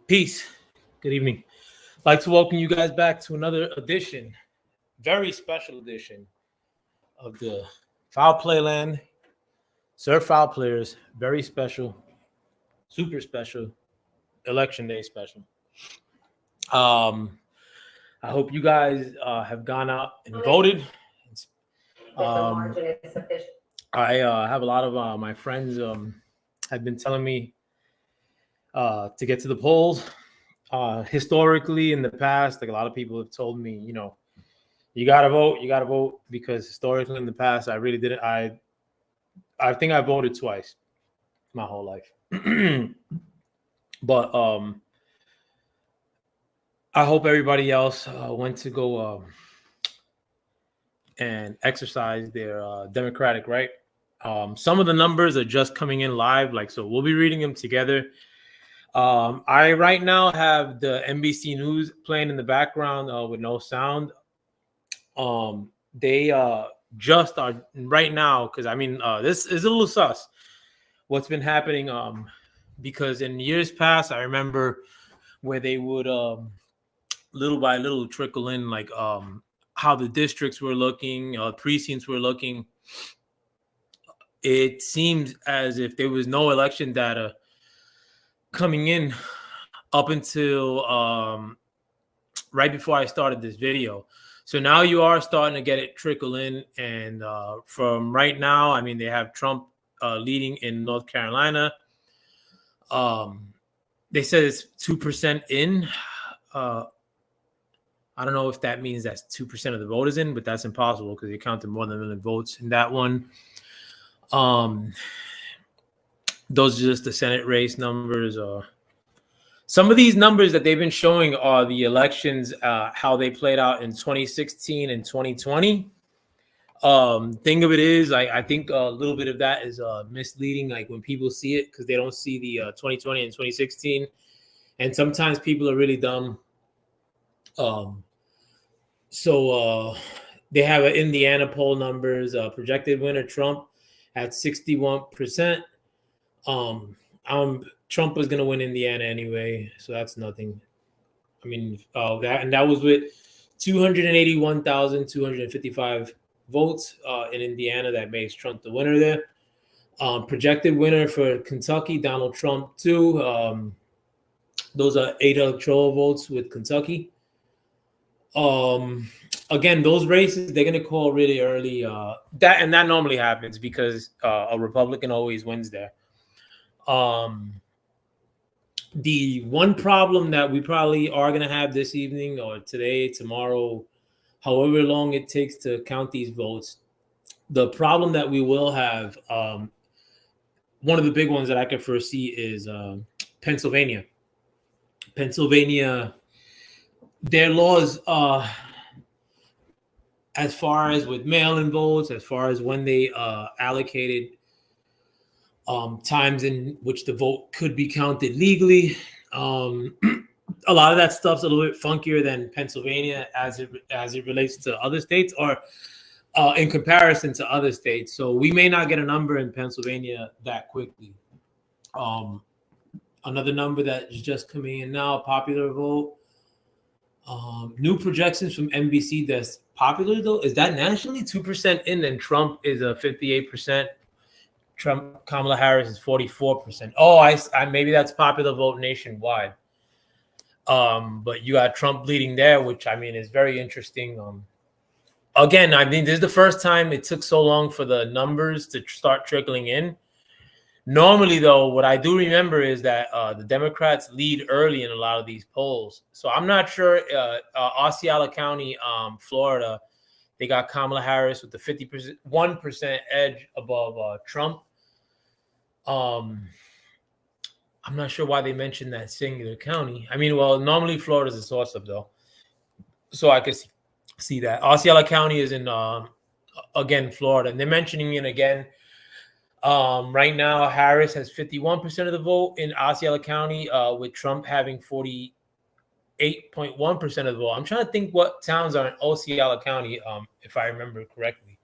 Peace. Good evening. I'd like to welcome you guys back to another edition, very special edition of the Foul Play Land. Sir Foul Players, very special, super special, election day special. I hope you guys have gone out and voted. I have a lot of my friends have been telling me to get to the polls. Historically, in the past, like a lot of people have told me, you gotta vote because historically in the past, I really didn't. I think I voted twice my whole life, but I hope everybody else went to go and exercise their democratic right. Some of the numbers are just coming in live, so we'll be reading them together. I right now have the NBC News playing in the background with no sound. They just are right now because this is a little sus. What's been happening? Because in years past, I remember where they would little by little trickle in how the districts were looking, precincts were looking. It seems as if there was no election data coming in up until right before I started this video. So now you are starting to get it trickle in. And from right now, they have Trump leading in North Carolina. They said it's 2% in. I don't know if that means that's 2% of the vote is in, but that's impossible because they counted more than 1 million votes in that one. Those are just the Senate race numbers. Some of these numbers that they've been showing are the elections, how they played out in 2016 and 2020. Thing of it is, I think a little bit of that is misleading, when people see it, because they don't see the 2020 and 2016. And sometimes people are really dumb. So they have an Indiana poll numbers, projected winner Trump at 61%. Trump was going to win Indiana anyway, so that's nothing. That was with 281,255 votes in Indiana. That makes Trump the winner there. Projected winner for Kentucky, Donald Trump too. Those are 8 electoral votes with Kentucky. Again, those races they're going to call really early. That normally happens because a Republican always wins there. The one problem that we probably are going to have this evening or today, tomorrow, however long it takes to count these votes, the problem that we will have, one of the big ones that I can foresee is Pennsylvania. Pennsylvania, their laws, as far as with mail-in votes, as far as when they allocated times in which the vote could be counted legally. A lot of that stuff's a little bit funkier than Pennsylvania as it relates to other states or in comparison to other states. So we may not get a number in Pennsylvania that quickly. Another number that is just coming in now, popular vote. New projections from NBC that's popular though. Is that nationally 2% in? And Trump is a 58%. Kamala Harris is 44%. Oh, I maybe that's popular vote nationwide. But you got Trump leading there, which is very interesting. Again, this is the first time it took so long for the numbers to start trickling in. Normally, though, what I do remember is that the Democrats lead early in a lot of these polls. So I'm not sure. Osceola County, Florida, they got Kamala Harris with the 1% edge above Trump. I'm not sure why they mentioned that singular county. Normally Florida's a source of though, so I could see that. Osceola County is in again Florida, and they're mentioning it again. Right now, Harris has 51% of the vote in Osceola County, with Trump having 48.1% of the vote. I'm trying to think what towns are in Osceola County, if I remember correctly.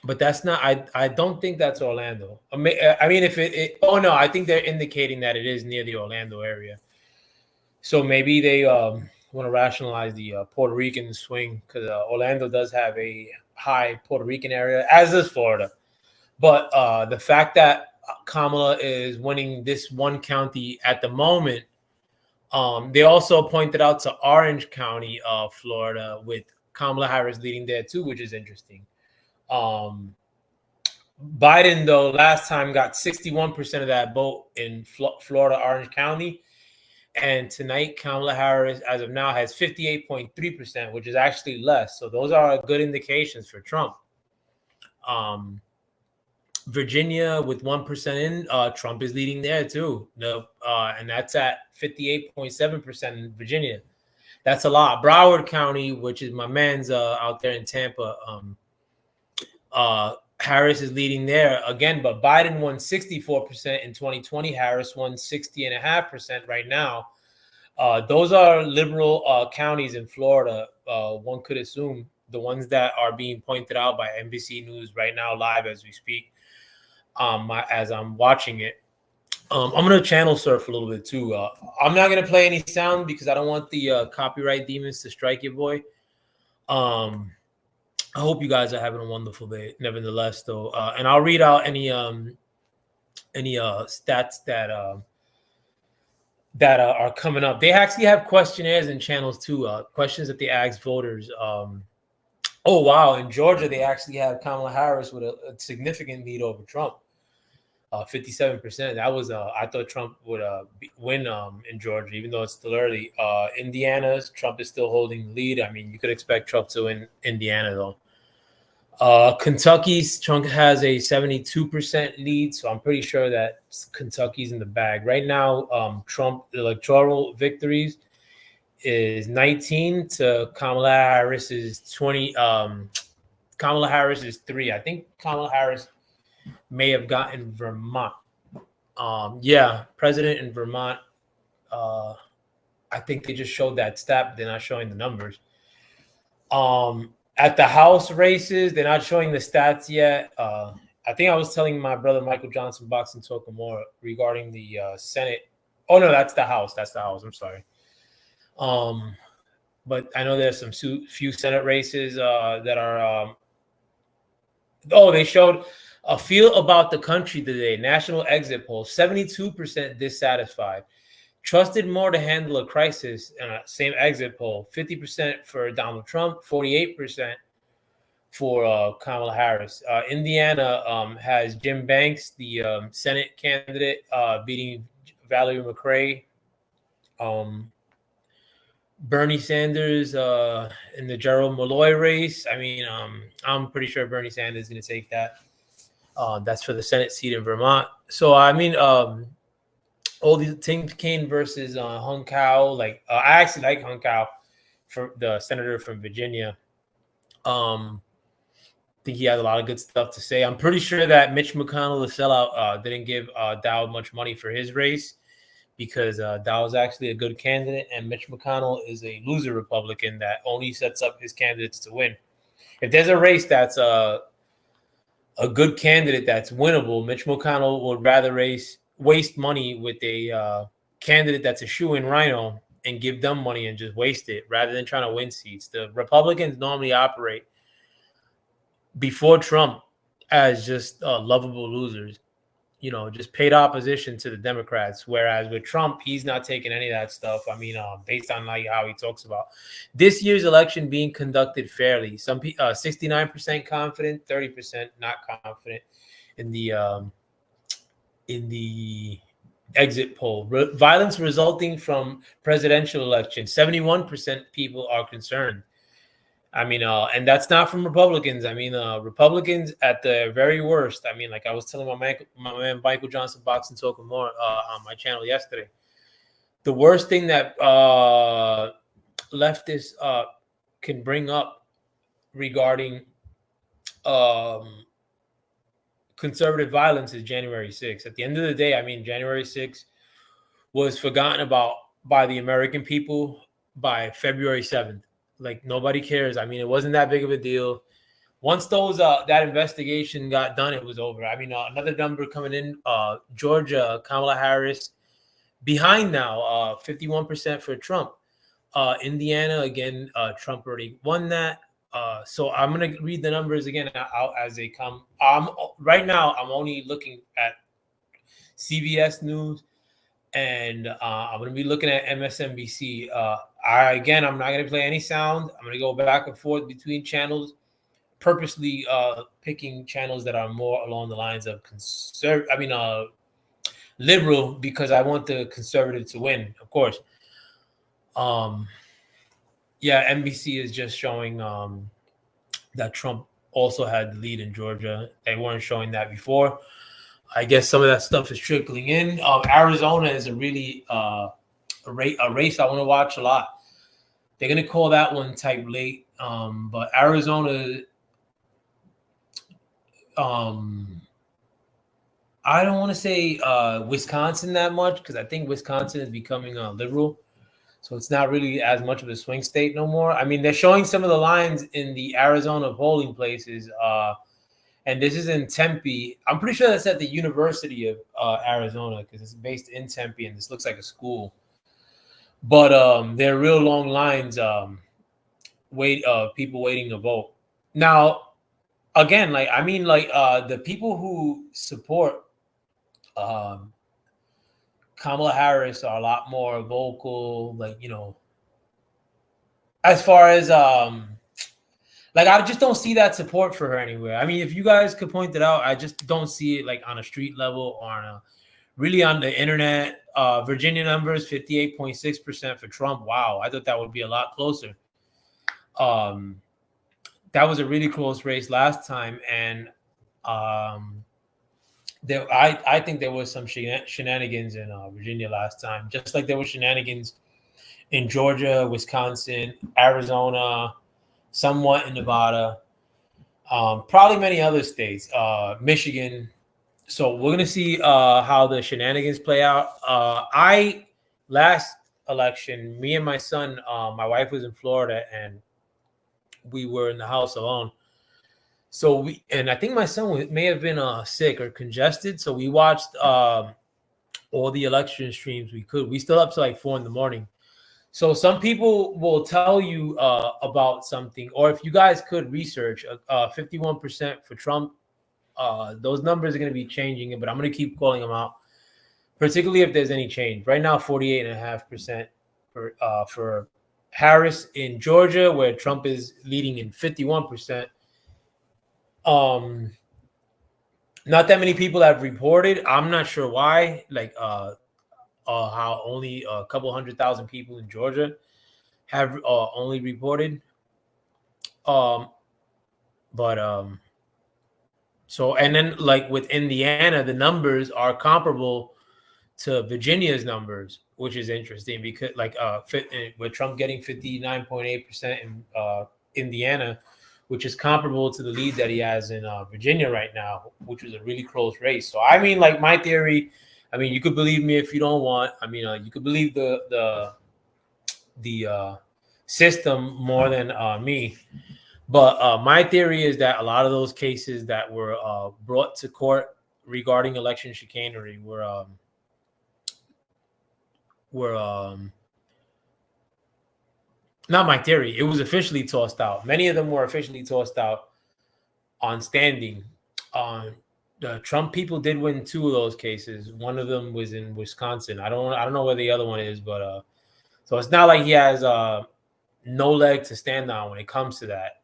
but that's not. I don't think that's Orlando. I mean, if oh no, I think they're indicating that it is near the Orlando area. So maybe they want to rationalize the Puerto Rican swing because Orlando does have a high Puerto Rican area, as does Florida. But the fact that Kamala is winning this one county at the moment, they also pointed out to Orange County, Florida, with Kamala Harris leading there too, which is interesting. Biden, though, last time got 61% of that vote in Florida, Orange County. And tonight, Kamala Harris, as of now, has 58.3%, which is actually less. So those are good indications for Trump. Virginia with 1% in, Trump is leading there too. And that's at 58.7% in Virginia. That's a lot. Broward County, which is my man's out there in Tampa, Harris is leading there again, but Biden won 64% in 2020. Harris won 60.5% right now. Those are liberal counties in Florida. One could assume the ones that are being pointed out by NBC News right now, live as we speak. As I'm watching it, I'm gonna channel surf a little bit too. I'm not gonna play any sound because I don't want the copyright demons to strike your boy. I hope you guys are having a wonderful day. Nevertheless, though, and I'll read out any stats that are coming up. They actually have questionnaires and channels too. Questions that they ask voters. Oh wow! In Georgia, they actually have Kamala Harris with a significant lead over Trump. 57%. That was I thought Trump would win in Georgia, even though it's still early. Indiana, Trump is still holding the lead. I mean, you could expect Trump to win Indiana though. Kentucky's Trump has a 72% lead, so I'm pretty sure that Kentucky's in the bag right now. Trump electoral victories is 19 to Kamala Harris is 20. Kamala Harris is 3. I think Kamala Harris may have gotten Vermont. Yeah, president in Vermont. I think they just showed that stat, but they're not showing the numbers. At the House races, they're not showing the stats yet. I think I was telling my brother Michael Johnson, Boxing Talk more regarding the Senate. Oh no, that's the House. That's the House. I'm sorry. But I know there's some few Senate races that are. They showed a feel about the country today. National exit poll: 72% dissatisfied. Trusted more to handle a crisis. Same exit poll: 50% for Donald Trump, 48% for Kamala Harris. Indiana has Jim Banks, the Senate candidate, beating Valerie McRae. Bernie Sanders in the Gerald Malloy race. I mean, I'm pretty sure Bernie Sanders is going to take that. That's for the Senate seat in Vermont. So, I mean, all these Tim Kaine versus Hung Kao. Like, I actually like Hung Kao, for the senator from Virginia. I think he has a lot of good stuff to say. I'm pretty sure that Mitch McConnell, the sellout, didn't give Dow much money for his race because Dow is actually a good candidate, and Mitch McConnell is a loser Republican that only sets up his candidates to win. If there's a race that's a good candidate that's winnable, Mitch McConnell would rather waste money with a candidate that's a shoe-in Rhino and give them money and just waste it rather than trying to win seats. The Republicans normally operate before Trump as just lovable losers, just paid opposition to the Democrats. Whereas with Trump, he's not taking any of that stuff. I mean, based on like how he talks about this year's election being conducted fairly. Some 69% confident, 30% not confident in the exit poll. Violence resulting from presidential election: 71% people are concerned. I mean, and that's not from Republicans. I mean, Republicans at the very worst. I mean, like I was telling my man Michael Johnson, Boxing Talk more on my channel yesterday. The worst thing that leftists can bring up regarding conservative violence is January 6th. At the end of the day, I mean, January 6th was forgotten about by the American people by February 7th. Like, nobody cares. I mean, it wasn't that big of a deal. once those that investigation got done, it was over. I mean, another number coming in: Georgia, Kamala Harris behind now, 51% for Trump. Indiana again, Trump already won that. So I'm gonna read the numbers again out as they come. Right now I'm only looking at CBS News, and I'm gonna be looking at MSNBC. I'm not gonna play any sound. I'm gonna go back and forth between channels, purposely picking channels that are more along the lines of liberal, because I want the conservative to win, of course. Yeah, NBC is just showing that Trump also had the lead in Georgia. They weren't showing that before. I guess some of that stuff is trickling in. Arizona is a really a race I want to watch a lot. They're going to call that one type late. But Arizona, I don't want to say Wisconsin that much, because I think Wisconsin is becoming liberal. So it's not really as much of a swing state no more. I mean, they're showing some of the lines in the Arizona polling places. And this is in Tempe. I'm pretty sure that's at the University of Arizona, because it's based in Tempe, and this looks like a school. But there are real long lines, people waiting to vote. Now, again, the people who support Kamala Harris are a lot more vocal, as far as I just don't see that support for her anywhere. I mean, if you guys could point it out, I just don't see it on a street level or really on the internet. Virginia numbers, 58.6% for Trump. Wow, I thought that would be a lot closer. That was a really close race last time, and I think there was some shenanigans in Virginia last time, just like there were shenanigans in Georgia, Wisconsin, Arizona, somewhat in Nevada, probably many other states, Michigan. So we're gonna see how the shenanigans play out. Last election, me and my son, my wife was in Florida, and we were in the house alone. So I think my son may have been sick or congested. So we watched all the election streams we could. We still up to 4 a.m. So some people will tell you about something, or if you guys could research 51% for Trump, those numbers are going to be changing, but I'm going to keep calling them out, particularly if there's any change. Right now, 48.5% for Harris in Georgia, where Trump is leading in 51%. Not that many people have reported. I'm not sure why. How only a couple 100,000 people in Georgia have only reported. So and then with Indiana, the numbers are comparable to Virginia's numbers, which is interesting because with Trump getting 59.8% in Indiana, which is comparable to the lead that he has in Virginia right now, which was a really close race. So I mean, my theory, I mean, you could believe me if you don't want. I mean, you could believe the system more than me. But my theory is that a lot of those cases that were brought to court regarding election chicanery were not my theory. It was officially tossed out. Many of them were officially tossed out on standing. The Trump people did win 2 of those cases. One of them was in Wisconsin. I don't know where the other one is, but so it's not like he has no leg to stand on when it comes to that.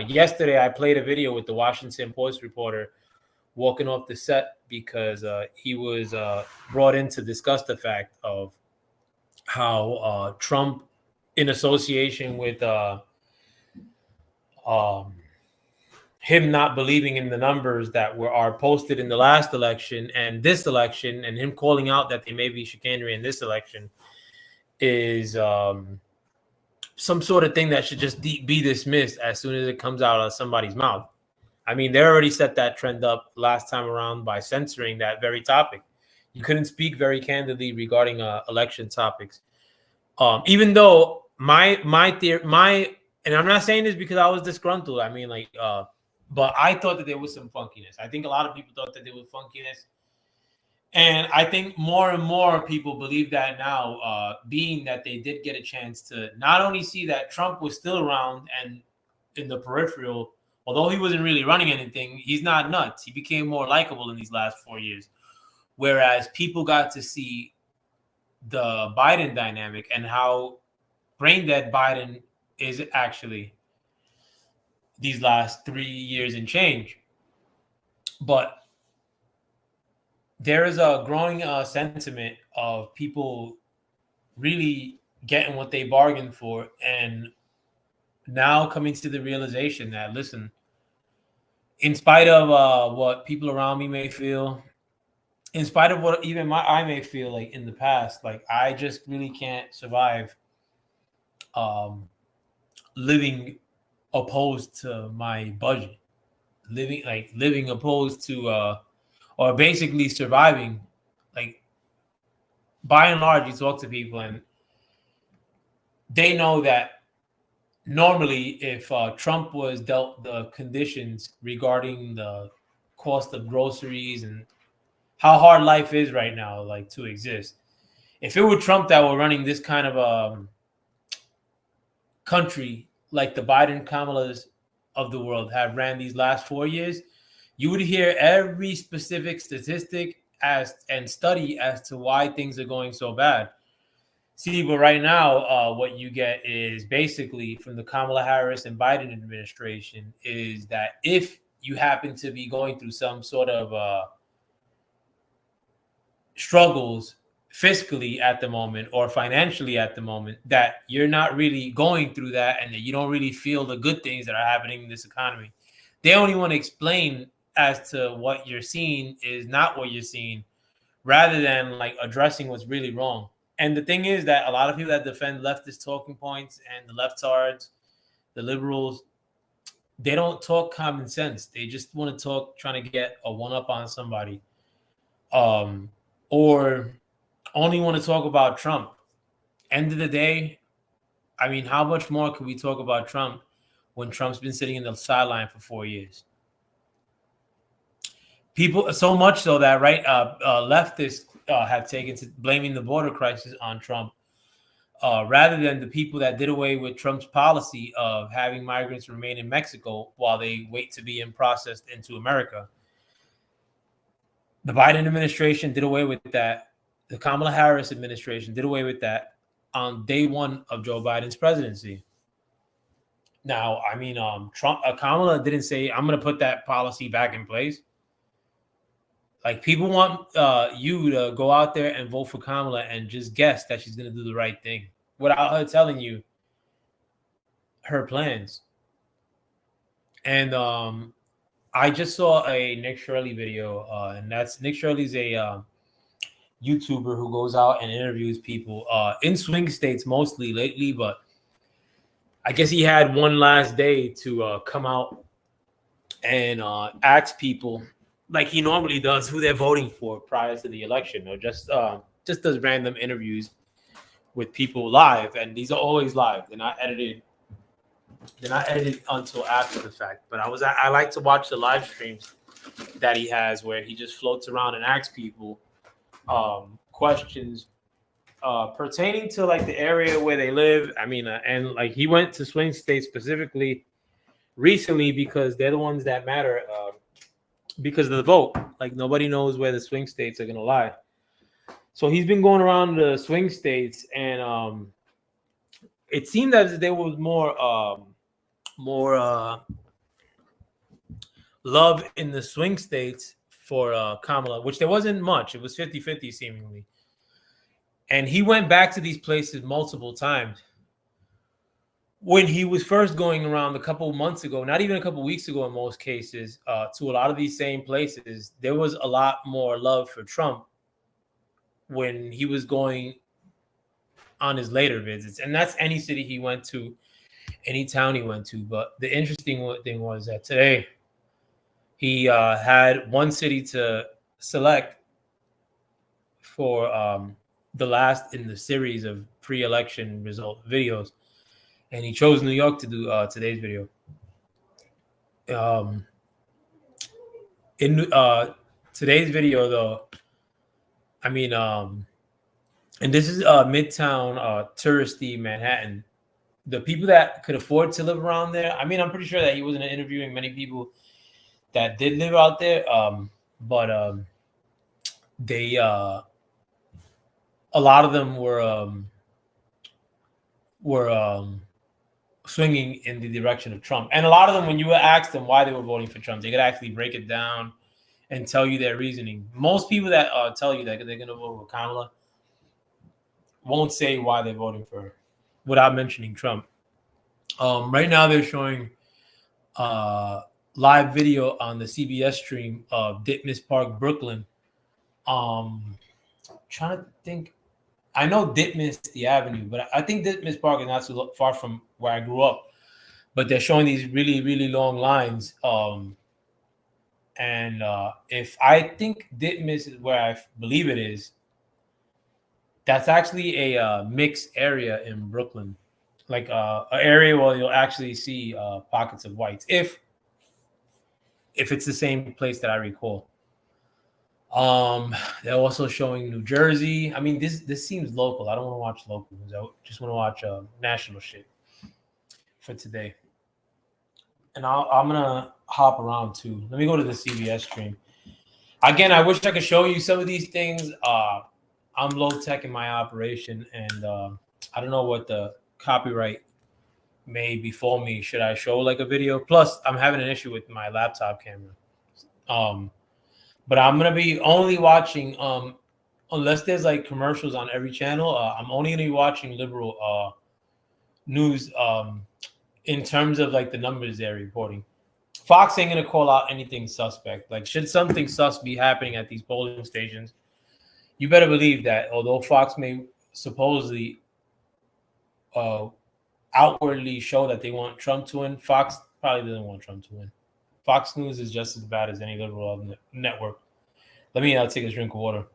Yesterday, I played a video with the Washington Post reporter walking off the set because he was brought in to discuss the fact of how Trump, in association with him not believing in the numbers that are posted in the last election and this election, and him calling out that they may be chicanery in this election, is some sort of thing that should just be dismissed as soon as it comes out of somebody's mouth. I mean, they already set that trend up last time around by censoring that very topic. You couldn't speak very candidly regarding election topics. Even though my theory, and I'm not saying this because I was disgruntled. I mean, But I thought that there was some funkiness. I think a lot of people thought that there was funkiness. And I think more and more people believe that now, being that they did get a chance to not only see that Trump was still around and in the peripheral, although he wasn't really running anything, he's not nuts. He became more likable in these last 4 years. Whereas people got to see the Biden dynamic and how brain dead Biden is actually these last 3 years and change. But there is a growing sentiment of people really getting what they bargained for and now coming to the realization that, listen, in spite of what people around me may feel, in spite of what even I may feel like in the past, like I just really can't survive living opposed to my budget, living opposed to or basically surviving. Like, by and large, you talk to people and they know that normally if Trump was dealt the conditions regarding the cost of groceries and how hard life is right now, like to exist, if it were Trump that were running this kind of country like the Biden Kamalas of the world have ran these last 4 years, you would hear every specific statistic and study as to why things are going so bad. See, but right now, what you get is basically from the Kamala Harris and Biden administration is that if you happen to be going through some sort of struggles fiscally at the moment or financially at the moment, that you're not really going through that and that you don't really feel the good things that are happening in this economy. They only want to explain as to what you're seeing is not what you're seeing, rather than like addressing what's really wrong. And the thing is that a lot of people that defend leftist talking points and the leftards, the liberals, they don't talk common sense. They just want to talk trying to get a one-up on somebody, or only want to talk about Trump. End of the day, I mean, how much more can we talk about Trump when Trump's been sitting in the sideline for 4 years? People, so much so that leftists have taken to blaming the border crisis on Trump, rather than the people that did away with Trump's policy of having migrants remain in Mexico while they wait to be processed into America. The Biden administration did away with that. The Kamala Harris administration did away with that on day one of Joe Biden's presidency. Now, I mean, Kamala didn't say, I'm going to put that policy back in place. Like, people want you to go out there and vote for Kamala and just guess that she's going to do the right thing without her telling you her plans. And I just saw a Nick Shirley video, and that's Nick Shirley's a YouTuber who goes out and interviews people in swing states mostly lately, but I guess he had one last day to come out and ask people, like he normally does, who they're voting for prior to the election, or just does random interviews with people live, and these are always live. They're not edited. They're not edited until after the fact. But I like to watch the live streams that he has where he just floats around and asks people questions pertaining to like the area where they live. I mean, and like he went to swing states specifically recently because they're the ones that matter. Because of the vote. Like, nobody knows where the swing states are going to lie. So he's been going around the swing states, and it seemed that there was more love in the swing states for Kamala, which there wasn't much. It was 50-50 seemingly. And he went back to these places multiple times. When he was first going around a couple months ago, not even a couple weeks ago in most cases, to a lot of these same places, there was a lot more love for Trump when he was going on his later visits. And that's any city he went to, any town he went to. But the interesting thing was that today he had one city to select for the last in the series of pre-election result videos. And he chose New York to do today's video. In today's video, though, I mean, and this is Midtown, touristy Manhattan. The people that could afford to live around there. I mean, I'm pretty sure that he wasn't interviewing many people that did live out there. But they, a lot of them were swinging in the direction of Trump. And a lot of them, when you asked them why they were voting for Trump, they could actually break it down and tell you their reasoning. Most people that tell you that they're going to vote for Kamala won't say why they're voting for her without mentioning Trump. Right now, they're showing live video on the CBS stream of Ditmas Park, Brooklyn. Trying to think. I know Ditmas, the avenue, but I think Ditmas Park is not so far from where I grew up. But they're showing these really, really long lines. And if I think Ditmas is where I believe it is, that's actually a mixed area in Brooklyn, like an area where you'll actually see pockets of whites, if it's the same place that I recall. They're also showing New Jersey. I mean, this seems local. I don't want to watch local news. I just want to watch national shit for today. And I'm gonna hop around too. Let me go to the CBS stream. Again, I wish I could show you some of these things. I'm low tech in my operation, and I don't know what the copyright may befall me. Should I show like a video? Plus, I'm having an issue with my laptop camera. But I'm gonna be only watching unless there's like commercials on every channel. I'm only gonna be watching liberal news in terms of like the numbers they're reporting. Fox ain't gonna call out anything suspect. Like, should something sus be happening at these polling stations, you better believe that although Fox may supposedly outwardly show that they want Trump to win, Fox probably doesn't want Trump to win. Fox News is just as bad as any liberal network. Let me take a drink of water.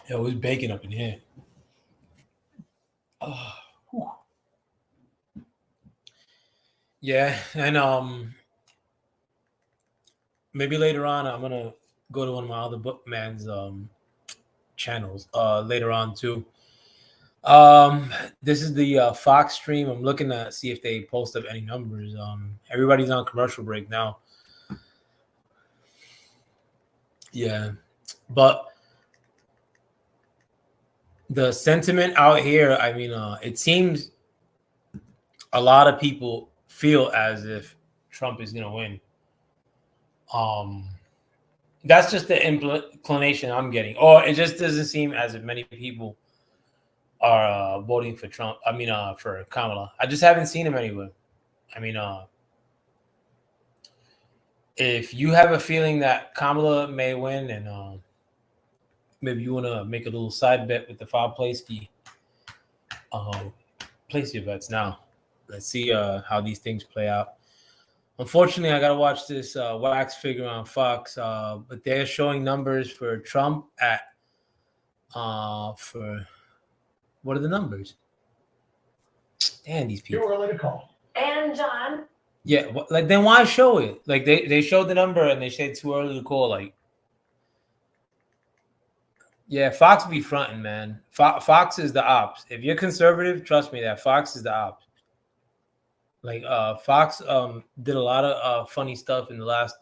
Yo, it's baking up in here. Yeah, and maybe later on I'm gonna go to one of my other bookman's channels later on too. This is the Fox stream. I'm looking to see if they post up any numbers. Everybody's on commercial break now. Yeah, but the sentiment out here, I mean, it seems a lot of people feel as if Trump is gonna win. That's just the inclination I'm getting, or it just doesn't seem as if many people are voting for Trump. I mean, for Kamala. I just haven't seen him anywhere. I mean, if you have a feeling that Kamala may win, and maybe you want to make a little side bet with the FoulPlayer ski, place your bets now. Let's see how these things play out. Unfortunately, I got to watch this wax figure on Fox, but they're showing numbers for Trump at for what are the numbers? Damn, these people. Too early to call. And John. Yeah, like then why show it? Like they showed the number and they said too early to call. Like, yeah, Fox be fronting, man. Fox is the ops. If you're conservative, trust me, that Fox is the ops. Like Fox did a lot of funny stuff in the last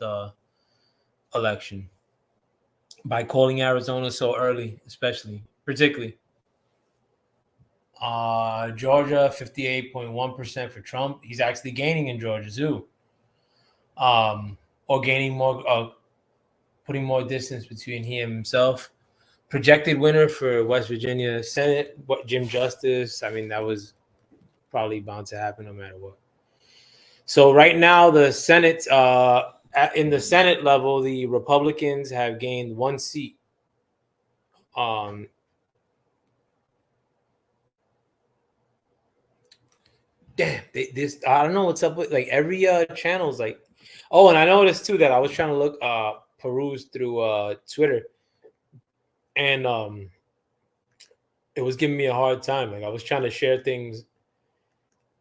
election by calling Arizona so early, particularly. Georgia, 58.1% for Trump. He's actually gaining in Georgia too. Or gaining more, putting more distance between he and himself. Projected winner for West Virginia Senate, Jim Justice. I mean, that was probably bound to happen no matter what. So right now, the Senate, in the Senate level, the Republicans have gained one seat. Damn, this I don't know what's up with like every channel's like. Oh, and I noticed too that I was trying to look perused through Twitter, and it was giving me a hard time. Like I was trying to share things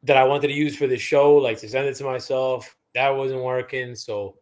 that I wanted to use for the show, like to send it to myself. That wasn't working. So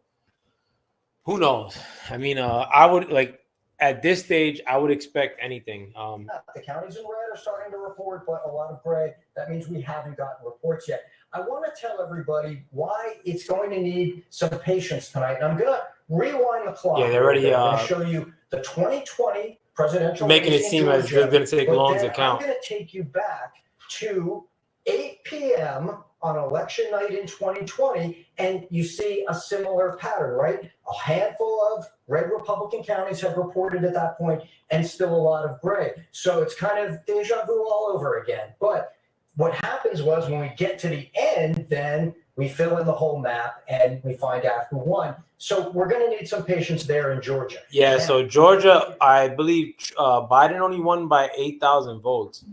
who knows? I mean, I would like at this stage, I would expect anything. The counties in red are starting to report, but a lot of gray. That means we haven't gotten reports yet. I want to tell everybody why it's going to need some patience tonight. And I'm going to rewind the clock. Yeah, they're already I'm going to show you the 2020 presidential making it seem as if it's going to take long to count. I'm going to take you back to 8 p.m. on election night in 2020, and you see a similar pattern, right? A handful of red Republican counties have reported at that point, and still a lot of gray. So it's kind of deja vu all over again. But what happens was when we get to the end, then we fill in the whole map and we find out who won. So we're going to need some patience there in Georgia. Yeah, so Georgia, I believe Biden only won by 8,000 votes.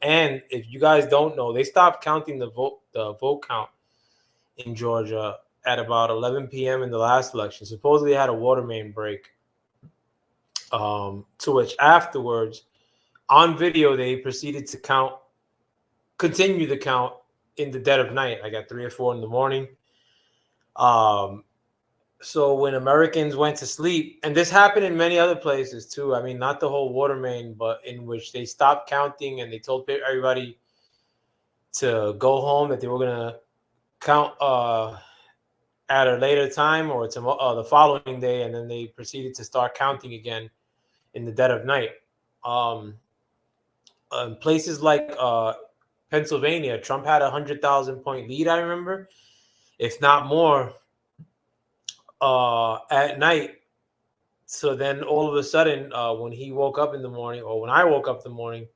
And if you guys don't know, they stopped counting the vote count in Georgia at about 11 p.m. in the last election. Supposedly they had a water main break. To which afterwards, on video, they proceeded to continue the count in the dead of night, like at 3 or 4 in the morning. So when Americans went to sleep, and this happened in many other places too. I mean, not the whole water main, but in which they stopped counting and they told everybody to go home, that they were going to count at a later time or the following day. And then they proceeded to start counting again in the dead of night. Places like Pennsylvania, Trump had 100,000 point lead, I remember, if not more, at night. So then all of a sudden, when he woke up in the morning, or when I woke up in the morning,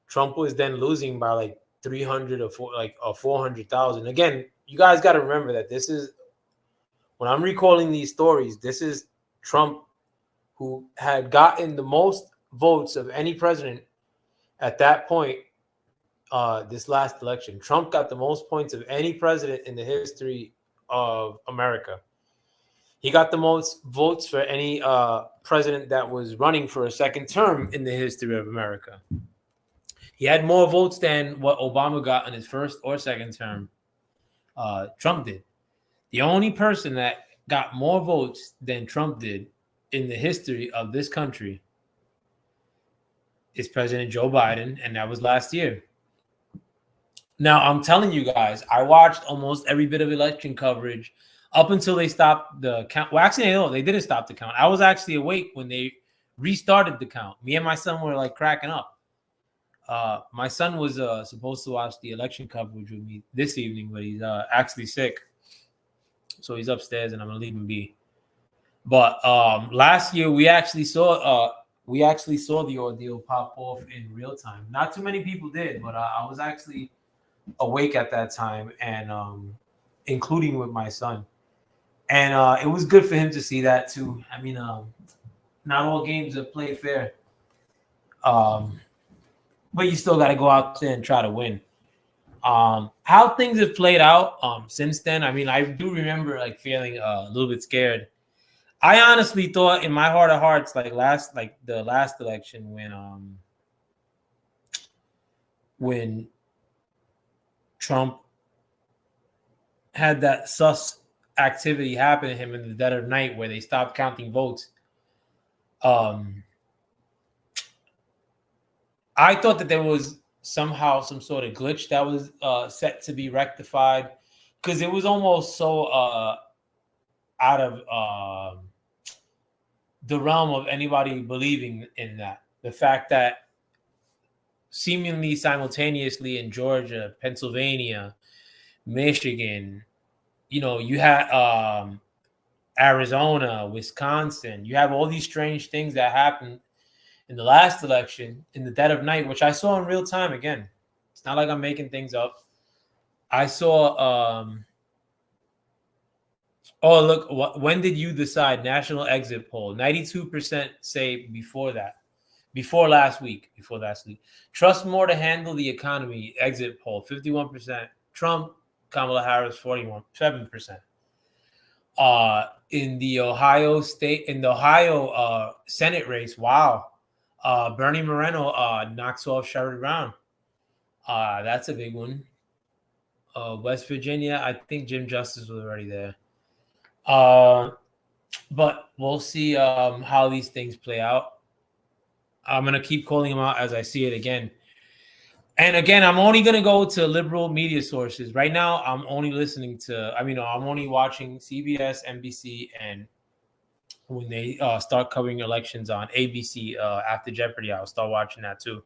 Trump was then losing by like 300 or 400,000. Again, you guys got to remember that this is, when I'm recalling these stories, this is Trump, who had gotten the most votes of any president at that point. This last election, Trump got the most points of any president in the history of America. He got the most votes for any president that was running for a second term in the history of America. He had more votes than what Obama got in his first or second term. Trump did. The only person that got more votes than Trump did in the history of this country is President Joe Biden, and that was last year. Now, I'm telling you guys, I watched almost every bit of election coverage up until they stopped the count. Well, actually, no, they didn't stop the count. I was actually awake when they restarted the count. Me and my son were like cracking up. My son was supposed to watch the election coverage with me this evening, but he's actually sick. So he's upstairs, and I'm going to leave him be. But last year, we actually saw the ordeal pop off in real time. Not too many people did, but I was actually awake at that time, and including with my son. And it was good for him to see that too. I mean, not all games are played fair. But you still got to go out there and try to win. How things have played out since then, I mean, I do remember like feeling a little bit scared. I honestly thought in my heart of hearts, like the last election when Trump had that sus activity happen to him in the dead of night where they stopped counting votes. I thought that there was somehow some sort of glitch that was set to be rectified, because it was almost so out of the realm of anybody believing in that. The fact that seemingly simultaneously in Georgia, Pennsylvania, Michigan, you had Arizona, Wisconsin. You have all these strange things that happened in the last election in the dead of night, which I saw in real time. Again, it's not like I'm making things up. I saw, oh, look, when did you decide? National exit poll. 92% say before last week. Trust more to handle the economy. Exit poll, 51%. Trump, Kamala Harris, 47%. In the Ohio Senate race. Wow. Bernie Moreno knocks off Sherrod Brown. That's a big one. West Virginia, I think Jim Justice was already there. But we'll see how these things play out. I'm going to keep calling them out as I see it again. And again, I'm only going to go to liberal media sources. Right now, I'm only I'm only watching CBS, NBC, and when they start covering elections on ABC after Jeopardy, I'll start watching that too.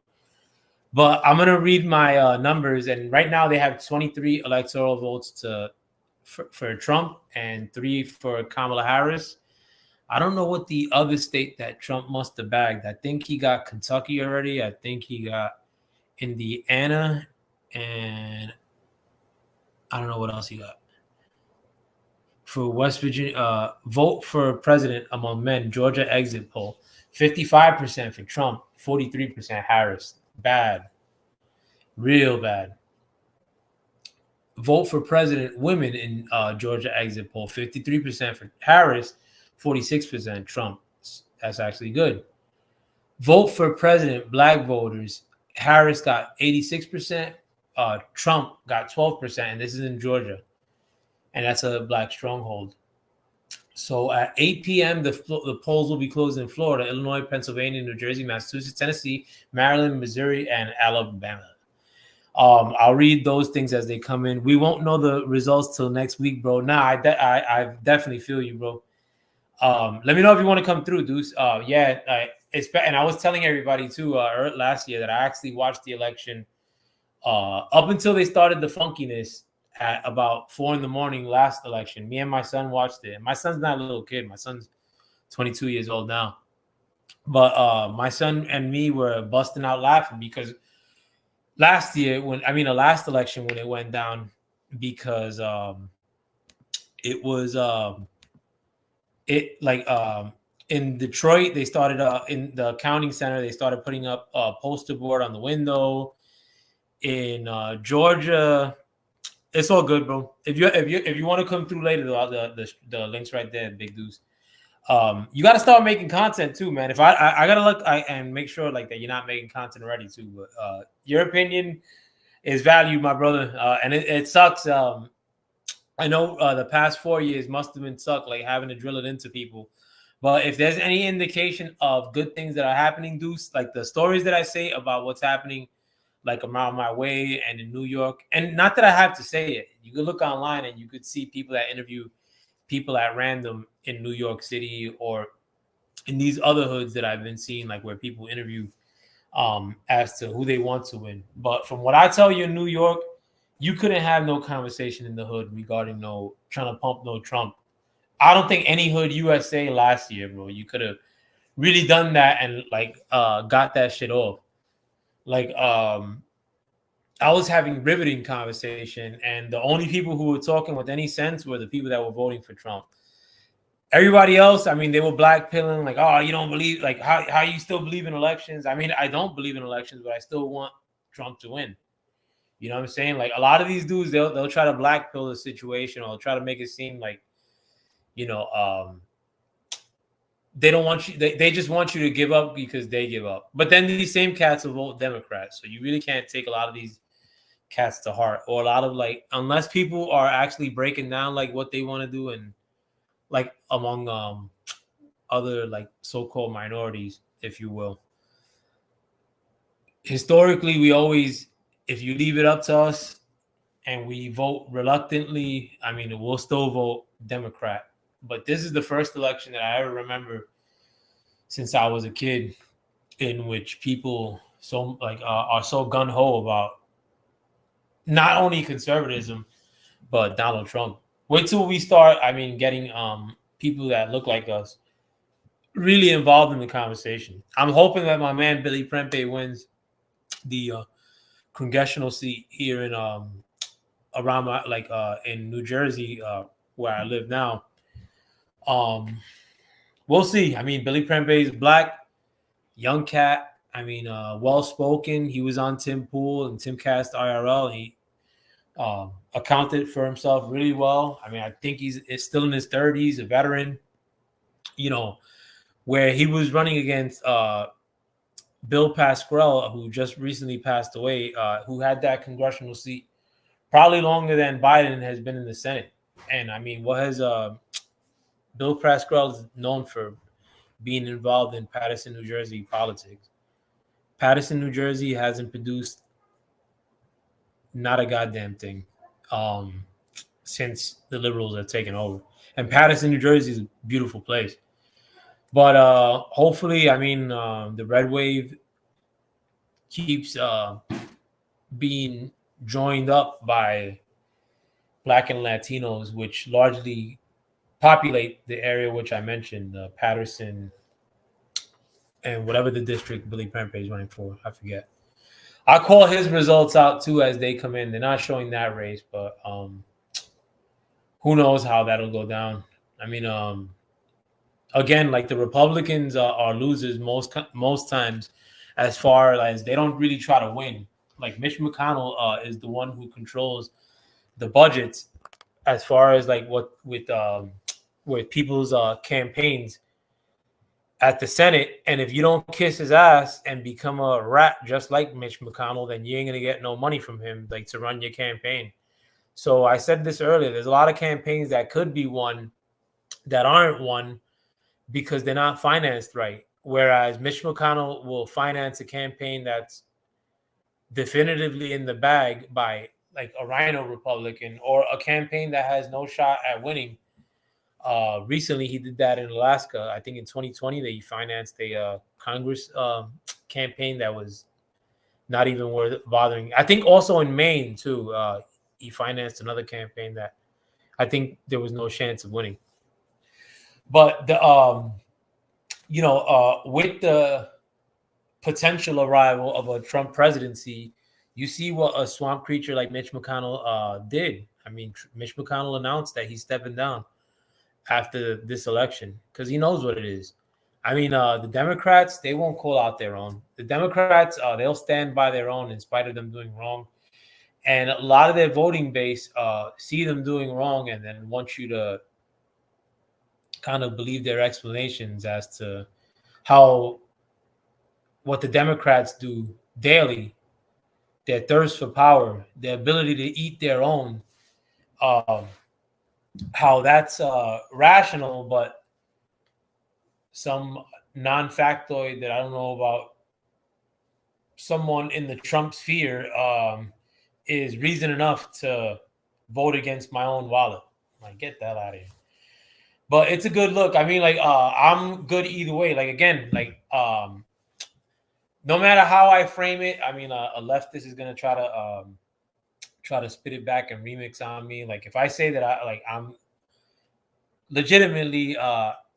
But I'm going to read my numbers. And right now, they have 23 electoral votes for Trump and 3 for Kamala Harris. I don't know what the other state that Trump must have bagged. I think he got Kentucky already. I think he got Indiana, and I don't know what else he got. For West Virginia, vote for president among men, Georgia exit poll, 55% for Trump, 43% Harris. Bad. Real bad. Vote for president women in Georgia exit poll, 53% for Harris, 46% Trump. That's actually good. Vote for president black voters, Harris got 86%, Trump got 12%, and this is in Georgia. And that's a black stronghold. So at 8 p.m., the polls will be closed in Florida, Illinois, Pennsylvania, New Jersey, Massachusetts, Tennessee, Maryland, Missouri, and Alabama. I'll read those things as they come in. We won't know the results till next week, bro. Nah, I definitely feel you, bro. Let me know if you want to come through, Deuce. And I was telling everybody too last year that I actually watched the election up until they started the funkiness at about 4 a.m. last election. Me and my son watched it. My son's not a little kid. My son's 22 years old now. But my son and me were busting out laughing because last election when it went down, because it was in Detroit, they started in the counting center, they started putting up a poster board on the window. In Georgia, it's all good, bro. If you want to come through later, the link's right there, Big Deuce. You got to start making content too, man. If I gotta look and make sure like that you're not making content already too. But your opinion is valued, my brother, and it sucks. I know the past 4 years must have been suck, like having to drill it into people. But if there's any indication of good things that are happening, Deuce, like the stories that I say about what's happening, like around my way and in New York, and not that I have to say it, you could look online and you could see people that interview people at random in New York City or in these other hoods that I've been seeing, like where people interview as to who they want to win. But from what I tell you in New York, you couldn't have no conversation in the hood regarding trying to pump no Trump. I don't think any hood USA last year, bro, you could have really done that and got that shit off. I was having riveting conversation, and the only people who were talking with any sense were the people that were voting for Trump. Everybody else, I mean, they were blackpilling, like, oh, you don't believe, like, how you still believe in elections? I mean, I don't believe in elections, but I still want Trump to win. You know what I'm saying? Like, a lot of these dudes, they'll try to blackpill the situation, or try to make it seem like, they don't want you. They just want you to give up because they give up. But then these same cats will vote Democrats. So you really can't take a lot of these cats to heart, or a lot of unless people are actually breaking down like what they want to do, and like among other so-called minorities, if you will. Historically, we always, if you leave it up to us and we vote reluctantly, I mean, we'll still vote Democrat. But this is the first election that I ever remember since I was a kid in which people are so gung-ho about not only conservatism, but Donald Trump. Wait till we start, getting people that look like us really involved in the conversation. I'm hoping that my man Billy Prempeh wins the congressional seat here in around my in New Jersey, where I live now. We'll see. I mean, Billy Prempeh is black, young cat. I mean, well spoken. He was on Tim Pool and Timcast IRL. He accounted for himself really well. I mean, I think he's still in his 30s, a veteran. You know, where he was running against Bill Pascrell, who just recently passed away, who had that congressional seat probably longer than Biden has been in the Senate. And I mean, what has Bill Pascrell is known for being involved in Paterson, New Jersey politics. Paterson, New Jersey hasn't produced not a goddamn thing since the liberals have taken over. And Paterson, New Jersey is a beautiful place. But hopefully, I mean, the red wave keeps being joined up by Black and Latinos, which largely populate the area which I mentioned, Patterson and whatever the district Billy Prempeh is running for. I forget. I'll call his results out too as they come in. They're not showing that race, but who knows how that'll go down. I mean, again, like the Republicans are losers most times, as far as they don't really try to win. Like Mitch McConnell is the one who controls the budgets as far as like what with people's campaigns at the Senate. And if you don't kiss his ass and become a rat just like Mitch McConnell, then you ain't gonna get no money from him like to run your campaign. So I said this earlier. There's a lot of campaigns that could be won that aren't won because they're not financed right. Whereas Mitch McConnell will finance a campaign that's definitively in the bag by like a rhino Republican or a campaign that has no shot at winning. Recently, he did that in Alaska. I think in 2020, they financed a Congress campaign that was not even worth bothering. I think also in Maine, too, he financed another campaign that I think there was no chance of winning. But the with the potential arrival of a Trump presidency, you see what a swamp creature like Mitch McConnell did. I mean, Mitch McConnell announced that he's stepping down after this election because he knows what it is. I mean, the Democrats, they won't call out their own. The Democrats, they'll stand by their own in spite of them doing wrong. And a lot of their voting base see them doing wrong and then want you to kind of believe their explanations as to what the Democrats do daily, their thirst for power, their ability to eat their own, how that's rational, but some non-factoid that I don't know about someone in the Trump sphere is reason enough to vote against my own wallet. Like, get that out of here. But it's a good look. I mean, like, I'm good either way. Like, again, like, no matter how I frame it, I mean, a leftist is gonna try to spit it back and remix on me. Like, if I say that I'm legitimately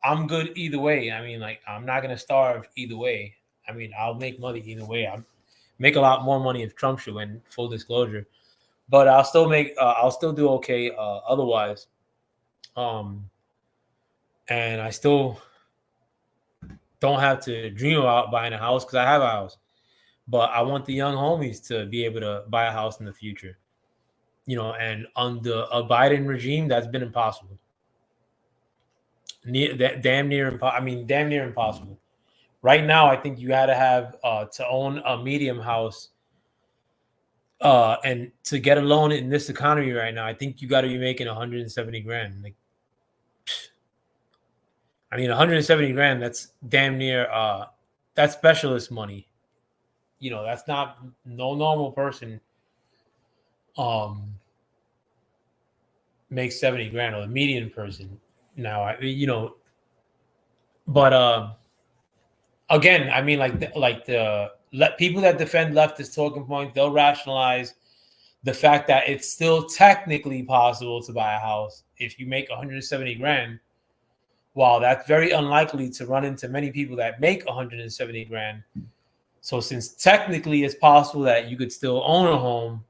I'm good either way. I mean, like, I'm not gonna starve either way. I mean, I'll make money either way. I make a lot more money if Trump should win. Full disclosure, but I'll still do okay otherwise. And I still don't have to dream about buying a house because I have a house. But I want the young homies to be able to buy a house in the future. And under a Biden regime, that's been impossible. Damn near impossible. Right now, I think you had to have to own a medium house. And to get a loan in this economy right now, I think you got to be making 170 grand. Like, I mean, 170 grand, that's damn near, that's specialist money. That's not no normal person makes 70 grand, or the median person now, but again, I mean, people that defend leftist talking points, they'll rationalize the fact that it's still technically possible to buy a house if you make 170 grand. While that's very unlikely to run into many people that make 170 grand. So since technically it's possible that you could still own a home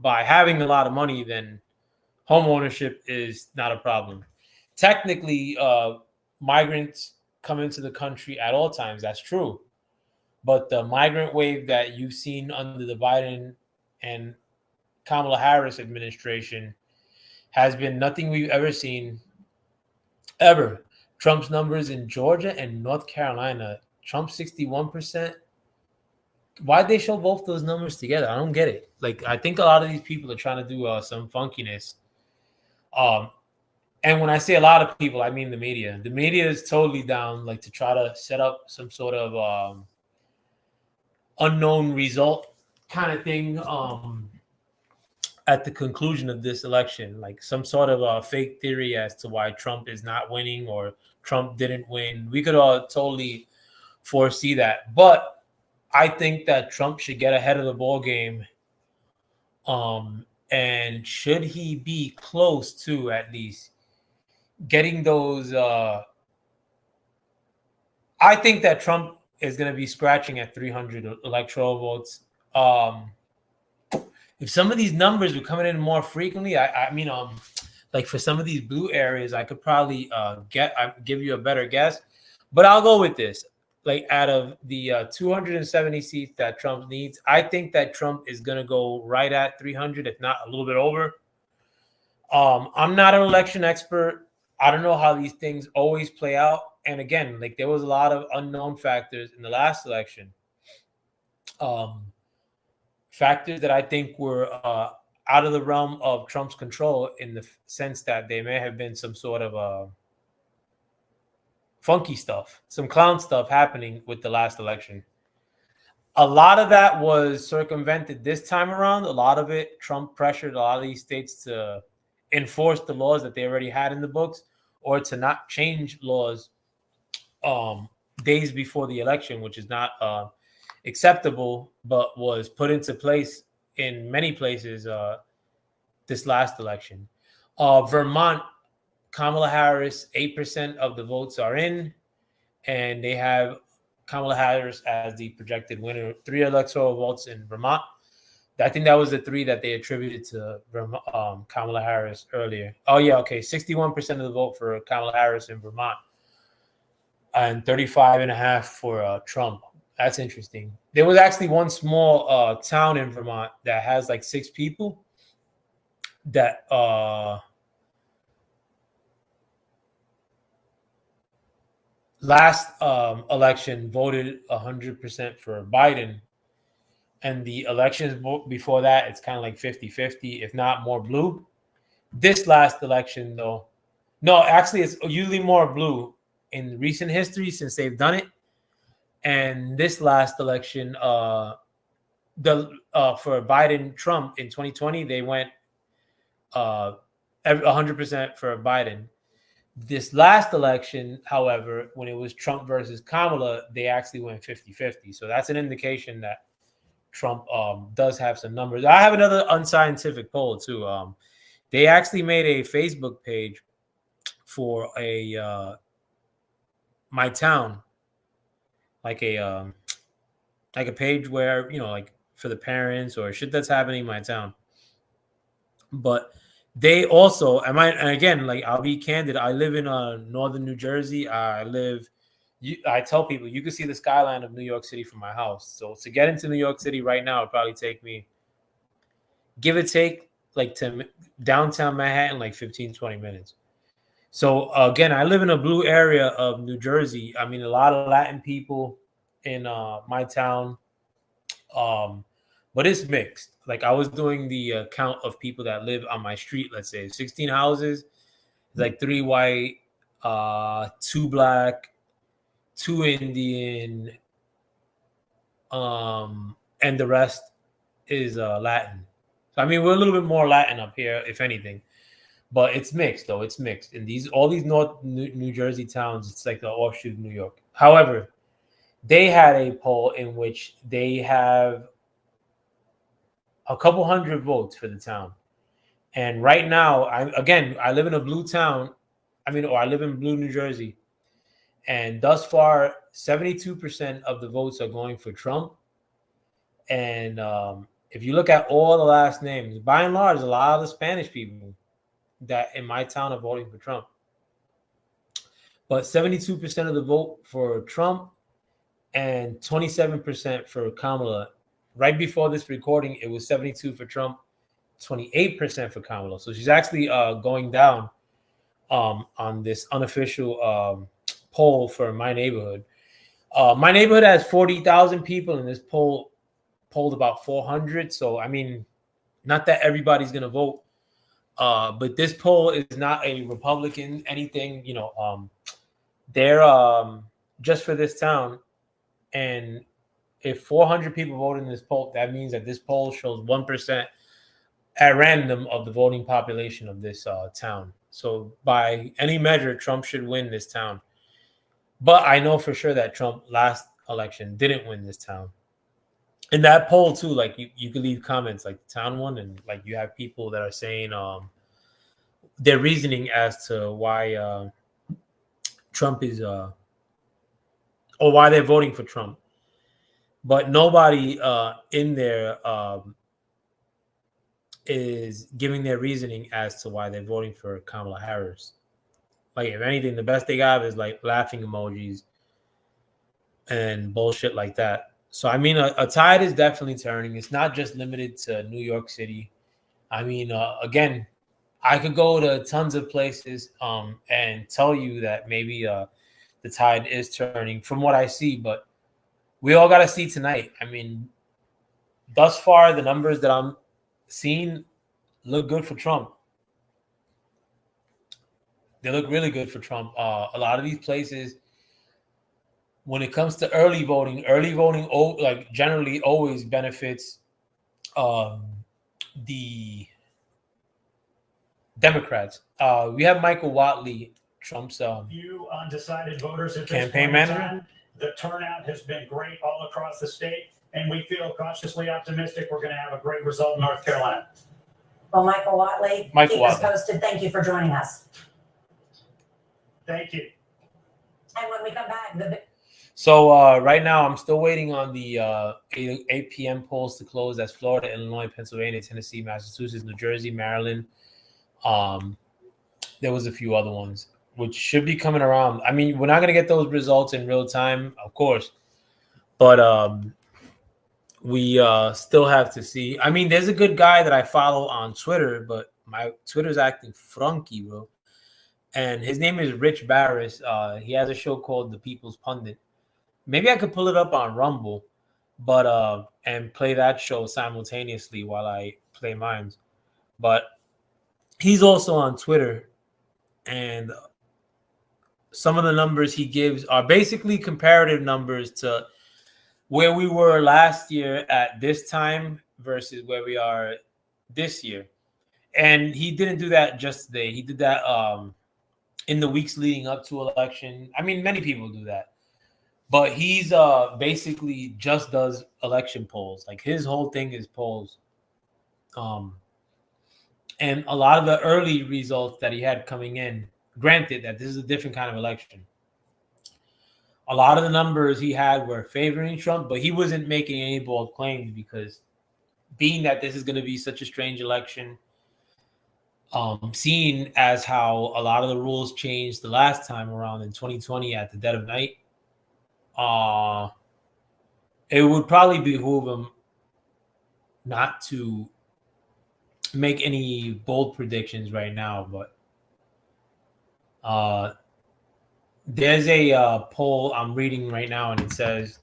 by having a lot of money, then home ownership is not a problem. Technically, migrants come into the country at all times. That's true. But the migrant wave that you've seen under the Biden and Kamala Harris administration has been nothing we've ever seen ever. Trump's numbers in Georgia and North Carolina, Trump 61%. Why'd they show both those numbers together? I don't get it. Like, I think a lot of these people are trying to do some funkiness. And when I say a lot of people, I mean the media. The media is totally down, like, to try to set up some sort of unknown result kind of thing at the conclusion of this election, like some sort of fake theory as to why Trump is not winning or Trump didn't win. We could all totally foresee that, but I think that Trump should get ahead of the ball game. And should he be close to at least getting those, I think that Trump is going to be scratching at 300 electoral votes. If some of these numbers were coming in more frequently, I mean, like for some of these blue areas, I could probably give you a better guess. But I'll go with this. Like, out of the 270 seats that Trump needs, I think that Trump is going to go right at 300, if not a little bit over. I'm not an election expert. I don't know how these things always play out. And again, like, there was a lot of unknown factors in the last election. Factors that I think were out of the realm of Trump's control, in the sense that they may have been some sort of funky stuff, some clown stuff happening with the last election. A lot of that was circumvented this time around. A lot of it, Trump pressured a lot of these states to enforce the laws that they already had in the books, or to not change laws days before the election, which is not acceptable, but was put into place in many places this last election. Vermont, Kamala Harris, 8% of the votes are in, and they have Kamala Harris as the projected winner. 3 electoral votes in Vermont. I think that was the 3 that they attributed to Kamala Harris earlier. Oh, yeah, okay. 61% of the vote for Kamala Harris in Vermont, and 35.5% for Trump. That's interesting. There was actually one small town in Vermont that has like 6 people that last election voted 100% for Biden, and the elections before that, it's kind of like 50-50, if not more blue. This last election, though, no, actually, it's usually more blue in recent history since they've done it. And this last election, for Biden Trump in 2020, they went 100% for Biden. This last election, however, when it was Trump versus Kamala, they actually went 50-50. So that's an indication that Trump does have some numbers. I have another unscientific poll too. They actually made a Facebook page for a my town, like a page where, you know, like for the parents or shit that's happening in my town. But they also, and again, like, I'll be candid, I live in northern New Jersey. I tell people you can see the skyline of New York City from my house. So to get into New York City right now, it'd probably take me, give or take, like to downtown Manhattan, like 15-20 minutes. So again, I live in a blue area of New Jersey. I mean, a lot of Latin people in my town, but it's mixed. Like, I was doing the count of people that live on my street. Let's say 16 houses, like 3 white, 2 black, 2 Indian, and the rest is Latin. So I mean, we're a little bit more Latin up here, if anything. But it's mixed, though. It's mixed. In all these North New Jersey towns, it's like the offshoot of New York. However, they had a poll in which they have a couple hundred votes for the town. And right now, I live in a blue town. Or I live in blue New Jersey. And thus far, 72% of the votes are going for Trump. And if you look at all the last names, by and large, a lot of the Spanish people that in my town are voting for Trump. But 72% of the vote for Trump and 27% for Kamala. Right before this recording, it was 72 for Trump, 28% for Kamala. So she's actually going down on this unofficial poll for my neighborhood. My neighborhood has 40,000 people, and this poll polled about 400. So, I mean, not that everybody's going to vote, but this poll is not a Republican anything, they're just for this town. And if 400 people vote in this poll, that means that this poll shows 1% at random of the voting population of this town. So by any measure, Trump should win this town. But I know for sure that Trump last election didn't win this town. In that poll too, like you could leave comments like the town won, and like you have people that are saying their reasoning as to why Trump is or why they're voting for Trump. But nobody in there is giving their reasoning as to why they're voting for Kamala Harris. Like, if anything, the best they got is like laughing emojis and bullshit like that. So, I mean, a tide is definitely turning. It's not just limited to New York City. I mean, again, I could go to tons of places and tell you that maybe the tide is turning from what I see, but we all got to see tonight. I mean, thus far, the numbers that I'm seeing look good for Trump. They look really good for Trump. A lot of these places, when it comes to early voting like generally always benefits the Democrats. We have Michael Watley, Trump's few undecided voters at this campaign point in manager. time. The turnout has been great all across the state, and we feel cautiously optimistic we're going to have a great result in North Carolina. Well, Michael Watley, keep us posted. Thank you for joining us. Thank you. And when we come back, So right now, I'm still waiting on the 8 p.m. polls to close. That's Florida, Illinois, Pennsylvania, Tennessee, Massachusetts, New Jersey, Maryland. There was a few other ones, which should be coming around. I mean, we're not going to get those results in real time, of course. But we still have to see. I mean, there's a good guy that I follow on Twitter, but my Twitter's acting funky, bro. And his name is Rich Barris. He has a show called The People's Pundit. Maybe I could pull it up on Rumble, but and play that show simultaneously while I play mine. But he's also on Twitter, and some of the numbers he gives are basically comparative numbers to where we were last year at this time versus where we are this year. And he didn't do that just today. He did that in the weeks leading up to election. I mean, many people do that. But he's basically just does election polls. Like, his whole thing is polls. And a lot of the early results that he had coming in, granted that this is a different kind of election, a lot of the numbers he had were favoring Trump, but he wasn't making any bold claims because being that this is going to be such a strange election, seeing as how a lot of the rules changed the last time around in 2020 at the dead of night, it would probably behoove him not to make any bold predictions right now. But there's a poll I'm reading right now, and it says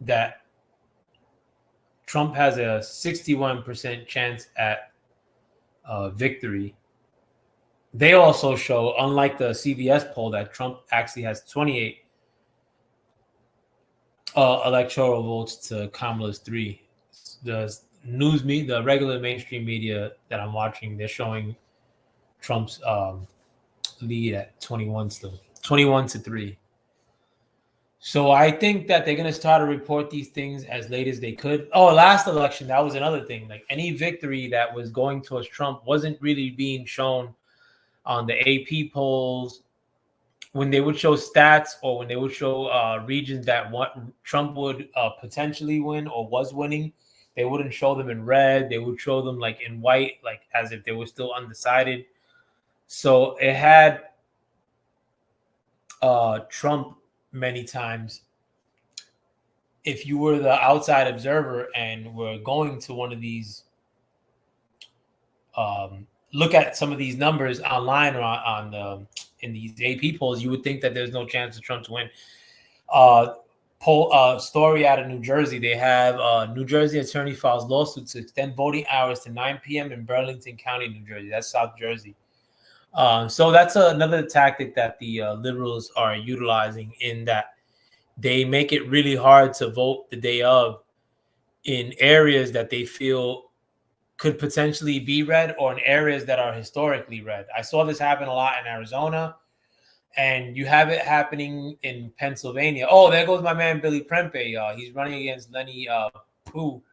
that Trump has a 61% chance at victory. They also show, unlike the CBS poll, that Trump actually has 28 electoral votes to Kamala's 3. The regular mainstream media that I'm watching, they're showing Trump's lead at 21 still, 21-3. So I think that they're going to start to report these things as late as they could. Oh, last election, that was another thing. Like, any victory that was going towards Trump wasn't really being shown on the AP polls. When they would show stats, or when they would show regions that Trump would potentially win or was winning, they wouldn't show them in red. They would show them like in white, like as if they were still undecided. So it had Trump many times. If you were the outside observer and were going to one of these look at some of these numbers online or in these AP polls, you would think that there's no chance of Trump to win. Story out of New Jersey. They have New Jersey attorney files lawsuit to extend voting hours to 9 p.m. in Burlington County, New Jersey. That's South Jersey. So that's another tactic that the liberals are utilizing, in that they make it really hard to vote the day of in areas that they feel could potentially be red, or in areas that are historically red. I saw this happen a lot in Arizona, and you have it happening in Pennsylvania. Oh, there goes my man Billy Prempe. He's running against Lenny Pooh.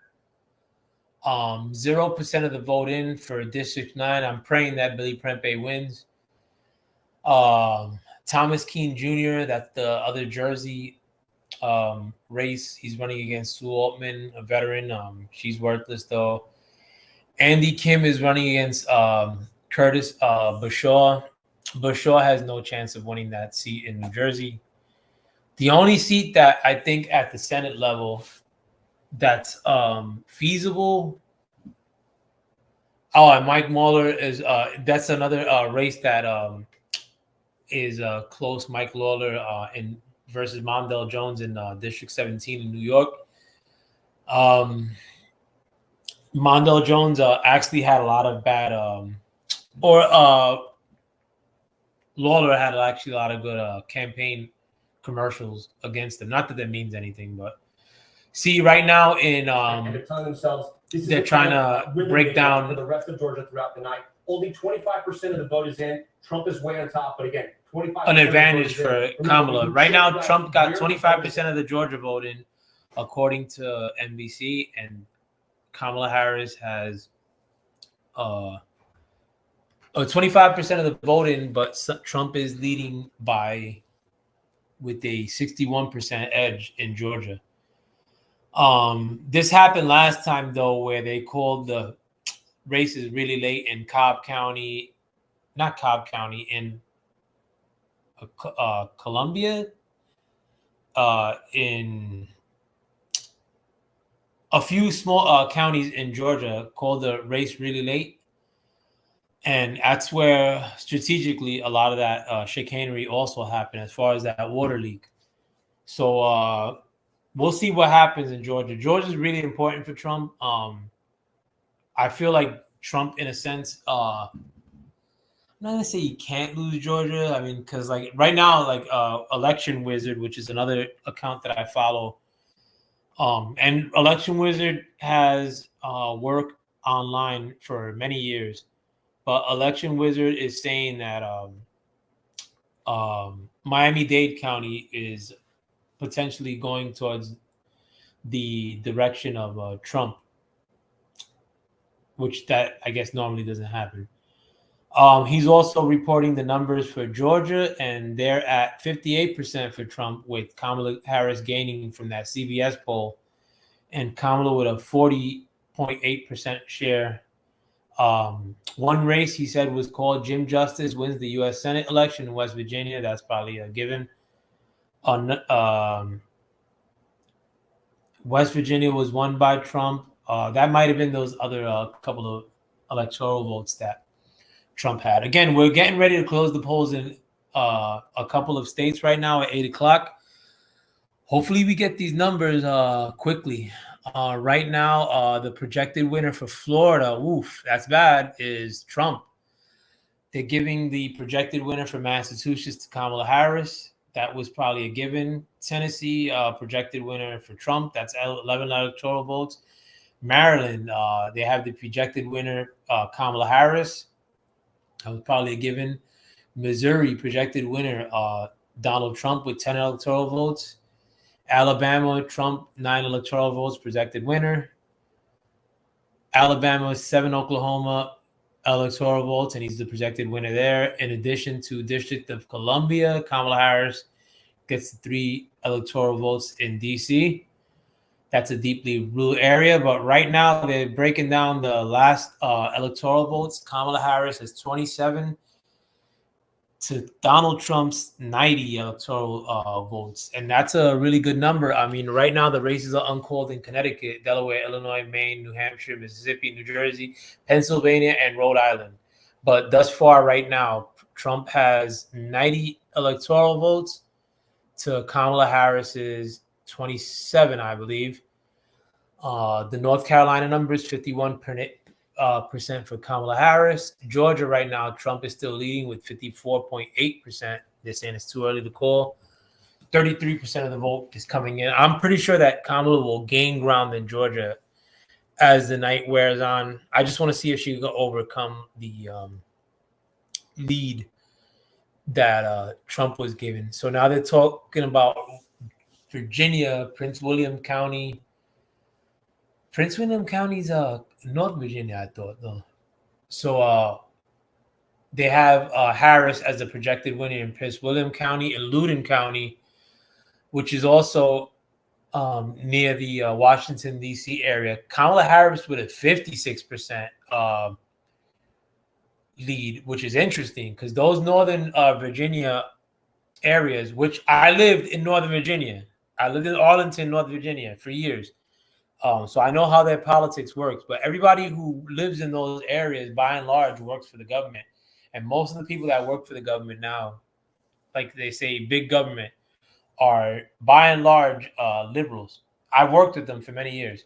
0% of the vote in for District 9. I'm praying that Billy Prempe wins. Thomas Keene Jr., that's the other Jersey race. He's running against Sue Altman, a veteran. She's worthless, though. Andy Kim is running against Curtis Bashaw. Bashaw has no chance of winning that seat in New Jersey. The only seat that I think at the Senate level that's feasible. Oh, and Mike Mueller is that's another race that is close. Mike Mueller versus Mondale Jones in District 17 in New York. Mondale Jones actually had a lot of bad, Lawler had actually a lot of good campaign commercials against him. Not that means anything, but see, right now in and they're telling themselves they're trying to break down for the rest of Georgia throughout the night. Only 25% of the vote is in. Trump is way on top, but again, 25% an advantage for Kamala. Right now, check Trump got where 25% of the Georgia vote in, according to NBC, and Kamala Harris has 25% of the vote in, but Trump is leading with a 61% edge in Georgia. This happened last time, though, where they called the races really late in in Columbia, in a few small counties in Georgia, called the race really late. And that's where strategically a lot of that chicanery also happened, as far as that water leak. So we'll see what happens in Georgia. Georgia's really important for Trump. I feel like Trump, in a sense, I'm not gonna say he can't lose Georgia. I mean, because like right now, like Election Wizard, which is another account that I follow, and Election Wizard has worked online for many years, but Election Wizard is saying that Miami-Dade County is potentially going towards the direction of Trump, which that I guess normally doesn't happen. He's also reporting the numbers for Georgia, and they're at 58% for Trump, with Kamala Harris gaining from that CBS poll, and Kamala with a 40.8% share. One race he said was called Jim Justice wins the U.S. Senate election in West Virginia. That's probably a given. West Virginia was won by Trump. That might have been those other couple of electoral votes that Trump had. Again, we're getting ready to close the polls in a couple of states right now at 8 o'clock. Hopefully we get these numbers quickly. Right now, the projected winner for Florida, that's bad, is Trump. They're giving the projected winner for Massachusetts to Kamala Harris. That was probably a given. Tennessee, projected winner for Trump. That's 11 electoral votes. Maryland, they have the projected winner, Kamala Harris. That was probably a given. Missouri, projected winner, Donald Trump with 10 electoral votes. Alabama, Trump, 9 electoral votes, projected winner. Alabama, 7 Oklahoma electoral votes, and he's the projected winner there. In addition to District of Columbia, Kamala Harris gets 3 electoral votes in D.C. That's a deeply rural area, but right now they're breaking down the last electoral votes. Kamala Harris has 27. to Donald Trump's 90 electoral votes. And that's a really good number. I mean, right now the races are uncalled in Connecticut, Delaware, Illinois, Maine, New Hampshire, Mississippi, New Jersey, Pennsylvania, and Rhode Island. But thus far right now, Trump has 90 electoral votes to Kamala Harris's 27, I believe. The North Carolina number is 51% for Kamala Harris. Georgia right now, Trump is still leading with 54.8%. They're saying it's too early to call. 33% of the vote is coming in. I'm pretty sure that Kamala will gain ground in Georgia as the night wears on. I just want to see if she can overcome the lead that Trump was given. So now they're talking about Virginia, Prince William County. Prince William County's North Virginia, I thought, though. So they have Harris as the projected winner in Prince William County and Loudoun County, which is also near the Washington, D.C. area. Kamala Harris with a 56% lead, which is interesting because those Northern Virginia areas, which I lived in Northern Virginia. I lived in Arlington, North Virginia for years. So I know how their politics works, but everybody who lives in those areas, by and large, works for the government. And most of the people that work for the government now, like they say, big government, are by and large liberals. I worked with them for many years.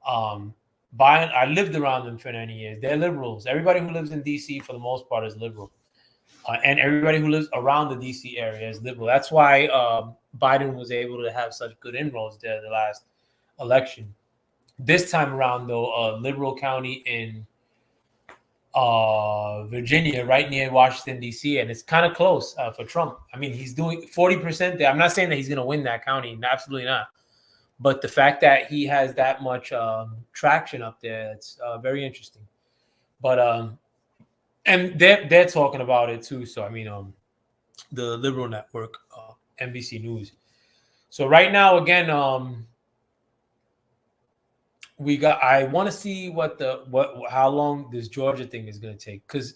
I lived around them for many years. They're liberals. Everybody who lives in D.C. for the most part is liberal. And everybody who lives around the D.C. area is liberal. That's why Biden was able to have such good inroads there the last election. This time around, though, Liberal County in Virginia, right near Washington, D.C., and it's kind of close for Trump. I mean, he's doing 40% there. I'm not saying that he's going to win that county. Absolutely not. But the fact that he has that much traction up there, it's very interesting. But and they're talking about it too. So I mean, the liberal network, NBC News. So right now, again, I want to see how long this Georgia thing is going to take, because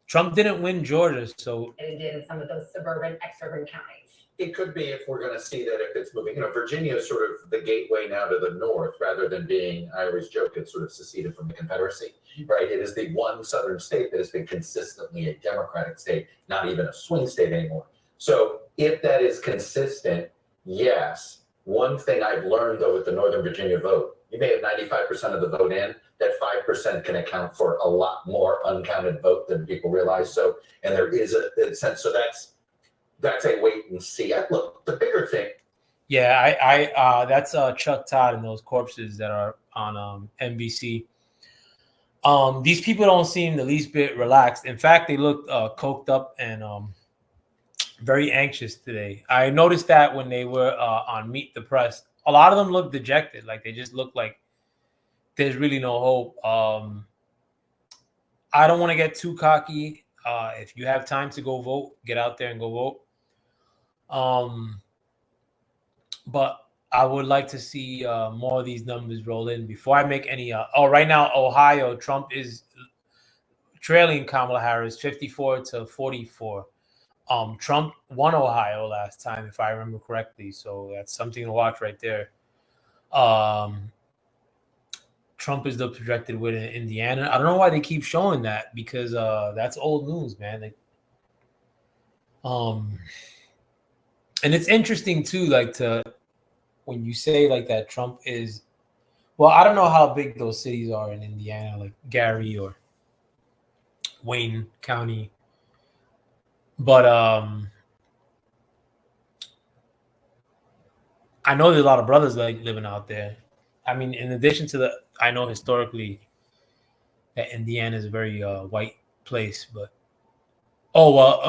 Trump didn't win Georgia, so And it did in some of those suburban, exurban counties. It could be if we're going to see that if it's moving. Virginia is sort of the gateway now to the north, rather than being, I always joke, it's sort of seceded from the Confederacy, right? It is the one southern state that has been consistently a Democratic state, not even a swing state anymore. So if that is consistent, yes. One thing I've learned, though, with the Northern Virginia vote, you may have 95% of the vote in, that 5% can account for a lot more uncounted vote than people realize. So, and there is a sense, so that's a wait and see. Look, the bigger thing. Yeah, I that's Chuck Todd and those corpses that are on NBC. These people don't seem the least bit relaxed. In fact, they look coked up and very anxious today. I noticed that when they were on Meet the Press. A lot of them look dejected. Like they just look like there's really no hope. I don't want to get too cocky. If you have time to go vote, get out there and go vote. But I would like to see more of these numbers roll in before I make any. Right now, Ohio, Trump is trailing Kamala Harris 54-44. Trump won Ohio last time, if I remember correctly. So that's something to watch right there. Trump is the projected winner in Indiana. I don't know why they keep showing that, because that's old news, man. And it's interesting too, like when you say like that Trump is, well, I don't know how big those cities are in Indiana, like Gary or Wayne County. But I know there's a lot of brothers like living out there. I mean, in addition to I know historically that Indiana is a very white place, but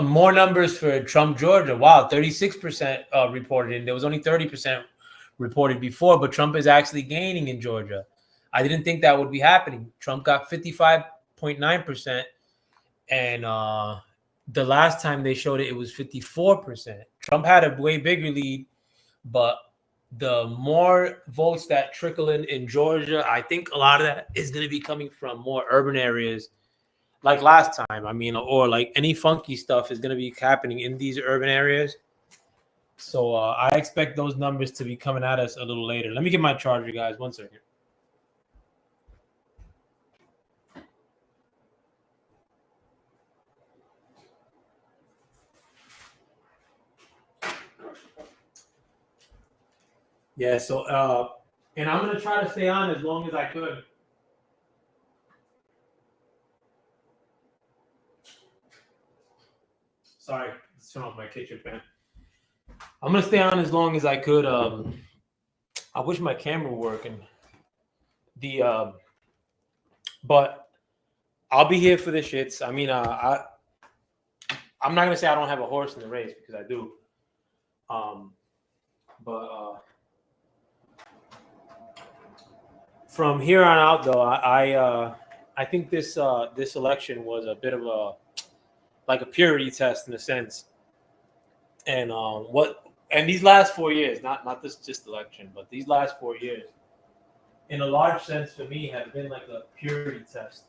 more numbers for Trump, Georgia. Wow, 36% reported in. There was only 30% reported before, but Trump is actually gaining in Georgia. I didn't think that would be happening. Trump got 55.9%, and the last time they showed it, it was 54%. Trump had a way bigger lead, but the more votes that trickle in Georgia, I think a lot of that is going to be coming from more urban areas like last time. I mean, or like any funky stuff is going to be happening in these urban areas. So I expect those numbers to be coming at us a little later. Let me get my charger, guys. 1 second. Yeah, so and I'm gonna try to stay on as long as I could. Sorry, let's turn off my kitchen fan. I'm gonna stay on as long as I could. I wish my camera were working. But I'll be here for the shits. I mean, I'm not gonna say I don't have a horse in the race because I do. But from here on out, though, I think this election was a bit of a purity test in a sense. And these last 4 years, not this just election, but these last 4 years, in a large sense for me, have been like a purity test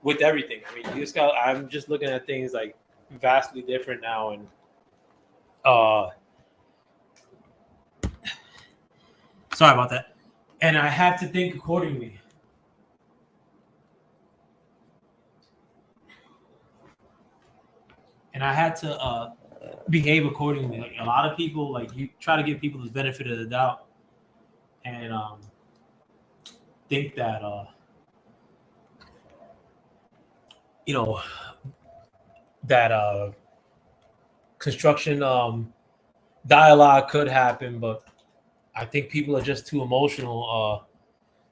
with everything. I mean, I'm just looking at things like vastly different now, and sorry about that. And I have to think accordingly. And I had to behave accordingly. Like, a lot of people, like, you try to give people the benefit of the doubt, and think that that construction dialogue could happen, but I think people are just too emotional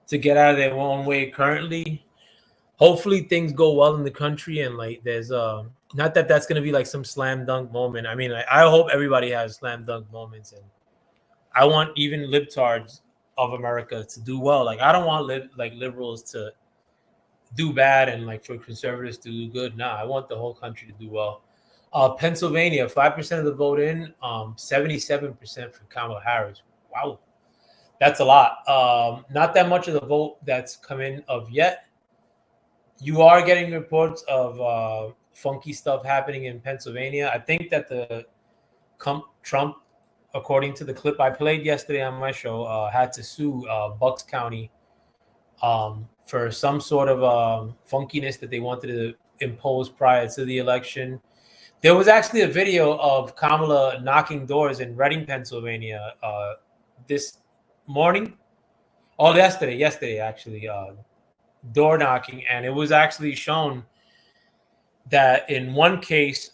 to get out of their own way currently. Hopefully things go well in the country, and like there's not that that's going to be like some slam dunk moment. I mean, I hope everybody has slam dunk moments, and I want even libtards of America to do well. Like, I don't want liberals to do bad and like for conservatives to do good. Nah, I want the whole country to do well. Pennsylvania, 5% of the vote in, 77% for Kamala Harris. Wow, that's a lot. Not that much of the vote that's come in of yet. You are getting reports of funky stuff happening in Pennsylvania. I think that the Trump, according to the clip I played yesterday on my show, had to sue Bucks County for some sort of funkiness that they wanted to impose prior to the election. There was actually a video of Kamala knocking doors in Reading, Pennsylvania this morning. Oh, yesterday actually, door knocking. And it was actually shown that in one case,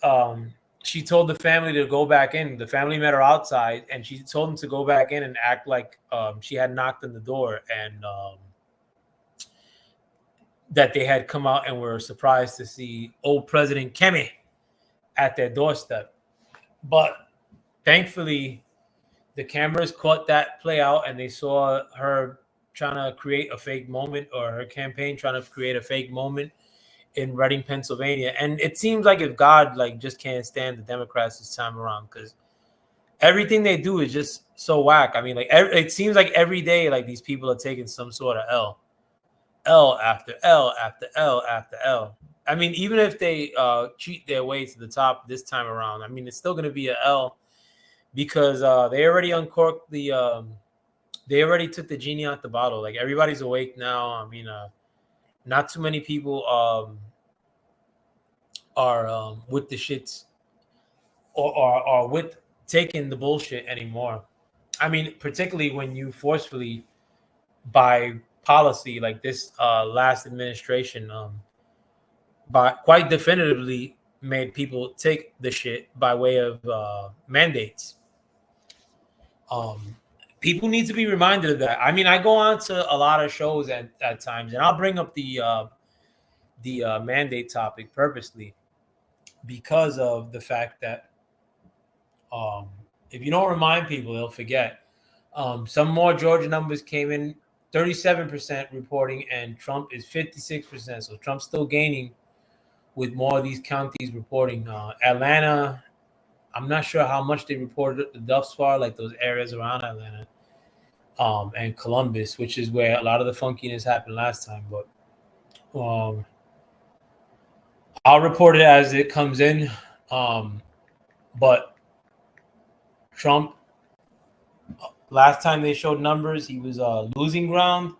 she told the family to go back in. The family met her outside, and she told them to go back in and act like she had knocked on the door, and that they had come out and were surprised to see old President Kemi at their doorstep. But thankfully, the cameras caught that play out, and they saw her trying to create a fake moment, or her campaign trying to create a fake moment in Reading, Pennsylvania. And it seems like if God just can't stand the Democrats this time around, because everything they do is just so whack. I mean, it seems like every day these people are taking some sort of L after L after L after L. I mean, even if they cheat their way to the top this time around, I mean, it's still going to be an L, because they already uncorked they already took the genie out the bottle. Like, everybody's awake now. I mean, not too many people are with the shits or are with taking the bullshit anymore. I mean, particularly when you forcefully, by policy like this last administration, by quite definitively made people take the shit by way of mandates. People need to be reminded of that. I mean, I go on to a lot of shows at times, and I'll bring up the mandate topic purposely, because of the fact that if you don't remind people, they'll forget. Some more Georgia numbers came in, 37% reporting, and Trump is 56%. So Trump's still gaining with more of these counties reporting. Atlanta, I'm not sure how much they reported thus far, like those areas around Atlanta, and Columbus, which is where a lot of the funkiness happened last time. But I'll report it as it comes in. But Trump, last time they showed numbers, he was losing ground.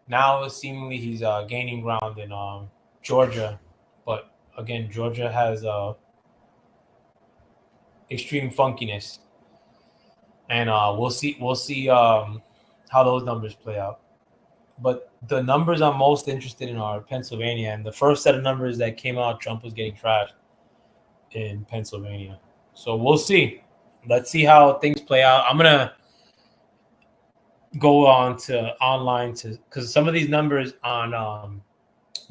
Now seemingly he's gaining ground in Georgia. But again, Georgia has extreme funkiness, and we'll see how those numbers play out. But the numbers I'm most interested in are Pennsylvania, and the first set of numbers that came out, Trump was getting trashed in Pennsylvania. So we'll see. Let's see how things play out. I'm gonna go on to online because some of these numbers on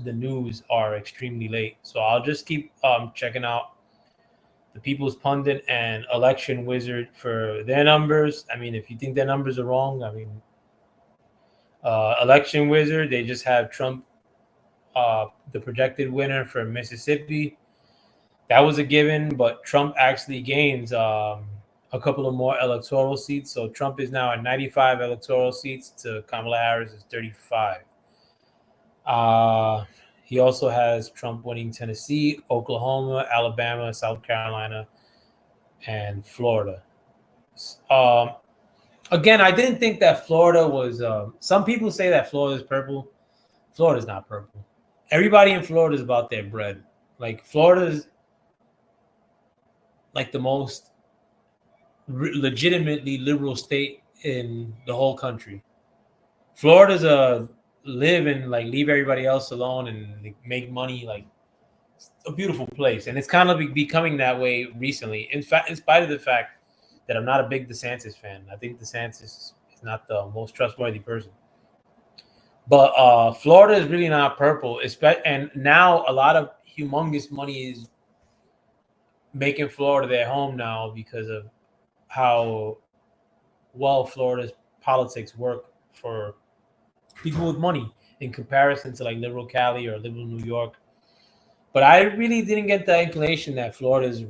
the news are extremely late. So I'll just keep checking out the People's Pundit and Election Wizard for their numbers. I mean, if you think their numbers are wrong, I mean, Election Wizard, they just have Trump, the projected winner for Mississippi. That was a given, but Trump actually gains a couple of more electoral seats. So Trump is now at 95 electoral seats to Kamala Harris is 35. He also has Trump winning Tennessee, Oklahoma, Alabama, South Carolina, and Florida. Again, I didn't think that Florida was. Some people say that Florida is purple. Florida's not purple. Everybody in Florida is about their bread. Like Florida's like the most legitimately liberal state in the whole country. Florida's a live and like leave everybody else alone and like, make money. Like it's a beautiful place, and it's kind of becoming that way recently. In fact, in spite of the fact that I'm not a big DeSantis fan, I think DeSantis is not the most trustworthy person. But Florida is really not purple, and now a lot of humongous money is making Florida their home now because of how well Florida's politics work for people with money in comparison to like liberal Cali or liberal New York. But I really didn't get the inclination that Florida's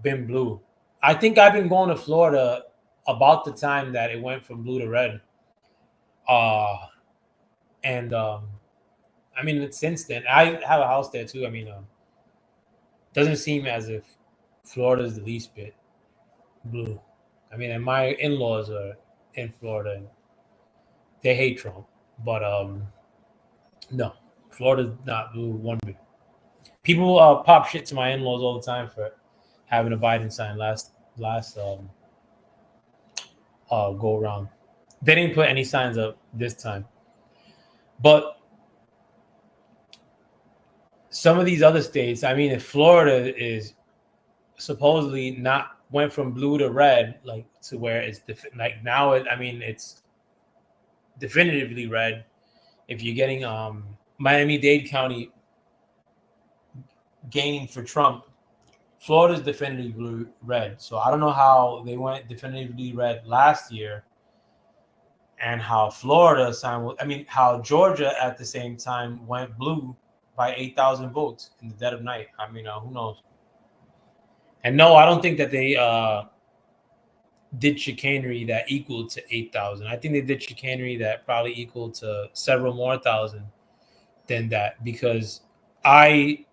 been blue. I think I've been going to Florida about the time that it went from blue to red. And I mean, since then, I have a house there too. I mean, doesn't seem as if Florida's the least bit blue. I mean, and my in-laws are in Florida, and they hate Trump. But no, Florida's not blue one bit. People pop shit to my in-laws all the time for having a Biden sign last go around. They didn't put any signs up this time. But some of these other states, I mean, if Florida is supposedly not went from blue to red, like to where it's like now, it's definitively red. If you're getting Miami-Dade County gaining for Trump, Florida's definitively blue red. So I don't know how they went definitively red last year, and how Florida how Georgia at the same time went blue by 8,000 votes in the dead of night. I mean, who knows? And no, I don't think that they did chicanery that equaled to 8,000. I think they did chicanery that probably equal to several more thousand than that, because my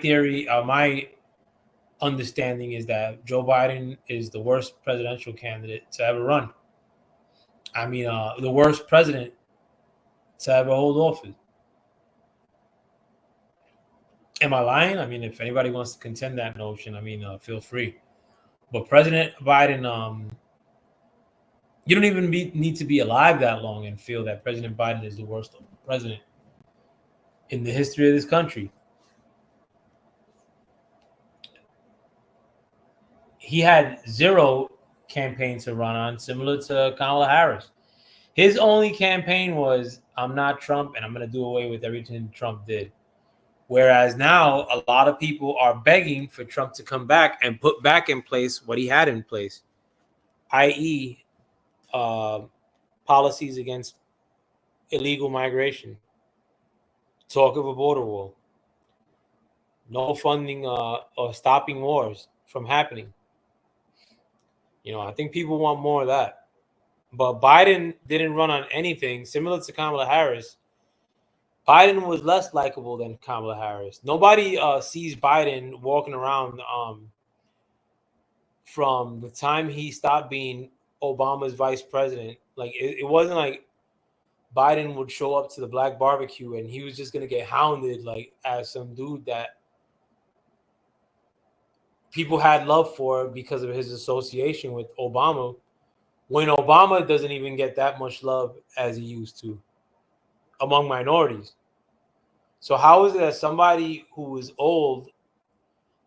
theory, my understanding is that Joe Biden is the worst presidential candidate to ever run. I mean, the worst president to ever hold office. Am I lying? I mean, if anybody wants to contend that notion, I mean, feel free. But President Biden, you don't even need to be alive that long and feel that President Biden is the worst president in the history of this country. He had zero campaign to run on, similar to Kamala Harris. His only campaign was, I'm not Trump, and I'm going to do away with everything Trump did. Whereas now, a lot of people are begging for Trump to come back and put back in place what he had in place, i.e., policies against illegal migration, talk of a border wall, no funding or stopping wars from happening. You know, I think people want more of that. But Biden didn't run on anything similar to Kamala Harris. Biden was less likable than Kamala Harris. Nobody sees Biden walking around from the time he stopped being Obama's vice president. Like it wasn't like Biden would show up to the black barbecue and he was just gonna get hounded like as some dude that people had love for because of his association with Obama, when Obama doesn't even get that much love as he used to among minorities. So how is it that somebody who is old,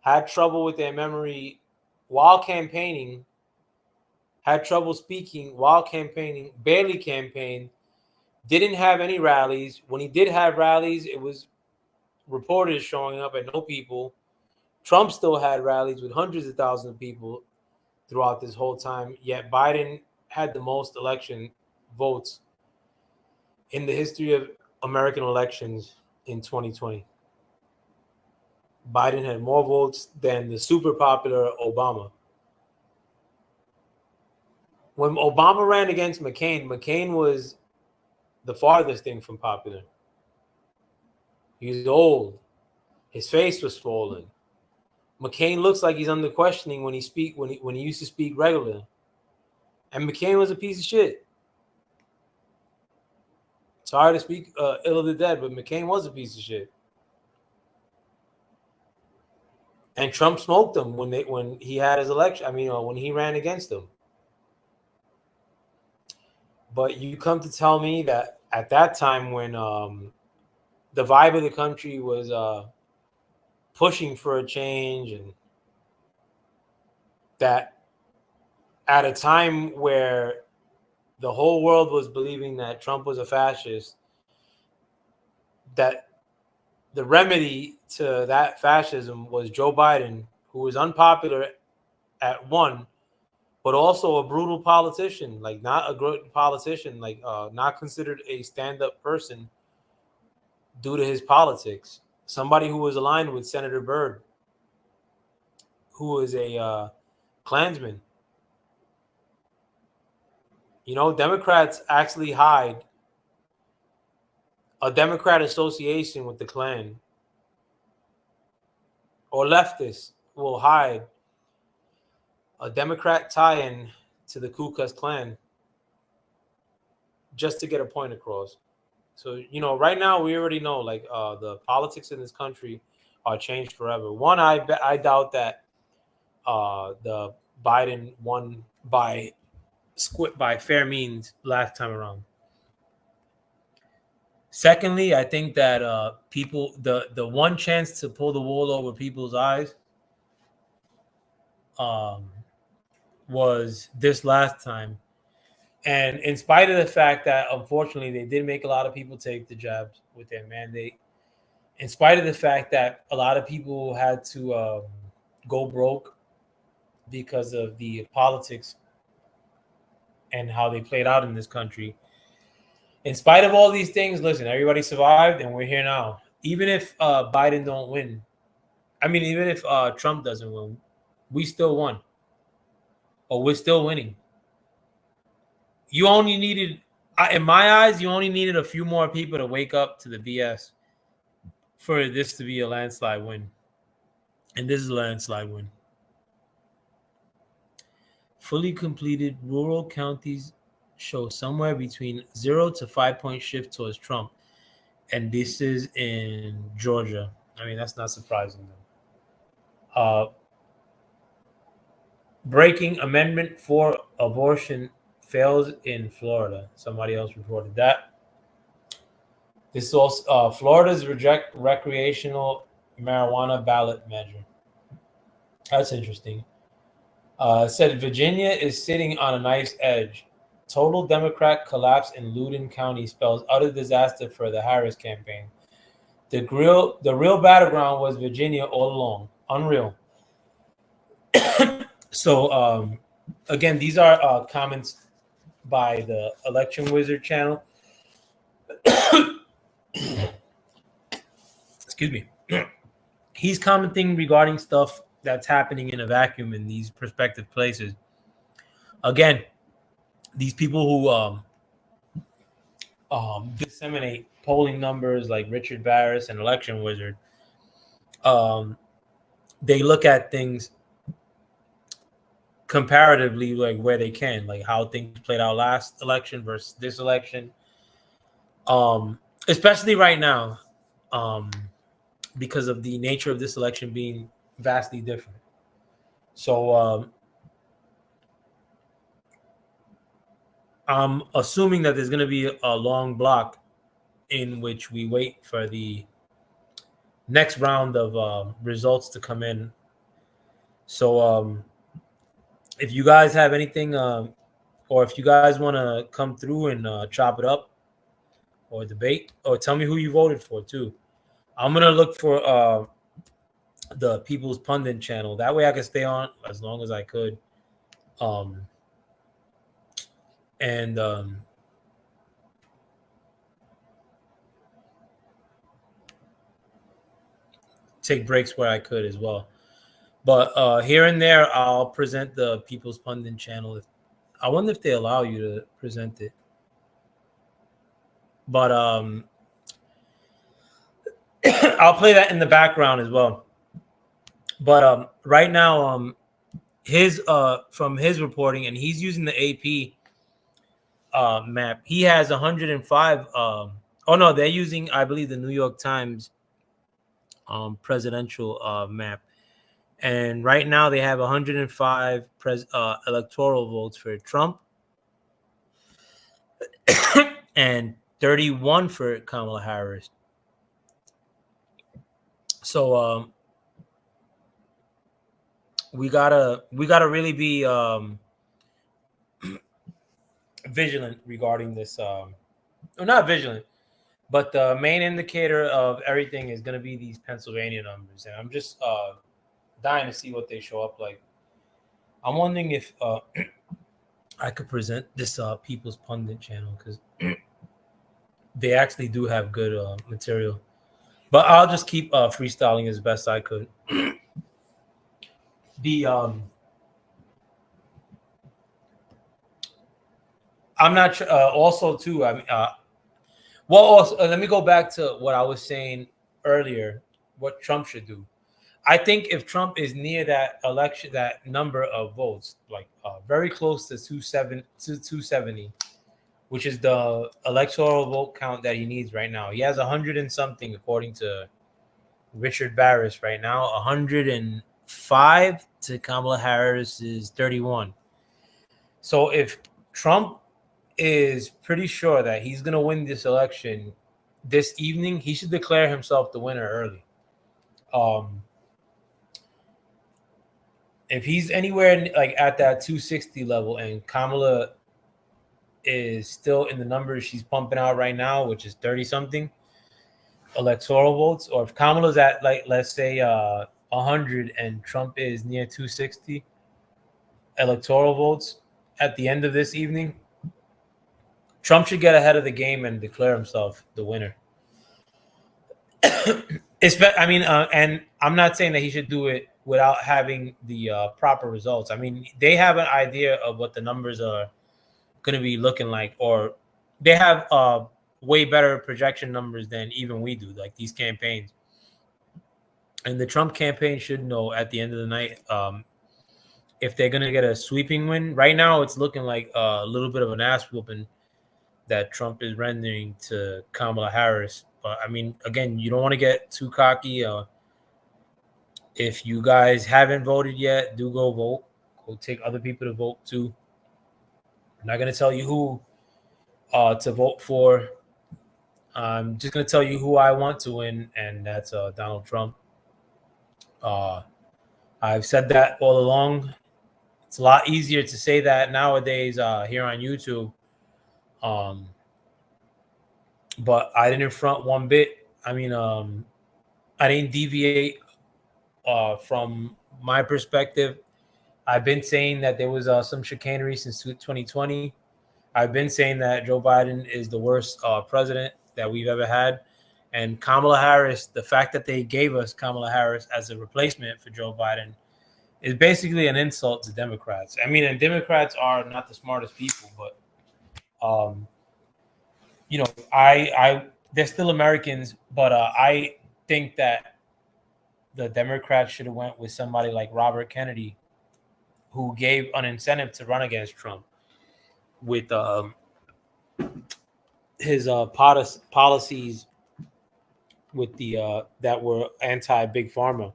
had trouble with their memory while campaigning, had trouble speaking while campaigning, barely campaigned, didn't have any rallies. When he did have rallies, it was reporters showing up and no people. Trump still had rallies with hundreds of thousands of people throughout this whole time, yet Biden had the most election votes in the history of American elections in 2020. Biden had more votes than the super popular Obama. When Obama ran against McCain, McCain was the farthest thing from popular. He was old. His face was swollen. McCain looks like he's under questioning when he used to speak regularly. And McCain was a piece of shit. Sorry to speak ill of the dead, but McCain was a piece of shit. And Trump smoked him when he had his election. I mean, when he ran against him. But you come to tell me that at that time when the vibe of the country was pushing for a change, and that at a time where the whole world was believing that Trump was a fascist, that the remedy to that fascism was Joe Biden, who was unpopular at one, but also a brutal politician, like not a good politician, like not considered a stand-up person due to his politics. Somebody who was aligned with Senator Byrd, who was a Klansman. You know, Democrats actually hide a Democrat association with the Klan, or leftists will hide a Democrat tie-in to the Ku Klux Klan just to get a point across. So, you know, right now we already know, like, the politics in this country are changed forever. One, I doubt that the Biden won by fair means last time around. Secondly, I think that the one chance to pull the wool over people's eyes was this last time. And in spite of the fact that, unfortunately, they did make a lot of people take the jabs with their mandate, in spite of the fact that a lot of people had to go broke because of the politics and how they played out in this country, in spite of all these things, listen, everybody survived and we're here now. Even if Biden don't win, I mean, even if Trump doesn't win, we still won. Or we're still winning. You only needed, in my eyes, you only needed a few more people to wake up to the BS for this to be a landslide win. And this is a landslide win. Fully completed rural counties show somewhere between 0 to 5 point shift towards Trump. And this is in Georgia. I mean, that's not surprising. Breaking amendment for abortion fails in Florida. Somebody else reported that. This is also Florida's reject recreational marijuana ballot measure. That's interesting. Said Virginia is sitting on a nice edge. Total Democrat collapse in Loudoun County spells utter disaster for the Harris campaign. The real battleground was Virginia all along. Unreal. So, again, these are comments by the Election Wizard channel. Excuse me. He's commenting regarding stuff that's happening in a vacuum in these prospective places. Again, these people who disseminate polling numbers like Richard Barris and Election Wizard, they look at things comparatively, like where they can, like how things played out last election versus this election, especially right now, because of the nature of this election being vastly different. So I'm assuming that there's going to be a long block in which we wait for the next round of results to come in. So if you guys have anything, or if you guys want to come through and chop it up or debate, or tell me who you voted for too. I'm going to look for the People's Pundit channel. That way I can stay on as long as I could. And take breaks where I could as well. But here and there, I'll present the People's Pundit channel. I wonder if they allow you to present it. But I'll play that in the background as well. But right now, his from his reporting, and he's using the AP map. He has 105. Oh no, they're using, I believe, the New York Times presidential map. And right now they have 105 electoral votes for Trump and 31 for Kamala Harris. So we gotta really be vigilant regarding this. Or not vigilant, but the main indicator of everything is going to be these Pennsylvania numbers, and I'm just dying to see what they show up like. I'm wondering if I could present this People's Pundit channel, because they actually do have good material. But I'll just keep freestyling as best I could. I'm not sure. Also, too, I mean, well, also, let me go back to what I was saying earlier. What Trump should do. I think if Trump is near that election, that number of votes, like very close to 270, which is the electoral vote count that he needs right now. He has 100 and something, according to Richard Barris right now. 105 to Kamala Harris is 31. So if Trump is pretty sure that he's going to win this election this evening, he should declare himself the winner early. If he's anywhere like at that 260 level and Kamala is still in the numbers she's pumping out right now, which is 30 something electoral votes, or if Kamala's at, like, let's say 100 and Trump is near 260 electoral votes at the end of this evening, Trump should get ahead of the game and declare himself the winner. I mean, and I'm not saying that he should do it without having the proper results. I mean, they have an idea of what the numbers are going to be looking like, or they have way better projection numbers than even we do, like these campaigns. And the Trump campaign should know at the end of the night if they're going to get a sweeping win. Right now, it's looking like a little bit of an ass whooping that Trump is rendering to Kamala Harris. But I mean, again, you don't want to get too cocky. If you guys haven't voted yet, do go vote. Go take other people to vote too. I'm not going to tell you who to vote for. I'm just going to tell you who I want to win, and that's Donald Trump. I've said that all along. It's a lot easier to say that nowadays here on YouTube. But I didn't front one bit. I mean, I didn't deviate from my perspective. I've been saying that there was some chicanery since 2020. I've been saying that Joe Biden is the worst president that we've ever had. And Kamala Harris, the fact that they gave us Kamala Harris as a replacement for Joe Biden is basically an insult to Democrats. I mean, and Democrats are not the smartest people, but they're still Americans, but I think that the Democrats should have went with somebody like Robert Kennedy, who gave an incentive to run against Trump with his policies with the that were anti-big pharma.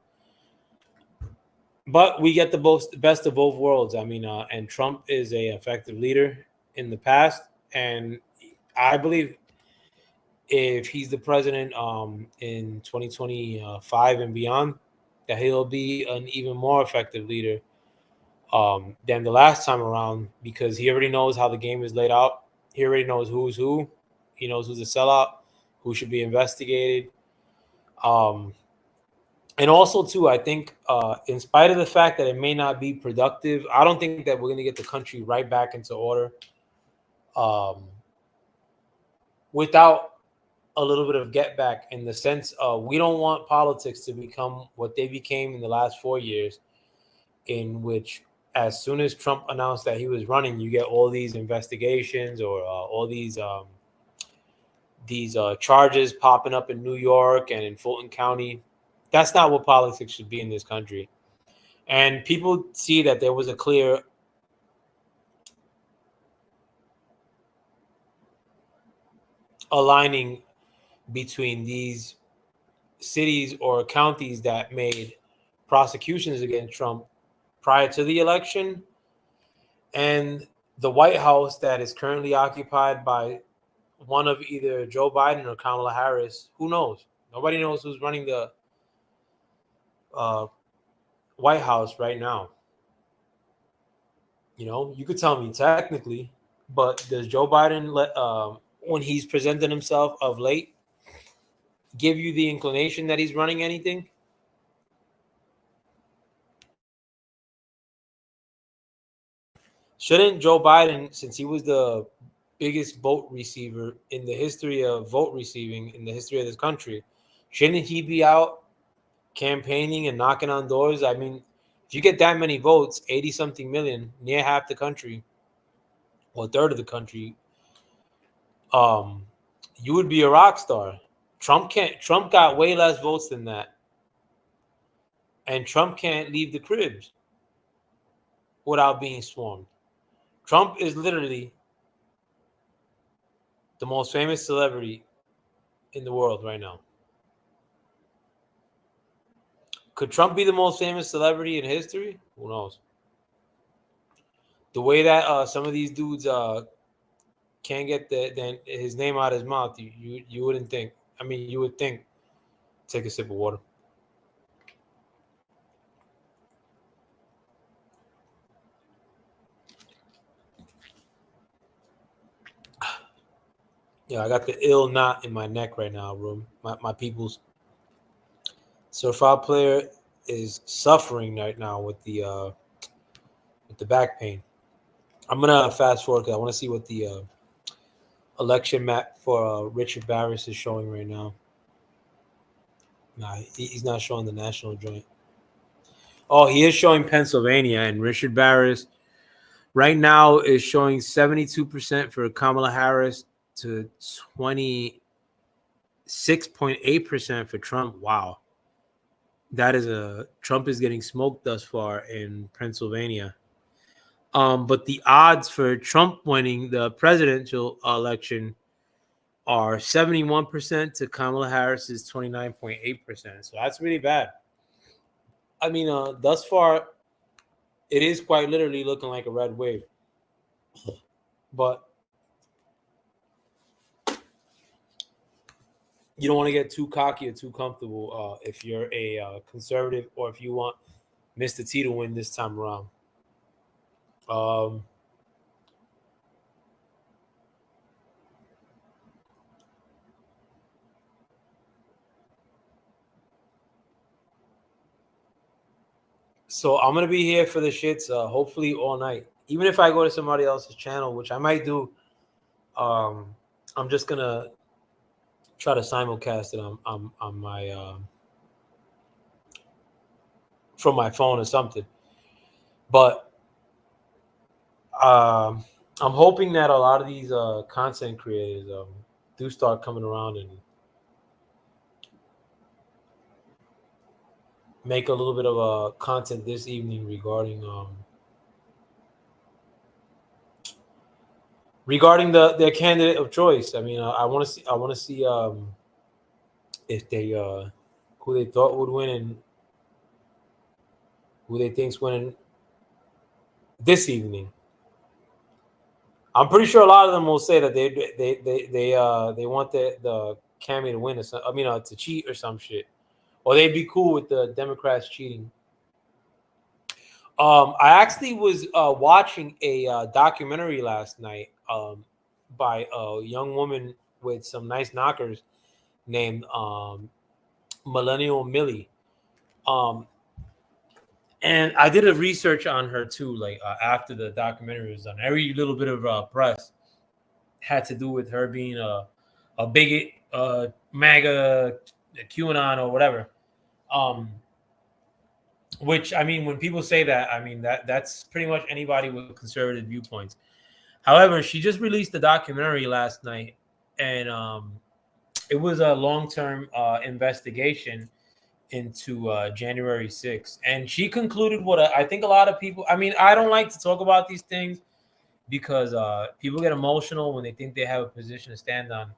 But we get the best of both worlds. I mean, and Trump is a effective leader in the past, and I believe if he's the president in 2025 and beyond, that he'll be an even more effective leader than the last time around, because he already knows how the game is laid out. He already knows who's who. He knows who's a sellout, who should be investigated. And also, too, I think in spite of the fact that it may not be productive, I don't think that we're going to get the country right back into order without a little bit of get back, in the sense of we don't want politics to become what they became in the last 4 years, in which as soon as Trump announced that he was running, you get all these investigations or all these charges popping up in New York and in Fulton County. That's not what politics should be in this country. And people see that there was a clear aligning between these cities or counties that made prosecutions against Trump prior to the election and the White House that is currently occupied by one of either Joe Biden or Kamala Harris. Who knows? Nobody knows who's running the White House right now. You could tell me technically, but does Joe Biden, when he's presented himself of late, give you the inclination that he's running anything? Shouldn't Joe Biden, since he was the biggest vote receiver in the history of vote receiving in the history of this country, shouldn't he be out campaigning and knocking on doors? I mean, if you get that many votes, 80-something million, near half the country, or a third of the country, you would be a rock star. Trump got way less votes than that. And Trump can't leave the cribs without being swarmed. Trump is literally the most famous celebrity in the world right now. Could Trump be the most famous celebrity in history? Who knows? The way that some of these dudes can't get his name out of his mouth, you wouldn't think. I mean, you would think. Take a sip of water. Yeah, I got the ill knot in my neck right now, bro. My people's. So FoulPlayer is suffering right now with the back pain. I'm gonna fast forward because I want to see what the election map for Richard Barris is showing right now. Nah, he's not showing the national joint. Oh, he is showing Pennsylvania, and Richard Barris right now is showing 72% for Kamala Harris to 26.8% for Trump. Wow. Trump is getting smoked thus far in Pennsylvania. But the odds for Trump winning the presidential election are 71% to Kamala Harris's 29.8%. So that's really bad. I mean, thus far, it is quite literally looking like a red wave. But you don't want to get too cocky or too comfortable if you're a conservative or if you want Mr. T to win this time around. So I'm going to be here for the shits, hopefully all night. Even if I go to somebody else's channel, which I might do, I'm just going to try to simulcast it on my from my phone or something. But I'm hoping that a lot of these content creators do start coming around and make a little bit of a content this evening regarding their candidate of choice. I mean, I want to see if they who they thought would win and who they think's winning this evening. I'm pretty sure a lot of them will say that they want the Cammy to win, to cheat or some shit, or they'd be cool with the Democrats cheating. I actually was watching a documentary last night by a young woman with some nice knockers named Millennial Millie. And I did a research on her too, like after the documentary was done. Every little bit of press had to do with her being a bigot, MAGA, QAnon, or whatever. Which, I mean, when people say that, I mean, that's pretty much anybody with conservative viewpoints. However, she just released a documentary last night, and it was a long-term investigation into January 6th. And she concluded what I think a lot of people, I mean, I don't like to talk about these things because people get emotional when they think they have a position to stand on,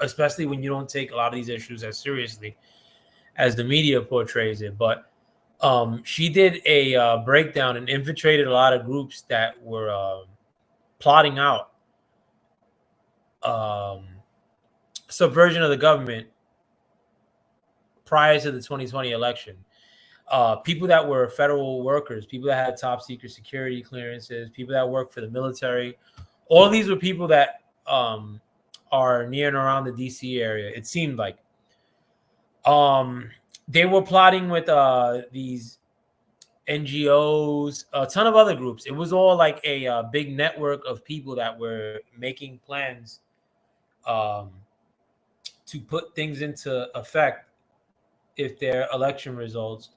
especially when you don't take a lot of these issues as seriously as the media portrays it. But she did a breakdown and infiltrated a lot of groups that were plotting out subversion of the government prior to the 2020 election. People that were federal workers, people that had top secret security clearances, people that work for the military. All these were people that are near and around the DC area, it seemed like. They were plotting with these NGOs, a ton of other groups. It was all like a big network of people that were making plans to put things into effect if their election results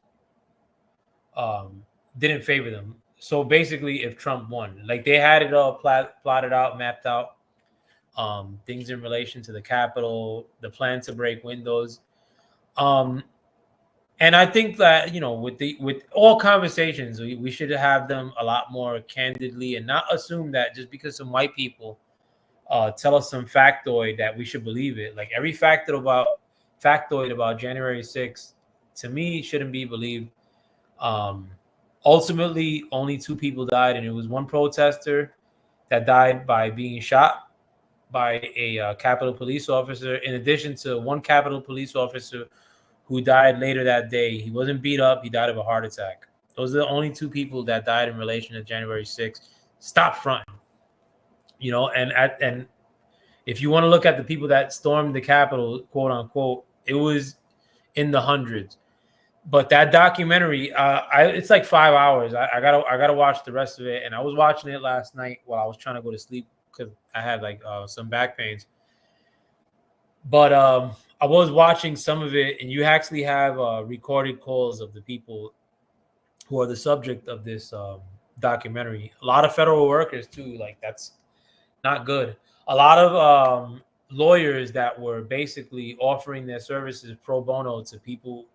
didn't favor them. So basically, if Trump won, like they had it all plotted out, mapped out, things in relation to the Capitol, the plan to break windows. And I think that, you know, with all conversations, we should have them a lot more candidly and not assume that just because some white people tell us some factoid that we should believe it. Like every factoid about January 6th, to me, shouldn't be believed. Ultimately, only 2 people died, and it was one protester that died by being shot by a Capitol police officer, in addition to one Capitol police officer who died later that day. He wasn't beat up. He died of a heart attack. Those are the only 2 people that died in relation to January 6th. Stop fronting. You know, and if you want to look at the people that stormed the Capitol, quote unquote, it was in the hundreds. But that documentary, it's like 5 hours. I gotta watch the rest of it. And I was watching it last night while I was trying to go to sleep because I had like some back pains. But I was watching some of it, and you actually have recorded calls of the people who are the subject of this documentary. A lot of federal workers too. Like that's not good. A lot of lawyers that were basically offering their services pro bono to people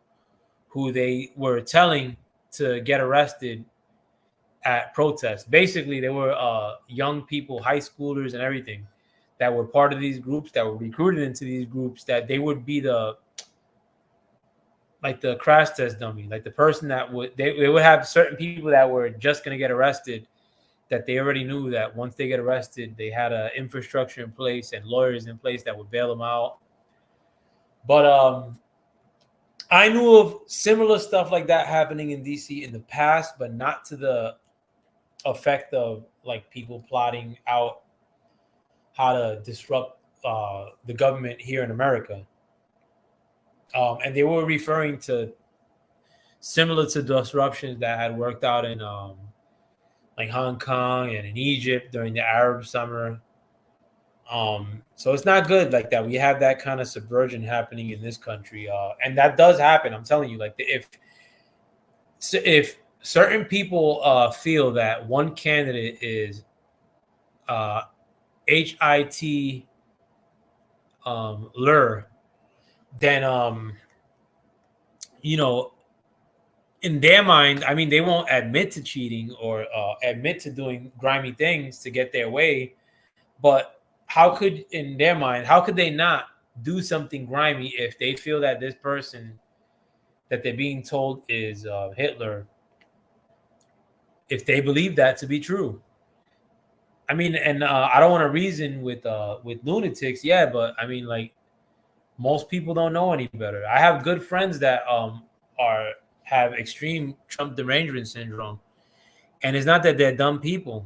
who they were telling to get arrested at protests. Basically, they were young people, high schoolers and everything that were part of these groups, that were recruited into these groups, that they would be the crash test dummy, like the person that they would have certain people that were just going to get arrested, that they already knew that once they get arrested, they had an infrastructure in place and lawyers in place that would bail them out. But I knew of similar stuff like that happening in DC in the past, but not to the effect of like people plotting out how to disrupt the government here in America. And they were referring to similar to disruptions that had worked out in like Hong Kong and in Egypt during the Arab summer. So it's not good like that. We have that kind of subversion happening in this country. And that does happen. I'm telling you, like if certain people feel that one candidate is HIT lure, then in their mind, I mean, they won't admit to cheating or admit to doing grimy things to get their way. But in their mind, how could they not do something grimy if they feel that this person that they're being told is Hitler, if they believe that to be true? I mean, and I don't want to reason with lunatics, yeah, but I mean, like, most people don't know any better. I have good friends that have extreme Trump derangement syndrome, and it's not that they're dumb people.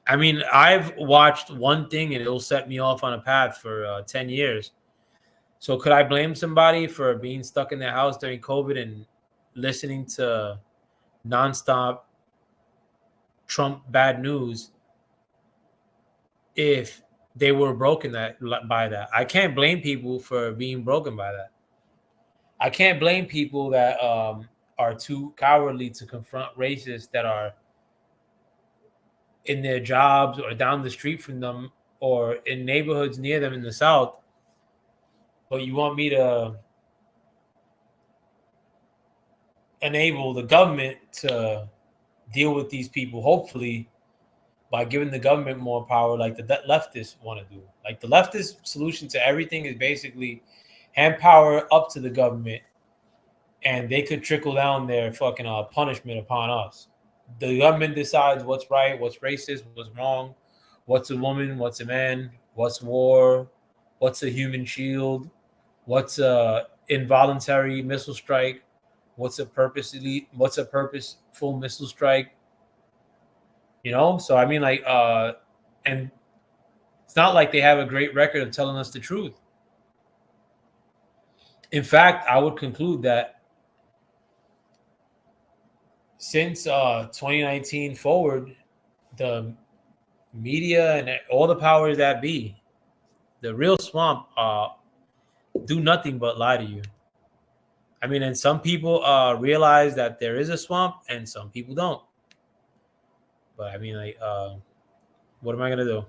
I mean, I've watched one thing and it'll set me off on a path for 10 years. So could I blame somebody for being stuck in their house during COVID and listening to nonstop Trump bad news if they were broken by that? I can't blame people for being broken by that. I can't blame people that are too cowardly to confront racists that are in their jobs or down the street from them or in neighborhoods near them in the South. But you want me to enable the government to deal with these people, hopefully, by giving the government more power like the leftists want to do. Like, the leftist solution to everything is basically hand power up to the government, and they could trickle down their fucking punishment upon us. The government decides what's right, what's racist, what's wrong, what's a woman, what's a man, what's war, what's a human shield, what's a involuntary missile strike, what's a purposeful missile strike. So I mean, like, and it's not like they have a great record of telling us the truth. In fact, I would conclude that since 2019 forward, the media and all the powers that be, the real swamp, do nothing but lie to you. I mean, and some people realize that there is a swamp, and some people don't. But I mean, like, what am I gonna do?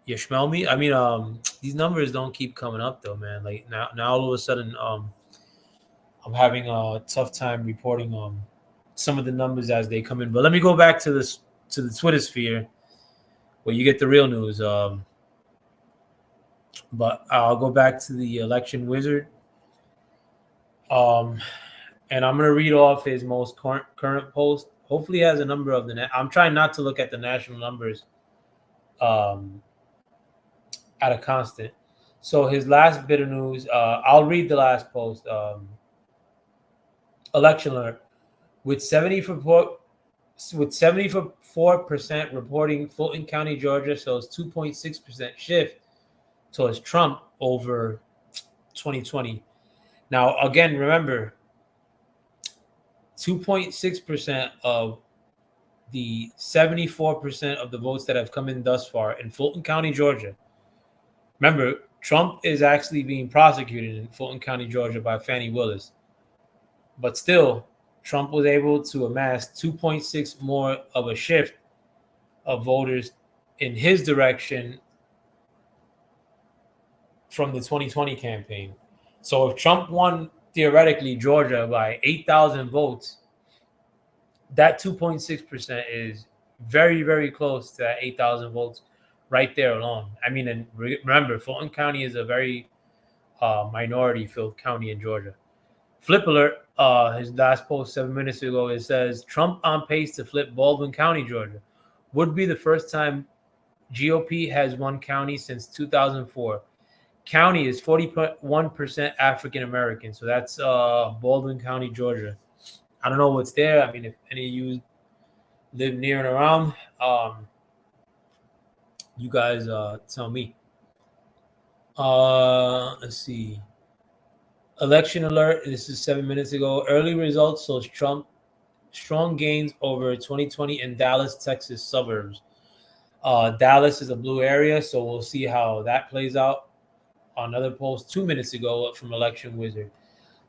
You smell me? I mean, these numbers don't keep coming up though, man. Like now all of a sudden, I'm having a tough time reporting some of the numbers as they come in. But let me go back to the Twitter sphere where you get the real news. But I'll go back to the election wizard. And I'm gonna read off his most current post. Hopefully, he has a number of I'm trying not to look at the national numbers at a constant. So his last bit of news. I'll read the last post. Election alert: with 74% reporting Fulton County, Georgia shows 2.6% shift towards Trump over 2020. Now, again, remember, 2.6% of the 74% of the votes that have come in thus far in Fulton County, Georgia. Remember, Trump is actually being prosecuted in Fulton County, Georgia by Fani Willis. But still, Trump was able to amass 2.6 more of a shift of voters in his direction from the 2020 campaign. So if Trump won theoretically Georgia by 8,000 votes, that 2.6% is very, very close to that 8,000 votes right there alone. I mean, and remember, Fulton County is a very minority-filled county in Georgia. Flip alert, his last post 7 minutes ago, it says, Trump on pace to flip Baldwin County, Georgia. Would be the first time GOP has won county since 2004. County is 41% African-American. So that's Baldwin County, Georgia. I don't know what's there. I mean, if any of you live near and around, you guys tell me. Let's see. Election alert. This is 7 minutes ago. Early results shows Trump strong gains over 2020 in Dallas, Texas suburbs. Dallas is a blue area, so we'll see how that plays out. Another post 2 minutes ago from Election Wizard.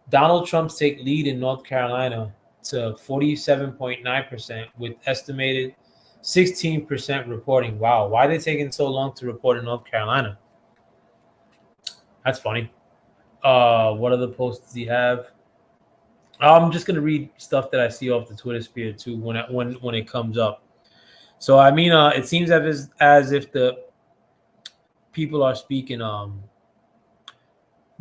Donald Trump's take lead in North Carolina to 47.9% with estimated 16% reporting. Wow, why are they taking so long to report in North Carolina? That's funny. What other posts does he have? I'm just gonna read stuff that I see off the Twitter sphere too when it comes up. So I mean, it seems as if the people are speaking.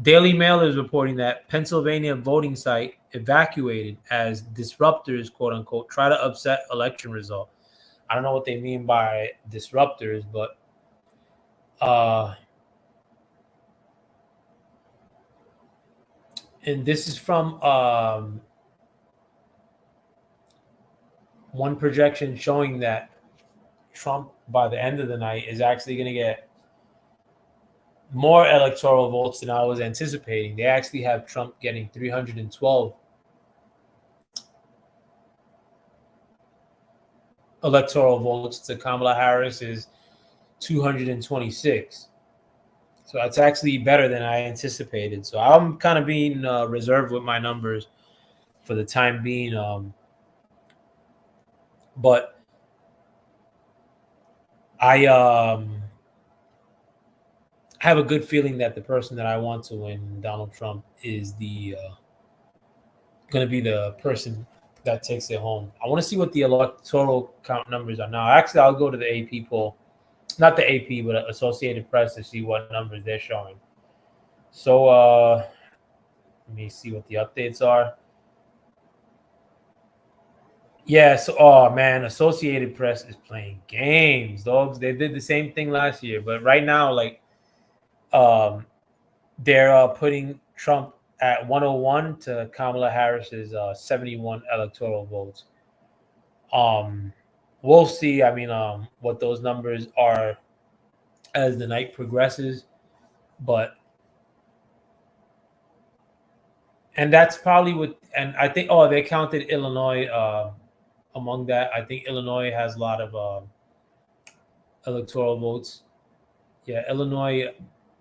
Daily Mail is reporting that Pennsylvania voting site evacuated as disruptors, quote unquote, try to upset election result. I don't know what they mean by disruptors, but and this is from one projection showing that Trump by the end of the night is actually going to get more electoral votes than I was anticipating. They actually have Trump getting 312 electoral votes to Kamala Harris's 226. So that's actually better than I anticipated. So I'm kind of being reserved with my numbers for the time being. But I have a good feeling that the person that I want to win, Donald Trump, is the going to be the person that takes it home. I want to see what the electoral count numbers are now. Actually, I'll go to the AP poll. Not the AP, but Associated Press to see what numbers they're showing. So let me see what the updates are. Yeah, so oh man, Associated Press is playing games, dogs. They did the same thing last year, but right now, like, they're putting Trump at 101 to Kamala Harris's 71 electoral votes. We'll see. I mean, what those numbers are as the night progresses, and that's probably what. And I think, they counted Illinois among that. I think Illinois has a lot of electoral votes. Yeah, Illinois,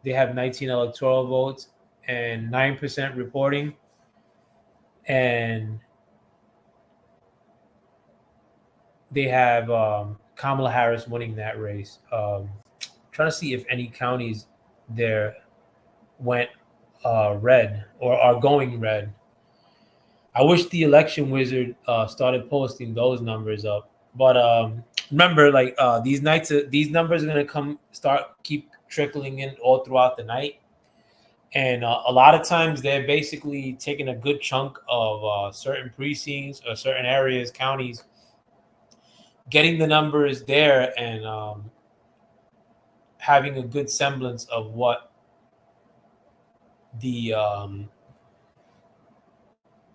they have 19 electoral votes and 9% reporting, and they have Kamala Harris winning that race. Trying to see if any counties there went red or are going red. I wish the election wizard started posting those numbers up. But remember, like, these numbers are gonna keep trickling in all throughout the night, and a lot of times they're basically taking a good chunk of certain precincts or certain areas, counties, getting the numbers there and having a good semblance of what the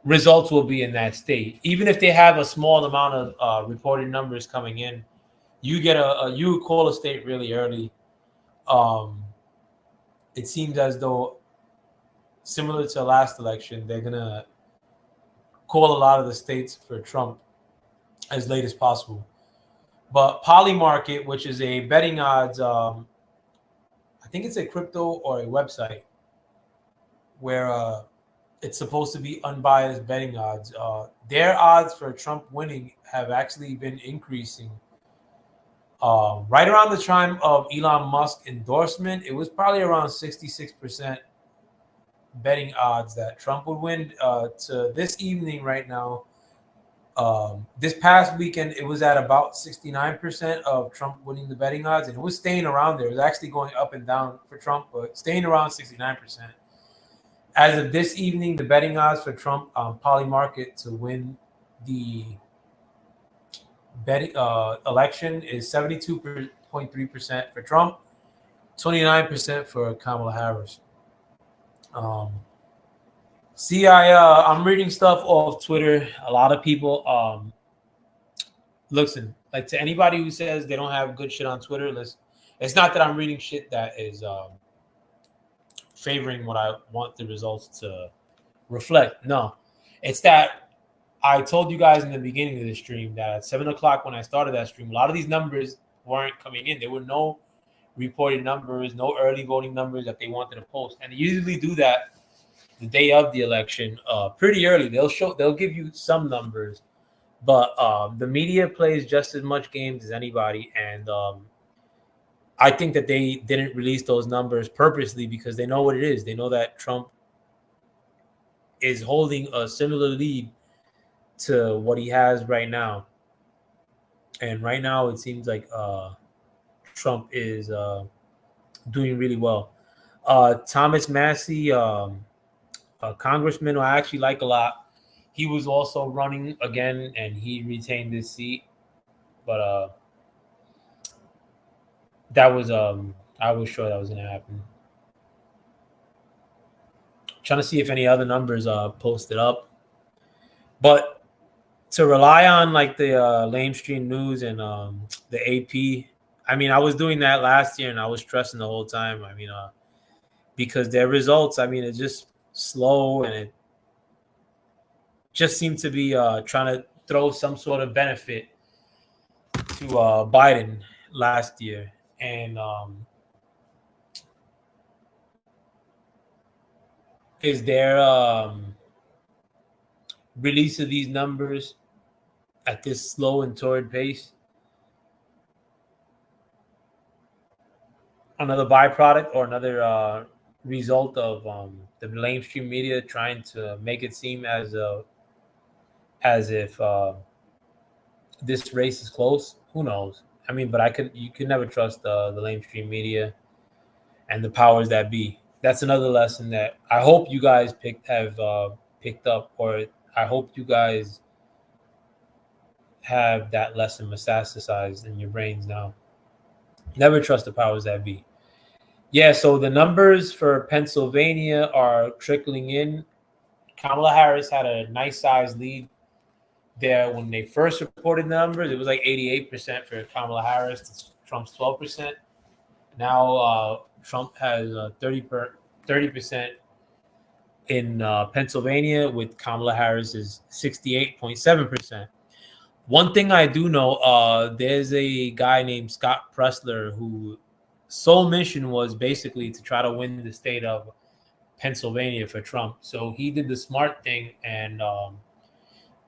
results will be in that state. Even if they have a small amount of reported numbers coming in, you get you call a state really early. It seems as though, similar to the last election, they're gonna call a lot of the states for Trump as late as possible. But Polymarket, which is a betting odds, I think it's a crypto or a website where it's supposed to be unbiased betting odds. Their odds for Trump winning have actually been increasing. Right around the time of Elon Musk endorsement, it was probably around 66% betting odds that Trump would win. To this evening right now, this past weekend, it was at about 69% of Trump winning the betting odds, and it was staying around there. It was actually going up and down for Trump, but staying around 69%. As of this evening, the betting odds for Trump Polymarket to win the election is 72.3% for Trump, 29% for Kamala Harris. I'm reading stuff off Twitter. A lot of people, listen, like, to anybody who says they don't have good shit on Twitter, listen, it's not that I'm reading shit that is favoring what I want the results to reflect. No, it's that I told you guys in the beginning of the stream that at 7 o'clock when I started that stream, a lot of these numbers weren't coming in. There were no reported numbers, no early voting numbers that they wanted to post. And they usually do that the day of the election pretty early. They'll give you some numbers, But the media plays just as much games as anybody, and I think that they didn't release those numbers purposely because they know what it is. They know that Trump is holding a similar lead to what he has right now. And right now it seems like Trump is doing really well. Thomas Massey, a congressman who I actually like a lot, he was also running again and he retained his seat. But that was I was sure that was going to happen. Trying to see if any other numbers posted up. But to rely on like the Livestream news and the AP, I mean, I was doing that last year and I was stressing the whole time. I mean, because their results, I mean, it's just slow and it just seemed to be trying to throw some sort of benefit to Biden last year. And is their release of these numbers at this slow and torrid pace another byproduct or another result of the mainstream media trying to make it seem as if this race is close? Who knows? I mean, but you could never trust the mainstream media and the powers that be. That's another lesson that I hope you guys have picked up, or I hope you guys have that lesson metastasized in your brains now. Never trust the powers that be. Yeah, so the numbers for Pennsylvania are trickling in. Kamala Harris had a nice size lead there when they first reported the numbers. It was like 88% for Kamala Harris. Trump's 12%. Now Trump has 30% in Pennsylvania, with Kamala Harris is 68.7%. One thing I do know, there's a guy named Scott Pressler whose sole mission was basically to try to win the state of Pennsylvania for Trump. So he did the smart thing and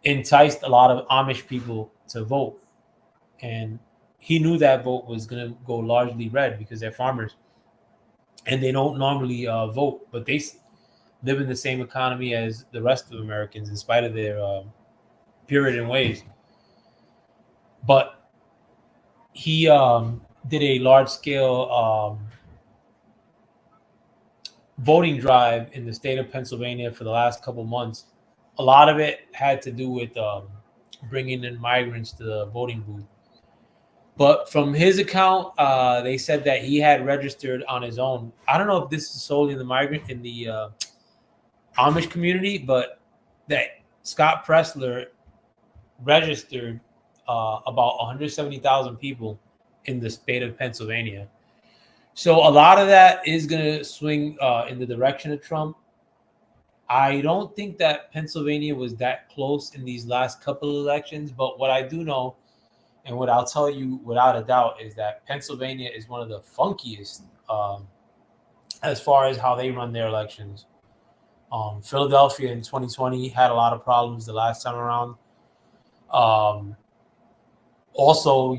enticed a lot of Amish people to vote. And he knew that vote was going to go largely red because they're farmers. And they don't normally vote, but they live in the same economy as the rest of Americans in spite of their Puritan ways. But he did a large-scale voting drive in the state of Pennsylvania for the last couple months. A lot of it had to do with bringing in migrants to the voting booth. But from his account, they said that he had registered on his own. I don't know if this is solely in the Amish community, but that Scott Pressler registered about 170,000 people in the state of Pennsylvania. So a lot of that is going to swing in the direction of Trump. I don't think that Pennsylvania was that close in these last couple of elections, but what I do know, and what I'll tell you without a doubt, is that Pennsylvania is one of the funkiest as far as how they run their elections. Philadelphia in 2020 had a lot of problems the last time around. Also,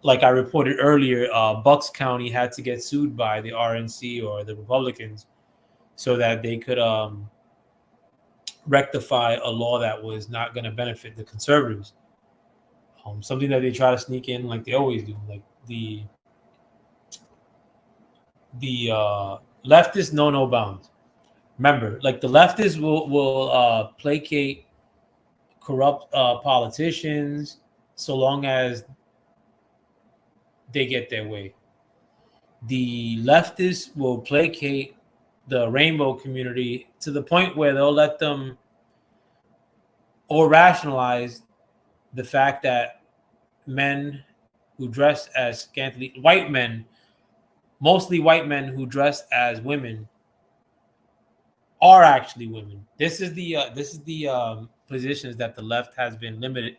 like I reported earlier, Bucks County had to get sued by the RNC or the Republicans so that they could rectify a law that was not going to benefit the conservatives. Something that they try to sneak in like they always do. Like the leftists know no bounds. Remember, like the leftists will placate corrupt politicians so long as they get their way. The leftists will placate the rainbow community to the point where they'll let them or rationalize the fact that men who dress as scantily, white men, mostly white men who dress as women, are actually women. This is the positions that the left has been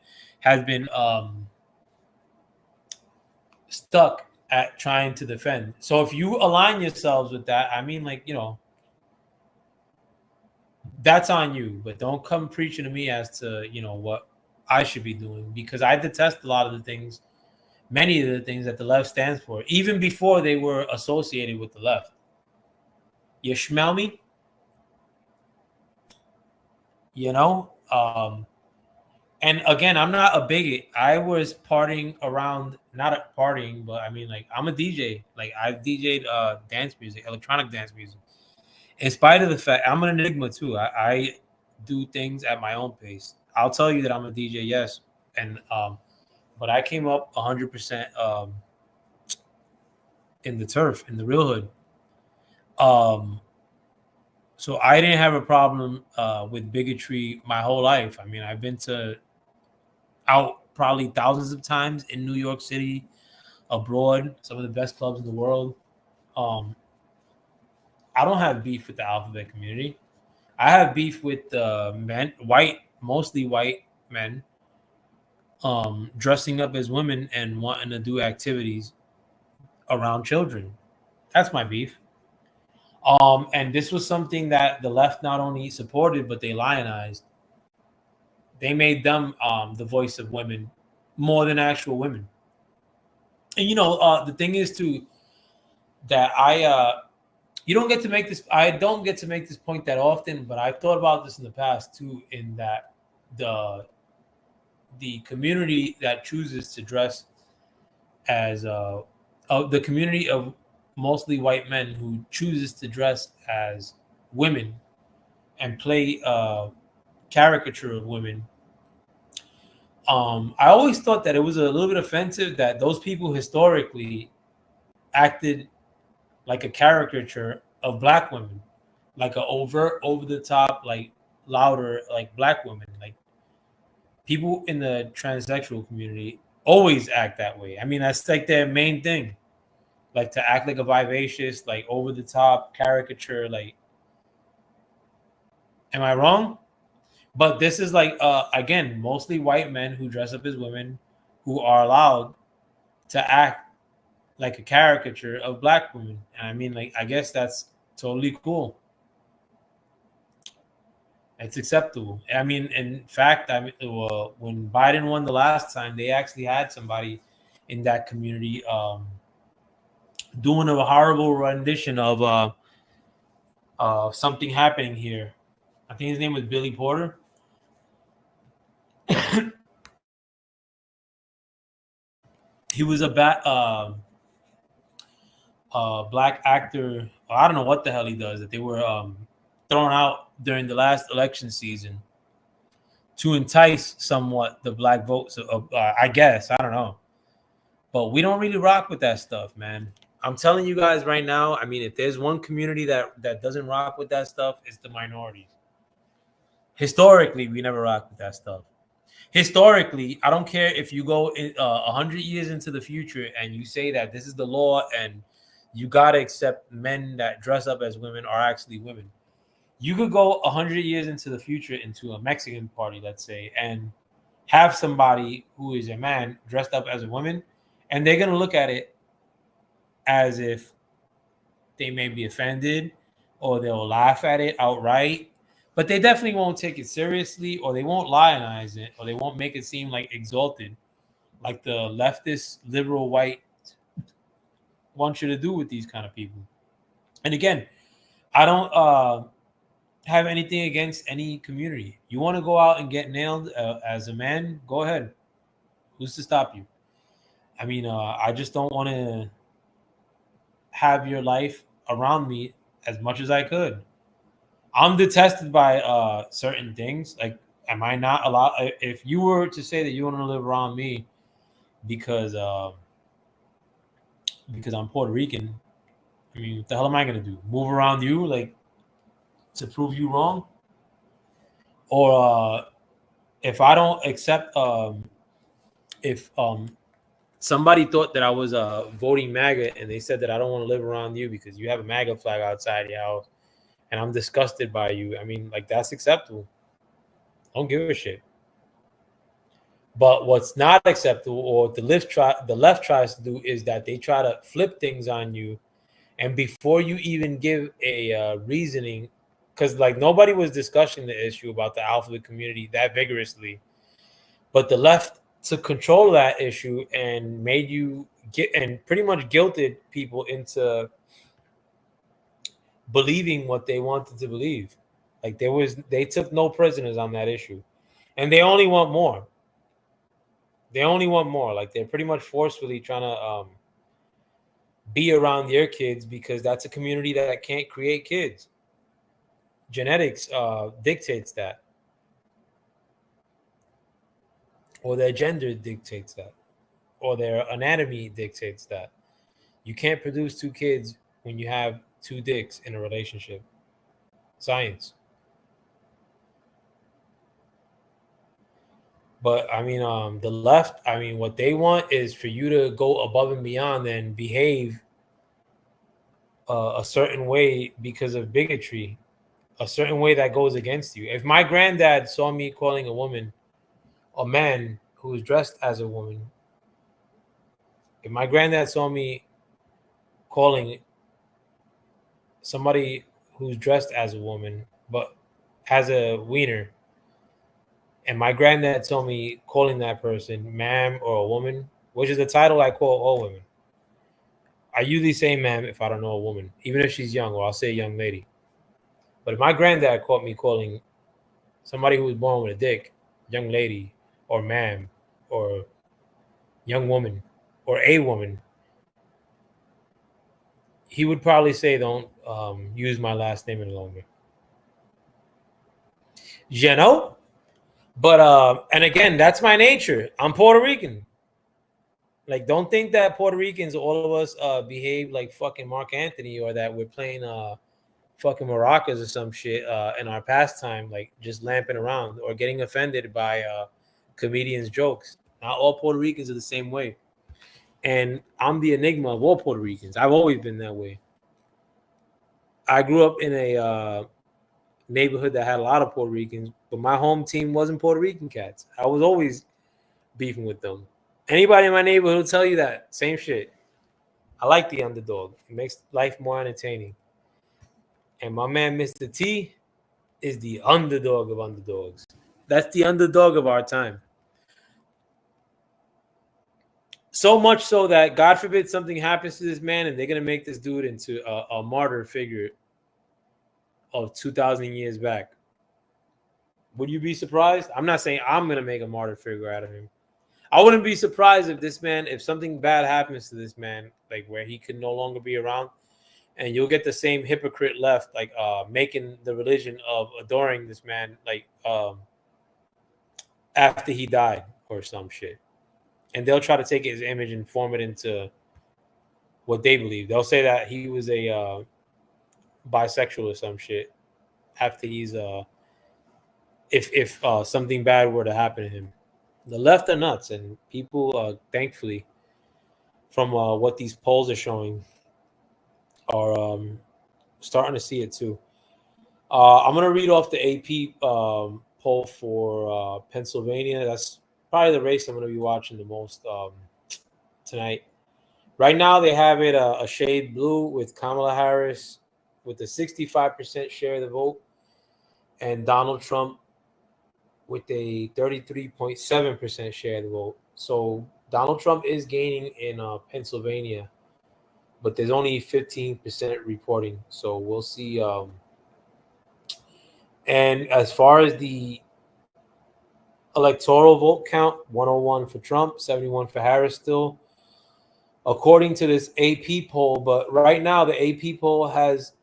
stuck at trying to defend. So if you align yourselves with that, I mean, like, that's on you, but don't come preaching to me as to, what I should be doing, because I detest a lot of the things, many of the things that the left stands for, even before they were associated with the left. You smell me? You know? And again, I'm not a bigot. I was partying around, not partying, but I mean, like, I'm a DJ. Like, I've DJ'd dance music, electronic dance music. In spite of the fact, I'm an enigma too. I do things at my own pace. I'll tell you that I'm a DJ, yes. And but I came up 100% in the turf, in the real hood. So I didn't have a problem with bigotry my whole life. I mean, I've been out probably thousands of times in New York City, abroad, some of the best clubs in the world. I don't have beef with the alphabet community. I have beef with men, mostly white men, dressing up as women and wanting to do activities around children. That's my beef. And this was something that the left not only supported, but they lionized. They made them the voice of women more than actual women. And the thing is too that you don't get to make this. I don't get to make this point that often, but I've thought about this in the past too. In that the community that chooses to dress as the community of mostly white men who chooses to dress as women and play caricature of women. I always thought that it was a little bit offensive that those people historically acted like a caricature of black women, like a overt, over the top, like louder, like black women. Like people in the transsexual community always act that way. I mean, that's like their main thing, like to act like a vivacious, like over the top caricature. Like, am I wrong? But this is like again, mostly white men who dress up as women, who are allowed to act like a caricature of black women. And I mean, like, I guess that's totally cool. It's acceptable. I mean, in fact, when Biden won the last time, they actually had somebody in that community doing a horrible rendition of something happening here. I think his name was Billy Porter. He was a black actor. I don't know what the hell he does. That they were thrown out during the last election season to entice somewhat the black votes. I guess, I don't know, but we don't really rock with that stuff, man. I'm telling you guys right now. I mean, if there's one community that doesn't rock with that stuff, it's the minorities. Historically, we never rock with that stuff. Historically, I don't care if you go 100 years into the future and you say that this is the law and you got to accept men that dress up as women are actually women. You could go 100 years into the future into a Mexican party, let's say, and have somebody who is a man dressed up as a woman, and they're going to look at it as if they may be offended or they'll laugh at it outright. But they definitely won't take it seriously, or they won't lionize it, or they won't make it seem like exalted, like the leftist, liberal, white want you to do with these kind of people. And again, I don't have anything against any community. You want to go out and get nailed as a man, go ahead. Who's to stop you? I mean, I just don't want to have your life around me as much as I could. I'm detested by certain things. Like, am I not allowed? If you were to say that you want to live around me because I'm Puerto Rican, I mean, what the hell am I gonna do? Move around you, like, to prove you wrong? Or if I don't accept, if somebody thought that I was voting MAGA and they said that I don't want to live around you because you have a MAGA flag outside your house, and I'm disgusted by you. I mean, like, that's acceptable. Don't give a shit. But what's not acceptable, or the left tries to do, is that they try to flip things on you, and before you even give a reasoning, because like nobody was discussing the issue about the alphabet community that vigorously. But the left took control of that issue and made you get and pretty much guilted people into believing what they wanted to believe. Like they took no prisoners on that issue, and they only want more. They only want more. Like they're pretty much forcefully trying to be around their kids because that's a community that can't create kids. Genetics dictates that, or their gender dictates that, or their anatomy dictates that. You can't produce two kids when you have two dicks in a relationship. Science. But I mean, the left, I mean, what they want is for you to go above and beyond and behave a certain way because of bigotry, a certain way that goes against you. If my granddad saw me calling a man who was dressed as a woman, if my granddad saw me calling somebody who's dressed as a woman but has a wiener, and my granddad saw me calling that person ma'am or a woman, which is the title I call all women. I usually say ma'am if I don't know a woman, even if she's young, or I'll say young lady. But if my granddad caught me calling somebody who was born with a dick young lady or ma'am or young woman or a woman, he would probably say don't use my last name any longer. You know? But and again, that's my nature. I'm Puerto Rican. Like, don't think that Puerto Ricans, all of us, behave like fucking Mark Anthony, or that we're playing fucking maracas or some shit in our pastime, like just lamping around or getting offended by comedians' jokes. Not all Puerto Ricans are the same way. And I'm the enigma of all Puerto Ricans. I've always been that way. I grew up in a neighborhood that had a lot of Puerto Ricans, but my home team wasn't Puerto Rican cats. I was always beefing with them. Anybody in my neighborhood will tell you that. Same shit. I like the underdog. It makes life more entertaining. And my man, Mr. T, is the underdog of underdogs. That's the underdog of our time. So much so that, God forbid, something happens to this man and they're going to make this dude into a martyr figure of 2,000 years back. Would you be surprised? I'm not saying I'm going to make a martyr figure out of him. I wouldn't be surprised if this man, if something bad happens to this man, like where he could no longer be around, and you'll get the same hypocrite left, like making the religion of adoring this man, like after he died or some shit. And they'll try to take his image and form it into what they believe. They'll say that he was a bisexual or some shit after he's if something bad were to happen to him. The left are nuts, and people, thankfully, from what these polls are showing, are starting to see it too. I'm going to read off the AP poll for Pennsylvania. That's probably the race I'm going to be watching the most tonight. Right now, they have it a shade blue with Kamala Harris with a 65% share of the vote, and Donald Trump with a 33.7% share of the vote. So Donald Trump is gaining in Pennsylvania, but there's only 15% reporting. So we'll see. And as far as the electoral vote count, 101 for Trump, 71 for Harris still, according to this AP poll. But right now, the AP poll has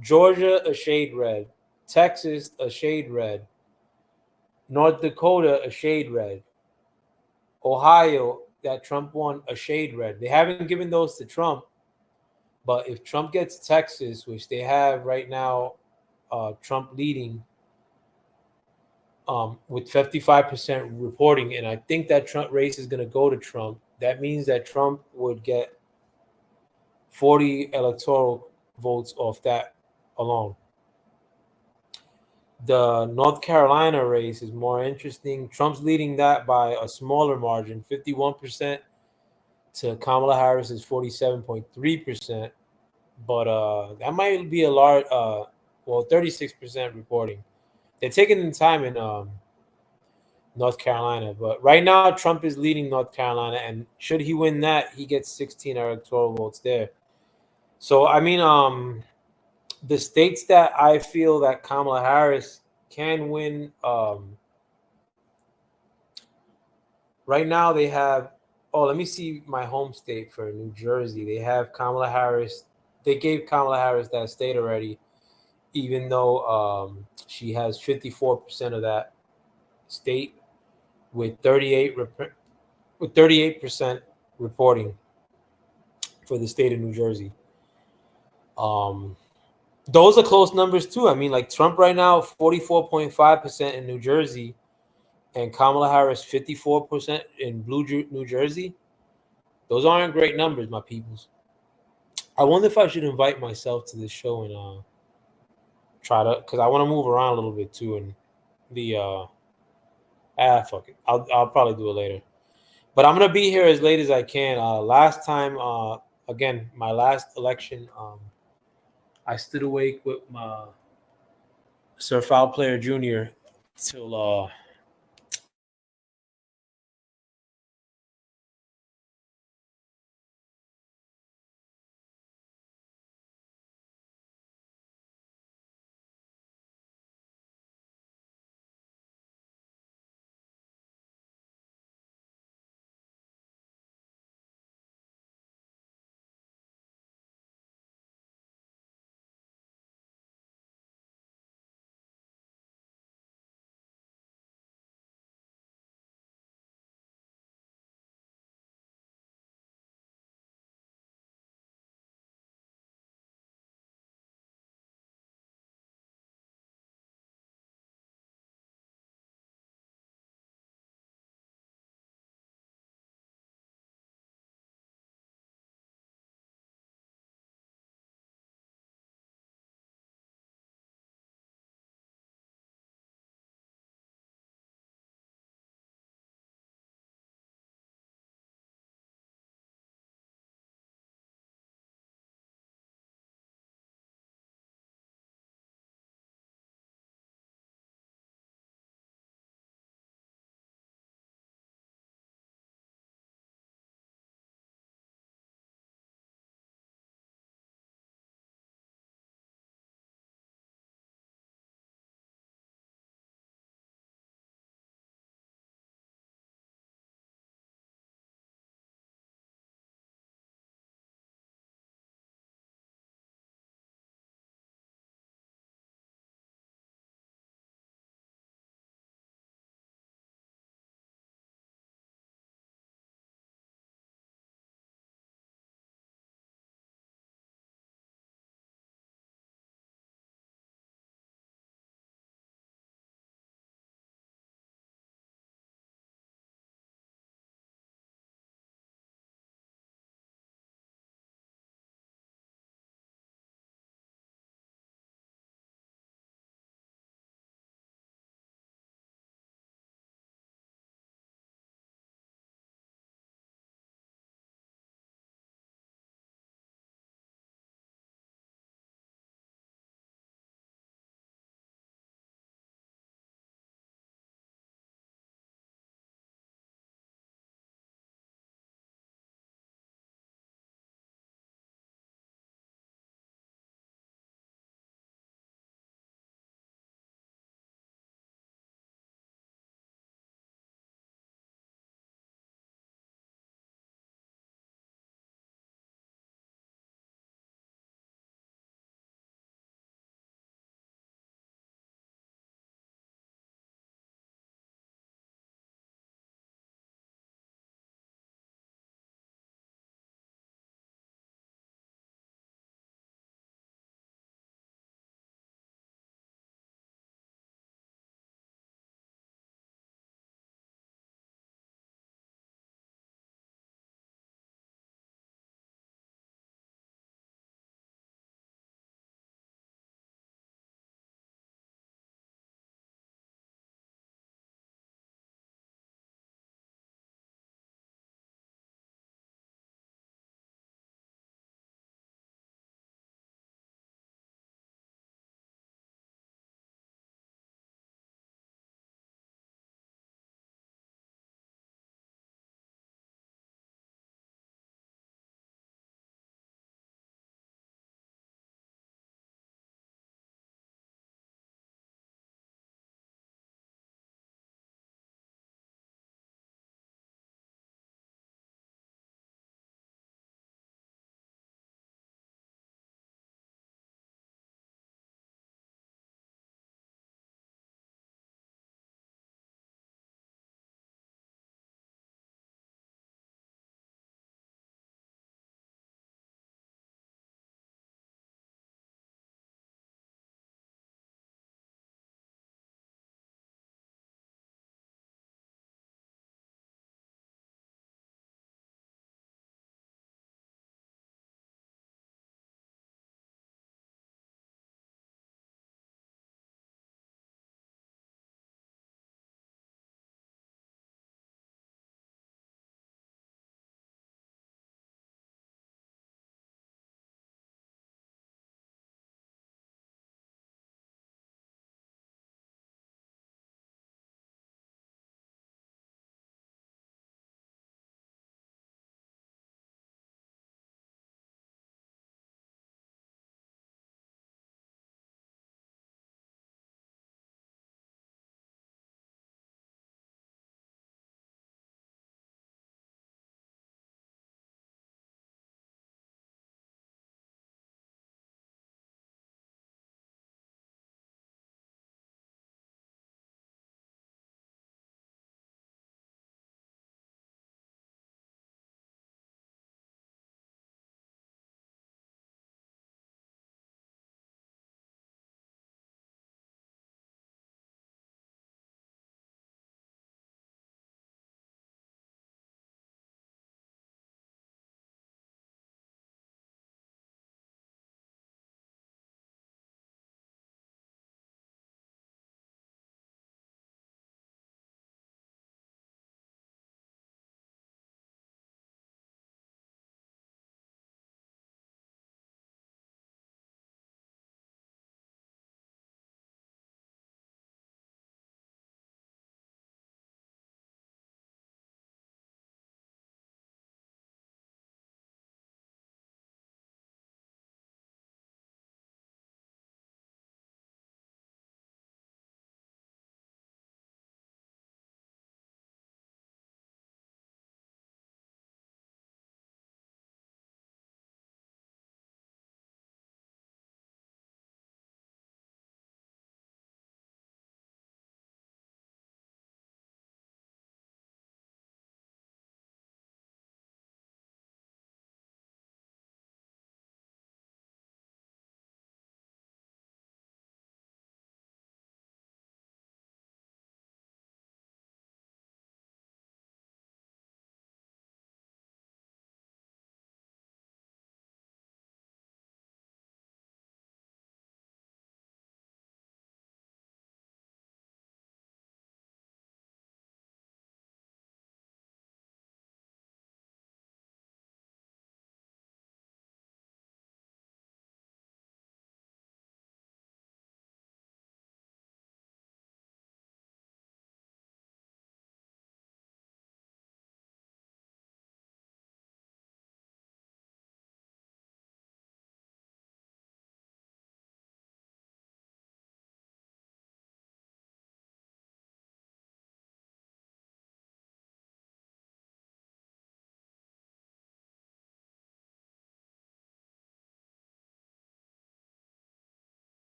Georgia a shade red, Texas a shade red, North Dakota a shade red, Ohio, that Trump won, a shade red. They haven't given those to Trump, but if Trump gets Texas, which they have right now, Trump leading with 55% reporting, and I think that Trump race is going to go to Trump. That means that Trump would get 40 electoral votes off that alone. The North Carolina race is more interesting. Trump's leading that by a smaller margin, 51%, to Kamala Harris's 47.3%. But that might be a large, 36% reporting. They're taking the time in North Carolina. But right now, Trump is leading North Carolina, and should he win that, he gets 16 electoral votes there. So I mean, the states that I feel that Kamala Harris can win, right now they have. Oh, let me see my home state for New Jersey. They have Kamala Harris. They gave Kamala Harris that state already, even though she has 54% of that state with 38% reporting for the state of New Jersey. Those are close numbers too. I mean, like Trump right now, 44.5% in New Jersey, and Kamala Harris 54% in New Jersey. Those aren't great numbers, my peoples. I wonder if I should invite myself to this show and try to, because I want to move around a little bit too. And the fuck it, I'll probably do it later. But I'm gonna be here as late as I can. Last time, again, my last election, I stood awake with my Sir FoulPlayer Jr. till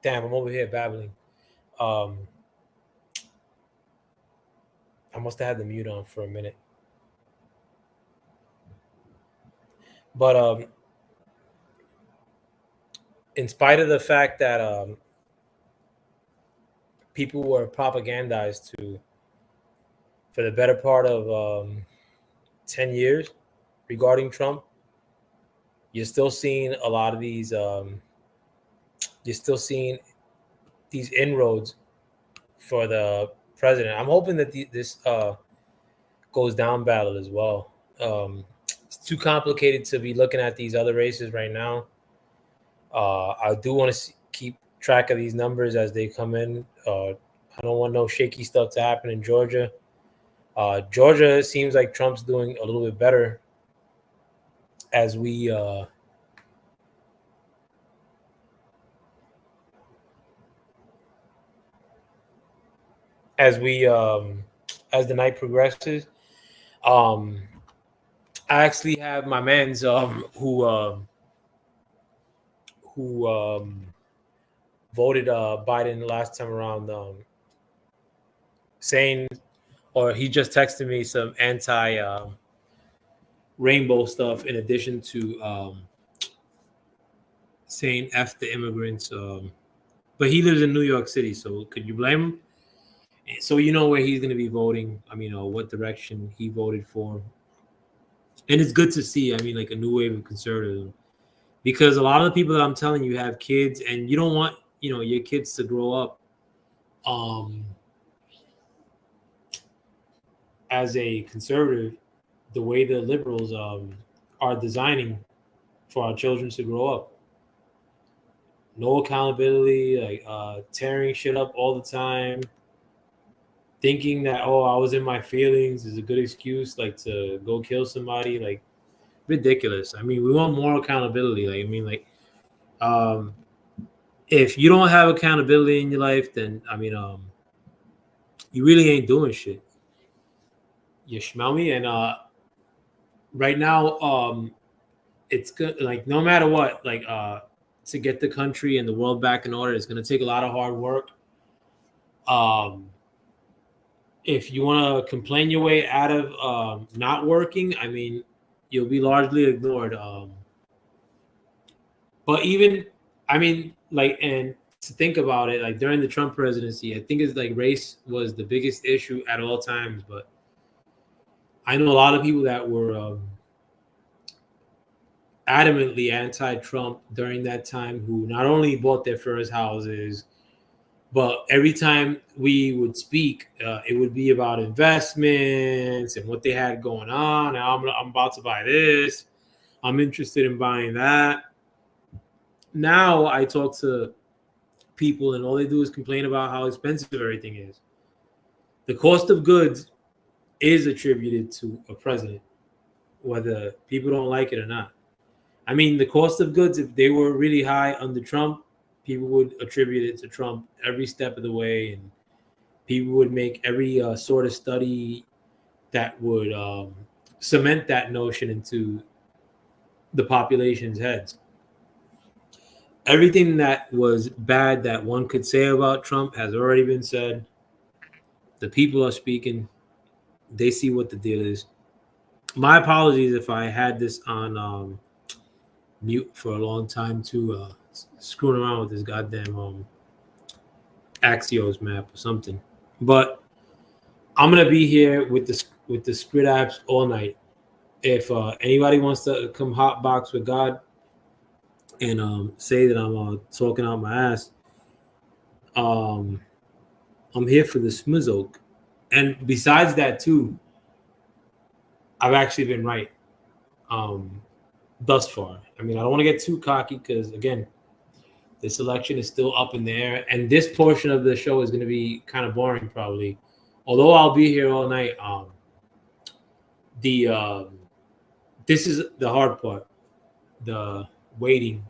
Damn, I'm over here babbling. I must have had the mute on for a minute. But in spite of the fact that people were propagandized for the better part of 10 years regarding Trump, you're still seeing a lot of these. You're still seeing these inroads for the president. I'm hoping that this goes down ballot as well. It's too complicated to be looking at these other races right now. I do want to keep track of these numbers as they come in. I don't want no shaky stuff to happen in Georgia. Georgia, it seems like Trump's doing a little bit better as we as the night progresses. I actually have my mans who voted Biden last time around, saying, or he just texted me some anti rainbow stuff in addition to saying F the immigrants. But he lives in New York City, so could you blame him? So you know where he's going to be voting. I mean, what direction he voted for. And it's good to see, I mean, like a new wave of conservatism. Because a lot of the people that I'm telling you have kids, and you don't want, your kids to grow up as a conservative, the way the liberals are designing for our children to grow up. No accountability, like tearing shit up all the time, thinking that, I was in my feelings is a good excuse, like to go kill somebody, like ridiculous. I mean, we want more accountability. Like, I mean, like, if you don't have accountability in your life, then I mean, you really ain't doing shit. You smell me? And right now, it's good. Like, no matter what, like, to get the country and the world back in order, it's going to take a lot of hard work. If you want to complain your way out of not working, I mean, you'll be largely ignored. But even, I mean, like, and to think about it, like during the Trump presidency, I think it's like race was the biggest issue at all times. But I know a lot of people that were adamantly anti-Trump during that time who not only bought their first houses, but every time we would speak, it would be about investments and what they had going on. And I'm about to buy this. I'm interested in buying that. Now I talk to people and all they do is complain about how expensive everything is. The cost of goods is attributed to a president, whether people don't like it or not. I mean, the cost of goods, if they were really high under Trump, people would attribute it to Trump every step of the way, and people would make every sort of study that would cement that notion into the population's heads. Everything that was bad that one could say about Trump has already been said. The people are speaking. They see what the deal is. My apologies if I had this on mute for a long time too, screwing around with this goddamn Axios map or something. But I'm gonna be here with the Squid apps all night. If anybody wants to come hotbox with God and say that I'm talking out my ass, I'm here for the smizzle. And besides that too, I've actually been right thus far. I mean, I don't want to get too cocky because, again, this election is still up in the air. And this portion of the show is going to be kind of boring probably. Although I'll be here all night. This is the hard part, the waiting.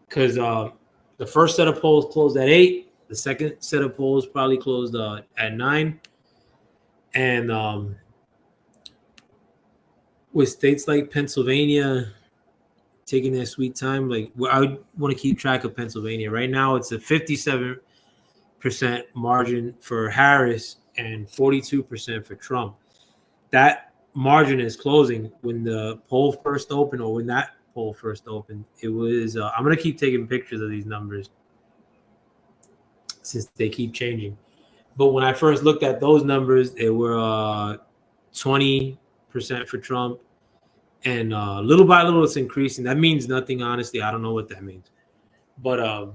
Because the first set of polls closed at 8. The second set of polls probably closed at 9. And with states like Pennsylvania, taking their sweet time. Like I would want to keep track of Pennsylvania. Right now, it's a 57% margin for Harris and 42% for Trump. That margin is closing. When the poll first opened, or when that poll first opened, it was. I'm gonna keep taking pictures of these numbers since they keep changing. But when I first looked at those numbers, they were 20% for Trump, and little by little, it's increasing. That means nothing, honestly. I don't know what that means, but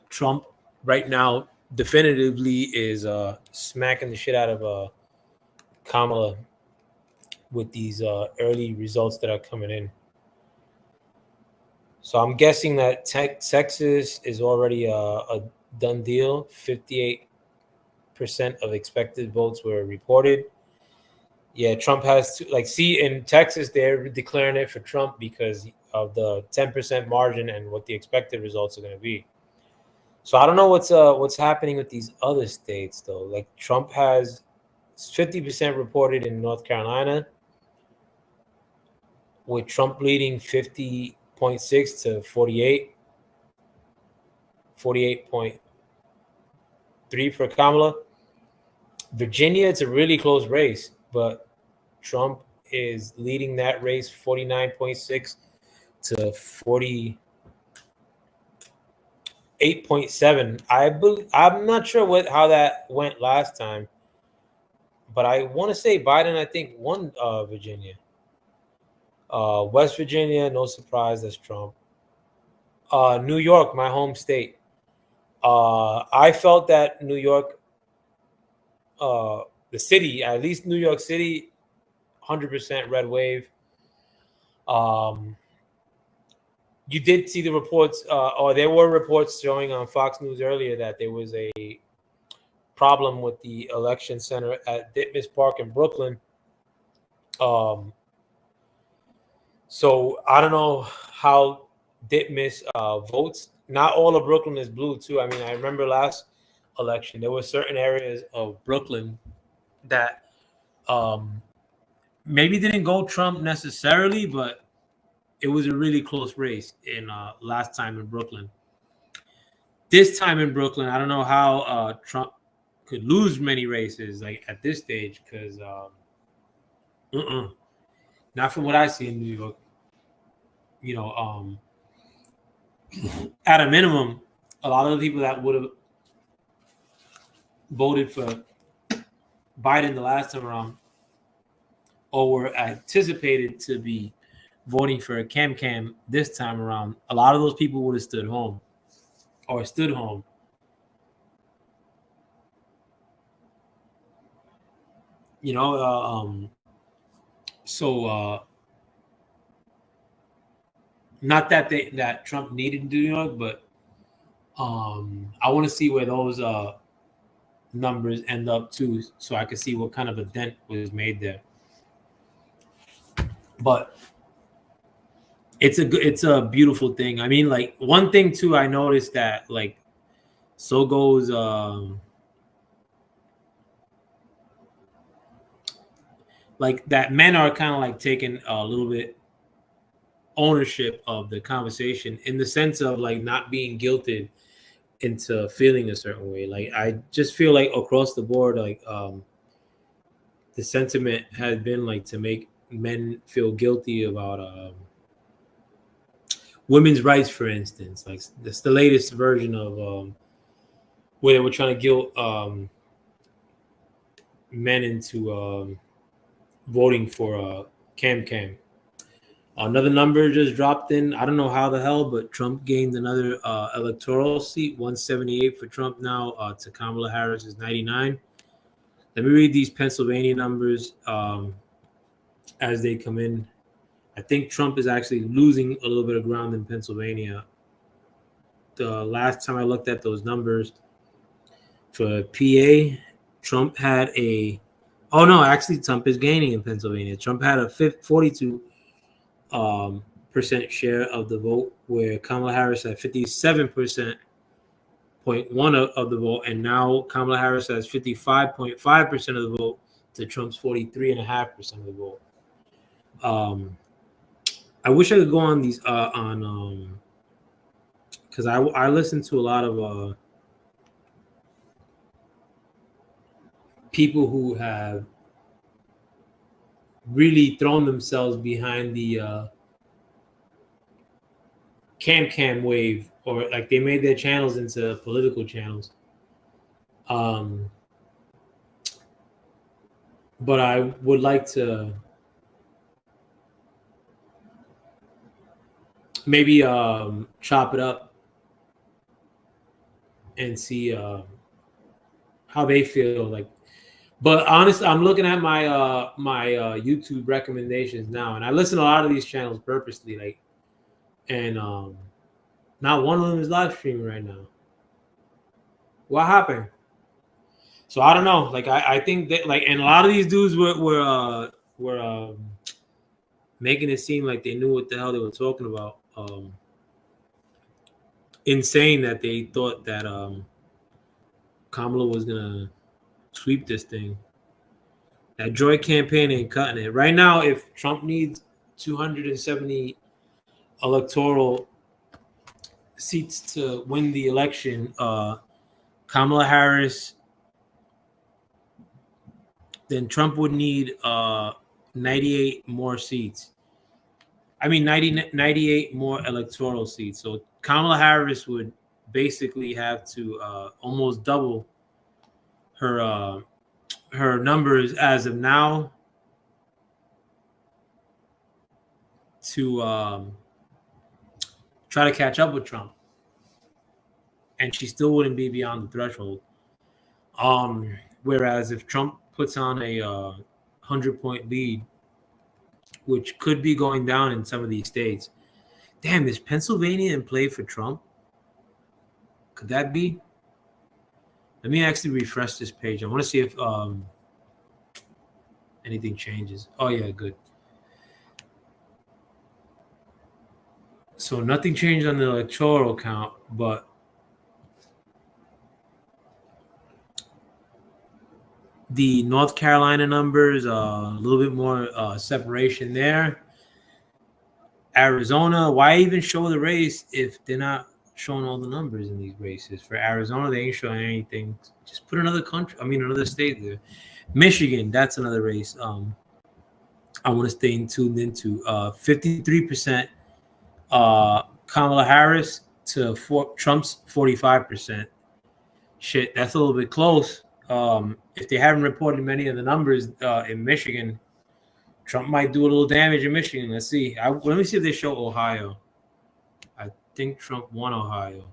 Trump right now definitively is smacking the shit out of Kamala with these early results that are coming in. So I'm guessing that Texas is already a done deal. 58% of expected votes were reported. Yeah, Trump has to, like, see, in Texas, they're declaring it for Trump because of the 10% margin and what the expected results are going to be. So I don't know what's happening with these other states, though. Like, Trump has 50% reported in North Carolina, with Trump leading 50.6 to 48.3 for Kamala. Virginia, it's a really close race, but Trump is leading that race 49.6 to 48.7. I'm not sure how that went last time, but I want to say Biden, I think, won Virginia. West Virginia, no surprise, that's Trump. New York, my home state. I felt that New York, the city, at least New York City, 100% red wave. You did see the reports, or there were reports showing on Fox News earlier that there was a problem with the election center at Ditmas Park in Brooklyn. So I don't know how Ditmas votes. Not all of Brooklyn is blue, too. I mean, I remember last election, there were certain areas of Brooklyn that maybe didn't go Trump necessarily, but it was a really close race in last time in Brooklyn. This time in Brooklyn, I don't know how Trump could lose many races like at this stage, because not from what I see in New York. You know, at a minimum, a lot of the people that would have voted for Biden the last time around, or were anticipated to be voting for a Cam this time around, a lot of those people would have stood home. You know, not that Trump needed New York, but I want to see where those numbers end up too, so I can see what kind of a dent was made there. But it's a beautiful thing. I mean, like, one thing too, I noticed that, like, so goes like that men are kind of like taking a little bit ownership of the conversation, in the sense of like not being guilted into feeling a certain way. Like, I just feel like across the board, like the sentiment has been like to make men feel guilty about women's rights, for instance. Like, that's the latest version of where they were trying to guilt men into voting for Cam. Another number just dropped in. I don't know how the hell, but Trump gained another electoral seat, 178 for Trump now to Kamala Harris is 99. Let me read these Pennsylvania numbers as they come in. I think Trump is actually losing a little bit of ground in Pennsylvania. The last time I looked at those numbers for PA, Trump had Trump is gaining in Pennsylvania. Trump had a 42% share of the vote, where Kamala Harris had 57.1% of the vote, and now Kamala Harris has 55.5% of the vote to Trump's 43.5% of the vote. I wish I could go on these because I listen to a lot of people who have really thrown themselves behind the cam wave, or like they made their channels into political channels. But I would like to maybe chop it up and see how they feel like. But honestly, I'm looking at my YouTube recommendations now, and I listen to a lot of these channels purposely, like, and not one of them is live streaming right now. What happened? So I don't know. Like I think that, like, and a lot of these dudes were making it seem like they knew what the hell they were talking about. Insane that they thought that Kamala was gonna sweep this thing. That Joy campaign ain't cutting it right now. If Trump needs 270 electoral seats to win the election, Kamala Harris, then Trump would need 98 more seats. I mean, 98 more electoral seats. So Kamala Harris would basically have to almost double her numbers as of now to try to catch up with Trump, and she still wouldn't be beyond the threshold. Whereas if Trump puts on a 100-point lead, which could be going down in some of these states. Damn, is Pennsylvania in play for Trump? Could that be? Let me actually refresh this page. I want to see if anything changes. Oh, yeah, good. So nothing changed on the electoral count, but the North Carolina numbers, a little bit more separation there. Arizona, why even show the race if they're not showing all the numbers in these races? For Arizona, they ain't showing anything. Just put another state there. Michigan, that's another race. I want to stay tuned into 53% Kamala Harris to Trump's 45%. Shit, that's a little bit close. If they haven't reported many of the numbers in Michigan, Trump might do a little damage in Michigan. Let's see. Let me see if they show Ohio. I think Trump won Ohio.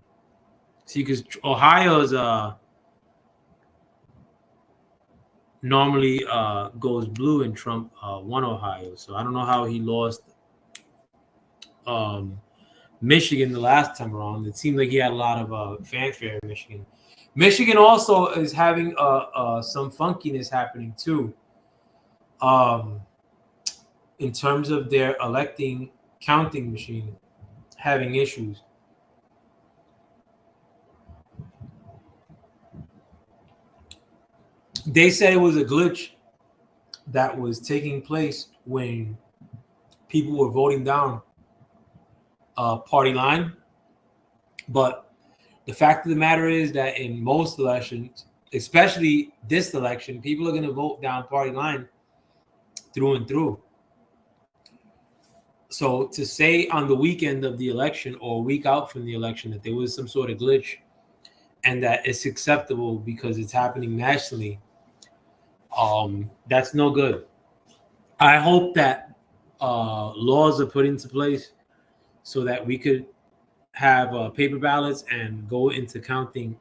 See, because Ohio is normally goes blue, and Trump won Ohio. So I don't know how he lost Michigan the last time around. It seemed like he had a lot of fanfare in Michigan. Michigan also is having some funkiness happening too. In terms of their counting machine having issues. They said it was a glitch that was taking place when people were voting down party line. But the fact of the matter is that in most elections, especially this election, people are going to vote down party line through and through. So to say on the weekend of the election or a week out from the election that there was some sort of glitch and that it's acceptable because it's happening nationally, that's no good. I hope that laws are put into place so that we could have paper ballots and go into counting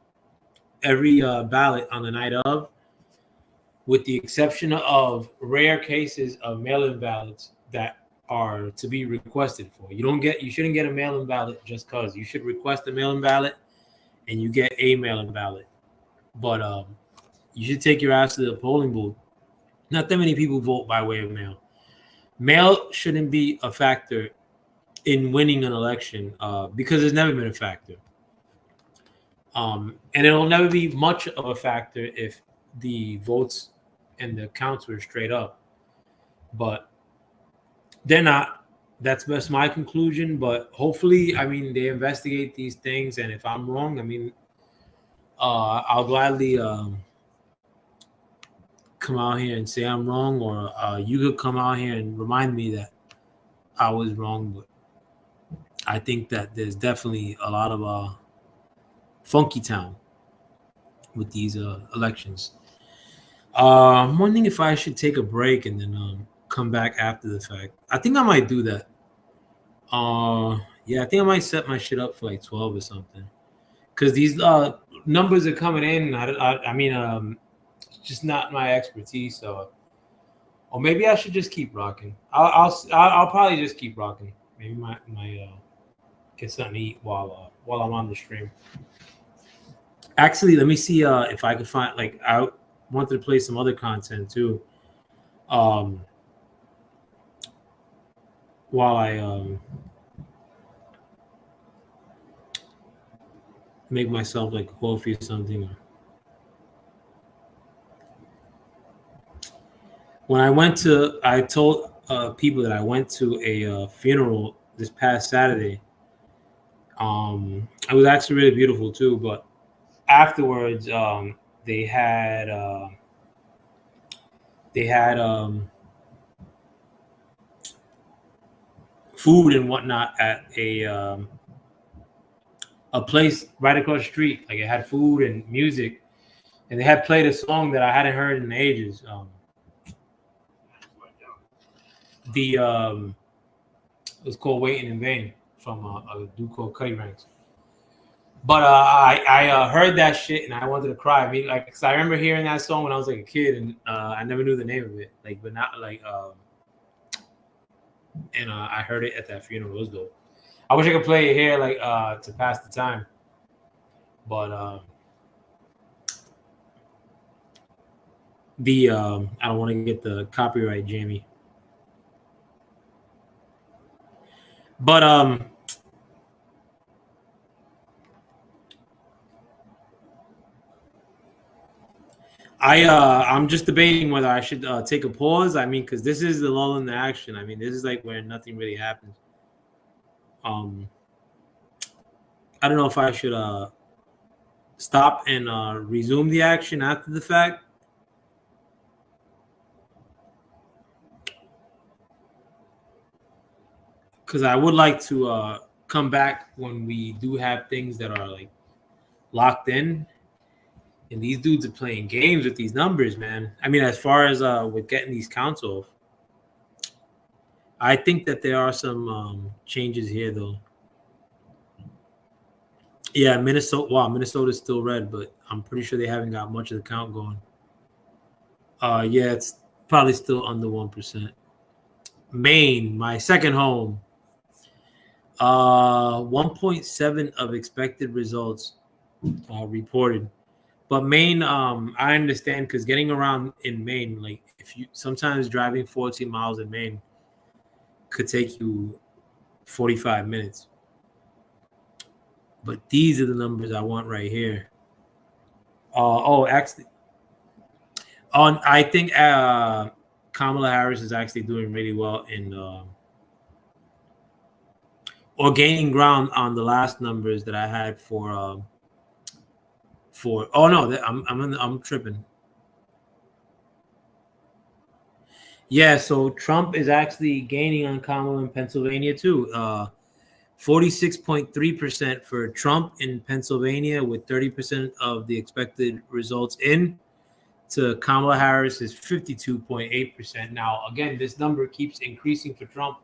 every ballot on the night of, with the exception of rare cases of mail-in ballots that are to be requested for. You shouldn't get a mail-in ballot just because. You should request a mail-in ballot and you get a mail-in ballot. But you should take your ass to the polling booth. Not that many people vote by way of mail. Mail shouldn't be a factor in winning an election because it's never been a factor. And it'll never be much of a factor if the votes and the counts were straight up. But they're not. that's my conclusion. But hopefully, I mean, they investigate these things, and if I'm wrong, I mean, I'll gladly come out here and say I'm wrong, or you could come out here and remind me that I was wrong. But I think that there's definitely a lot of funky town with these elections. I'm wondering if I should take a break and then come back after the fact. I think I might do that. Yeah, I think I might set my shit up for like 12 or something, because these numbers are coming in. I mean, just not my expertise. So, or maybe I should just keep rocking. I'll probably just keep rocking. Maybe my get something to eat while I'm on the stream. Actually, let me see if I can find, like, I wanted to play some other content too. While I make myself like a coffee or something. When I told people that I went to a funeral this past Saturday. It was actually really beautiful too, but afterwards, they had food and whatnot at a place right across the street. Like, it had food and music, and they had played a song that I hadn't heard in ages. It was called "Waiting in Vain" from a dude called Cuddy Ranks. But I heard that shit and I wanted to cry. I mean, like, cause I remember hearing that song when I was like a kid, and I never knew the name of it. Like, but not like and I heard it at that funeral. It was dope. I wish I could play it here, like, to pass the time. But I don't want to get the copyright, Jamie. But I'm just debating whether I should take a pause. I mean, because this is the lull in the action. I mean, this is like where nothing really happens. I don't know if I should stop and resume the action after the fact. Because I would like to come back when we do have things that are like locked in. And these dudes are playing games with these numbers, man. I mean, as far as with getting these counts off, I think that there are some changes here, though. Yeah, Minnesota. Wow, Minnesota's still red, but I'm pretty sure they haven't got much of the count going. Yeah, it's probably still under 1%. Maine, my second home. 1.7 of expected results reported. But Maine, I understand, because getting around in Maine, like, if you sometimes driving 14 miles in Maine could take you 45 minutes. But these are the numbers I want right here. Actually, I think Kamala Harris is actually doing really well in or gaining ground on the last numbers that I had for. Oh no, I'm tripping. Yeah, so Trump is actually gaining on Kamala in Pennsylvania too. 46.3% for Trump in Pennsylvania, with 30% of the expected results in. To Kamala Harris is 52.8%. Now, again, this number keeps increasing for Trump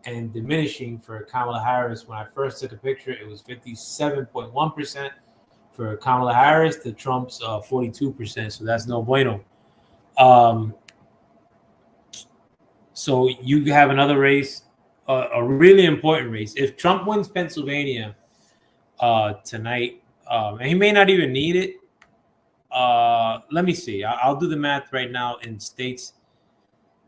and diminishing for Kamala Harris. When I first took a picture, it was 57.1% for Kamala Harris to Trump's 42%. So that's no bueno. So you have another race, a really important race. If Trump wins Pennsylvania tonight, and he may not even need it. Let me see. I'll do the math right now in states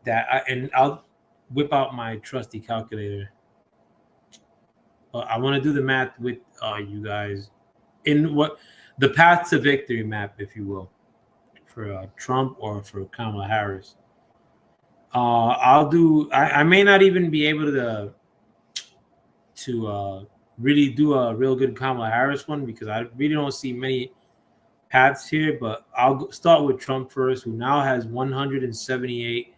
that and I'll whip out my trusty calculator. I want to do the math with you guys in what the path to victory map, if you will, for Trump or for Kamala Harris. I may not even be able to really do a real good Kamala Harris one because I really don't see many paths here. But I'll start with Trump first, who now has 178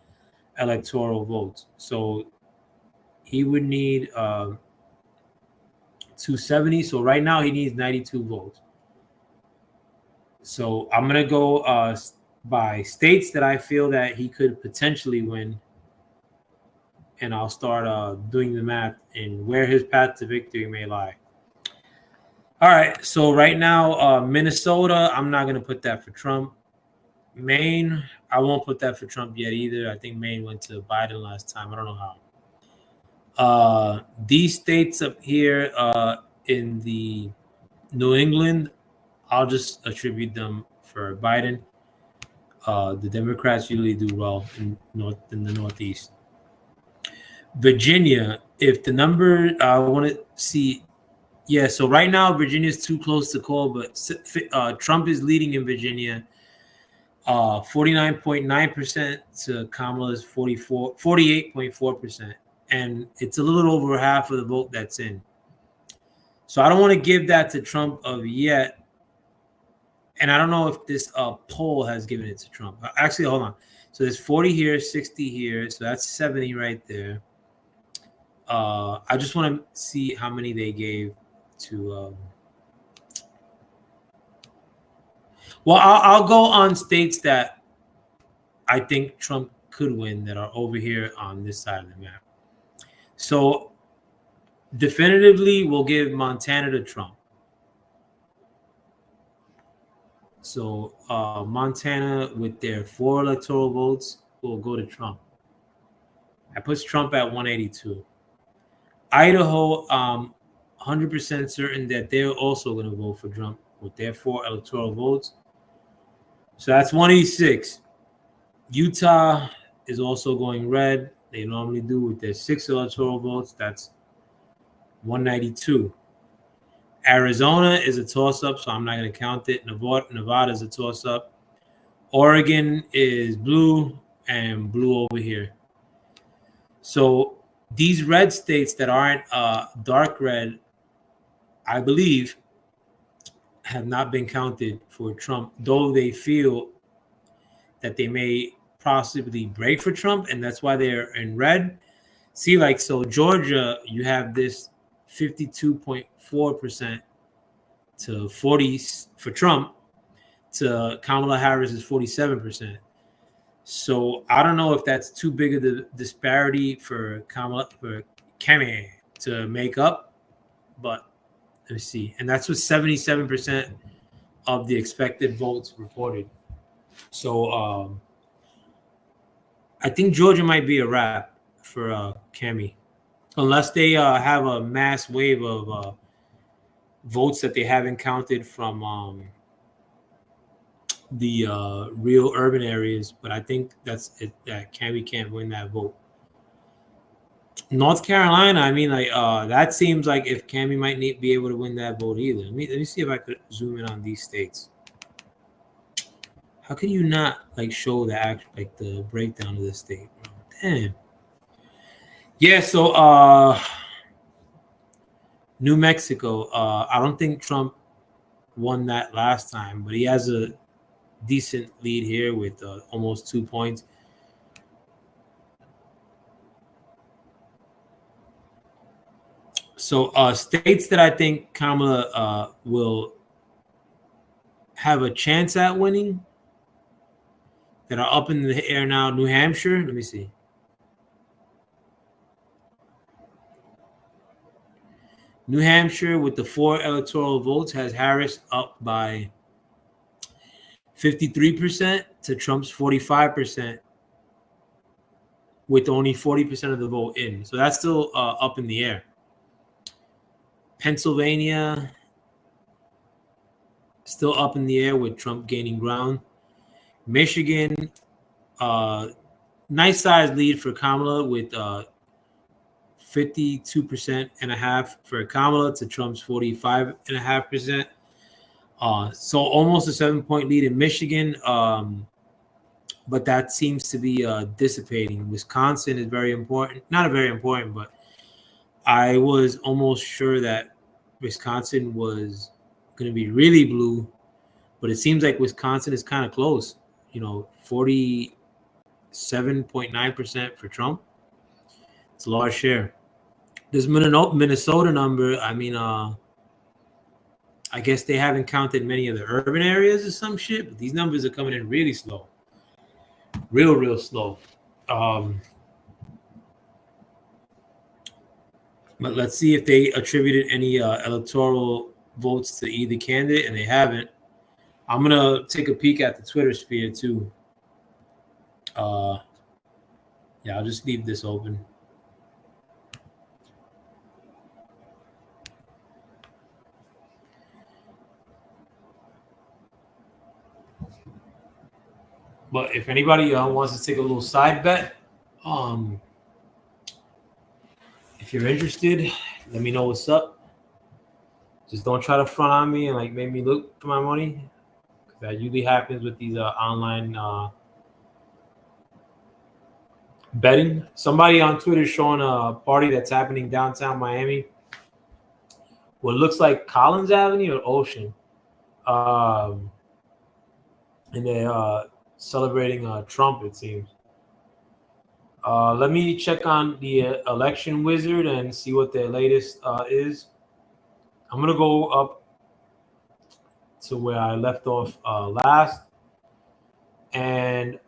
electoral votes. So he would need 270. So right now he needs 92 votes. So I'm gonna go by states that I feel that he could potentially win, and I'll start doing the math and where his path to victory may lie. All right, so right now, Minnesota, I'm not gonna put that for Trump. Maine, I won't put that for Trump yet either. I think Maine went to Biden last time. I don't know how. These states up here in the New England, I'll just attribute them for Biden. The Democrats usually do well in the Northeast. Virginia, if the number I want to see, yeah. So right now Virginia is too close to call, but Trump is leading in Virginia, 49.9% to Kamala's 48.4%, and it's a little over half of the vote that's in. So I don't want to give that to Trump of yet. And I don't know if this poll has given it to Trump. Actually, hold on. So there's 40 here, 60 here. So that's 70 right there. I just want to see how many they gave to. Well, I'll go on states that I think Trump could win that are over here on this side of the map. So definitively, we'll give Montana to Trump. So Montana, with their 4 electoral votes, will go to Trump. That puts Trump at 182. Idaho, 100% certain that they're also going to vote for Trump with their 4 electoral votes. So that's 186. Utah is also going red. They normally do with their 6 electoral votes. That's 192. Arizona is a toss-up, so I'm not going to count it. Nevada is a toss-up. Oregon is blue and blue over here. So these red states that aren't dark red, I believe, have not been counted for Trump, though they feel that they may possibly break for Trump, and that's why they're in red. See, like, so Georgia, you have this 52.4% to 40 for Trump, to Kamala Harris is 47%. So I don't know if that's too big of the disparity for Kami to make up, but let me see. And that's with 77% of the expected votes reported. So I think Georgia might be a wrap for Kami, unless they have a mass wave of votes that they haven't counted from the real urban areas. But I think that's it, that Kami can't win that vote. North Carolina, I mean, like that seems like if Kami might be able to win that vote either. Let me see if I could zoom in on these states. How can you not like show the breakdown of the state? Damn. Yeah, so New Mexico. I don't think Trump won that last time, but he has a decent lead here with almost 2 points. So states that I think Kamala will have a chance at winning that are up in the air now. New Hampshire, let me see. New Hampshire with the 4 electoral votes has Harris up by 53% to Trump's 45% with only 40% of the vote in. So that's still up in the air. Pennsylvania, still up in the air with Trump gaining ground. Michigan, nice size lead for Kamala with 52.5% for Kamala to Trump's 45.5%. So almost a 7-point lead in Michigan. but that seems to be dissipating. Wisconsin is very important. Not very important, but I was almost sure that Wisconsin was going to be really blue, but it seems like Wisconsin is kind of close. 47.9% for Trump. It's a large share. This Minnesota number, I mean, I guess they haven't counted many of the urban areas or some shit, but these numbers are coming in really slow. Real slow. But let's see if they attributed any electoral votes to either candidate, and they haven't. I'm going to take a peek at the Twitter sphere, too. Yeah, I'll just leave this open. But if anybody wants to take a little side bet, if you're interested, let me know what's up. Just don't try to front on me and like make me look for my money. That usually happens with these online betting. Somebody on Twitter showing a party that's happening downtown Miami. What looks like Collins Avenue or Ocean. And they're celebrating Trump, it seems. Let me check on the election wizard and see what their latest is. I'm going to go up to where I left off last. And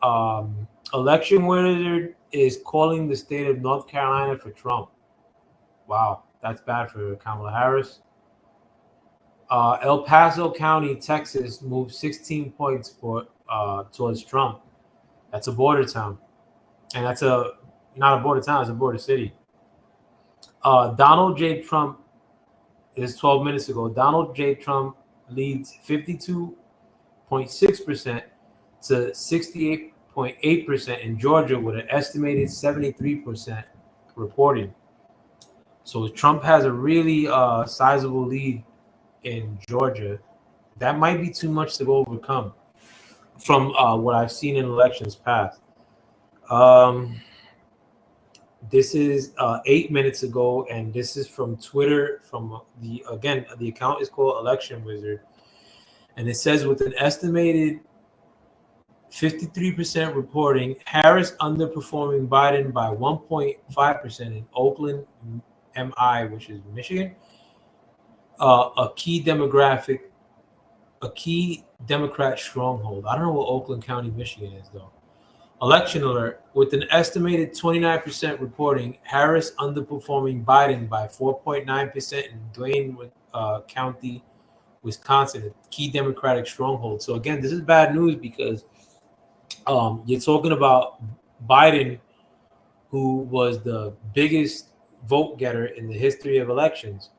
election wizard is calling the state of North Carolina for Trump. Wow, that's bad for Kamala Harris. El Paso County, Texas, moved 16 points towards Trump. That's a border town. And that's not a border town, it's a border city. Donald J. Trump, this is 12 minutes ago, Donald J. Trump leads 52.6% to 68.8% in Georgia with an estimated 73% reporting. So Trump has a really sizable lead in Georgia. That might be too much to overcome from what I've seen in elections past. This is 8 minutes ago, and this is from Twitter. From the account is called Election Wizard, and it says with an estimated 53% reporting, Harris underperforming Biden by 1.5% in Oakland, MI, which is Michigan. A key Democrat stronghold. I don't know what Oakland County, Michigan is, though. Election alert. With an estimated 29% reporting, Harris underperforming Biden by 4.9% in Duane County, Wisconsin, a key Democratic stronghold. So, again, this is bad news because you're talking about Biden, who was the biggest vote getter in the history of elections.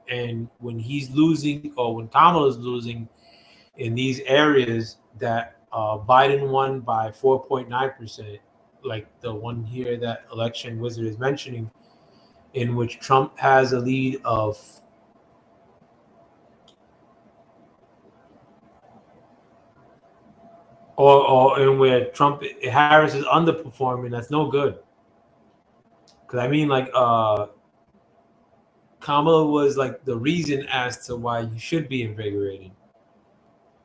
And when he's losing, or when Kamala's losing in these areas that Biden won by 4.9%, like the one here that Election Wizard is mentioning, in which Trump has a lead of or in where Harris is underperforming, that's no good. Because I mean, like, Kamala was like the reason as to why you should be invigorated.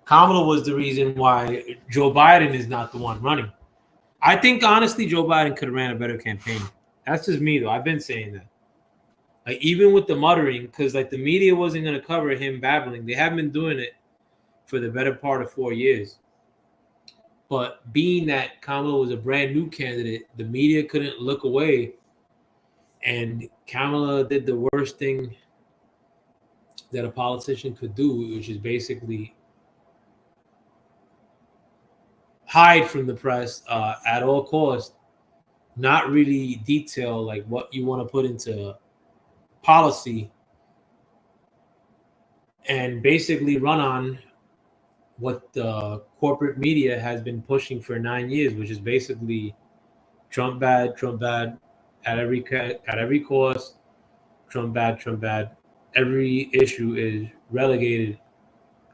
Kamala was the reason why Joe Biden is not the one running. I think, honestly, Joe Biden could have ran a better campaign. That's just me, though. I've been saying that. Like, even with the muttering, because, like, the media wasn't going to cover him babbling. They haven't been doing it for the better part of 4 years. But being that Kamala was a brand new candidate, the media couldn't look away. And Kamala did the worst thing that a politician could do, which is basically hide from the press at all costs, not really detail like what you want to put into policy, and basically run on what the corporate media has been pushing for 9 years, which is basically Trump bad at every cost, Trump bad. Every issue is relegated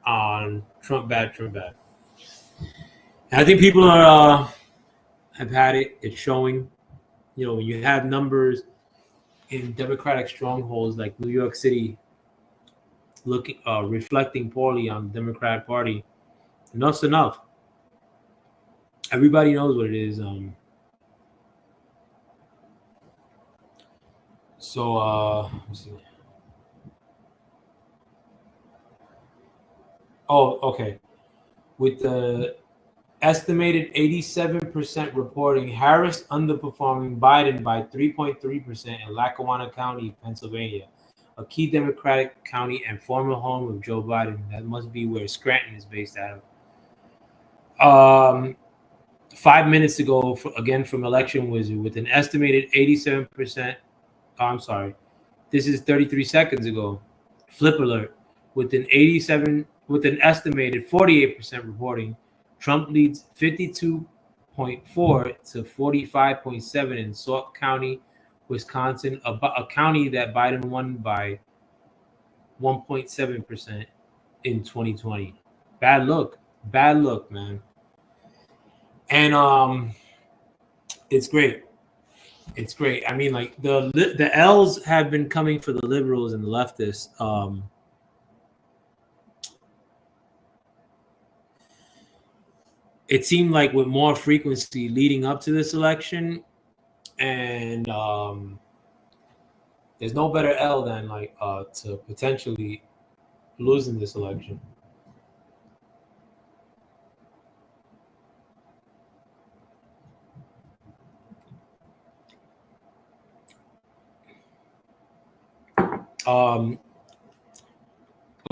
on Trump bad. And I think people are have had it. It's showing. You know, when you have numbers in Democratic strongholds like New York City reflecting poorly on the Democratic Party, enough's enough. Everybody knows what it is. Let's see. Oh, okay. With the estimated 87% reporting Harris underperforming Biden by 3.3% in Lackawanna County, Pennsylvania, a key Democratic county and former home of Joe Biden. That must be where Scranton is based out of. 5 minutes ago, again from Election Wizard, with an estimated 87%. Oh, I'm sorry. This is 33 seconds ago. Flip alert. With an estimated 48% reporting, Trump leads 52.4 to 45.7 in Sauk County, Wisconsin, a county that Biden won by 1.7% in 2020. Bad look, man. And it's great. It's great. I mean, like the L's have been coming for the liberals and the leftists. It seemed like with more frequency leading up to this election, and there's no better L than to potentially losing this election. A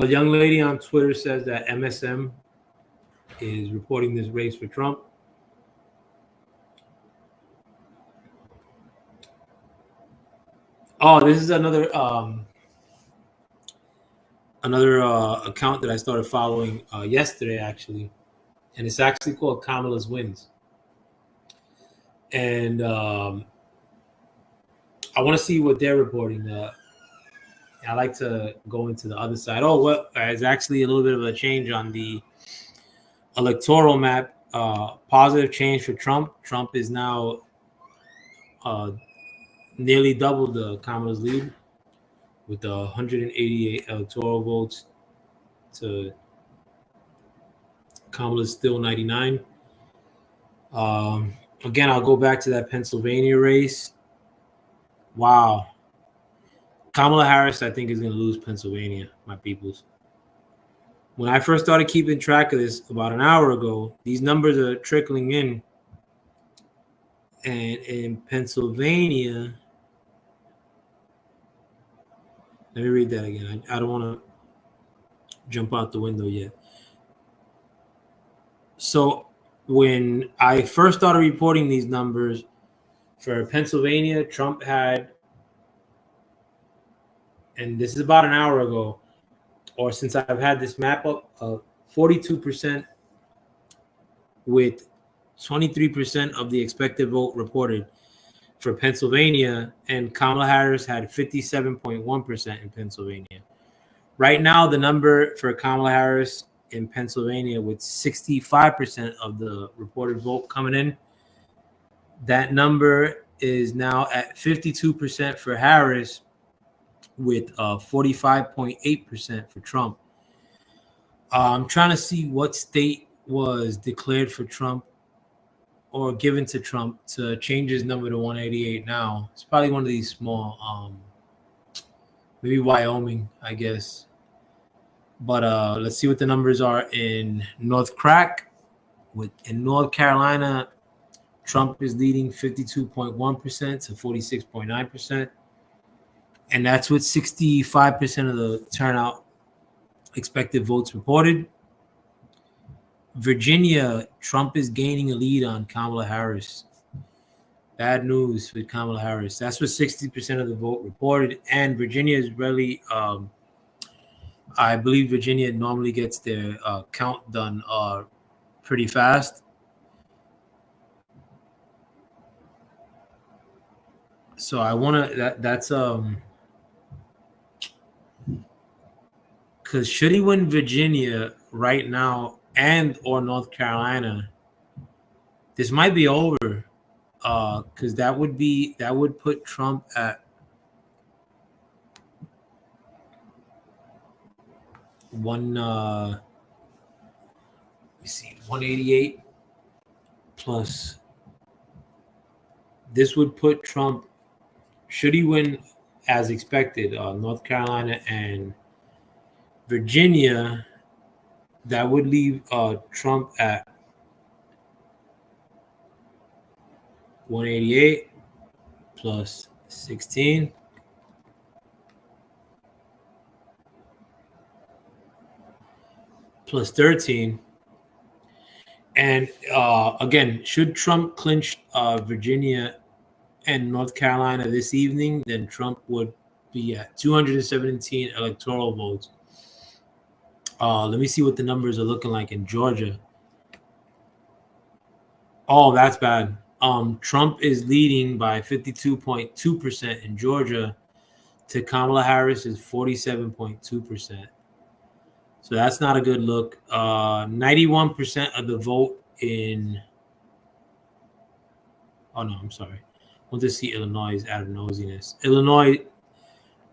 young lady on Twitter says that MSM is reporting this race for Trump. Oh, this is another account that I started following yesterday, actually, and it's actually called Kamala's Wins. And I want to see what they're reporting. I like to go into the other side. Oh, well, there's actually a little bit of a change on the electoral map. Positive change for Trump. Trump is now nearly doubled the Kamala's lead with 188 electoral votes to Kamala's still 99. Again, I'll go back to that Pennsylvania race. Wow. Kamala Harris, I think, is going to lose Pennsylvania, my peoples. When I first started keeping track of this about an hour ago, these numbers are trickling in. And in Pennsylvania, let me read that again. I don't want to jump out the window yet. So when I first started reporting these numbers for Pennsylvania, Trump had, and this is about an hour ago, or since I've had this map up, 42% with 23% of the expected vote reported for Pennsylvania, and Kamala Harris had 57.1% in Pennsylvania. Right now, the number for Kamala Harris in Pennsylvania with 65% of the reported vote coming in, that number is now at 52% for Harris with 45.8% for Trump. I'm trying to see what state was declared for Trump or given to Trump to change his number to 188 now. It's probably one of these small, maybe Wyoming, I guess. But let's see what the numbers are in North Crack. In North Carolina, Trump is leading 52.1% to 46.9%. And that's with 65% of the turnout expected votes reported. Virginia, Trump is gaining a lead on Kamala Harris. Bad news with Kamala Harris. That's with 60% of the vote reported. And Virginia is really, I believe Virginia normally gets their count done pretty fast. So I want to, that's because should he win Virginia right now and or North Carolina, this might be over because that would put Trump at 188 plus. This would put Trump, should he win as expected, North Carolina and Virginia, that would leave Trump at 188 plus 16 plus 13. And again, should Trump clinch Virginia and North Carolina this evening, then Trump would be at 217 electoral votes. Let me see what the numbers are looking like in Georgia. Oh, that's bad. Trump is leading by 52.2% in Georgia to Kamala Harris is 47.2%. So that's not a good look. 91% of the vote in. Oh, no, I'm sorry. I want to see Illinois out of nosiness. Illinois.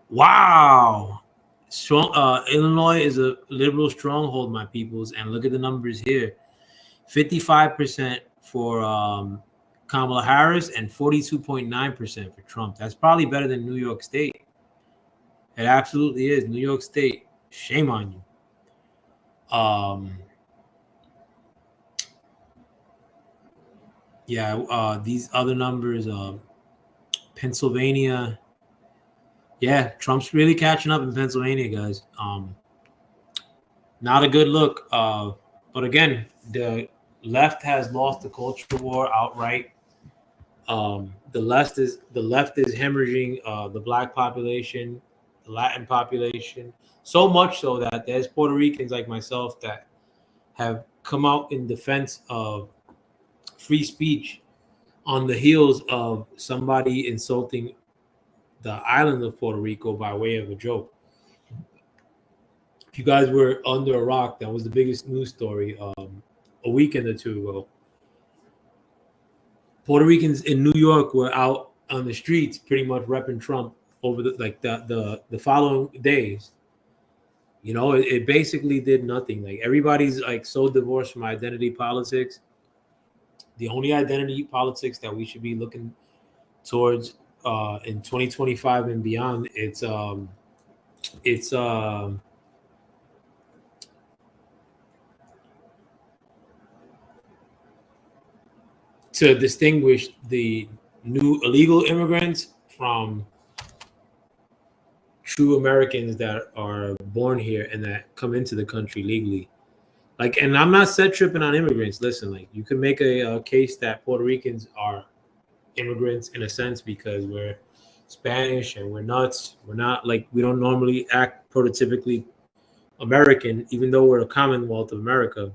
Wow. Strong. Illinois is a liberal stronghold, my peoples. And look at the numbers here. 55% for Kamala Harris and 42.9% for Trump. That's probably better than New York State. It absolutely is. New York State. Shame on you. These other numbers, Pennsylvania. Yeah, Trump's really catching up in Pennsylvania, guys. Not a good look. But again, the left has lost the culture war outright. The left is hemorrhaging the black population, the Latin population, so much so that there's Puerto Ricans like myself that have come out in defense of free speech on the heels of somebody insulting the island of Puerto Rico by way of a joke. If you guys were under a rock, that was the biggest news story a weekend or two ago. Puerto Ricans in New York were out on the streets pretty much repping Trump over the following days. You know, it basically did nothing. Like, everybody's like so divorced from identity politics. The only identity politics that we should be looking towards in 2025 and beyond, it's to distinguish the new illegal immigrants from true Americans that are born here and that come into the country legally. Like, and I'm not set tripping on immigrants. Listen, like, you can make a case that Puerto Ricans are immigrants in a sense because we're Spanish and we're nuts. We're not like, we don't normally act prototypically American, even though we're a Commonwealth of America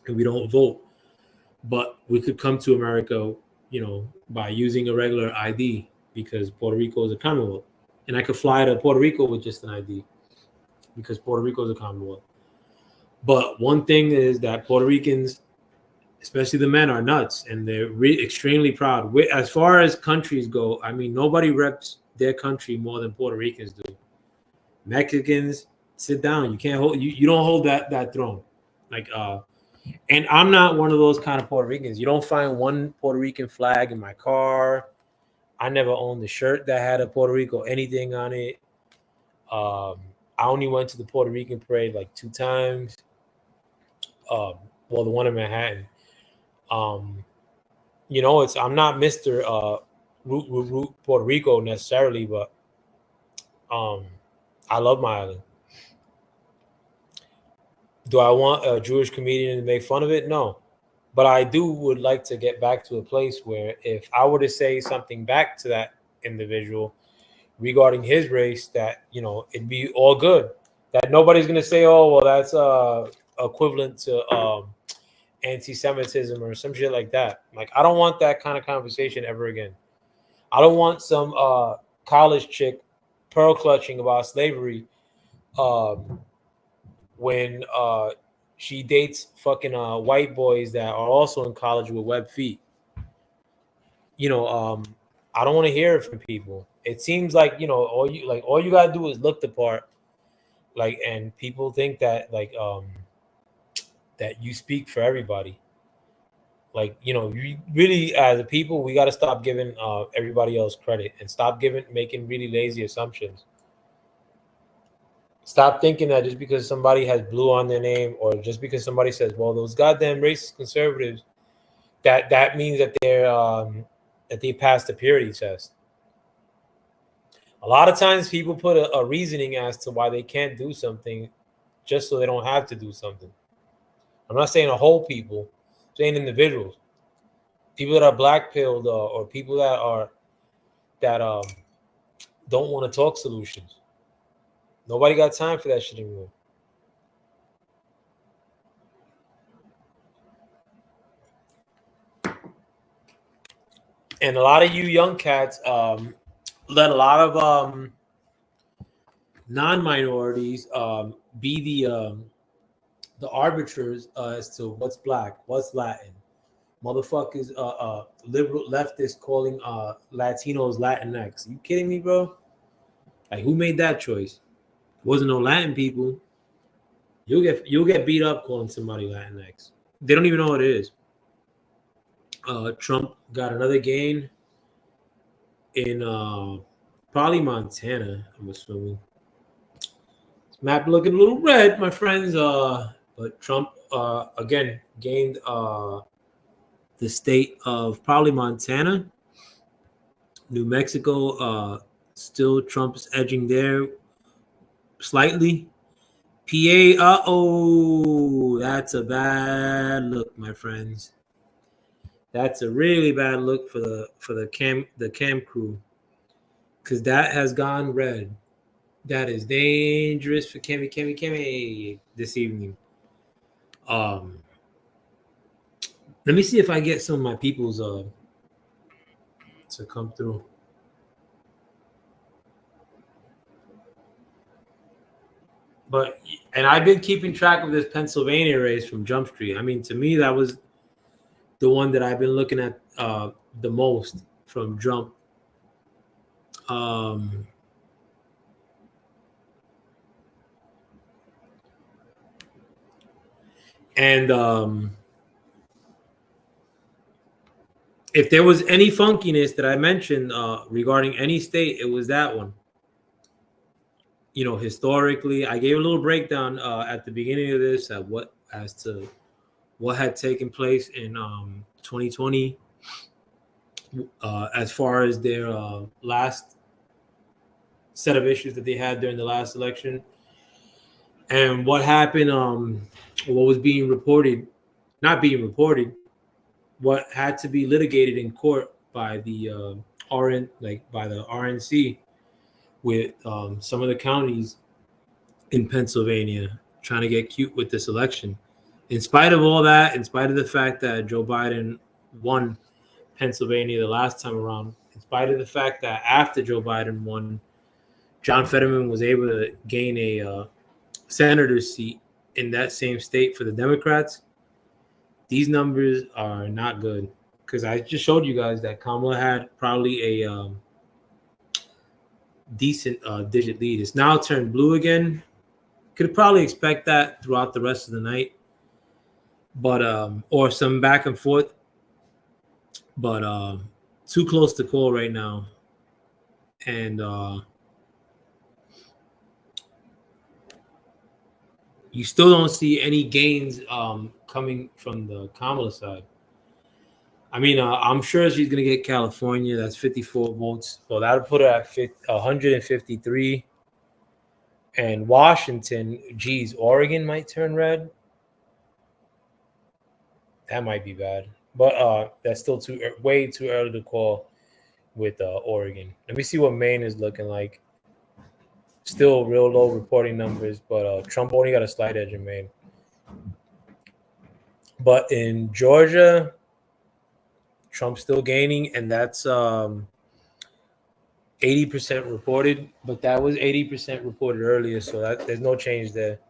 and we don't vote. But we could come to America, you know, by using a regular ID because Puerto Rico is a Commonwealth. And I could fly to Puerto Rico with just an ID because Puerto Rico is a Commonwealth. But one thing is that Puerto Ricans, especially the men, are nuts, and they're extremely proud. As far as countries go, I mean, nobody reps their country more than Puerto Ricans do. Mexicans, sit down. You can't hold. You don't hold that throne. Like, and I'm not one of those kind of Puerto Ricans. You don't find one Puerto Rican flag in my car. I never owned a shirt that had a Puerto Rico anything on it. I only went to the Puerto Rican parade like 2 times. Well, the one in Manhattan. You know, I'm not Mr. Root Puerto Rico necessarily, but I love my island. Do I want a Jewish comedian to make fun of it? No. But I would like to get back to a place where if I were to say something back to that individual regarding his race, that, you know, it'd be all good. That nobody's going to say, oh, well, that's equivalent to anti-Semitism or some shit like that. Like, I don't want that kind of conversation ever again. I don't want some college chick pearl clutching about slavery when she dates fucking white boys that are also in college with web feet. I don't want to hear it from people. It seems like all you gotta do is look the part, and people think that that you speak for everybody. You really, as a people, we got to stop giving everybody else credit and stop making really lazy assumptions. Stop thinking that just because somebody has blue on their name, or just because somebody says, "Well, those goddamn racist conservatives," that means that they passed the purity test. A lot of times, people put a reasoning as to why they can't do something, just so they don't have to do something. I'm not saying a whole people, I'm saying individuals. People that are black pilled, or people that don't want to talk solutions. Nobody got time for that shit anymore. And a lot of you young cats let a lot of non-minorities be the arbiters as to what's black, what's Latin. Motherfuckers, liberal leftists calling Latinos Latinx. Are you kidding me, bro? Who made that choice? It wasn't no Latin people. You'll get beat up calling somebody Latinx. They don't even know what it is. Trump got another gain in probably Montana, I'm assuming. This map looking a little red, my friends. But Trump again gained the state of probably Montana. New Mexico, still Trump's edging there slightly. PA, that's a bad look, my friends. That's a really bad look for the cam crew, because that has gone red. That is dangerous for Kemi this evening. Let me see if I get some of my people's to come through. And I've been keeping track of this Pennsylvania race from Jump Street. I mean, to me, that was the one that I've been looking at the most from Jump. If there was any funkiness that I mentioned regarding any state, it was that one. Historically, I gave a little breakdown at the beginning of this as to what had taken place in 2020 as far as their last set of issues that they had during the last election, and what happened, what was being reported, not being reported, what had to be litigated in court by the RNC with some of the counties in Pennsylvania trying to get cute with this election. In spite of all that, in spite of the fact that Joe Biden won Pennsylvania the last time around, in spite of the fact that after Joe Biden won, John Fetterman was able to gain a senator's seat in that same state for the Democrats, these numbers are not good. Because I just showed you guys that Kamala had probably a decent digit lead. It's now turned blue again. Could probably expect that throughout the rest of the night, but or some back and forth. But too close to call right now, and you still don't see any gains coming from the Kamala side. I mean, I'm sure she's going to get California. That's 54 votes. So that'll put her at 153. And Washington, geez, Oregon might turn red. That might be bad. But that's still way too early to call with Oregon. Let me see what Maine is looking like. Still real low reporting numbers, but Trump only got a slight edge in Maine. But in Georgia, Trump's still gaining, and that's 80% reported, but that was 80% reported earlier, so there's no change there.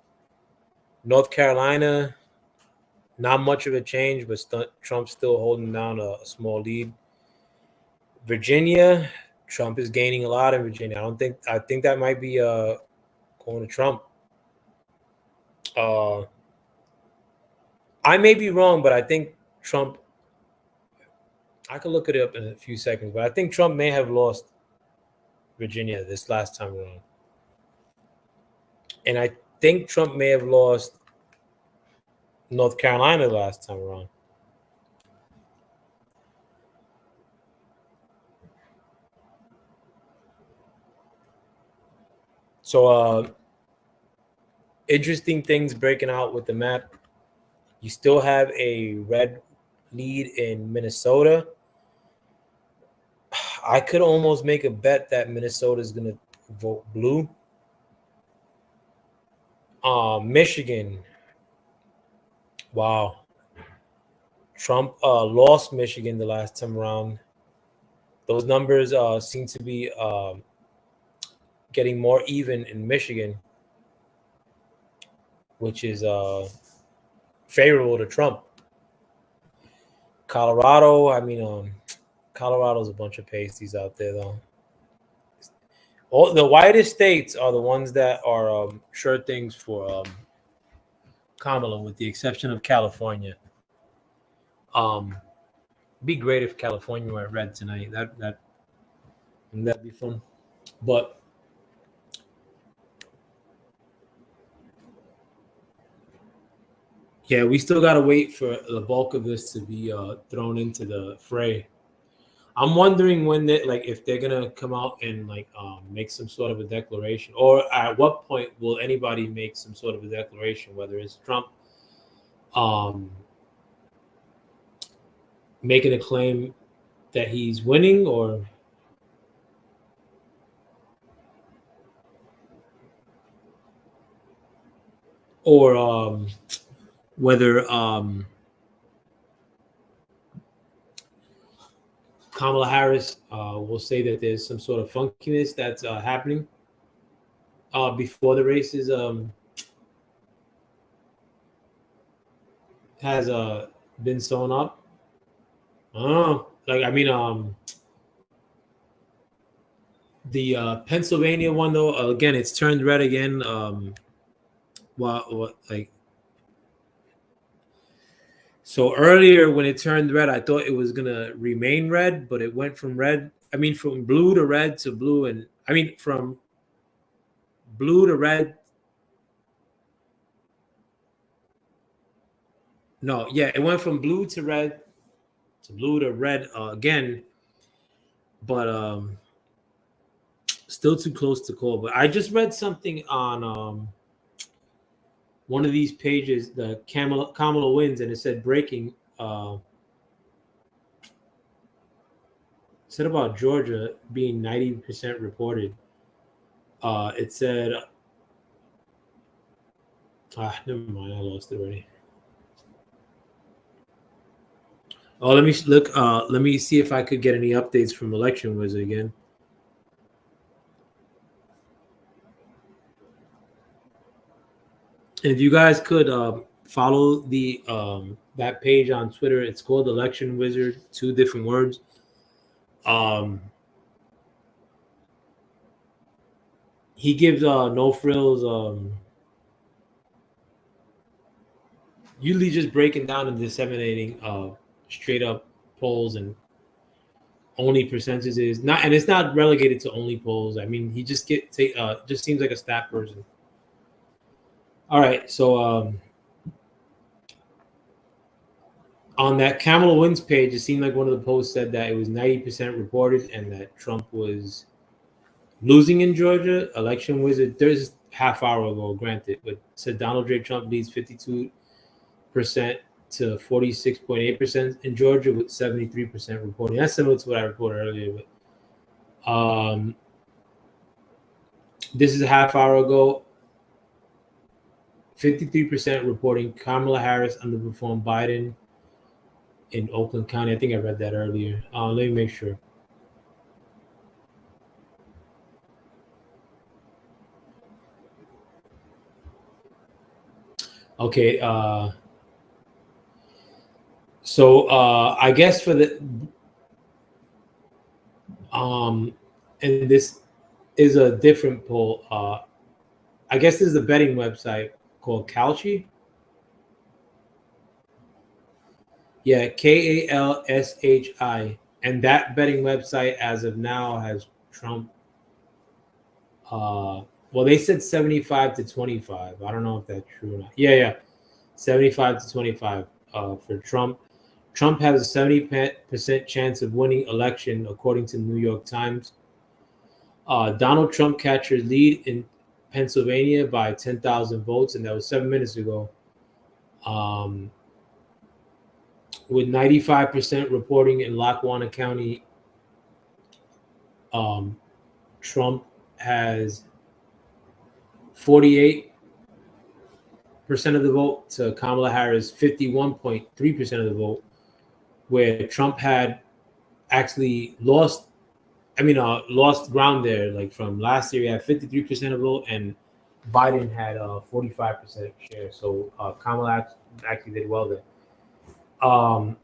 North Carolina, not much of a change, but Trump's still holding down a small lead. Virginia, Trump is gaining a lot in Virginia. I think that might be going to Trump. I may be wrong, but I think Trump, I could look it up in a few seconds, but I think Trump may have lost Virginia this last time around. And I think Trump may have lost North Carolina last time around. So interesting things breaking out with the map. You still have a red lead in Minnesota. I could almost make a bet that Minnesota is going to vote blue. Michigan. Wow. Trump lost Michigan the last time around. Those numbers seem to be getting more even in Michigan, which is favorable to Trump. Colorado, I mean, Colorado's a bunch of pasties out there, though. All the widest states are the ones that are sure things for Kamala, with the exception of California. Be great if California were red tonight. That'd be fun. But yeah, we still gotta wait for the bulk of this to be thrown into the fray. I'm wondering when they if they're gonna come out and make some sort of a declaration, or at what point will anybody make some sort of a declaration, whether it's Trump making a claim that he's winning, or whether Kamala Harris will say that there's some sort of funkiness that's happening before the races has been sewn up. I don't know. The Pennsylvania one, though, again, it's turned red again. So earlier when it turned red, I thought it was gonna remain red, but it went from from blue to red to blue, and from blue to red. No, yeah, it went from blue to red again, but still too close to call. But I just read something on one of these pages, the Kamala wins, and it said breaking. Said about Georgia being 90% reported. It said, never mind, I lost it already. Oh, let me look. Let me see if I could get any updates from Election Wizard again. If you guys could follow the that page on Twitter, it's called Election Wizard, 2 different words. He gives no frills, usually just breaking down and disseminating straight up polls and only percentages. And it's not relegated to only polls. I mean, he just just seems like a stat person. All right, so on that Kamala wins page, it seemed like one of the posts said that it was 90% reported and that Trump was losing in Georgia. Election Wizard, there's half hour ago, granted, but said Donald J. Trump leads 52% to 46.8% in Georgia with 73% reporting. That's similar to what I reported earlier. But this is a half hour ago. 53% reporting Kamala Harris underperformed Biden in Oakland County. I think I read that earlier. Let me make sure. Okay. So I guess for the And this is a different poll. I guess this is a betting website called Kalshi. Yeah, KALSHI. And that betting website, as of now, has Trump. Well, they said 75 to 25. I don't know if that's true or not. Yeah, 75 to 25 for Trump. Trump has a 70% chance of winning election, according to the New York Times. Donald Trump captured lead in Pennsylvania by 10,000 votes, and that was 7 minutes ago. With 95% reporting in Lackawanna County, Trump has 48% of the vote to Kamala Harris 51.3% of the vote, where Trump had actually lost ground there. Like from last year, he had 53% of the vote, and Biden had 45% share. So Kamala actually did well there.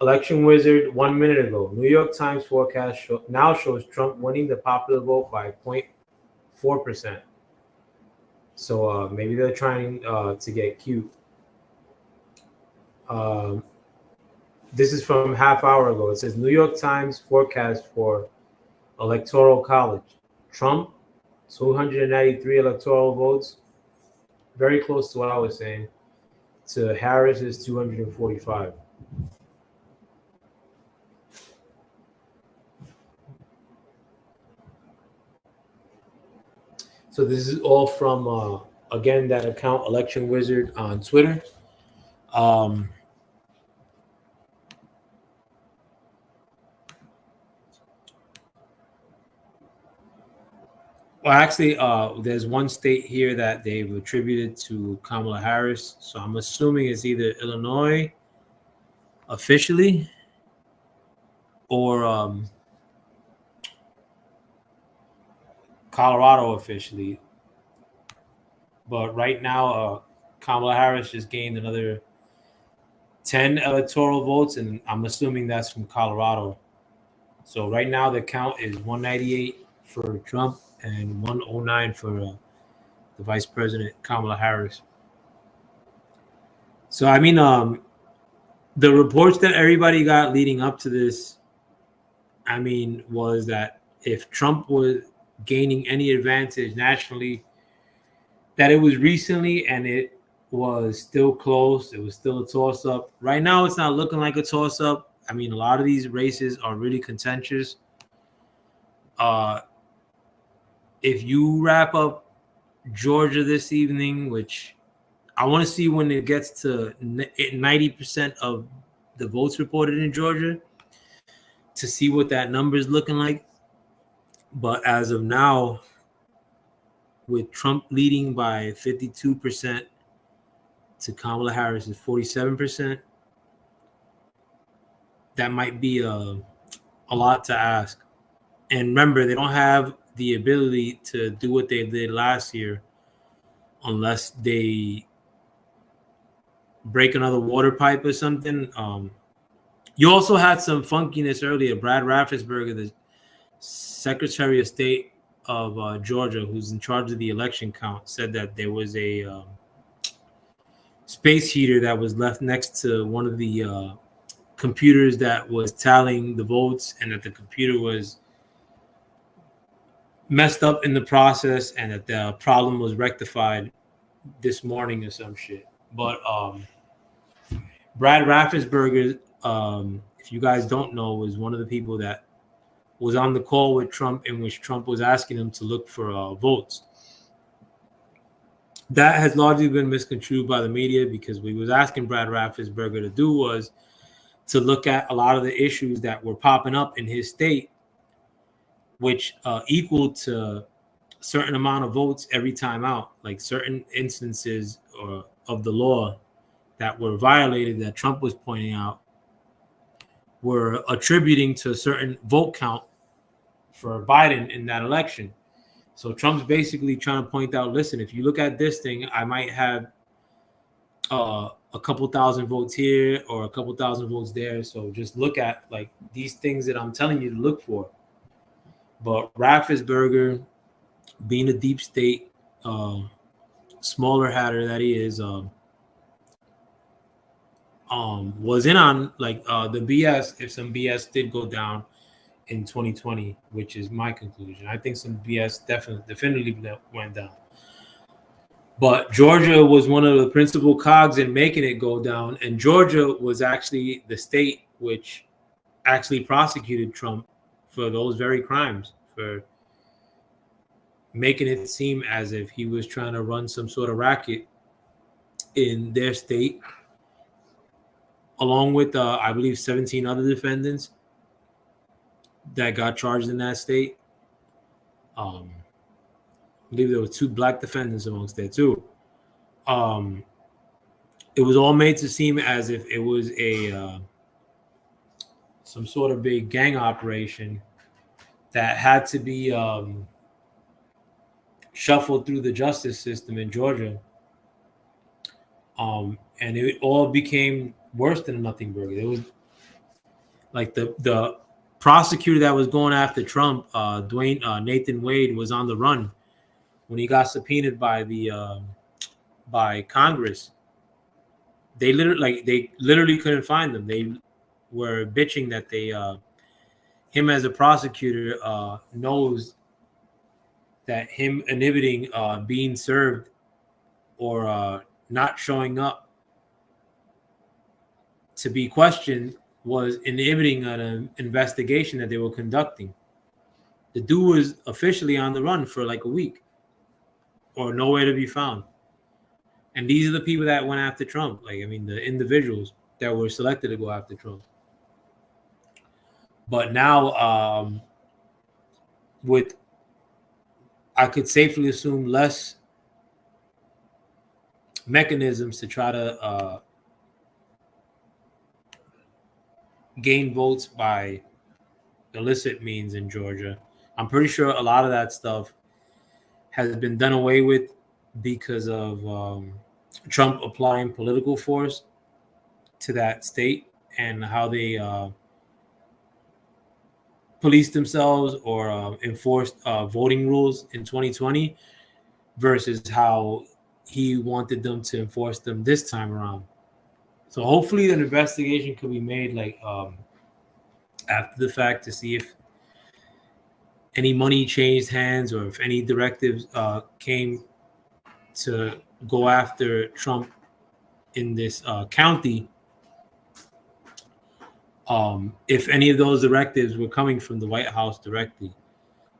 Election Wizard 1 minute ago. New York Times forecast now shows Trump winning the popular vote by 0.4%. So maybe they're trying to get cute. This is from half hour ago. It says New York Times forecast for Electoral College. Trump, 293 electoral votes. Very close to what I was saying. To Harris is 245. So this is all from, again, that account, Election Wizard on Twitter. Well, actually, there's one state here that they've attributed to Kamala Harris. So I'm assuming it's either Illinois officially or Colorado officially. But right now, Kamala Harris just gained another 10 electoral votes, and I'm assuming that's from Colorado. So right now the count is 198 for Trump and 109 for the Vice President Kamala Harris. So I mean, the reports that everybody got leading up to this, I mean, was that if Trump was gaining any advantage nationally, that it was recently and it was still close. It was still a toss-up. Right now, it's not looking like a toss-up. I mean, a lot of these races are really contentious. If you wrap up Georgia this evening, which I want to see when it gets to 90% of the votes reported in Georgia, to see what that number is looking like. But as of now, with Trump leading by 52% to Kamala Harris is 47%, that might be a lot to ask. And remember, they don't have the ability to do what they did last year unless they break another water pipe or something. You also had some funkiness earlier. Brad Raffensperger, the Secretary of State of Georgia, who's in charge of the election count, said that there was a space heater that was left next to one of the computers that was tallying the votes, and that the computer was messed up in the process, and that the problem was rectified this morning or some shit. But Brad Raffensperger, if you guys don't know, was one of the people that was on the call with Trump, in which Trump was asking him to look for votes. That has largely been misconstrued by the media, because what he was asking Brad Raffensperger to do was to look at a lot of the issues that were popping up in his state, which equal to a certain amount of votes every time out, like certain instances of the law that were violated that Trump was pointing out were attributing to a certain vote count for Biden in that election. So Trump's basically trying to point out, listen, if you look at this thing, I might have a couple thousand votes here or a couple thousand votes there. So just look at like these things that I'm telling you to look for. But Raffensperger, being a deep state, smaller hatter that he is, was in on like the BS. If some BS did go down in 2020, which is my conclusion, I think some BS definitively went down. But Georgia was one of the principal cogs in making it go down, and Georgia was actually the state which actually prosecuted Trump for those very crimes, for making it seem as if he was trying to run some sort of racket in their state, along with, I believe, 17 other defendants that got charged in that state. I believe there were 2 black defendants amongst there too. It was all made to seem as if it was a some sort of big gang operation that had to be shuffled through the justice system in Georgia. And it all became worse than a nothing burger. It was like the prosecutor that was going after Trump, Nathan Wade, was on the run when he got subpoenaed by Congress. They literally couldn't find them. They were bitching that him as a prosecutor knows that him inhibiting being served or not showing up to be questioned was inhibiting an investigation that they were conducting. The dude was officially on the run for like a week or nowhere to be found. And these are the people that went after Trump. Like, I mean, the individuals that were selected to go after Trump. But now, with, I could safely assume, less mechanisms to try to gain votes by illicit means in Georgia. I'm pretty sure a lot of that stuff has been done away with because of Trump applying political force to that state and how they policed themselves or enforced voting rules in 2020 versus how he wanted them to enforce them this time around. So hopefully an investigation could be made like after the fact to see if any money changed hands or if any directives came to go after Trump in this county. If any of those directives were coming from the White House directly.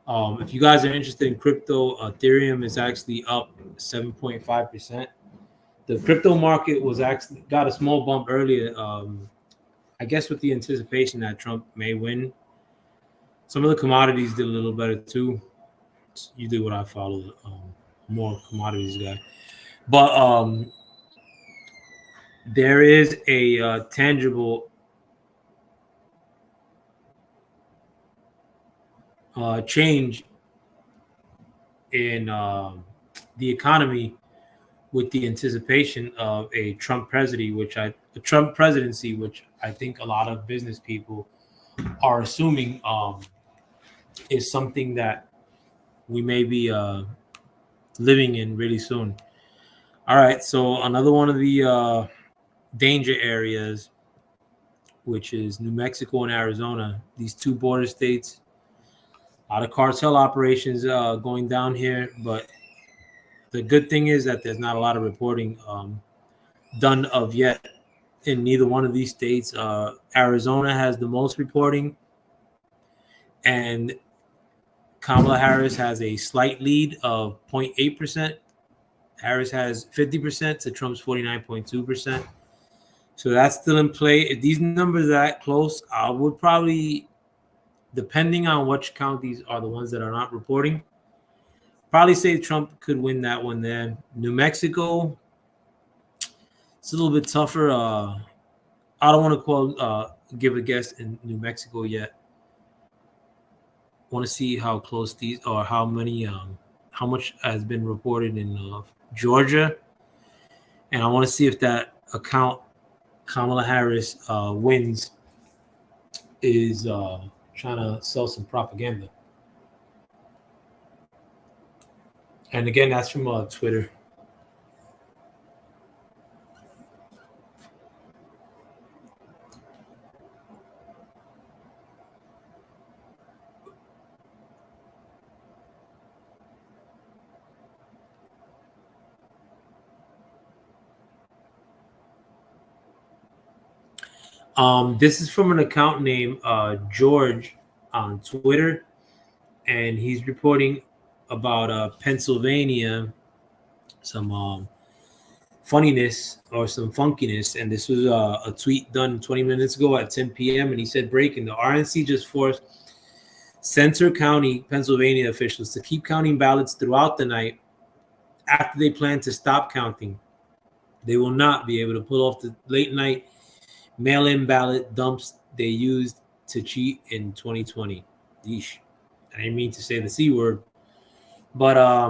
If you guys are interested in crypto, Ethereum is actually up 7.5%. The crypto market was actually got a small bump earlier, I guess with the anticipation that Trump may win. Some of the commodities did a little better too. It's usually what I follow, more commodities guy. But there is a tangible change in the economy with the anticipation of a Trump presidency, which I think a lot of business people are assuming is something that we may be living in really soon. All right, so another one of the danger areas, which is New Mexico and Arizona, these 2 border states. A lot of cartel operations going down here, but the good thing is that there's not a lot of reporting done of yet in neither one of these states. Arizona has the most reporting, and Kamala Harris has a slight lead of 0.8%. Harris has 50% to Trump's 49.2%. So that's still in play. If these numbers are that close, I would probably, depending on which counties are the ones that are not reporting, probably say Trump could win that one there. New Mexico, it's a little bit tougher. I don't want to give a guess in New Mexico yet. Want to see how close these or how much has been reported in Georgia, and I want to see if that account Kamala Harris wins is trying to sell some propaganda. And again, that's from Twitter. This is from an account named George on Twitter, and he's reporting about Pennsylvania, some funniness or some funkiness. And this was a tweet done 20 minutes ago at 10 p.m. And he said, breaking, the RNC just forced Centre County, Pennsylvania officials to keep counting ballots throughout the night after they plan to stop counting. They will not be able to pull off the late night mail-in ballot dumps they used to cheat in 2020. Yeesh. I didn't mean to say the C word. But, I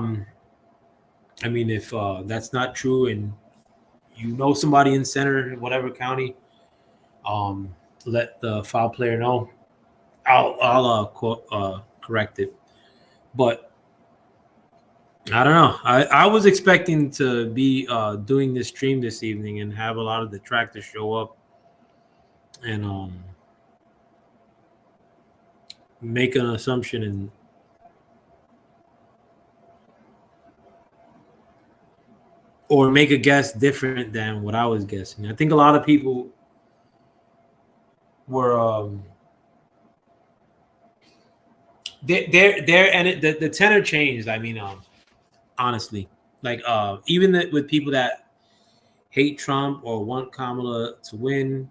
mean, if that's not true and you know somebody in Center, whatever county, let the FoulPlayer know. I'll correct it. But I don't know. I was expecting to be doing this stream this evening and have a lot of detractors show up and make an assumption and or make a guess different than what I was guessing. I think a lot of people were the tenor changed. I mean, honestly, like even with people that hate Trump or want Kamala to win,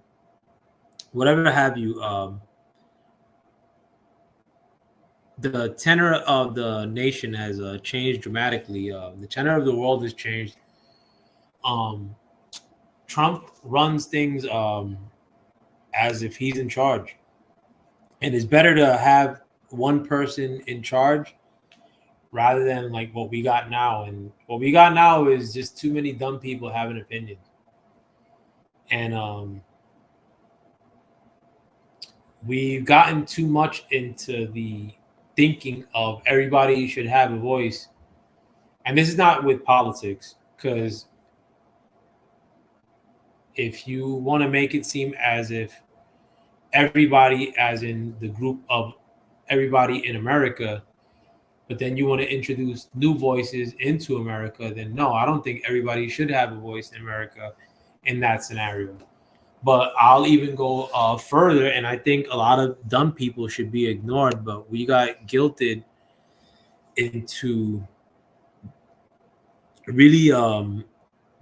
whatever have you, the tenor of the nation has changed dramatically. The tenor of the world has changed. Trump runs things as if he's in charge, and it's better to have one person in charge rather than like what we got now. And what we got now is just too many dumb people having opinions. And we've gotten too much into the thinking of everybody should have a voice. And this is not with politics, because if you want to make it seem as if everybody, as in the group of everybody in America, but then you want to introduce new voices into America, then no, I don't think everybody should have a voice in America in that scenario. But I'll even go further, and I think a lot of dumb people should be ignored, but we got guilted into really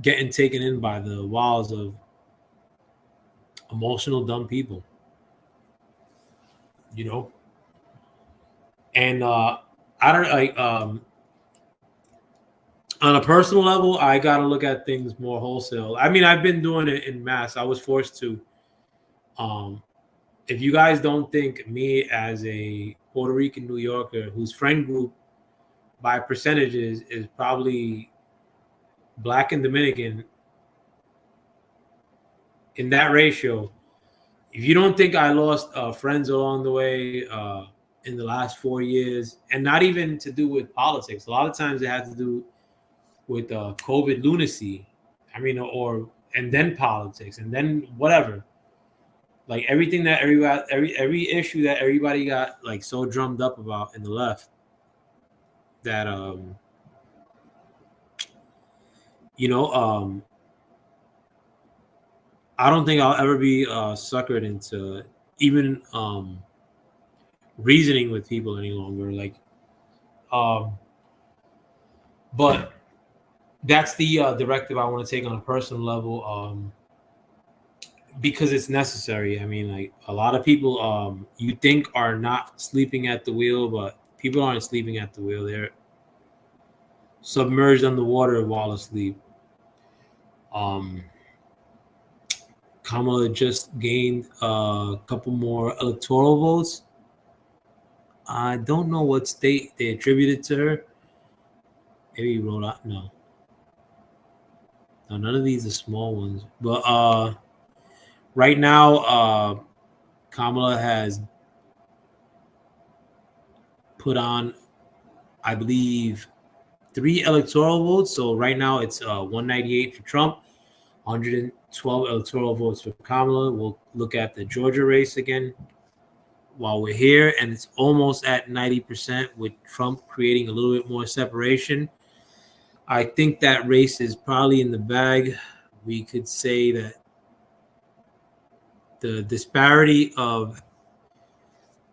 getting taken in by the walls of emotional dumb people, you know. And I don't like on a personal level, I gotta look at things more wholesale. I mean, I've been doing it in mass. I was forced to. If you guys don't think me as a Puerto Rican New Yorker whose friend group by percentages is probably Black and Dominican in that ratio, if you don't think I lost friends along the way in the last 4 years, and not even to do with politics, a lot of times it had to do with COVID lunacy. I mean, and then politics, and then whatever. Like everything that every issue that everybody got like so drummed up about in the left that I don't think I'll ever be suckered into even reasoning with people any longer. Like, but that's the directive I want to take on a personal level, because it's necessary. I mean, like a lot of people you think are not sleeping at the wheel, but people aren't sleeping at the wheel. They're submerged underwater while asleep. Kamala just gained a couple more electoral votes. I don't know what state they attributed to her. Maybe Rhode Island. No, none of these are small ones. But right now, Kamala has put on, I believe, 3 electoral votes. So right now it's 198 for Trump, 112 electoral votes for Kamala. We'll look at the Georgia race again while we're here, and it's almost at 90% with Trump creating a little bit more separation. I think that race is probably in the bag. We could say that the disparity of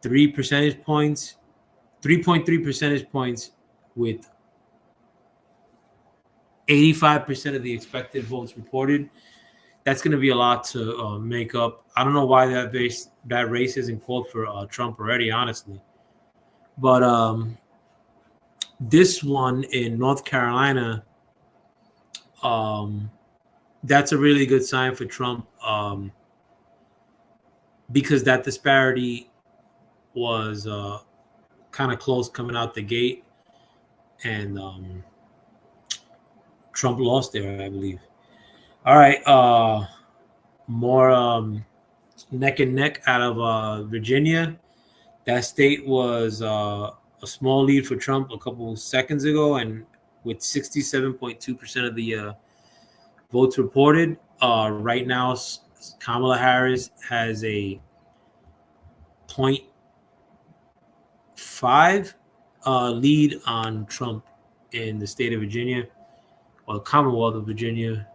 3 percentage points, 3.3 percentage points with 85% of the expected votes reported, that's going to be a lot to make up. I don't know why that race isn't called for Trump already, honestly. But this one in North Carolina, that's a really good sign for Trump because that disparity was kind of close coming out the gate, and Trump lost there, I believe. All right, more neck and neck out of Virginia. That state was a small lead for Trump a couple seconds ago, and with 67.2% of the votes reported, right now Kamala Harris has a 0.5 lead on Trump in the state of Virginia, or the Commonwealth of Virginia.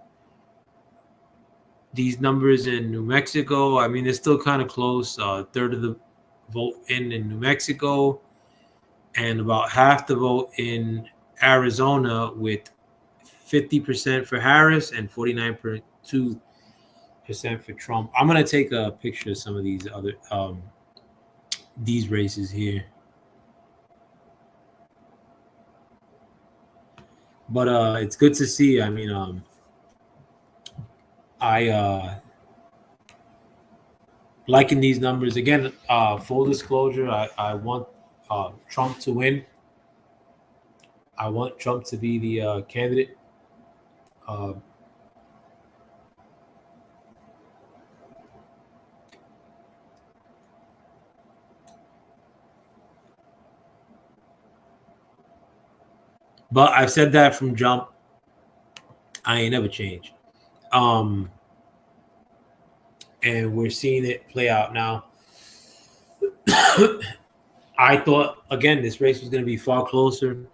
These numbers in New Mexico, I mean, they're still kind of close. A third of the vote in New Mexico, and about half the vote in Arizona, with 50% for Harris and 49.2% for Trump. I'm gonna take a picture of some of these other these races here. But it's good to see. I mean, I liking these numbers again. Full disclosure, I want Trump to win. I want Trump to be the candidate. But I've said that from jump. I ain't never changed. And we're seeing it play out now. I thought, again, this race was going to be far closer,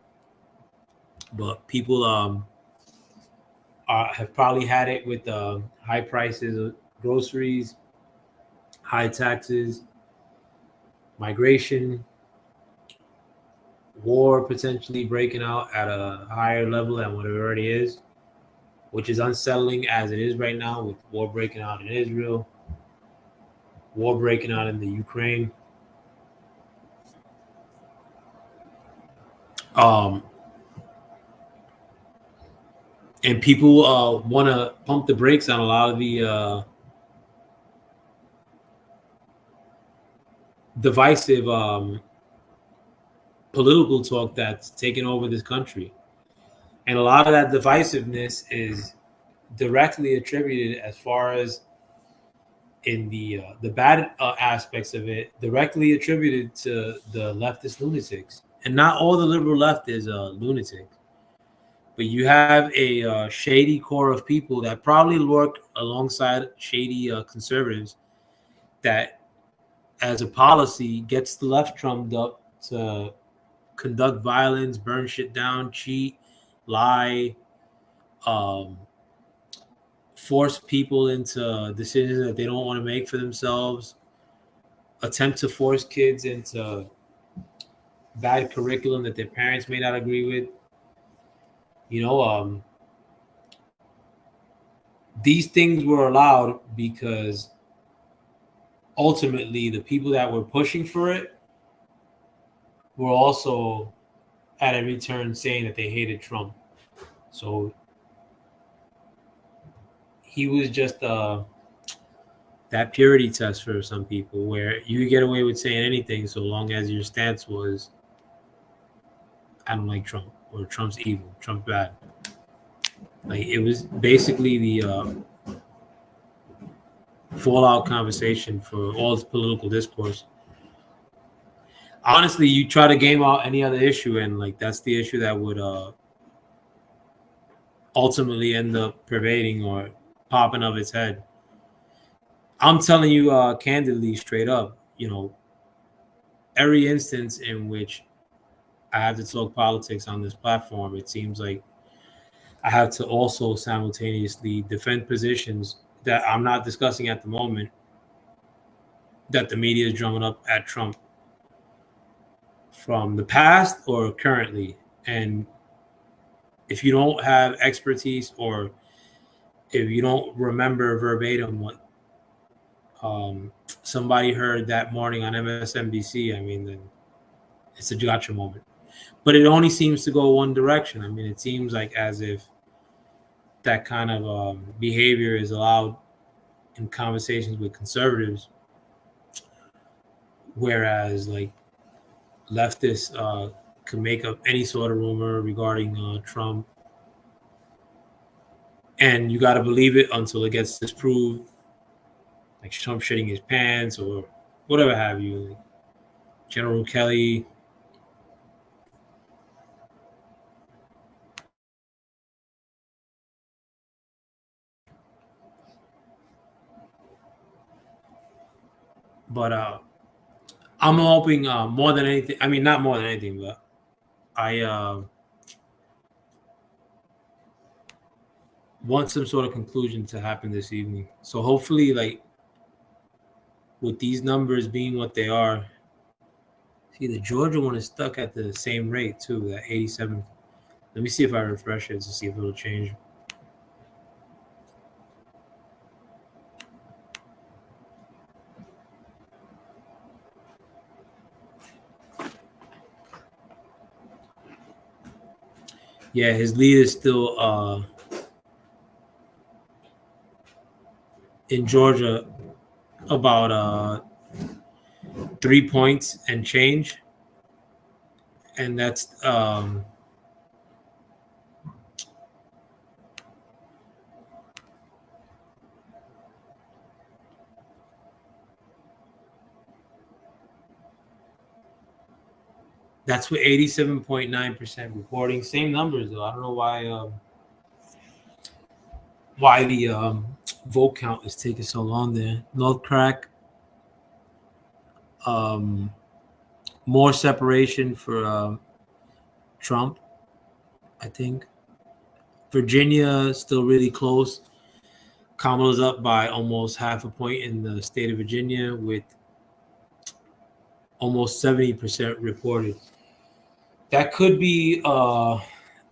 but people have probably had it with high prices of groceries, high taxes, migration, war potentially breaking out at a higher level than what it already is, which is unsettling as it is right now, with war breaking out in Israel, war breaking out in the Ukraine. And people want to pump the brakes on a lot of the divisive political talk that's taken over this country. And a lot of that divisiveness is directly attributed, as far as in the bad aspects of it, directly attributed to the leftist lunatics. And not all the liberal left is lunatic, but you have a shady core of people that probably work alongside shady conservatives that, as a policy, gets the left trumped up to conduct violence, burn shit down, cheat, lie, force people into decisions that they don't want to make for themselves, attempt to force kids into bad curriculum that their parents may not agree with. You know, these things were allowed because ultimately the people that were pushing for it were also at every turn saying that they hated Trump. So he was just that purity test for some people, where you could get away with saying anything so long as your stance was, I don't like Trump, or Trump's evil, Trump's bad. Like, it was basically the fallout conversation for all political discourse. Honestly, you try to game out any other issue, and like that's the issue that would ultimately end up pervading or popping up its head. I'm telling you candidly, straight up, every instance in which I have to talk politics on this platform, it seems like I have to also simultaneously defend positions that I'm not discussing at the moment that the media is drumming up at Trump from the past or currently. And if you don't have expertise or if you don't remember verbatim what somebody heard that morning on MSNBC, I mean, then it's a gotcha moment. But it only seems to go one direction. I mean, it seems like as if that kind of behavior is allowed in conversations with conservatives, whereas like leftists can make up any sort of rumor regarding Trump, and you got to believe it until it gets disproved, like Trump shitting his pants or whatever have you, like General Kelly. But I'm hoping more than anything. I mean, not more than anything, but I want some sort of conclusion to happen this evening. So hopefully, like with these numbers being what they are, see the Georgia one is stuck at the same rate too, at 87. Let me see if I refresh it to see if it'll change. Yeah, his lead is still in Georgia about 3 points and change, and that's that's with 87.9% reporting. Same numbers though. I don't know why the vote count is taking so long there. North Crack, more separation for Trump, I think. Virginia still really close. Kamala's up by almost half a point in the state of Virginia with almost 70% reported. That could be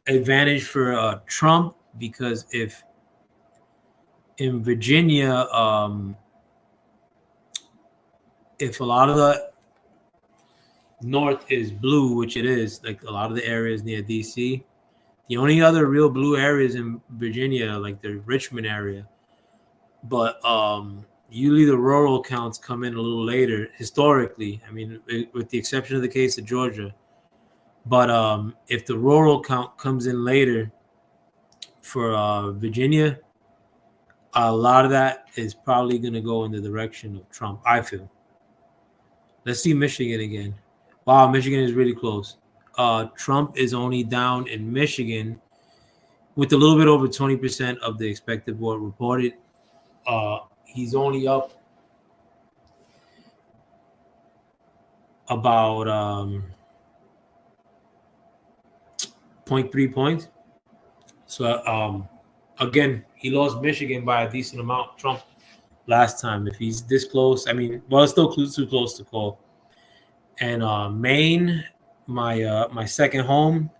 advantage for Trump, because if in Virginia, if a lot of the north is blue, which it is, like a lot of the areas near DC, the only other real blue areas in Virginia, like the Richmond area, but usually the rural counts come in a little later historically. I mean, with the exception of the case of Georgia. But if the rural count comes in later for Virginia, a lot of that is probably going to go in the direction of Trump, I feel. Let's see Michigan again. Wow, Michigan is really close. Trump is only down in Michigan with a little bit over 20% of the expected vote reported. He's only up about 0.3 points. So again, he lost Michigan by a decent amount, Trump, last time. If he's this close, I mean, well, it's still too close to call. And Maine, my second home,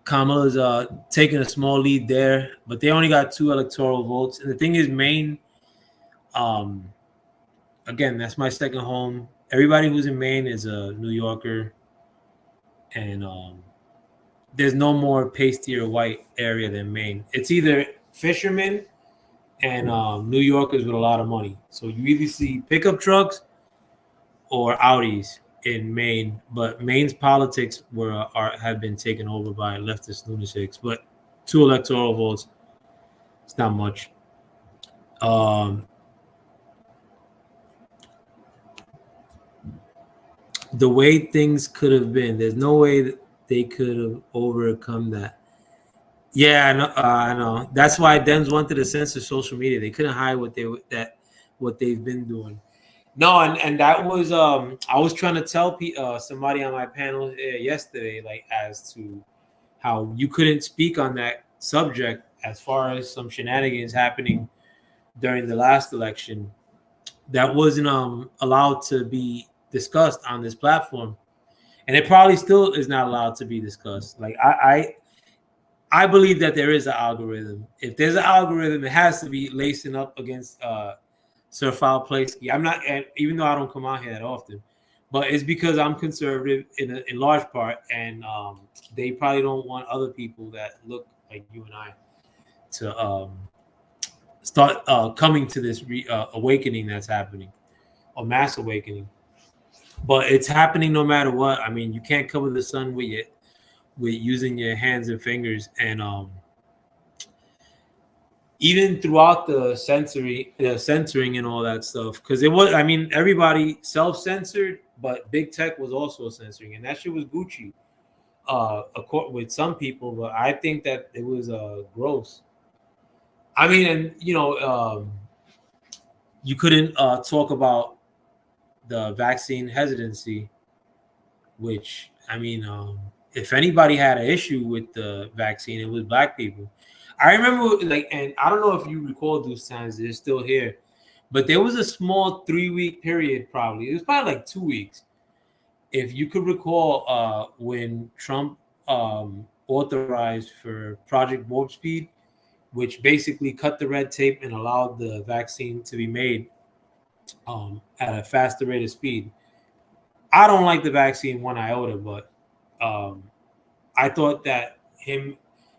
Kamala's taking a small lead there, but they only got 2 electoral votes. And the thing is, Maine, again, that's my second home. Everybody who's in Maine is a New Yorker, and there's no more pasty or white area than Maine. It's either fishermen and New Yorkers with a lot of money. So you either see pickup trucks or Audis in Maine, but Maine's politics have been taken over by leftist lunatics. But 2 electoral votes, it's not much. The way things could have been, there's no way that they could have overcome that. Yeah, I know. That's why Dems wanted to censor social media. They couldn't hide what they've been doing. No, and that was I was trying to tell somebody on my panel yesterday, like as to how you couldn't speak on that subject as far as some shenanigans happening during the last election that wasn't allowed to be discussed on this platform, and it probably still is not allowed to be discussed. Like I believe that there is an algorithm. If there's an algorithm, it has to be lacing up against Sir FoulPlayer. I'm not, even though I don't come out here that often, but it's because I'm conservative in large part, and they probably don't want other people that look like you and I to start coming to this awakening that's happening, or mass awakening. But it's happening no matter what. I mean, you can't cover the sun with using your hands and fingers, and even throughout the censoring and all that stuff, because it was, I mean, everybody self-censored, but big tech was also censoring, and that shit was Gucci with some people, but I think that it was gross. I mean, and you couldn't talk about the vaccine hesitancy, which, I mean, if anybody had an issue with the vaccine, it was Black people. I remember, like, and I don't know if you recall those times, they're still here, but there was a small 3-week period, probably. It was probably like 2 weeks. If you could recall, when Trump authorized for Project Warp Speed, which basically cut the red tape and allowed the vaccine to be made at a faster rate of speed. I don't like the vaccine one iota, but I thought that him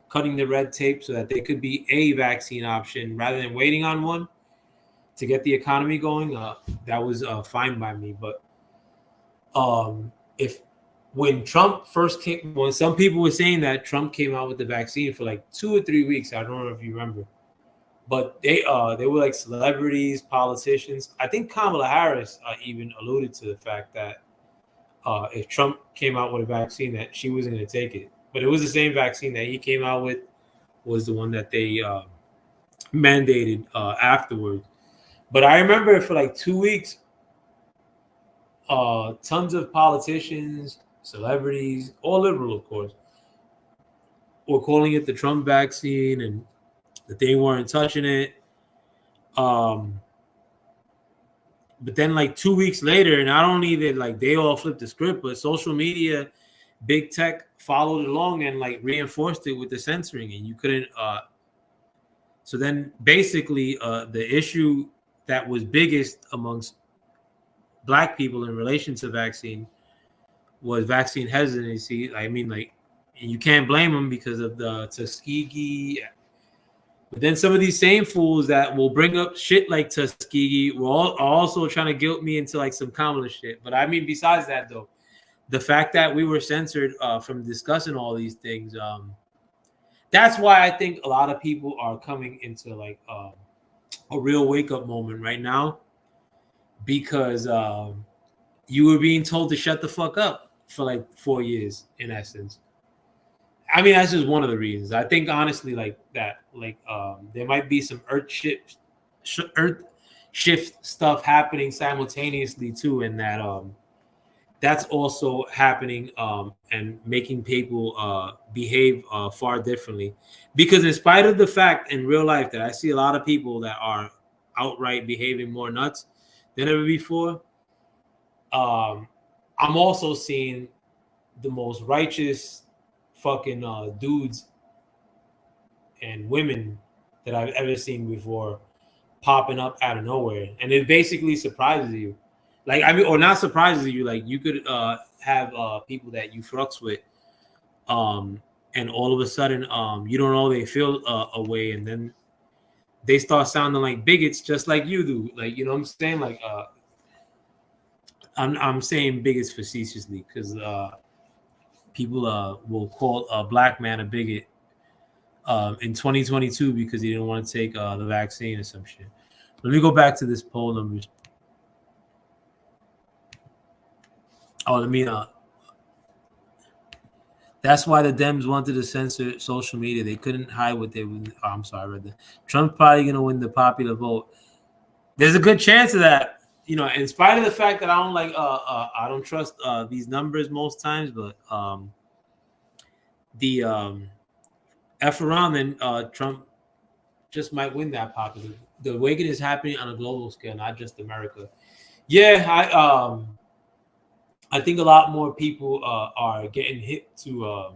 cutting the red tape so that there could be a vaccine option rather than waiting on one to get the economy going, that was fine by me. But when Trump first came, when some people were saying that Trump came out with the vaccine for like 2 or 3 weeks, I don't know if you remember, but they were like celebrities, politicians. I think Kamala Harris even alluded to the fact that if Trump came out with a vaccine, that she wasn't going to take it. But it was the same vaccine that he came out with, was the one that they mandated afterwards. But I remember for like 2 weeks, tons of politicians, celebrities, all liberal, of course, were calling it the Trump vaccine and that they weren't touching it. But then like 2 weeks later, not only did like they all flipped the script, but social media, big tech followed along and like reinforced it with the censoring, and you couldn't. So then basically the issue that was biggest amongst Black people in relation to vaccine was vaccine hesitancy. I mean, like, you can't blame them because of the Tuskegee. But then some of these same fools that will bring up shit like Tuskegee are also trying to guilt me into like some Kamala shit. But I mean, besides that, though, the fact that we were censored from discussing all these things, that's why I think a lot of people are coming into like a real wake-up moment right now, because you were being told to shut the fuck up for like 4 years, in essence. I mean, that's just one of the reasons. I think honestly, like that, like there might be some earth shift stuff happening simultaneously too, and that that's also happening and making people behave far differently. Because in spite of the fact in real life that I see a lot of people that are outright behaving more nuts than ever before, I'm also seeing the most righteous fucking dudes and women that I've ever seen before popping up out of nowhere, and it basically surprises you. Like, I mean, or not surprises you. Like, you could have people that you fucks with, and all of a sudden, you don't know they feel a way, and then they start sounding like bigots, just like you do. Like, you know what I'm saying? Like, I'm saying bigots facetiously, because people will call a Black man a bigot in 2022 because he didn't want to take the vaccine or some shit. Let me go back to this poll numbers. Oh, let me. That's why the Dems wanted to censor social media. They couldn't hide what they were. Oh, I'm sorry, I read that. Trump's probably going to win the popular vote. There's a good chance of that, you know, in spite of the fact that I don't trust these numbers most times, but F around, then Trump just might win that popular. The awakening is happening on a global scale, not just America. Yeah, I think a lot more people are getting hit to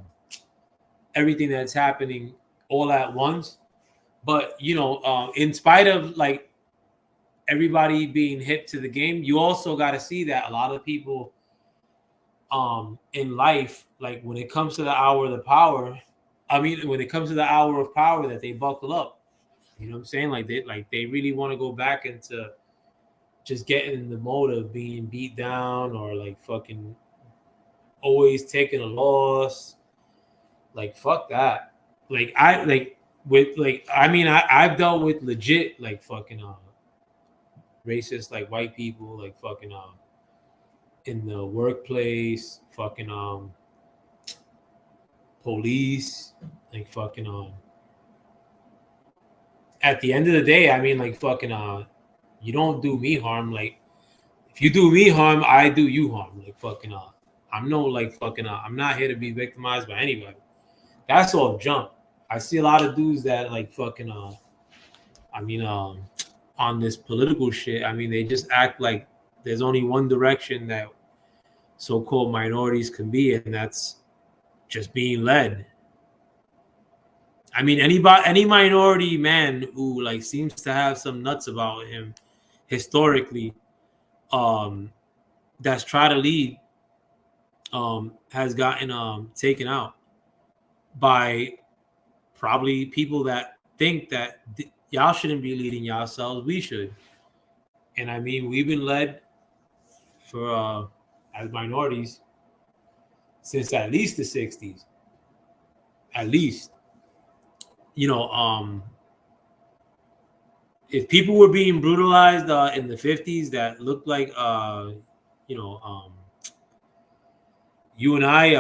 everything that's happening all at once. But you know, in spite of like everybody being hip to the game, you also got to see that a lot of people in life, like when it comes to the hour of the power, when it comes to the hour of power, that they buckle up. You know what I'm saying? Like they really want to go back into just getting in the mode of being beat down or like fucking always taking a loss. Like fuck that. I've dealt with legit like fucking racist like white people like fucking in the workplace, fucking police, like fucking at the end of the day, I mean like fucking you don't do me harm. Like if you do me harm, I do you harm. Like fucking I'm no like fucking I'm not here to be victimized by anybody. That's all junk. I see a lot of dudes that like fucking on this political shit, I mean they just act like there's only one direction that so-called minorities can be, and that's just being led. I mean, any minority man who like seems to have some nuts about him historically, that's tried to lead, has gotten taken out by probably people that think that y'all shouldn't be leading yourselves, we should. And I mean, we've been led for as minorities since at least the 60s. At least. You know, if people were being brutalized in the 50s that looked like you and I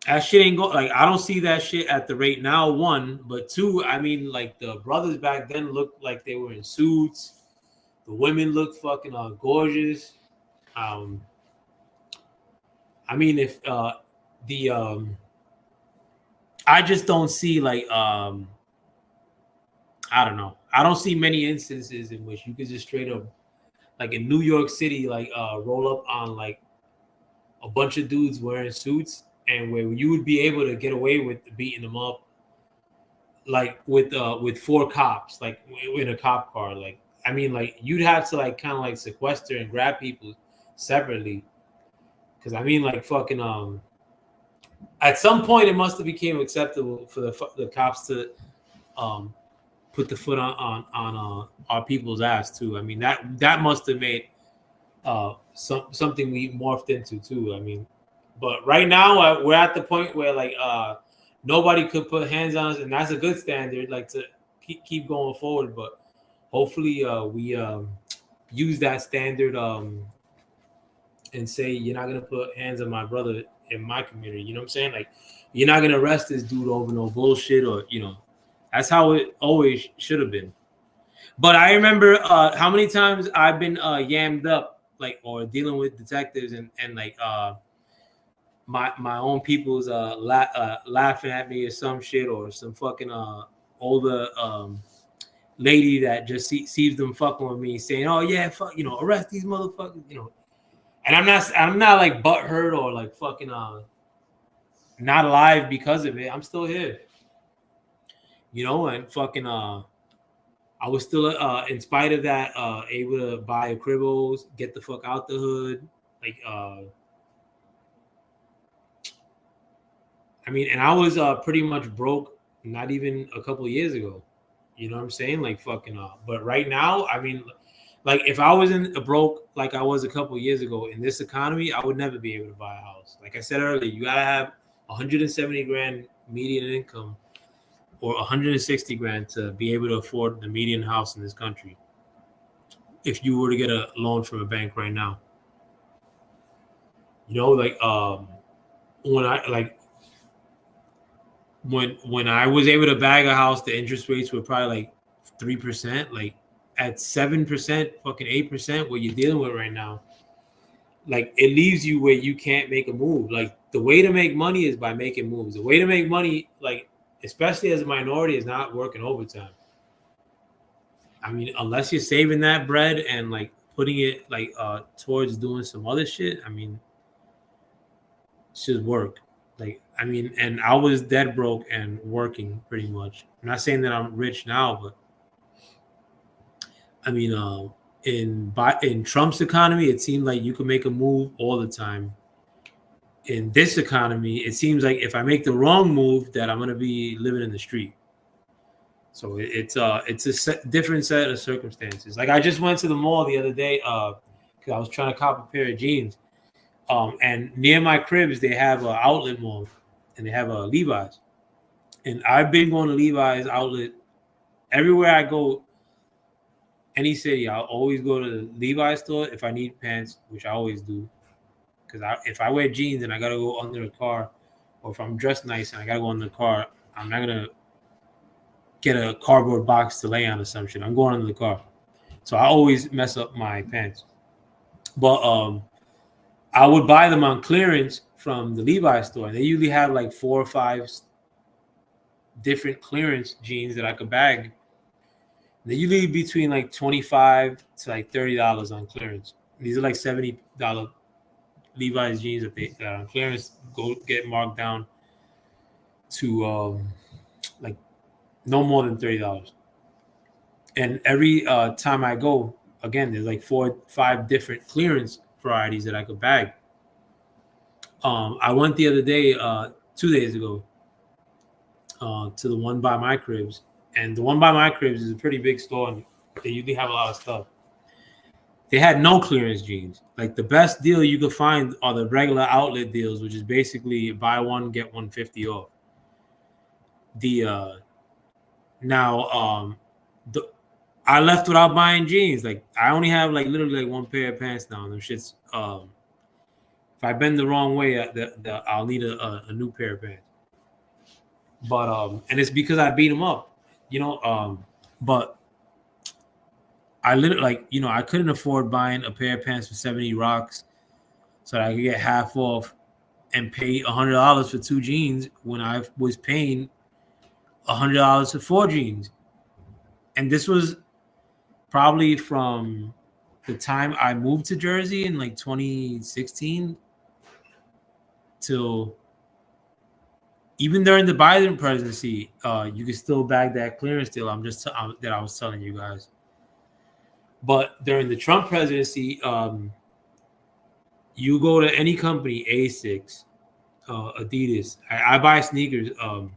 that shit ain't go like I don't see that shit at the rate now, one, but two, I mean like the brothers back then looked like they were in suits. The women looked fucking gorgeous. I mean if I just don't see like I don't know. I don't see many instances in which you could just straight up like in New York City like roll up on like a bunch of dudes wearing suits and where you would be able to get away with beating them up like with 4 cops like in a cop car. Like I mean like you'd have to like kind of like sequester and grab people separately. Cause I mean like fucking at some point it must have became acceptable for the cops to put the foot on our people's ass too. I mean that must have made something we morphed into too. I mean, but right now we're at the point where like nobody could put hands on us, and that's a good standard. Like to keep going forward, but hopefully we use that standard and say you're not gonna put hands on my brother in my community. You know what I'm saying? Like you're not gonna arrest this dude over no bullshit, or you know. That's how it always should have been. But I remember how many times I've been yammed up, like, or dealing with detectives and like my own people's laughing at me or some shit, or some fucking older lady that just sees them fucking with me, saying, "Oh yeah, fuck, you know, arrest these motherfuckers," you know. And I'm not like butthurt or like fucking not alive because of it. I'm still here. You know, and fucking I was still in spite of that able to buy a cribos, get the fuck out the hood. Like I mean, and I was pretty much broke not even a couple of years ago. You know what I'm saying? Like fucking but right now, I mean, like if I was in a broke like I was a couple of years ago in this economy, I would never be able to buy a house. Like I said earlier, you gotta have 170 grand median income or 160 grand to be able to afford the median house in this country if you were to get a loan from a bank right now. You know, like when I like when I was able to bag a house, the interest rates were probably like 3%. Like at 7%, fucking 8%, what you're dealing with right now. Like it leaves you where you can't make a move. Like the way to make money is by making moves. The way to make money, like especially as a minority, is not working overtime. I mean, unless you're saving that bread and like putting it like towards doing some other shit, I mean, it should work. Like, I mean, and I was dead broke and working pretty much. I'm not saying that I'm rich now, but I mean, in Trump's economy, it seemed like you could make a move all the time. In this economy, it seems like if I make the wrong move, that I'm gonna be living in the street. So it's a different set of circumstances. Like I just went to the mall the other day because I was trying to cop a pair of jeans. And near my cribs, they have an outlet mall, and they have a Levi's. And I've been going to Levi's outlet everywhere I go. Any city, I'll always go to the Levi's store if I need pants, which I always do. Because if I wear jeans and I gotta go under a car, or if I'm dressed nice and I gotta go under the car, I'm not gonna get a cardboard box to lay on or some shit. I'm going under the car. So I always mess up my pants. But I would buy them on clearance from the Levi's store. And they usually have like 4 or 5 different clearance jeans that I could bag. They usually between like $25 to like $30 on clearance. These are like $70 Levi's jeans that are on clearance go get marked down to like no more than $30. And every time I go, again, there's like 4 or 5 different clearance varieties that I could bag. I went the other day, 2 days ago, to the one by my cribs. And the one by my cribs is a pretty big store, and they usually have a lot of stuff. They had no clearance jeans. Like the best deal you could find are the regular outlet deals, which is basically buy one, get 150 off. I left without buying jeans. Like I only have like literally like 1 pair of pants now. And them shits, if I bend the wrong way, I'll need a new pair of pants. But and it's because I beat them up. But I literally I couldn't afford buying a pair of pants for 70 rocks so that I could get half off and pay $100 for 2 jeans when I was paying $100 for 4 jeans. And this was probably from the time I moved to Jersey in like 2016 till even during the Biden presidency, you could still bag that clearance deal. That I was telling you guys. But during the Trump presidency, you go to any company, Asics, Adidas. I buy sneakers a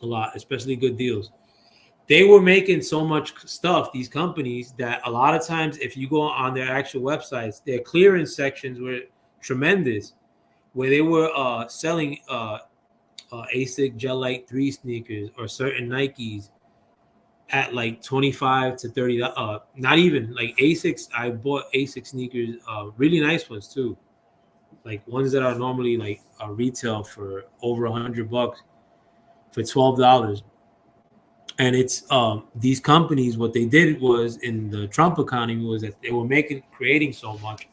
lot, especially good deals. They were making so much stuff, these companies, that a lot of times if you go on their actual websites, their clearance sections were tremendous, where they were selling ASIC Gel Light 3 sneakers or certain Nikes at like $25 to $30. Not even like ASICs. I bought ASIC sneakers, really nice ones too, like ones that are normally like retail for over $100 for $12. And it's these companies, what they did was in the Trump economy was that they were creating so much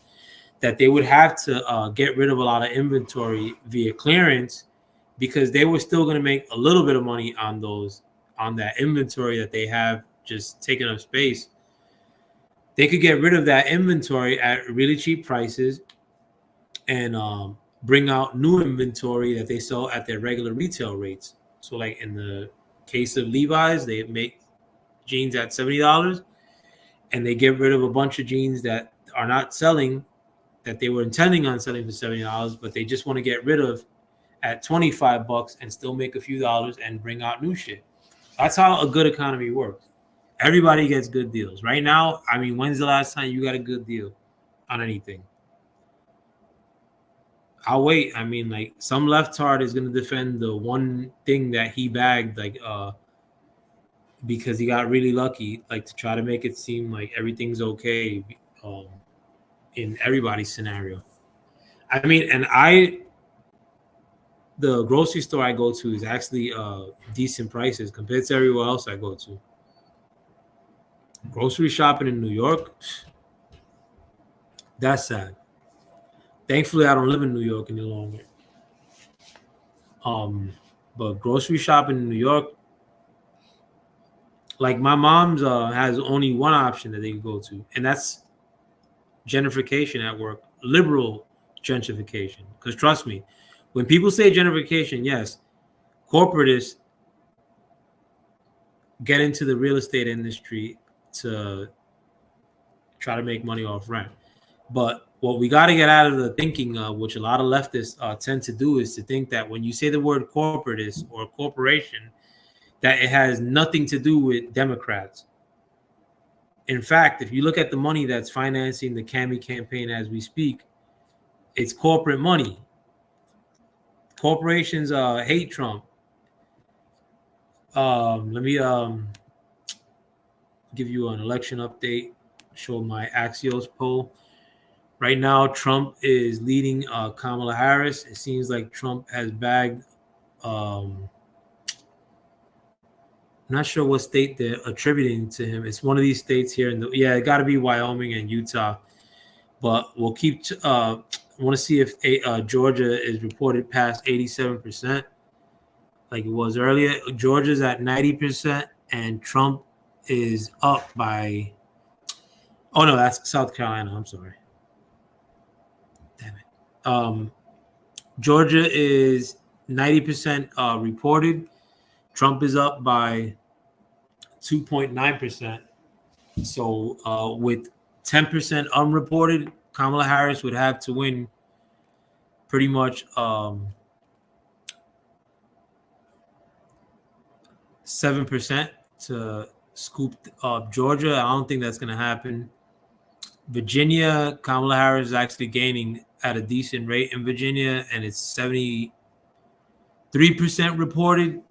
that they would have to get rid of a lot of inventory via clearance, because they were still going to make a little bit of money on that inventory that they have just taking up space. They could get rid of that inventory at really cheap prices and bring out new inventory that they sell at their regular retail rates. So like in the case of Levi's, they make jeans at $70 and they get rid of a bunch of jeans that are not selling, that they were intending on selling for $70, but they just want to get rid of at $25 and still make a few dollars and bring out new shit. That's how a good economy works. Everybody gets good deals. Right now, I mean, when's the last time you got a good deal on anything? I'll wait. I mean, like some leftard is going to defend the one thing that he bagged, like because he got really lucky, like to try to make it seem like everything's okay in everybody's scenario. I mean, and the grocery store I go to is actually decent prices compared to everywhere else I go to. Grocery shopping in New York, that's sad. Thankfully, I don't live in New York any longer. But grocery shopping in New York, like my mom's has only one option that they can go to, and that's gentrification at work, liberal gentrification. Because trust me, when people say gentrification, yes, corporatists get into the real estate industry to try to make money off rent. But what we got to get out of the thinking, which a lot of leftists tend to do, is to think that when you say the word corporatist or corporation, that it has nothing to do with Democrats. In fact, if you look at the money that's financing the Cami campaign as we speak, it's corporate money. Corporations hate Trump. Let me give you an election update, show my Axios poll. Right now, Trump is leading Kamala Harris. It seems like Trump has bagged, I'm not sure what state they're attributing to him. It's one of these states here. It got to be Wyoming and Utah. But we'll keep, I want to see if Georgia is reported past 87%, like it was earlier. Georgia's at 90%, and Trump is up by, oh no, that's South Carolina. I'm sorry. Damn it. Georgia is 90% reported. Trump is up by 2.9%. So with 10% unreported, Kamala Harris would have to win pretty much 7% to scoop up Georgia. I don't think that's going to happen. Virginia, Kamala Harris is actually gaining at a decent rate in Virginia, and it's 73% reported.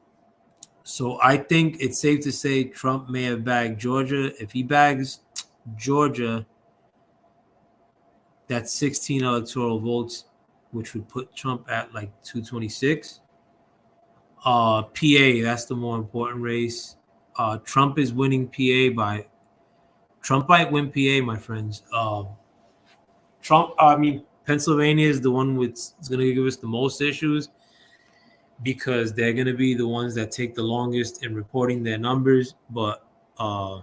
So I think it's safe to say Trump may have bagged Georgia. If he bags Georgia, that's 16 electoral votes, which would put Trump at like 226. PA, that's the more important race. Trump is winning PA Trump might win PA, my friends. Pennsylvania is the one is going to give us the most issues because they're going to be the ones that take the longest in reporting their numbers. But the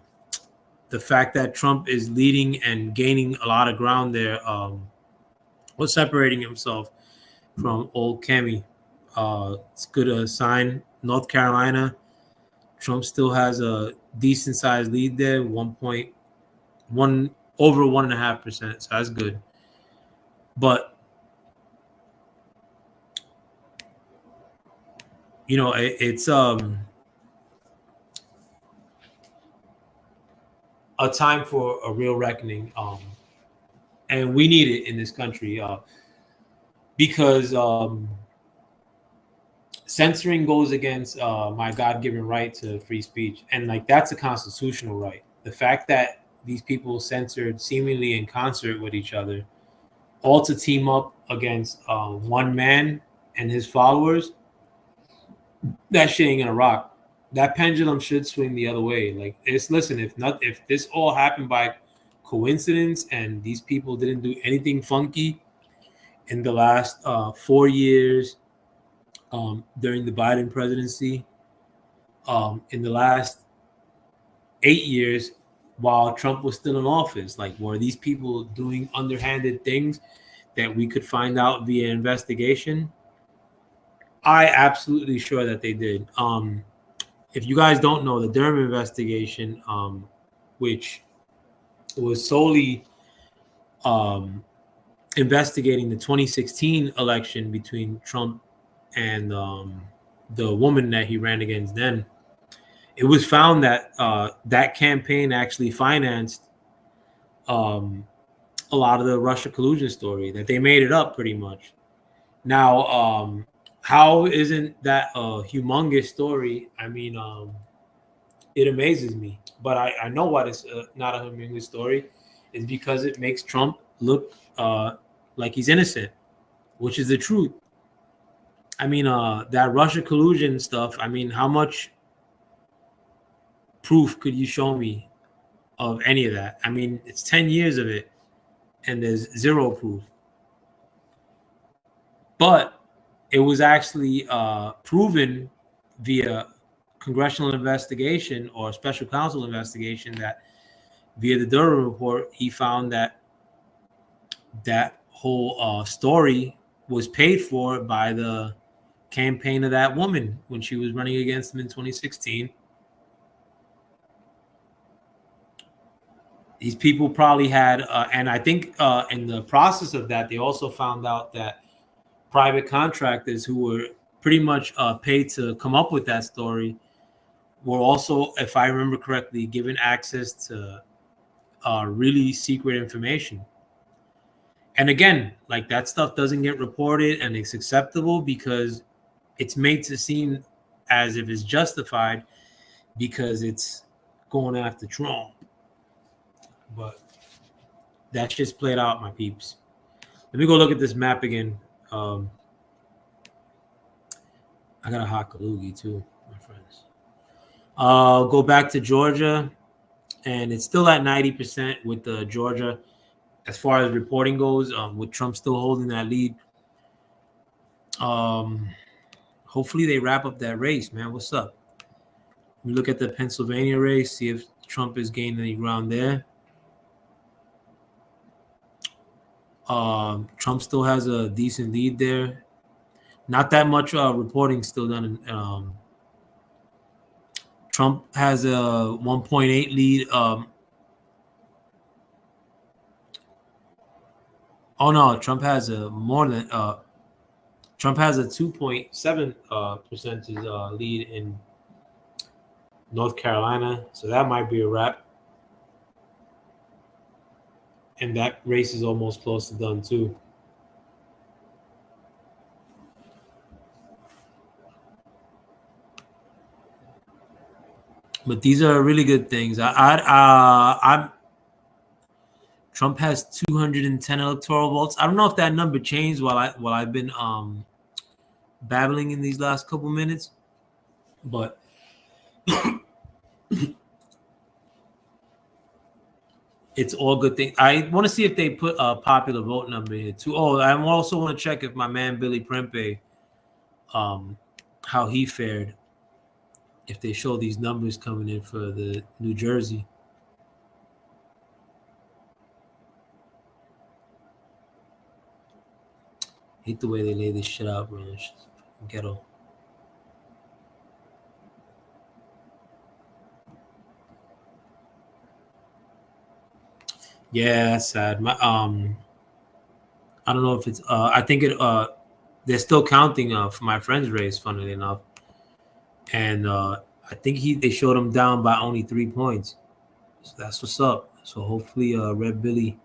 fact that Trump is leading and gaining a lot of ground there, was separating himself from old Cami. It's good sign. North Carolina, Trump still has a decent sized lead there, 1.1 over 1.5%. So that's good. But it's a time for a real reckoning, and we need it in this country because censoring goes against my God-given right to free speech, and like that's a constitutional right. The fact that these people censored seemingly in concert with each other, all to team up against one man and his followers, that shit ain't gonna rock. That pendulum should swing the other way. Like, if this all happened by coincidence and these people didn't do anything funky in the last 4 years during the Biden presidency, in the last 8 years while Trump was still in office, like, were these people doing underhanded things that we could find out via investigation? I absolutely sure that they did. If you guys don't know, the Durham investigation, which was solely investigating the 2016 election between Trump and the woman that he ran against then, it was found that that campaign actually financed a lot of the Russia collusion story, that they made it up pretty much. Now, how isn't that a humongous story? I mean, it amazes me. But I know why it's not a humongous story. It's because it makes Trump look like he's innocent, which is the truth. I mean, that Russia collusion stuff. I mean, how much proof could you show me of any of that? I mean, it's 10 years of it, and there's zero proof. But it was actually proven via congressional investigation or special counsel investigation that via the Durham report, he found that that whole story was paid for by the campaign of that woman when she was running against him in 2016. These people probably had, and I think in the process of that, they also found out that private contractors who were pretty much paid to come up with that story were also, if I remember correctly, given access to really secret information. And again, like that stuff doesn't get reported, and it's acceptable because it's made to seem as if it's justified because it's going after Trump. But that's just played out, my peeps. Let me go look at this map again. I got a hot Kalugi too, my friends. Go back to Georgia, and it's still at 90% with Georgia as far as reporting goes, with Trump still holding that lead. Hopefully they wrap up that race, man. What's up? We look at the Pennsylvania race, see if Trump is gaining any ground there. Trump still has a decent lead there. Not that much reporting still done. Trump has a 1.8 lead. Oh no, Trump has a more than Trump has a 2.7 percentage lead in North Carolina, so that might be a wrap. And that race is almost close to done too. But these are really good things. Trump has 210 electoral votes. I don't know if that number changed while I've been babbling in these last couple minutes, but it's all good things. I want to see if they put a popular vote number here too. Oh, I also want to check if my man Billy Prempe, how he fared. If they show these numbers coming in for the New Jersey. Hate the way they lay this shit out, bro. It's ghetto. Yeah, that's sad. I don't know if it's I think it they're still counting for my friend's race, funnily enough. And I think they showed him down by only 3 points. So that's what's up. So hopefully Red Billy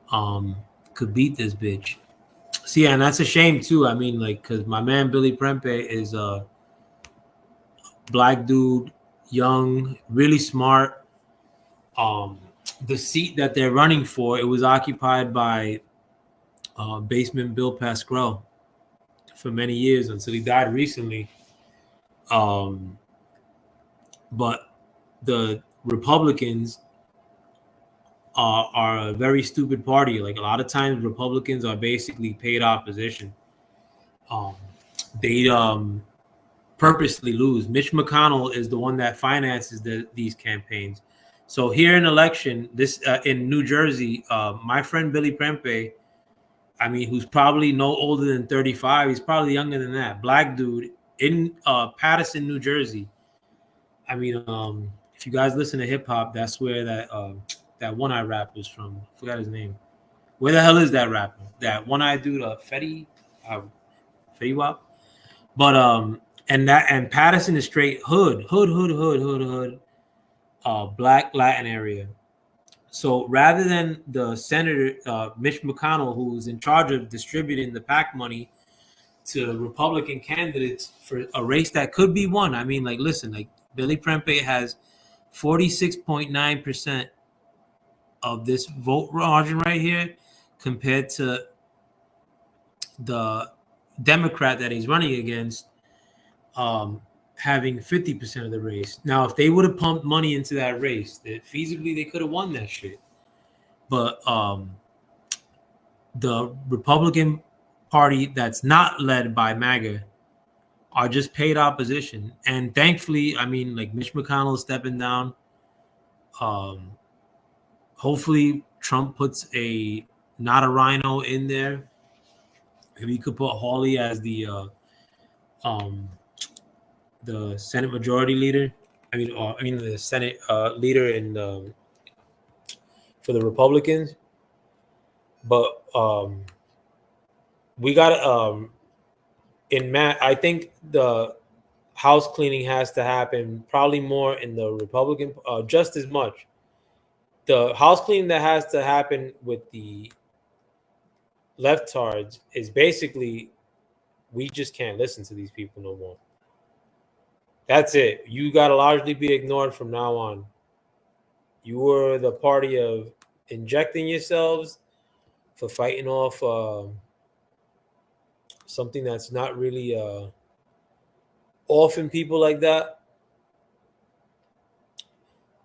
could beat this bitch. See, and that's a shame too. I mean, like, because my man Billy Prempe is a black dude, young, really smart. The seat that they're running for, it was occupied by Baseman Bill Pascrell for many years until he died recently. But the Republicans are a very stupid party. Like a lot of times Republicans are basically paid opposition. They purposely lose. Mitch McConnell is the one that finances these campaigns. So here in election, this in New Jersey, my friend Billy Prempe, I mean, who's probably no older than 35, he's probably younger than that. Black dude in Paterson, New Jersey. I mean, if you guys listen to hip hop, that's where that one-eyed rapper's from. I forgot his name. Where the hell is that rapper? That one-eyed dude, Fetty Wap. But and Paterson is straight hood, black Latin area. So rather than the Senator Mitch McConnell, who's in charge of distributing the PAC money to Republican candidates for a race that could be won. I mean, like, listen, like Billy Prempe has 46.9% of this vote margin right here compared to the Democrat that he's running against having 50% of the race. Now, if they would have pumped money into that race, feasibly they could have won that shit. But the Republican Party that's not led by MAGA are just paid opposition. And thankfully, I mean, like Mitch McConnell is stepping down. Hopefully Trump puts not a rhino in there. Maybe he could put Hawley as the Senate Majority Leader. I mean the Senate leader in for the Republicans. But we got I think the house cleaning has to happen probably more in the Republican, just as much. The house cleaning that has to happen with the leftards is basically we just can't listen to these people no more. That's it. You got to largely be ignored from now on. You were the party of injecting yourselves for fighting off something that's not really often people like that.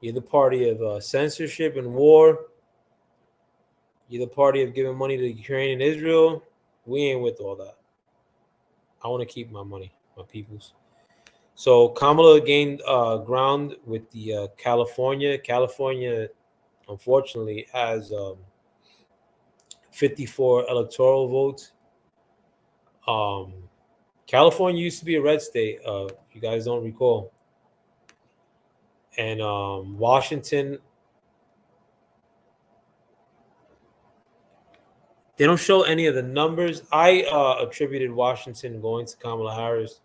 You're the party of censorship and war. You're the party of giving money to Ukraine and Israel. We ain't with all that. I want to keep my money, my peoples. So Kamala gained ground with the California. California, unfortunately, has 54 electoral votes. California used to be a red state, if you guys don't recall. And Washington, they don't show any of the numbers. I attributed Washington going to Kamala Harris.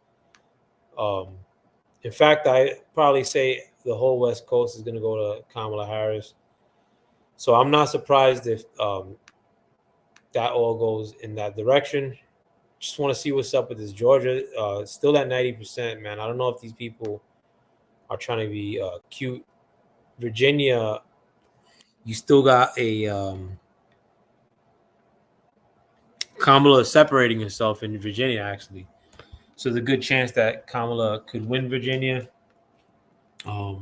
In fact, I probably say the whole West Coast is going to go to Kamala Harris. So I'm not surprised if that all goes in that direction. Just want to see what's up with this Georgia. Still at 90%, man. I don't know if these people are trying to be cute. Virginia, you still got a Kamala separating herself in Virginia, actually. So there's a good chance that Kamala could win Virginia. I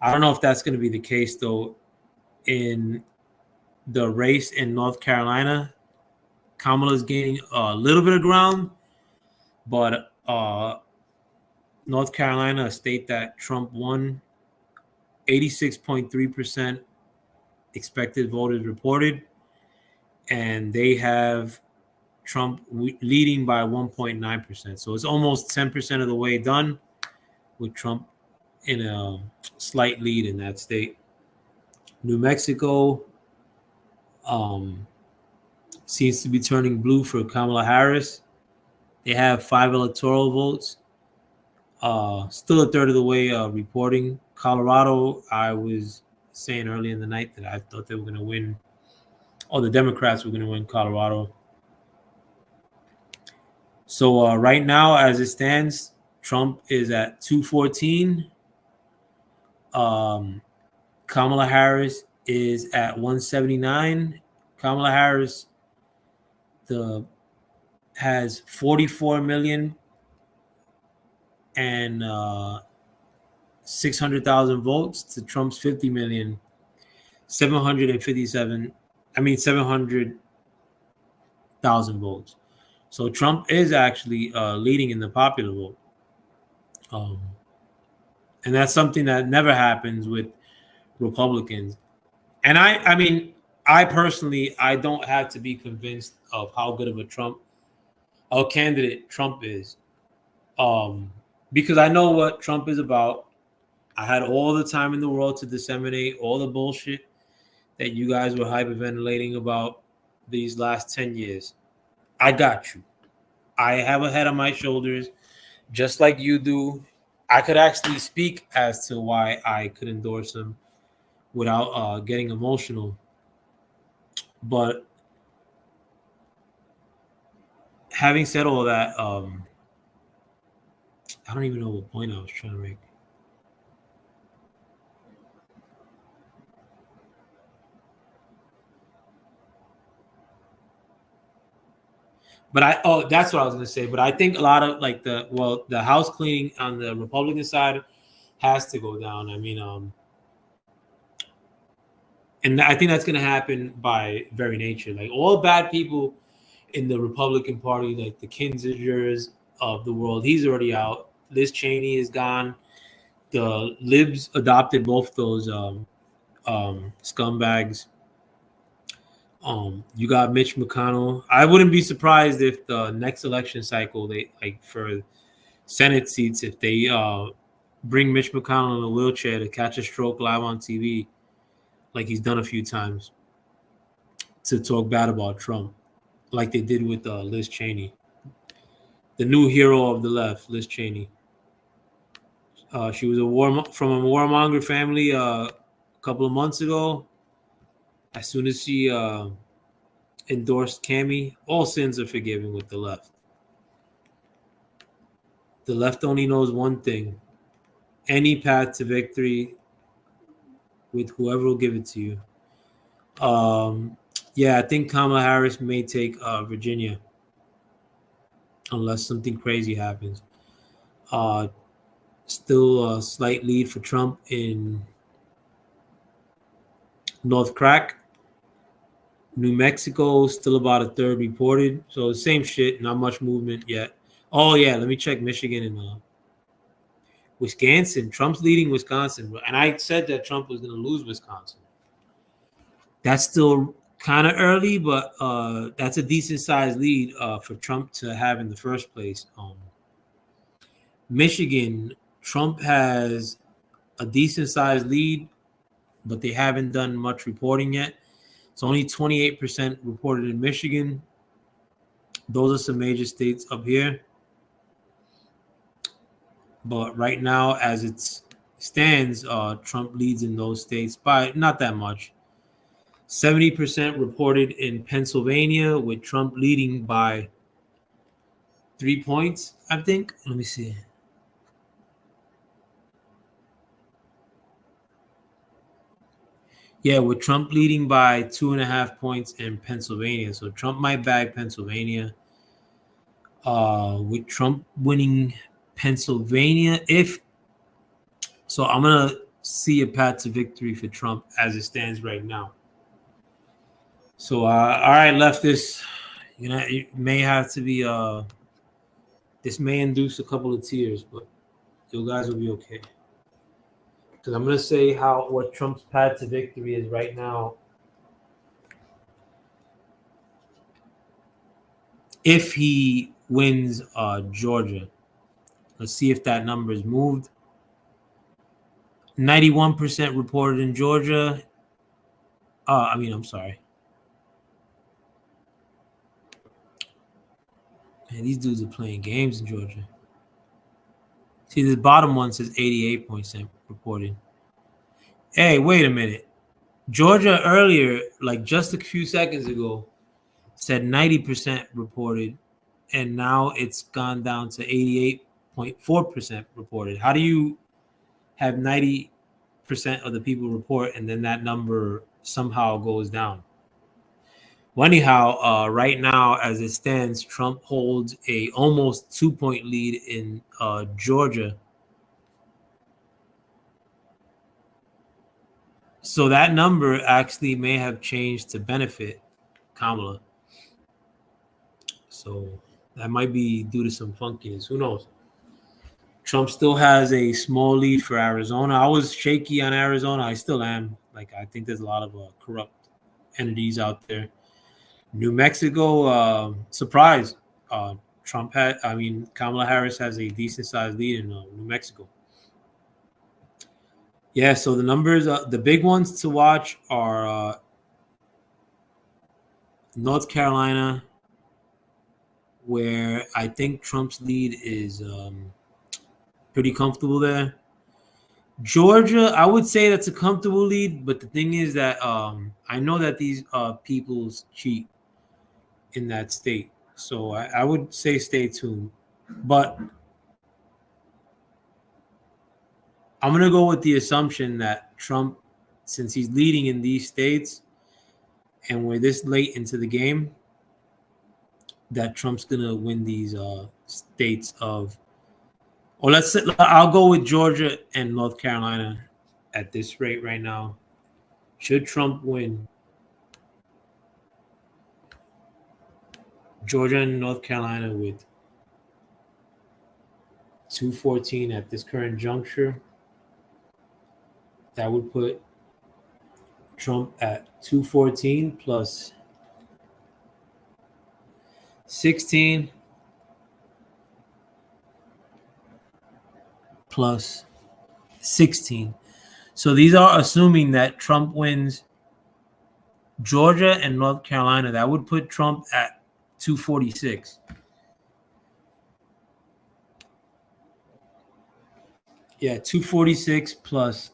don't know if that's going to be the case, though. In the race in North Carolina, Kamala's gaining a little bit of ground, but North Carolina, a state that Trump won, 86.3% expected voters reported, and they have Trump leading by 1.9%. So it's almost 10% of the way done with Trump in a slight lead in that state. New Mexico seems to be turning blue for Kamala Harris. They have 5 electoral votes. Still a third of the way reporting. Colorado, I was saying early in the night that I thought they were going to win, or the Democrats were going to win Colorado. So right now, as it stands, Trump is at 214. Kamala Harris is at 179. Kamala Harris has 44 million and 600,000 votes to Trump's 50 million, 700,000 votes. So Trump is actually leading in the popular vote. And that's something that never happens with Republicans. And I mean, I personally, I don't have to be convinced of how good of a candidate Trump is. Because I know what Trump is about. I had all the time in the world to disseminate all the bullshit that you guys were hyperventilating about these last 10 years. I got you. I have a head on my shoulders, just like you do. I could actually speak as to why I could endorse him without getting emotional. But having said all that, I don't even know what point I was trying to make. But that's what I was gonna say. But I think a lot of like the house cleaning on the Republican side has to go down. I mean, and I think that's gonna happen by very nature. Like all bad people in the Republican Party, like the Kinsingers of the world, he's already out. Liz Cheney is gone. The libs adopted both those scumbags. You got Mitch McConnell. I wouldn't be surprised if the next election cycle, they like for Senate seats, if they bring Mitch McConnell in a wheelchair to catch a stroke live on TV, like he's done a few times, to talk bad about Trump, like they did with Liz Cheney, the new hero of the left, Liz Cheney. She was from a warmonger family a couple of months ago. As soon as she endorsed Cammy, all sins are forgiven with the left. The left only knows one thing: any path to victory with whoever will give it to you. Yeah, I think Kamala Harris may take Virginia unless something crazy happens. Still a slight lead for Trump in North Crack. New Mexico, still about a third reported. So same shit, not much movement yet. Oh, yeah, let me check Michigan and Wisconsin. Trump's leading Wisconsin. And I said that Trump was going to lose Wisconsin. That's still kind of early, but that's a decent-sized lead for Trump to have in the first place. Michigan, Trump has a decent-sized lead, but they haven't done much reporting yet. It's only 28% reported in Michigan. Those are some major states up here. But right now, as it stands, Trump leads in those states by not that much. 70% reported in Pennsylvania, with Trump leading by 3 points, I think. Let me see. Yeah, with Trump leading by 2.5 points in Pennsylvania. So Trump might bag Pennsylvania. With Trump winning Pennsylvania, so I'm going to see a path to victory for Trump as it stands right now. So, all right, leftists, it may have to be, this may induce a couple of tears, but you guys will be okay. Because I'm going to say what Trump's path to victory is right now. If he wins Georgia, let's see if that number is moved. 91% reported in Georgia. I'm sorry. Man, these dudes are playing games in Georgia. See, the bottom one says 88% reported. Hey, wait a minute. Georgia earlier, like just a few seconds ago, said 90% reported, and now it's gone down to 88.4% reported. How do you have 90% of the people report and then that number somehow goes down? Well, anyhow, right now, as it stands, Trump holds a almost 2-point lead in Georgia. So that number actually may have changed to benefit Kamala. So that might be due to some funkiness. Who knows? Trump still has a small lead for Arizona. I was shaky on Arizona. I still am. I think there's a lot of corrupt entities out there. New Mexico, surprise. Kamala Harris has a decent sized lead in New Mexico. Yeah, so the numbers, the big ones to watch are North Carolina, where I think Trump's lead is pretty comfortable there. Georgia, I would say that's a comfortable lead, but the thing is that I know that these peoples cheat in that state. So I would say stay tuned. But I'm going to go with the assumption that Trump, since he's leading in these states and we're this late into the game, that Trump's gonna win these states of, or let's say I'll go with Georgia and North Carolina at this rate right now. Should Trump win Georgia and North Carolina with 214 at this current juncture, that would put Trump at 214 plus 16 plus 16. So these are assuming that Trump wins Georgia and North Carolina. That would put Trump at 246. Yeah, 246 plus,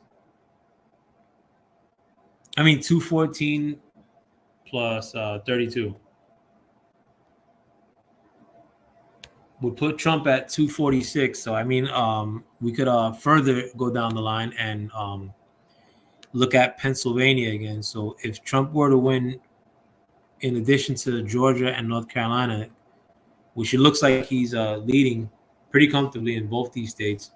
214 plus 32 would put Trump at 246. So we could further go down the line and look at Pennsylvania again. So if Trump were to win, in addition to Georgia and North Carolina, which it looks like he's leading pretty comfortably in both these states,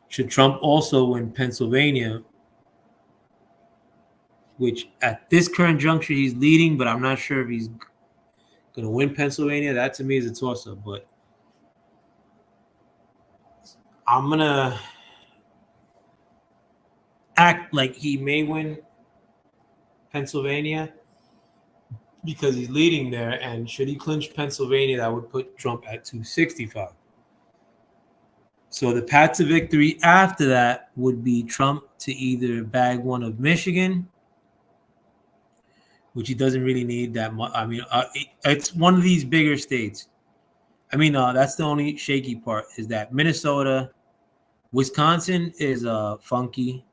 should Trump also win Pennsylvania, which at this current juncture he's leading, but I'm not sure if he's going to win Pennsylvania. That to me is a toss-up, but I'm going to act like he may win Pennsylvania because he's leading there, and should he clinch Pennsylvania, that would put Trump at 265. So the path to victory after that would be Trump to either bag one of Michigan, which he doesn't really need that much. It's one of these bigger states. That's the only shaky part, is that Minnesota, Wisconsin is funky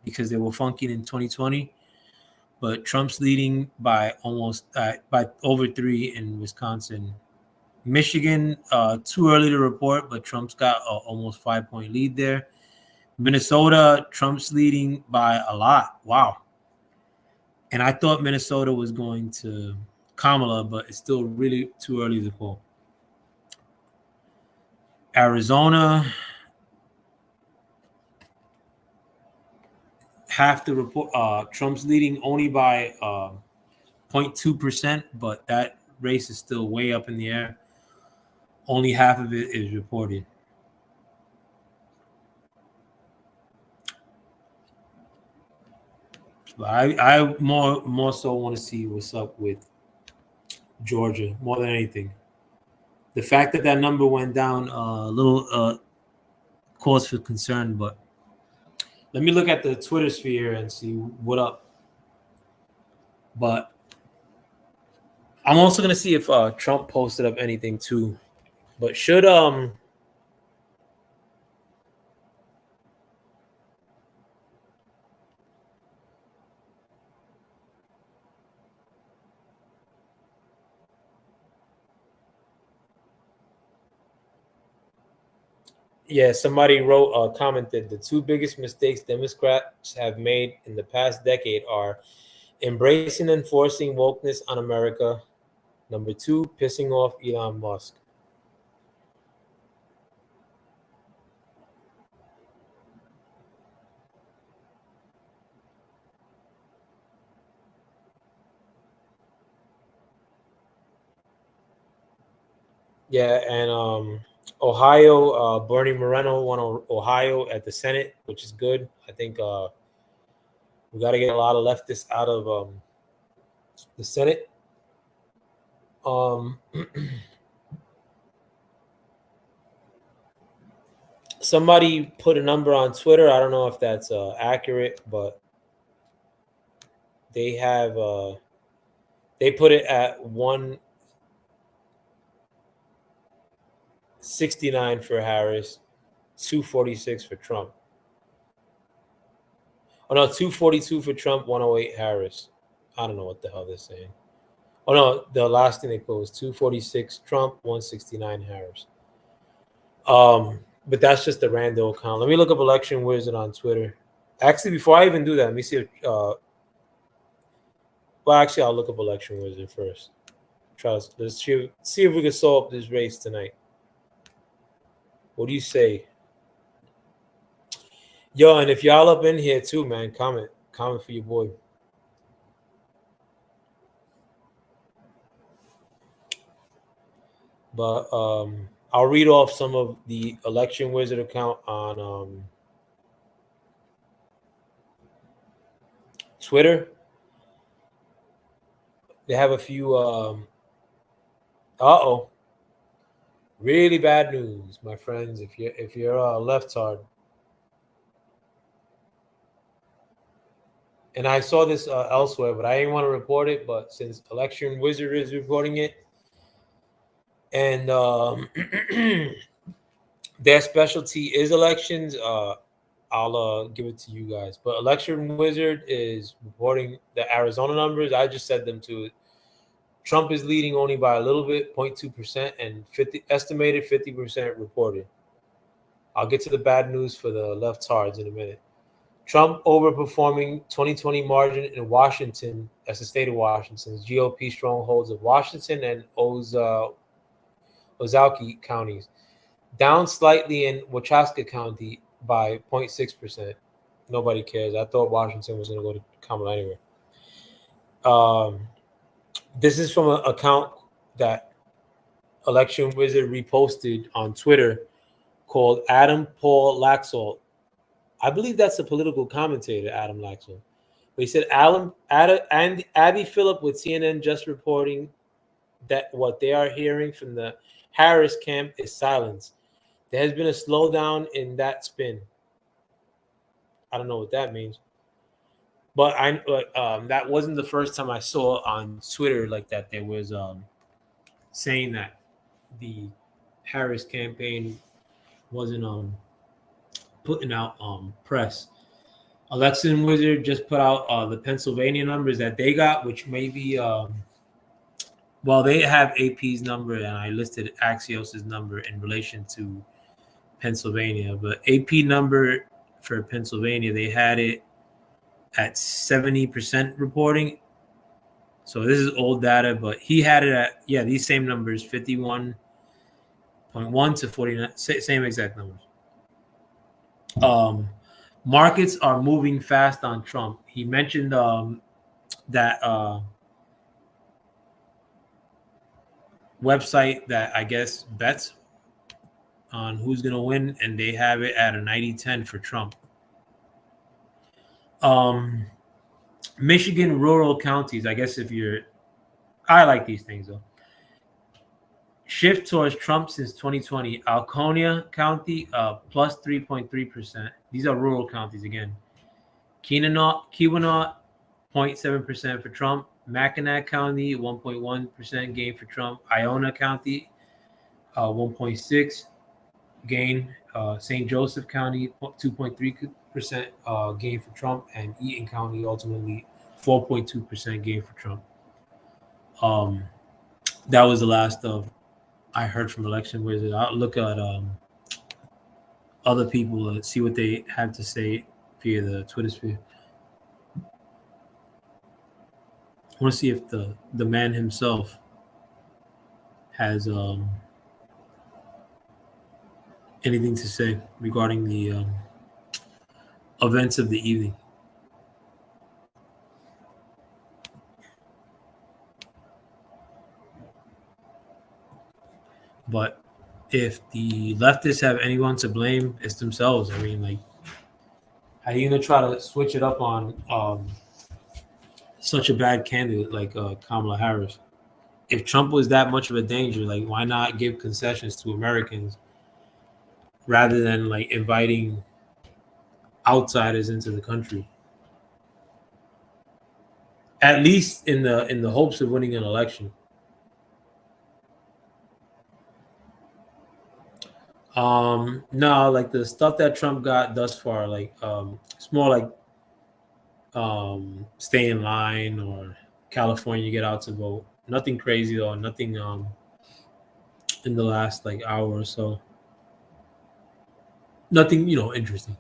because they were funky in 2020, but Trump's leading by by over 3 in Wisconsin. Michigan, too early to report, but Trump's got almost 5-point lead there. Minnesota, Trump's leading by a lot. Wow. And I thought Minnesota was going to Kamala, but it's still really too early to call. Arizona, half the report. Trump's leading only by 0.2%, but that race is still way up in the air. Only half of it is reported. But I more so want to see what's up with Georgia more than anything. The fact that number went down a little cause for concern, but let me look at the Twitter sphere and see what up. But I'm also gonna see if Trump posted up anything too. But should somebody commented the 2 biggest mistakes Democrats have made in the past decade are embracing and enforcing wokeness on America. Number 2, pissing off Elon Musk. Yeah, and Ohio, Bernie Moreno won Ohio at the Senate, which is good. I think we got to get a lot of leftists out of the Senate. Somebody put a number on Twitter. I don't know if that's accurate, but they have they put it at 169 for Harris, 246 for Trump. Oh no, 242 for Trump, 108 Harris. I don't know what the hell they're saying. Oh no, the last thing they put was 246 Trump, 169 Harris. But that's just a random account. Let me look up Election Wizard on Twitter. Actually, before I even do that, let me see if I'll look up Election Wizard first. Let's see if we can solve this race tonight. What do you say? Yo, and if y'all up in here too, man, comment for your boy. But I'll read off some of the Election Wizard account on Twitter. They have a few really bad news, my friends. If you're a leftard. And I saw this elsewhere, but I didn't want to report it. But since Election Wizard is reporting it, and their specialty is elections, I'll give it to you guys. But Election Wizard is reporting the Arizona numbers. I just said them to it. Trump is leading only by a little bit, 0.2%, and estimated 50% reported. I'll get to the bad news for the leftards in a minute. Trump overperforming 2020 margin in Washington, that's the state of Washington's GOP strongholds of Washington and Ozaukee counties. Down slightly in Wachaska County by 0.6%. Nobody cares. I thought Washington was going to go to Kamala anyway. This is from an account that Election Wizard reposted on Twitter called Adam Paul Laxalt. I believe that's a political commentator, Adam Laxalt. But he said, Abby Phillip with CNN just reporting that what they are hearing from the Harris camp is silence. There has been a slowdown in that spin. I don't know what that means. But that wasn't the first time I saw on Twitter like that. There was saying that the Harris campaign wasn't putting out press. Election Wizard just put out the Pennsylvania numbers that they got, which may be they have AP's number, and I listed Axios's number in relation to Pennsylvania. But AP number for Pennsylvania, they had it at 70% reporting. So this is old data, but he had it at, these same numbers, 51.1 to 49, same exact numbers. Markets are moving fast on Trump. He mentioned that website that I guess bets on who's going to win, and they have it at a 90-10 for Trump. Michigan rural counties, I guess I like these things though. Shift towards Trump since 2020. Alconia County, plus 3.3%. These are rural counties again. Keweenaw, 0.7% for Trump. Mackinac County, 1.1% gain for Trump. Iona County, 1.6% gain. St. Joseph County, 2.3% gain for Trump. And Eaton County, ultimately, 4.2% gain for Trump. That was the last of I heard from Election Wizard. I'll look at other people and see what they have to say via the Twitter sphere. I want to see if the man himself has anything to say regarding the events of the evening. But if the leftists have anyone to blame, it's themselves. I mean, like, how are you going to try to switch it up on such a bad candidate like Kamala Harris? If Trump was that much of a danger, like, why not give concessions to Americans rather than like inviting outsiders into the country? At least in the hopes of winning an election. No, like the stuff that Trump got thus far, like it's more like stay in line or California get out to vote. Nothing crazy though, nothing in the last like hour or so. Nothing, interesting.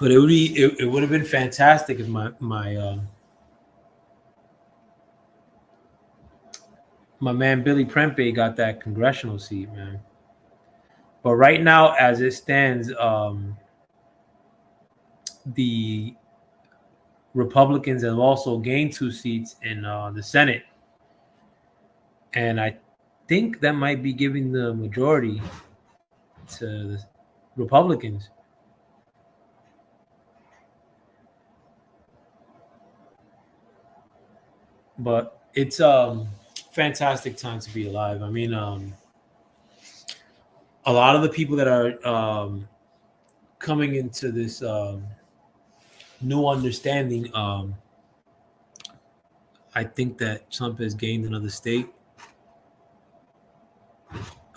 But it would have been fantastic if my man Billy Prempeh got that congressional seat, man. But right now, as it stands, the Republicans have also gained 2 seats in the Senate, and I think that might be giving the majority to the Republicans. But it's fantastic time to be alive. I mean, a lot of the people that are coming into this new understanding, I think that Trump has gained another state.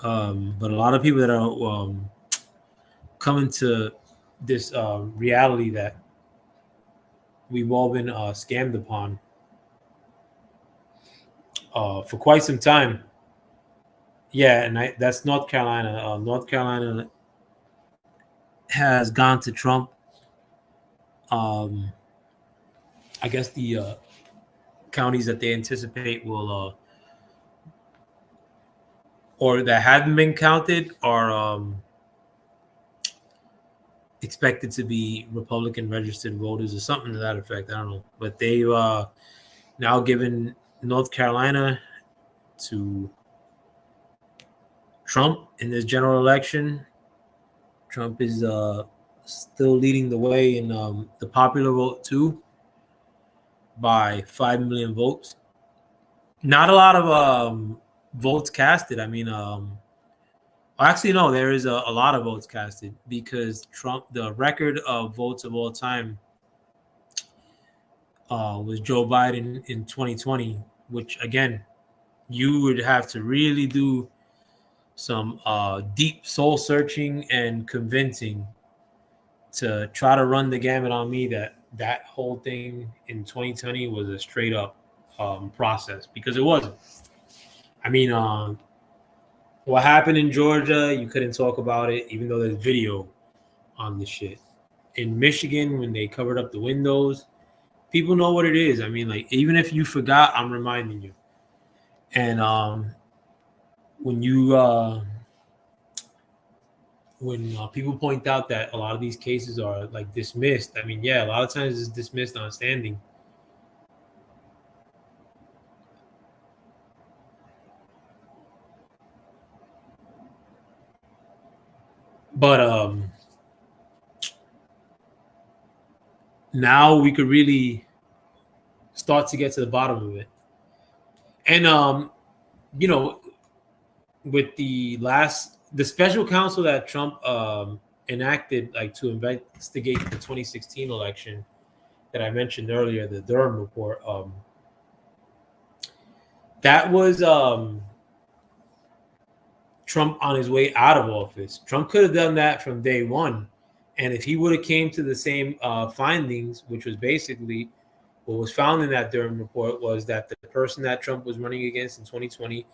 But a lot of people that are coming to this reality that we've all been scammed upon for quite some time. Yeah, and that's North Carolina. North Carolina has gone to Trump. I guess the counties that they anticipate will, or that haven't been counted, are expected to be Republican registered voters or something to that effect. I don't know. But they've now given North Carolina to Trump in this general election. Trump is still leading the way in the popular vote too by 5 million votes. Not a lot of votes casted. I mean, actually, no, there is a lot of votes casted because Trump, the record of votes of all time was Joe Biden in 2020, which, again, you would have to really do some deep soul searching and convincing to try to run the gamut on me that whole thing in 2020 was a straight up process, because it wasn't. I mean, what happened in Georgia, you couldn't talk about it, even though there's video on the shit. In Michigan, when they covered up the windows, people know what it is. I mean, like, even if you forgot, I'm reminding you. And when people point out that a lot of these cases are like dismissed, I mean, yeah, a lot of times it's dismissed on standing. But now we could really start to get to the bottom of it. And you know, with the special counsel that Trump enacted, like, to investigate the 2016 election that I mentioned earlier, the Durham report, that was Trump on his way out of office. Trump could have done that from day one. And if he would have came to the same findings, which was basically what was found in that Durham report, was that the person that Trump was running against in 2020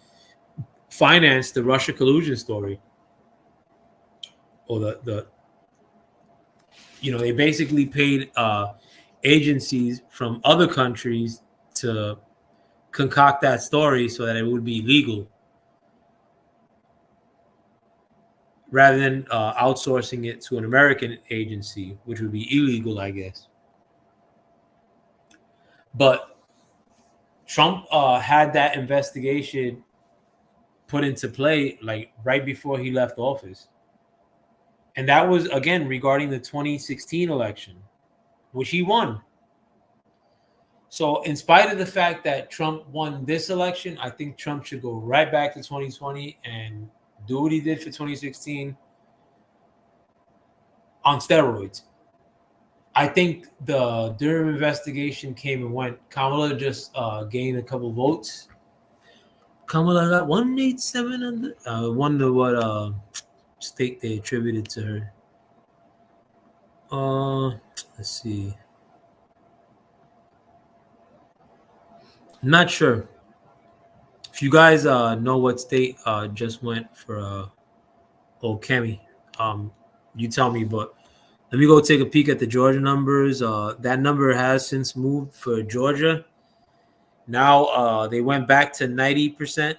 financed the Russia collusion story. Or they basically paid agencies from other countries to concoct that story so that it would be legal, rather than outsourcing it to an American agency, which would be illegal, I guess. But Trump had that investigation put into play, like, right before he left office. And that was, again, regarding the 2016 election, which he won. So in spite of the fact that Trump won this election, I think Trump should go right back to 2020 and do what he did for 2016 on steroids. I think the Durham investigation came and went. Kamala just gained a couple votes. Kamala got 187. I wonder what state they attributed to her. Let's see. I'm not sure. If you guys know what state just went for Kemi, you tell me. But Let me go take a peek at the Georgia numbers. That number has since moved for Georgia. Now they went back to 90%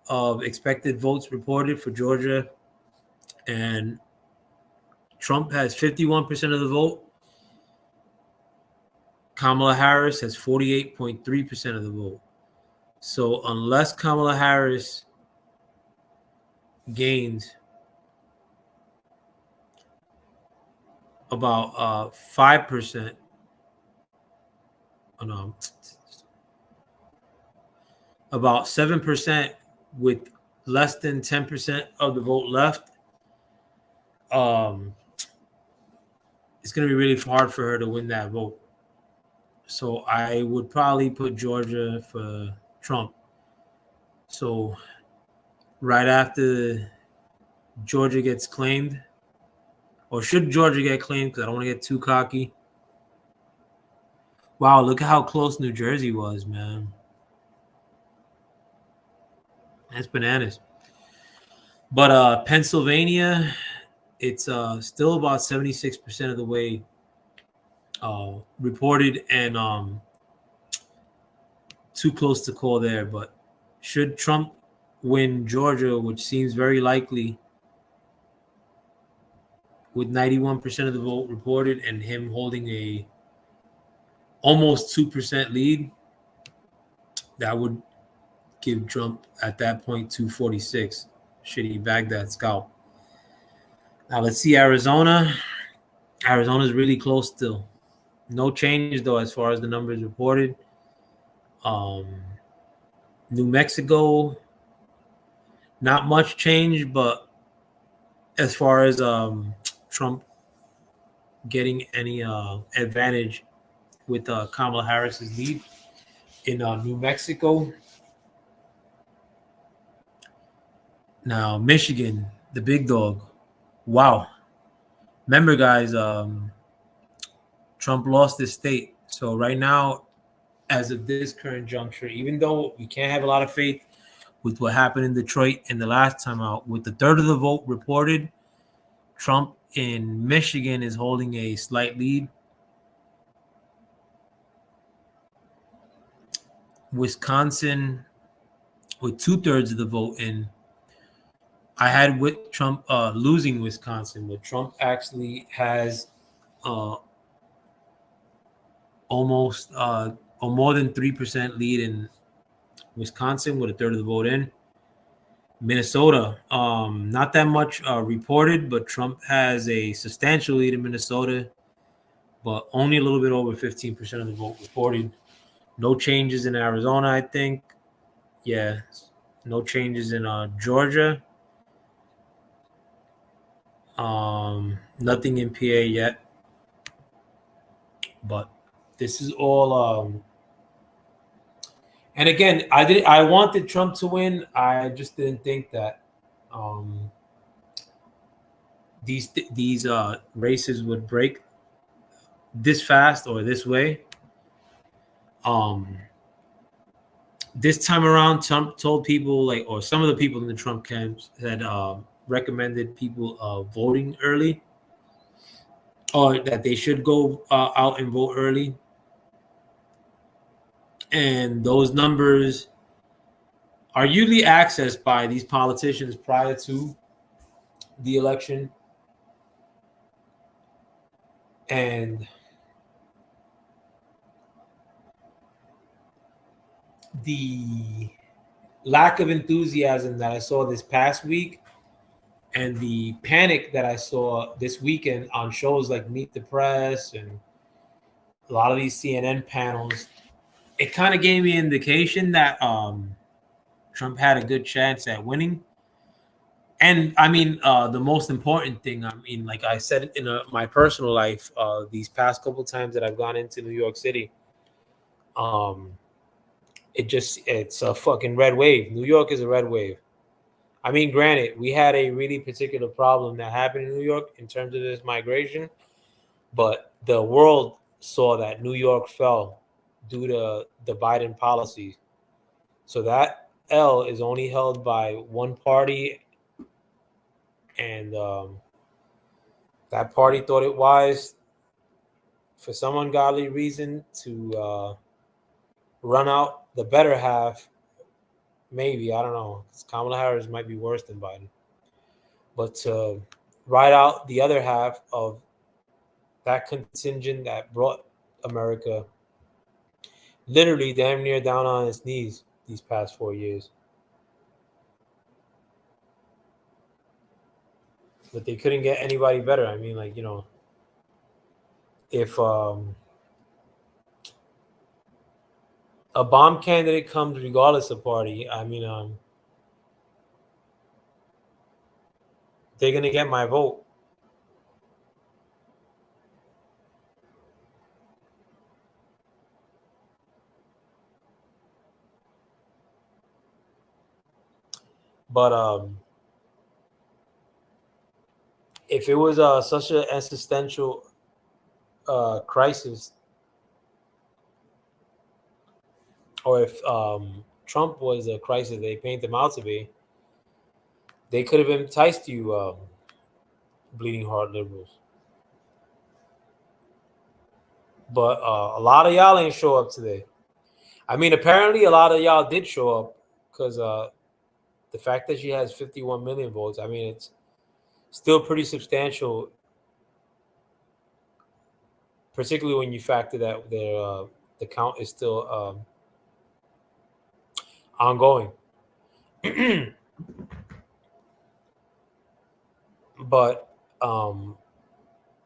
of expected votes reported for Georgia, and Trump has 51% of the vote. Kamala Harris has 48.3% of the vote. So unless Kamala Harris gains about 5%, no, about 7% with less than 10% of the vote left, it's going to be really hard for her to win that vote. So I would probably put Georgia for Trump. So right after Georgia gets claimed, or should Georgia get claimed, because I don't want to get too cocky. Wow, look at how close New Jersey was, man. That's bananas. But Pennsylvania, it's still about 76% of the way reported, and too close to call there. But should Trump win Georgia, which seems very likely, with 91% of the vote reported and him holding a almost 2% lead, that would give Trump at that point 246. Should he bag that scalp? Now let's see Arizona. Arizona's really close still. No change though as far as the numbers reported. New Mexico, not much change, but as far as Trump getting any advantage with Kamala Harris's lead in New Mexico. Now Michigan, the big dog. Wow. Remember, guys, Trump lost his state. So right now, as of this current juncture, even though we can't have a lot of faith with what happened in Detroit in the last time out, with the third of the vote reported, Trump in Michigan is holding a slight lead. Wisconsin, with 2/3 of the vote in, I had with Trump losing Wisconsin, but Trump actually has almost or more than 3% lead in Wisconsin with 1/3 of the vote in. Minnesota, not that much reported, but Trump has a substantial lead in Minnesota, but only a little bit over 15% of the vote reported. No changes in Arizona, I think. Yeah, no changes in Georgia. Nothing in PA yet. But this is all and again, I wanted Trump to win. I just didn't think that these races would break this fast or this way. This time around, Trump told people, like, or some of the people in the Trump camps had recommended people voting early, or that they should go out and vote early. And those numbers are usually accessed by these politicians prior to the election. And the lack of enthusiasm that I saw this past week and the panic that I saw this weekend on shows like Meet the Press and a lot of these CNN panels, it kind of gave me an indication that Trump had a good chance at winning. And I mean, the most important thing, I mean, like I said in my personal life, these past couple times that I've gone into New York City, it's a fucking red wave. New York is a red wave. I mean, granted, we had a really particular problem that happened in New York in terms of this migration, but the world saw that New York fell due to the Biden policies. So that L is only held by one party, and that party thought it wise, for some ungodly reason, to run out the better half. Maybe, I don't know. Kamala Harris might be worse than Biden. But to ride out the other half of that contingent that brought America literally damn near down on its knees these past 4 years. But they couldn't get anybody better. I mean, like, if a bomb candidate comes regardless of party, I mean, they're going to get my vote. But if it was such an existential crisis, or if Trump was a crisis they paint him out to be, they could have enticed you bleeding heart liberals. But a lot of y'all ain't show up today. I mean, apparently a lot of y'all did show up, because the fact that she has 51 million votes, I mean, it's still pretty substantial, particularly when you factor that the count is still ongoing. But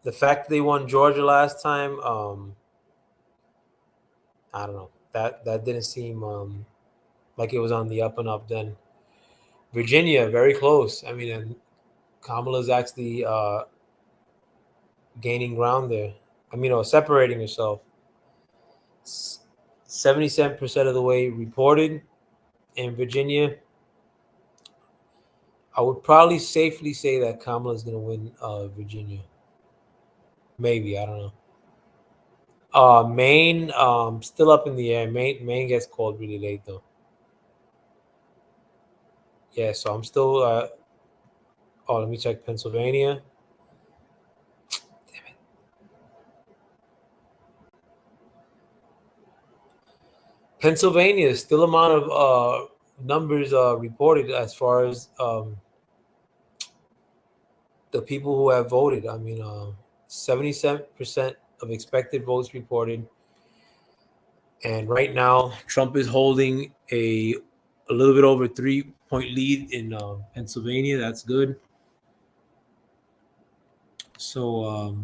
the fact that they won Georgia last time, I don't know. That didn't seem like it was on the up and up then. Virginia, very close. I mean, and Kamala's actually gaining ground there. I mean, separating herself. 77% of the way reported in Virginia. I would probably safely say that Kamala's going to win Virginia. Maybe, I don't know. Maine, still up in the air. Maine gets called really late, though. Yeah, so I'm still... let me check Pennsylvania. Damn it. Pennsylvania is still amount of numbers reported as far as the people who have voted. I mean, 77% of expected votes reported. And right now, Trump is holding a little bit over 3-point lead in Pennsylvania. That's good. So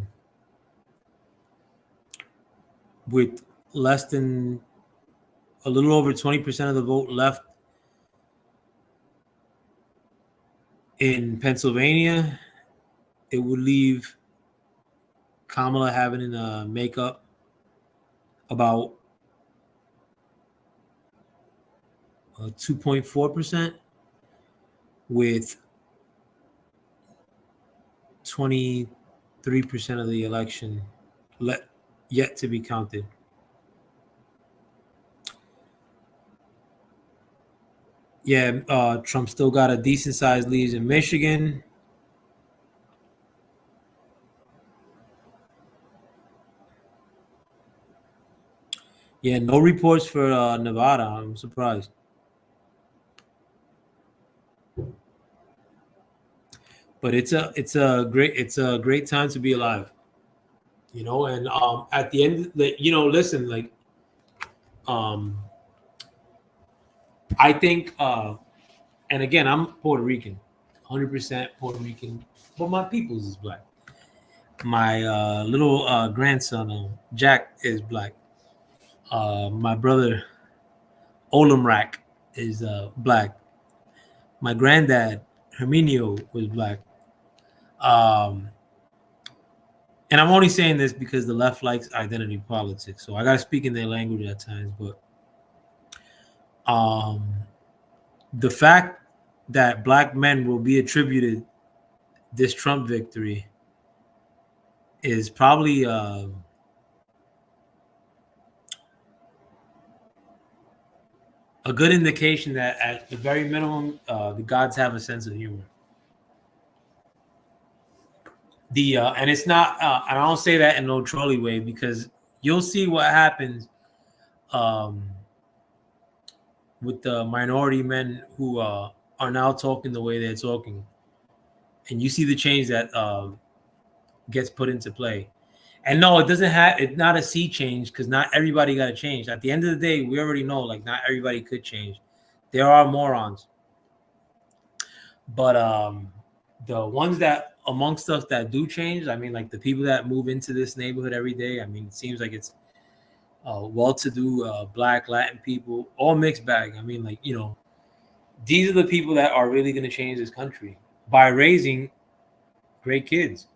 with less than a little over 20% of the vote left in Pennsylvania, it would leave Kamala having to make up about 2.4%, with 23% of the election yet to be counted. Yeah, Trump still got a decent sized lead in Michigan. Yeah, no reports for Nevada. I'm surprised. But it's a great time to be alive. And at the end, listen, like, I think, and again, I'm Puerto Rican, 100% Puerto Rican, but my peoples is black. My little grandson, Jack, is black. My brother, Olamrak, is black. My granddad, Herminio, was black. And I'm only saying this because the left likes identity politics, so I got to speak in their language at times. But the fact that black men will be attributed this Trump victory is probably a good indication that at the very minimum, the gods have a sense of humor. And it's not, and I don't say that in no trolley way, because you'll see what happens with the minority men who are now talking the way they're talking, and you see the change that gets put into play. And no, it doesn't have, it's not a sea change, because not everybody got to change. At the end of the day, we already know, like, not everybody could change. There are morons. But the ones that amongst us that do change, I mean, like the people that move into this neighborhood every day, I mean, it seems like it's well-to-do Black, Latin people, all mixed bag. I mean, like, you know, these are the people that are really going to change this country by raising great kids.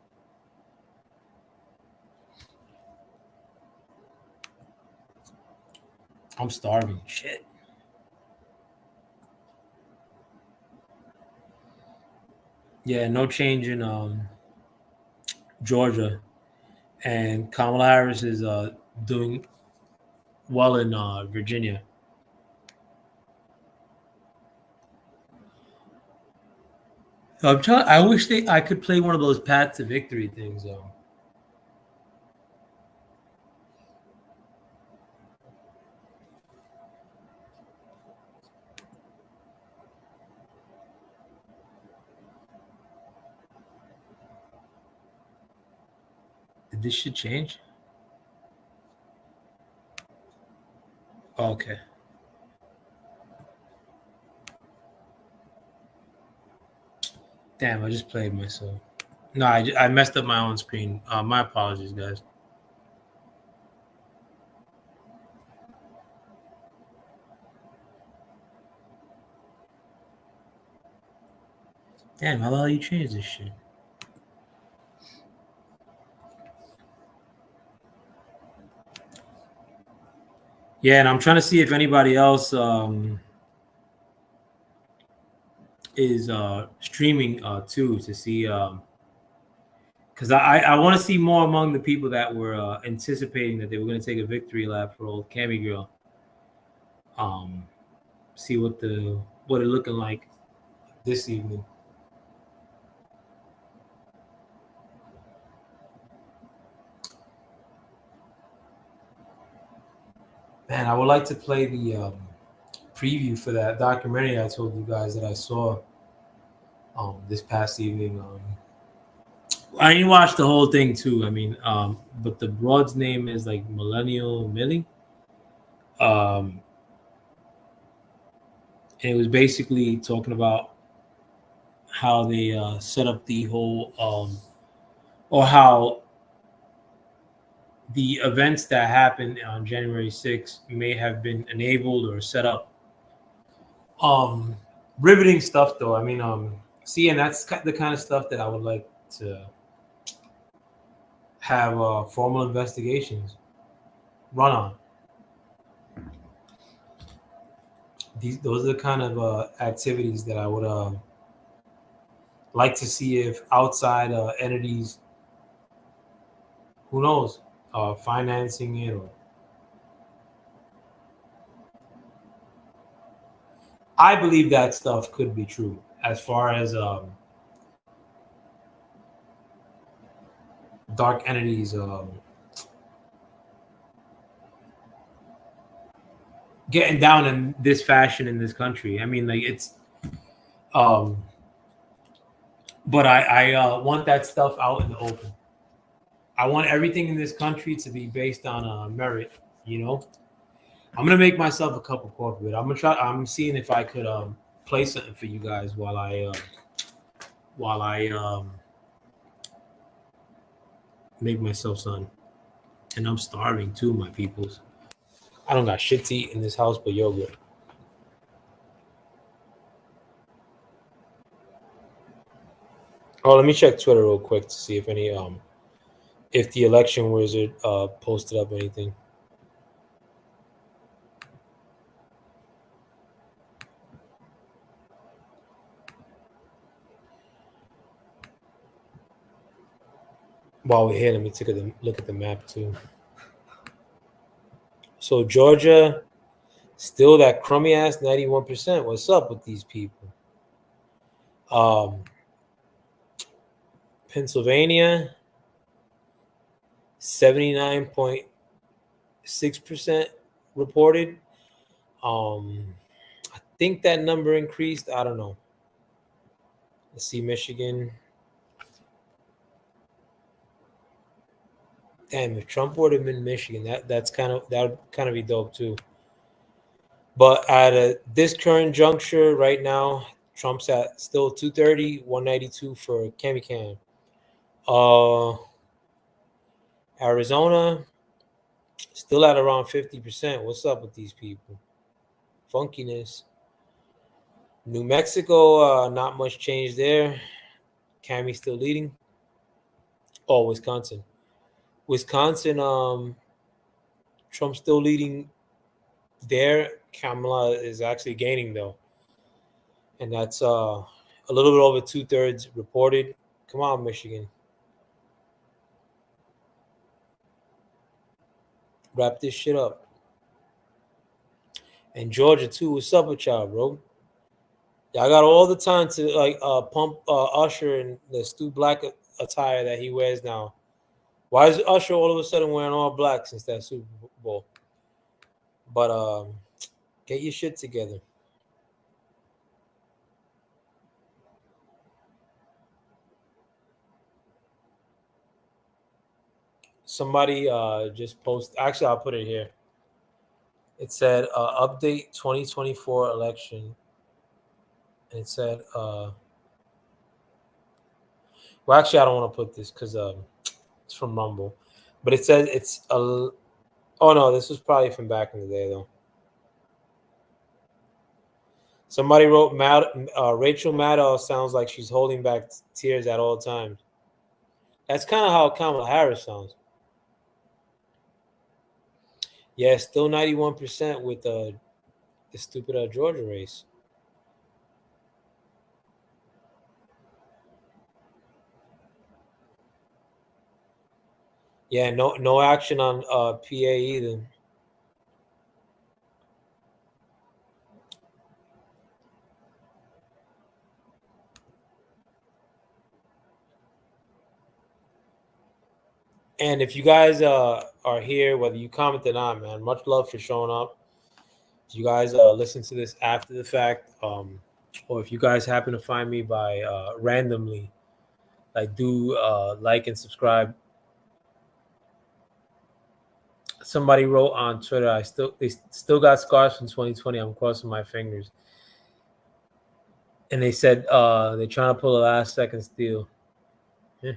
I'm starving. Shit. Yeah, no change in Georgia, and Kamala Harris is doing well in Virginia. I'm trying. I wish I could play one of those path to victory things though. Did this shit change? Okay. Damn, I just played myself. No, I messed up my own screen. My apologies, guys. Damn, how the hell you change this shit? Yeah, and I'm trying to see if anybody else is streaming too, to see, because I want to see more among the people that were anticipating that they were going to take a victory lap for old Cammy girl. See what it looking like this evening. Man, I would like to play the preview for that documentary I told you guys that I saw this past evening. I didn't watch the whole thing too. I mean, but the broad's name is like Millennial Millie. And it was basically talking about how they set up the whole, or how the events that happened on January 6th may have been enabled or set up. Riveting stuff, though. I mean, and that's the kind of stuff that I would like to have formal investigations run on. Those are the kind of activities that I would like to see if outside entities, who knows, financing it, or I believe that stuff could be true as far as dark entities getting down in this fashion in this country. I mean, like, it's but I want that stuff out in the open. I want everything in this country to be based on merit, you know. I'm gonna make myself a cup of coffee. I'm seeing if I could play something for you guys while I make myself something. And I'm starving too, my peoples. I don't got shit to eat in this house but yogurt. Oh, let me check Twitter real quick to see if any if the election wizard posted up anything. While we're here, let me take a look at the map too. So Georgia, still that crummy ass 91%. What's up with these people? Pennsylvania, 79.6% reported. I think that number increased. I don't know. Let's see, Michigan. Damn, if Trump would have been Michigan, that would kind of be dope too. But at this current juncture, right now, Trump's at still 230, 192 for Cam. Arizona, still at around 50%. What's up with these people? Funkiness. New Mexico, not much change there. Cammie still leading. Oh, Wisconsin. Trump's still leading there. Kamala is actually gaining though. And that's a little bit over 2/3 reported. Come on, Michigan. Wrap this shit up. And Georgia too. What's up with y'all, bro? Y'all got all the time to like pump Usher in the Stu Black attire that he wears now. Why is Usher all of a sudden wearing all black since that Super Bowl? But get your shit together. Somebody just posted. Actually, I'll put it here. It said update 2024 election. And it said, well, actually, I don't want to put this because it's from Rumble. But it says it's a. Oh no, this was probably from back in the day though. Somebody wrote, Rachel Maddow sounds like she's holding back tears at all times. That's kind of how Kamala Harris sounds. Yeah, still 91% with the stupid Georgia race. Yeah, no action on PA either. And if you guys are here, whether you comment or not, man, much love for showing up. If you guys listen to this after the fact, or if you guys happen to find me by randomly, like do like and subscribe. Somebody wrote on Twitter, they still got scars from 2020. I'm crossing my fingers. And they said they're trying to pull a last second steal. Yeah.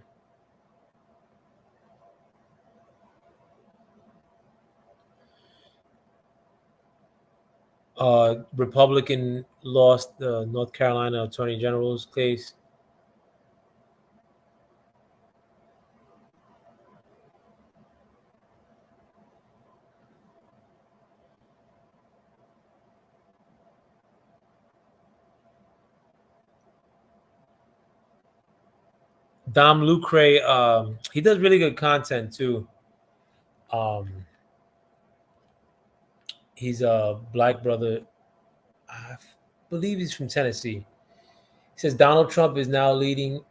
Republican lost the North Carolina Attorney General's case. Dom Lucre, he does really good content too. He's a black brother. I believe he's from Tennessee. He says Donald Trump is now leading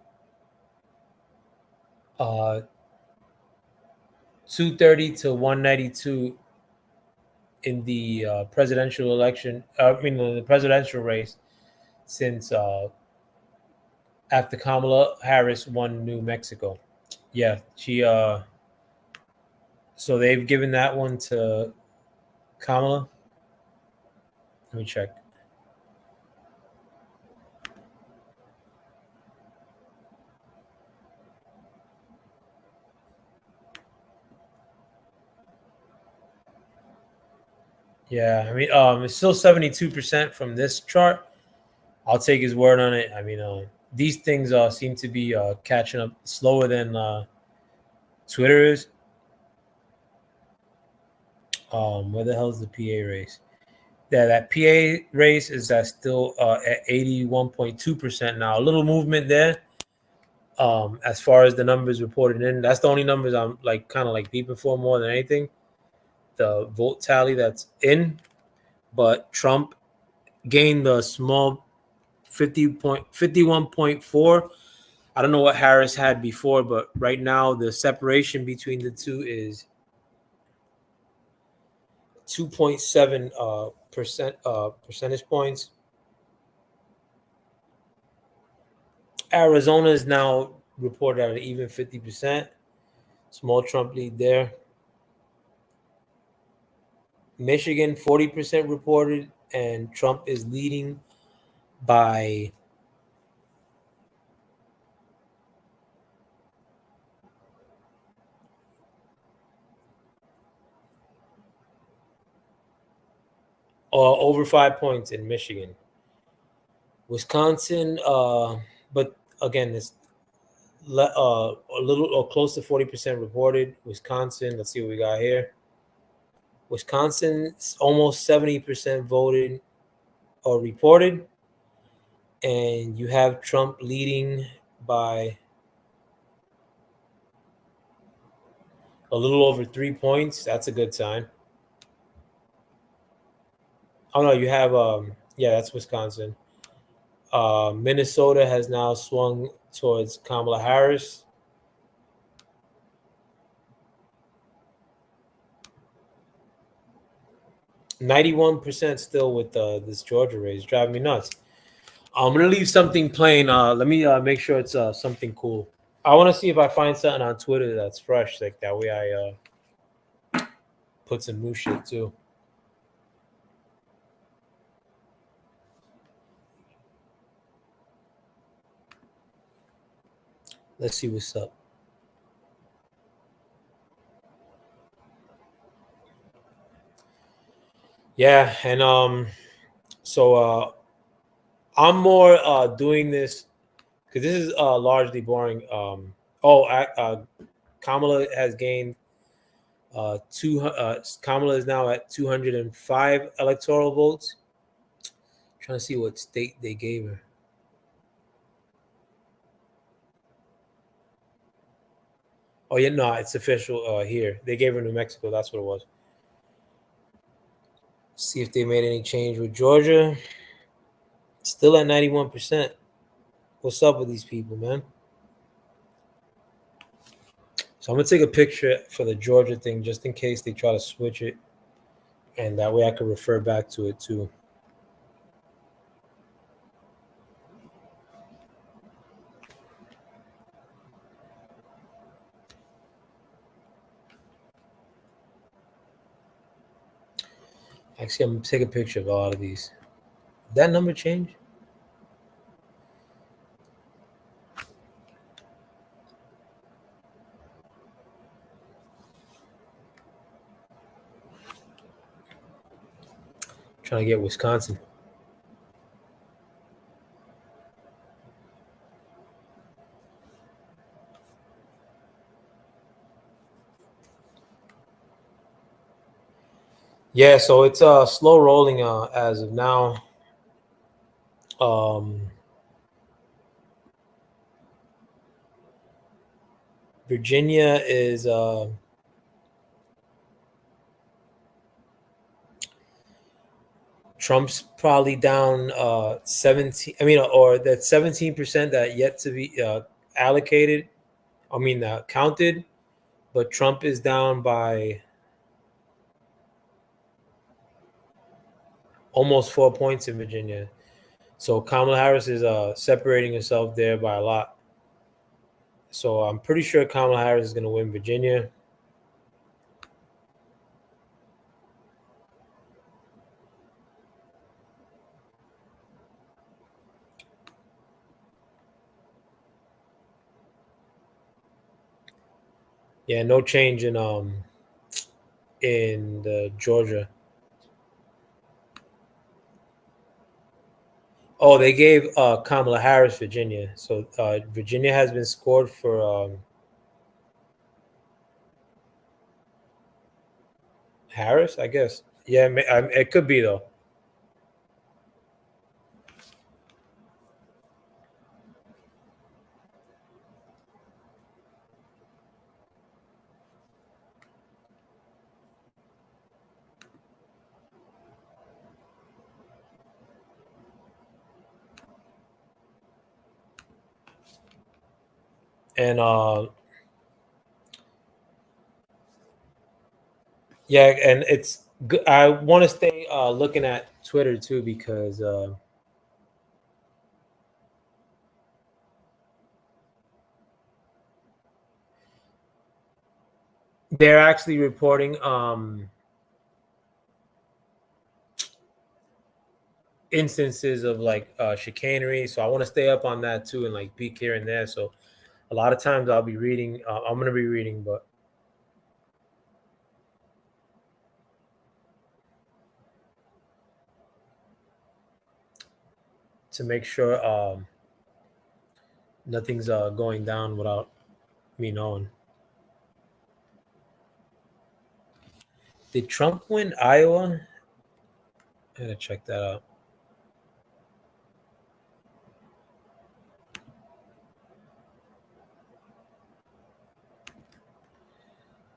230 to 192 in the presidential election. The presidential race since after Kamala Harris won New Mexico. Yeah, she. So they've given that one to Kamala. Let me check. Yeah, I mean, it's still 72% from this chart. I'll take his word on it. I mean, these things seem to be catching up slower than Twitter is. Where the hell is the PA race? Yeah, that PA race is still at 81.2% now. A little movement there. As far as the numbers reported in, that's the only numbers I'm kind of peeping for more than anything. The vote tally that's in, but Trump gained a small 51.4. I don't know what Harris had before, but right now the separation between the two is 2.7 percentage points. Arizona is now reported at an even 50%. Small Trump lead there. Michigan 40% reported, and Trump is leading by over 5 points in Michigan. Wisconsin, but again, it's a little or close to 40% reported. Wisconsin, let's see what we got here. Wisconsin's almost 70% voted or reported, and you have Trump leading by a little over 3 points. That's a good sign. Oh no, you have yeah, that's Wisconsin. Minnesota has now swung towards Kamala Harris. %91 still with this Georgia race. Driving me nuts. I'm gonna leave something plain. Let me make sure it's something cool. I want to see if I find something on Twitter that's fresh, like that way I put some new shit too. Let's see what's up. Yeah, and so I'm more doing this because this is largely boring. Kamala has gained Kamala is now at 205 electoral votes. Trying to see what state they gave her. Oh yeah, no, it's official here. They gave her New Mexico. That's what it was. See if they made any change with Georgia. Still at 91%. What's up with these people, man? So I'm gonna take a picture for the Georgia thing just in case they try to switch it, and that way I can refer back to it too. Actually, I'm gonna take a picture of a lot of these. Did that number change? Trying to get Wisconsin. Yeah, so it's slow rolling as of now. Virginia is Trump's probably down 17. I mean, or that 17% that yet to be allocated. I mean, counted, but Trump is down by almost 4 points in Virginia. So Kamala Harris is separating herself there by a lot. So I'm pretty sure Kamala Harris is going to win Virginia. Yeah, no change in the Georgia. Oh, they gave Kamala Harris Virginia. So Virginia has been scored for Harris, I guess. Yeah, it could be though. And yeah, and it's good. I want to stay looking at Twitter too, because they're actually reporting instances of like chicanery. So I want to stay up on that too, and like peek here and there. So a lot of times I'll be reading. I'm going to be reading, but to make sure nothing's going down without me knowing. Did Trump win Iowa? I gotta check that out.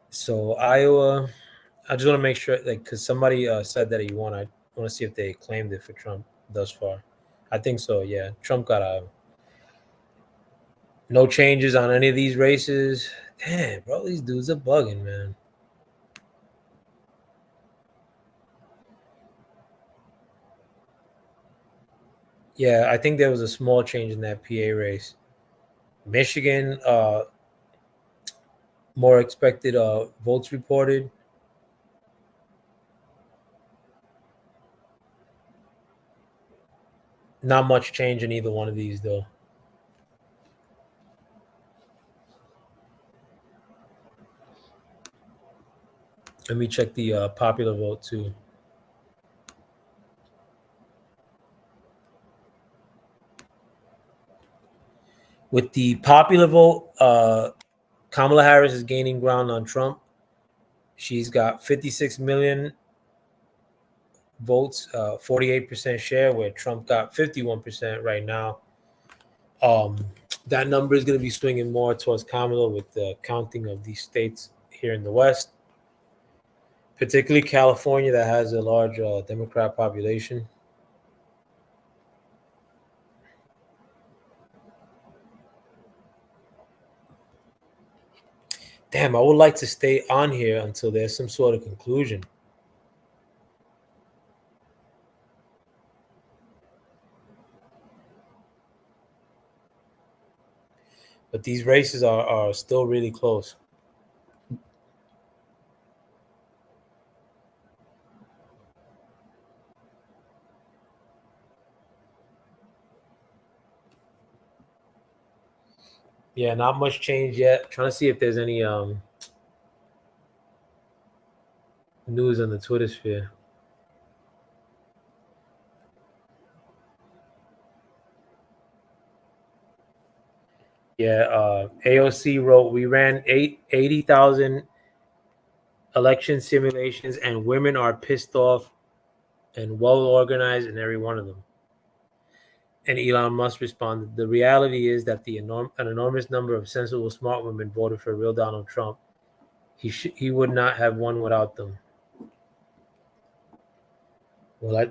So Iowa, I just want to make sure, like, because somebody said that he won. I want to see if they claimed it for Trump thus far. I think so. Yeah, Trump got no changes on any of these races. Damn, bro, these dudes are bugging, man. Yeah, I think there was a small change in that PA race. Michigan, more expected votes reported. Not much change in either one of these, though. Let me check the popular vote, too. With the popular vote, Kamala Harris is gaining ground on Trump. She's got 56 million votes, 48% share, where Trump got 51% right now. That number is going to be swinging more towards Kamala with the counting of these states here in the West, particularly California, that has a large Democrat population. Damn, I would like to stay on here until there's some sort of conclusion. But these races are still really close. Yeah, not much change yet. Trying to see if there's any news on the Twitter sphere. Yeah, AOC wrote, we ran 80,000 election simulations, and women are pissed off and well organized in every one of them. And Elon Musk responded, the reality is that an enormous number of sensible, smart women voted for real Donald Trump. He would not have won without them. Well,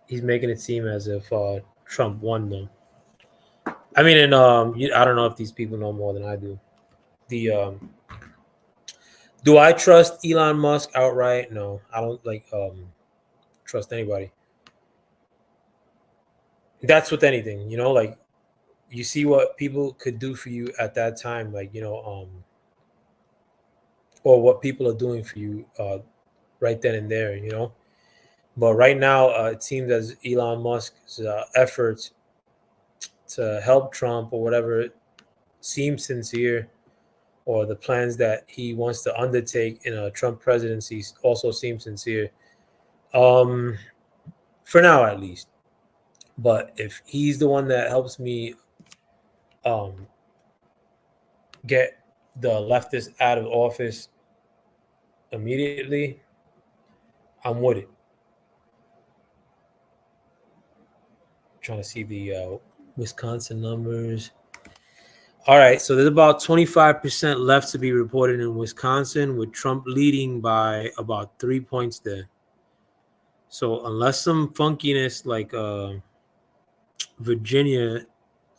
he's making it seem as if Trump won them. I mean, and I don't know if these people know more than I do. Do I trust Elon Musk outright? No, I don't trust anybody. That's with anything, like you see what people could do for you at that time, or what people are doing for you right then and there, But right now, it seems as Elon Musk's efforts to help Trump or whatever seems sincere, or the plans that he wants to undertake in a Trump presidency also seem sincere. For now, at least. But if he's the one that helps me get the leftists out of office immediately, I'm with it. Trying to see the Wisconsin numbers. All right, so there's about 25% left to be reported in Wisconsin, with Trump leading by about 3 points there. So unless some funkiness like Virginia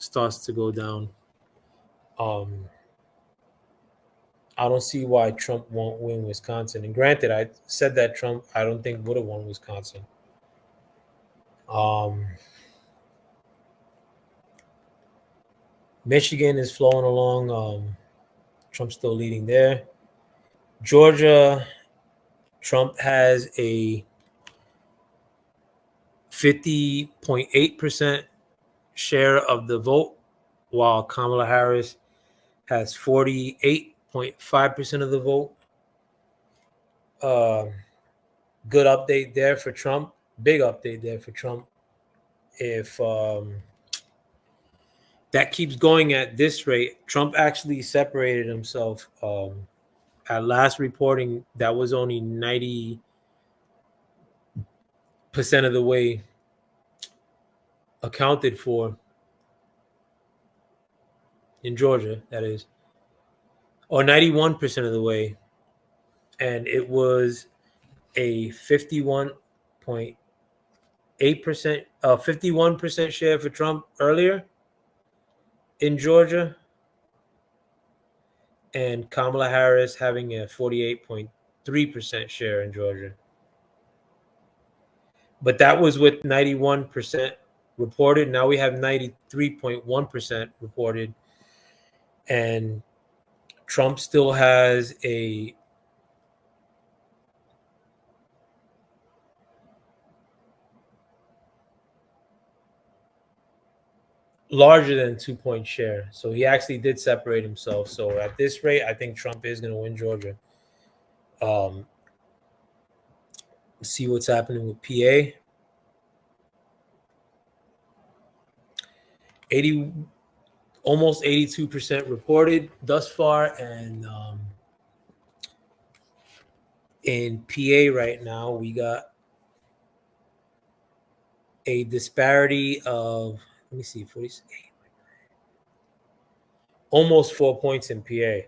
starts to go down, I don't see why Trump won't win Wisconsin. And granted, I said that Trump, I don't think would have won Wisconsin. Michigan is flowing along. Trump's still leading there. Georgia, Trump has a 50.8% share of the vote, while Kamala Harris has 48.5% of the vote. Good update there for Trump. Big update there for Trump. If that keeps going at this rate, Trump actually separated himself. At last reporting, that was only 90% of the way accounted for in Georgia, that is, or 91% of the way. And it was a 51.8%, 51% share for Trump earlier in Georgia, and Kamala Harris having a 48.3% share in Georgia. But that was with 91% reported. Now we have 93.1% reported. And Trump still has a larger than 2-point share. So he actually did separate himself. So at this rate, I think Trump is going to win Georgia. See what's happening with PA. 80, almost 82% reported thus far, and in PA right now we got a disparity of, let me see, 48, almost 4 points in PA.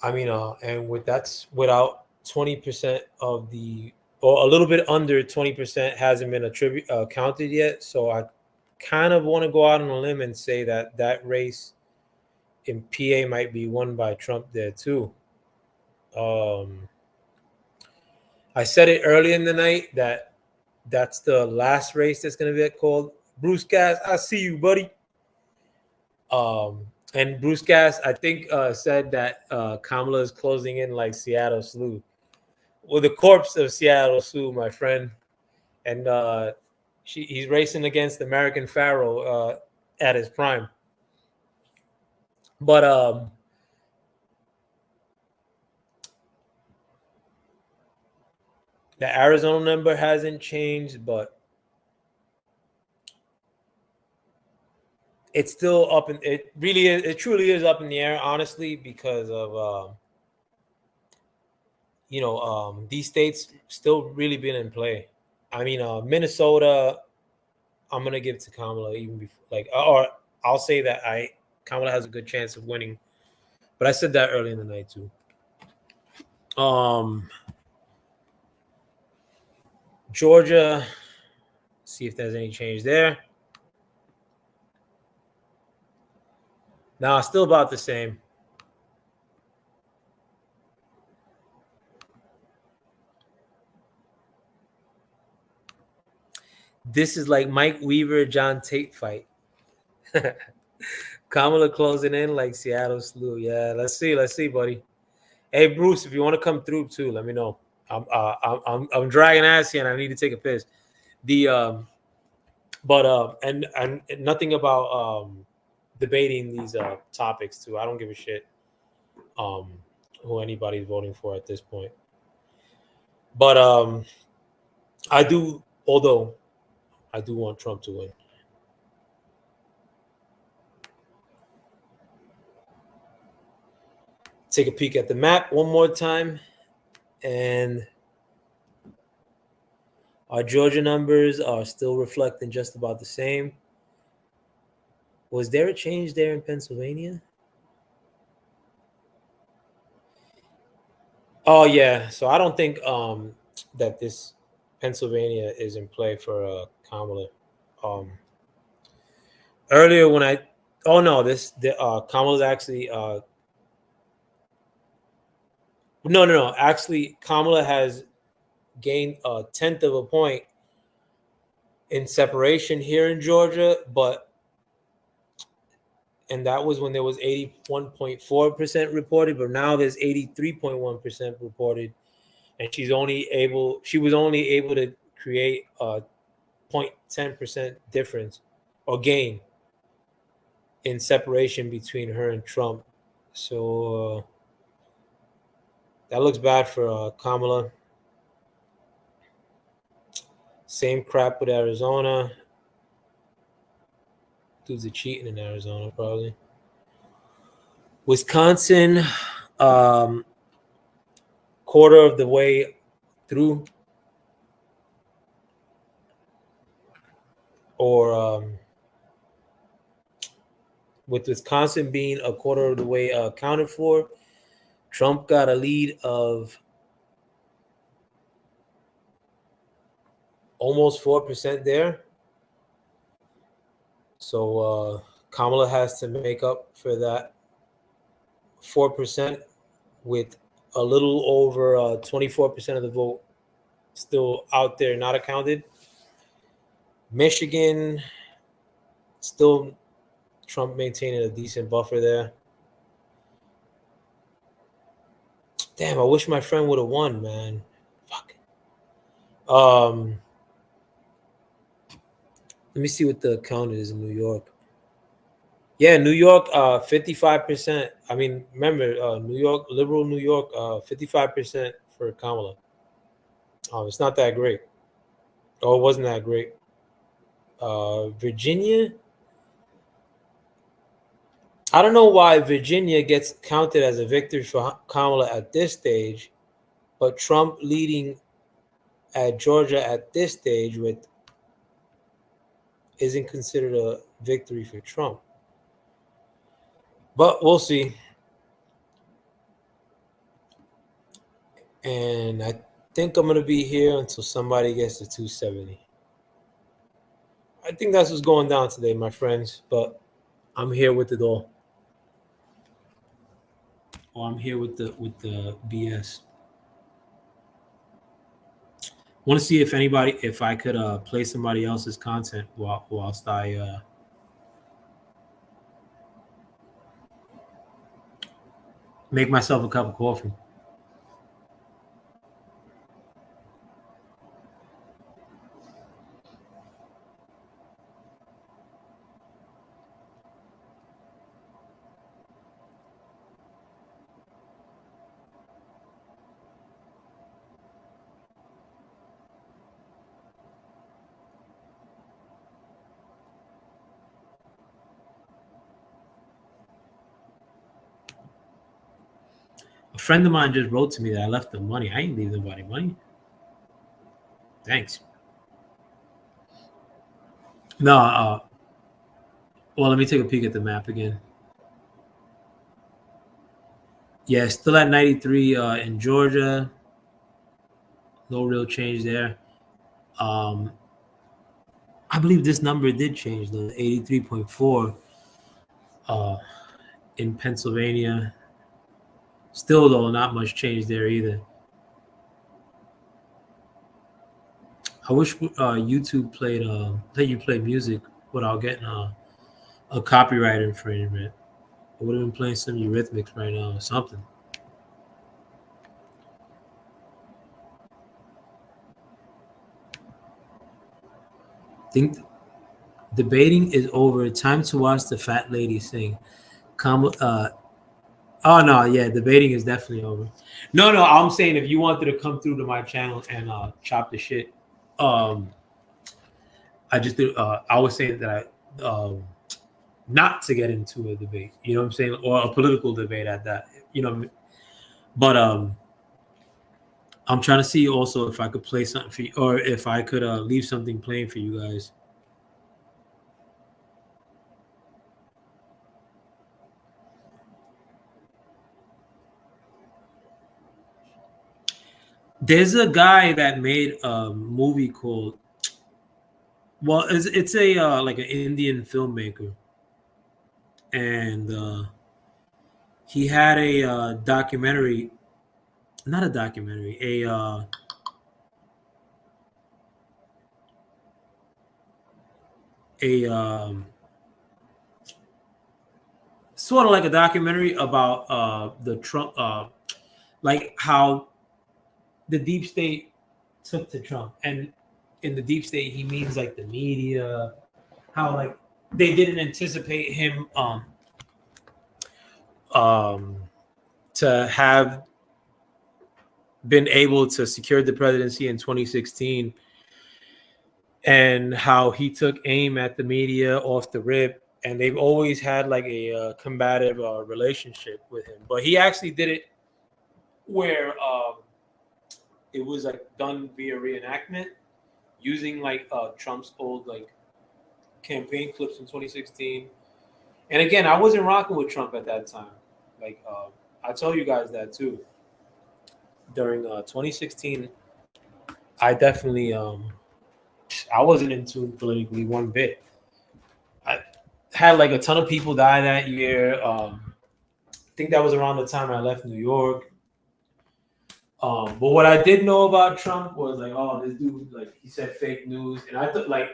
I mean, and with that's without 20% of the, or a little bit under 20% hasn't been counted yet. So I kind of want to go out on a limb and say that that race in PA might be won by Trump there too. I said it earlier in the night that that's the last race that's going to get called. Bruce Gass, I see you, buddy. And Bruce Gass, I think, said that Kamala is closing in like Seattle Slew. Well, the corpse of Seattle Slew, my friend. And he's racing against American Pharaoh at his prime. But the Arizona number hasn't changed, but it's still up in, it really is, it truly is up in the air, honestly, because of these states still really been in play. I mean, Minnesota, I'm gonna give to Kamala even before, or I'll say that Kamala has a good chance of winning, but I said that early in the night too. Georgia, see if there's any change there. Nah, still about the same. This is like Mike Weaver, John Tate fight. Kamala closing in like Seattle Slew. Yeah, let's see, buddy. Hey, Bruce, if you want to come through too, let me know. I'm dragging ass here, and I need to take a piss. And nothing about debating these topics too. I don't give a shit who anybody's voting for at this point. But I do want Trump to win. Take a peek at the map one more time, and our Georgia numbers are still reflecting just about the same. Was there a change there in Pennsylvania? Oh, yeah. So I don't think that this Pennsylvania is in play for Kamala. earlier when I, oh no, Kamala's actually, no. Actually, Kamala has gained 1/10 of a point in separation here in Georgia, and that was when there was 81.4% reported, but now there's 83.1% reported, and she was only able to create a 0.10% difference or gain in separation between her and Trump. So that looks bad for Kamala. Same crap with Arizona. Dudes are cheating in Arizona, probably. Wisconsin, quarter of the way through, or with Wisconsin being a quarter of the way accounted for, Trump got a lead of almost 4% there. So Kamala has to make up for that 4% with a little over 24% of the vote still out there, not accounted. Michigan, still Trump maintaining a decent buffer there. Damn, I wish my friend would have won, man. Fuck. Let me see what the count is in New York. Yeah, New York, 55%. I mean, remember, New York, liberal New York, 55% for Kamala. It's not that great. Oh, it wasn't that great. Virginia, I don't know why Virginia gets counted as a victory for Kamala at this stage, but Trump leading at Georgia at this stage isn't considered a victory for Trump. But we'll see. And I think I'm going to be here until somebody gets to 270. I think that's what's going down today, my friends. But I'm here with it all. Or I'm here with the BS. Want to see if I could play somebody else's content whilst I make myself a cup of coffee. A friend of mine just wrote to me that I left them money. I ain't leave nobody money. Thanks. No, well, let me take a peek at the map again. Yeah, still at 93 in Georgia. No real change there. I believe this number did change, though, 83.4 in Pennsylvania. Still, though, not much change there either. I wish YouTube let you play music without getting a copyright infringement. I would have been playing some Eurythmics right now or something. Think debating is over. Time to watch the fat lady sing. Oh no, yeah, debating is definitely over. No, I'm saying if you wanted to come through to my channel and chop the shit, I was saying that I not to get into a debate, you know what I'm saying, or a political debate at that, you know. But I'm trying to see also if I could play something for you, or if I could leave something playing for you guys. There's a guy that made a movie called Well, it's a like an Indian filmmaker, and he had a documentary, not a documentary, a sort of like a documentary about the Trump, like how the deep state took to Trump, and in the deep state he means like the media, how like they didn't anticipate him to have been able to secure the presidency in 2016, and how he took aim at the media off the rip, and they've always had like a combative relationship with him, but he actually did it where it was like done via reenactment using like Trump's old like campaign clips in 2016. And again, I wasn't rocking with Trump at that time. Like I told you guys that too. During 2016, I definitely I wasn't in tune politically one bit. I had like a ton of people die that year. I think that was around the time I left New York. But what I did know about Trump was like, oh, this dude, like he said fake news. And I thought like,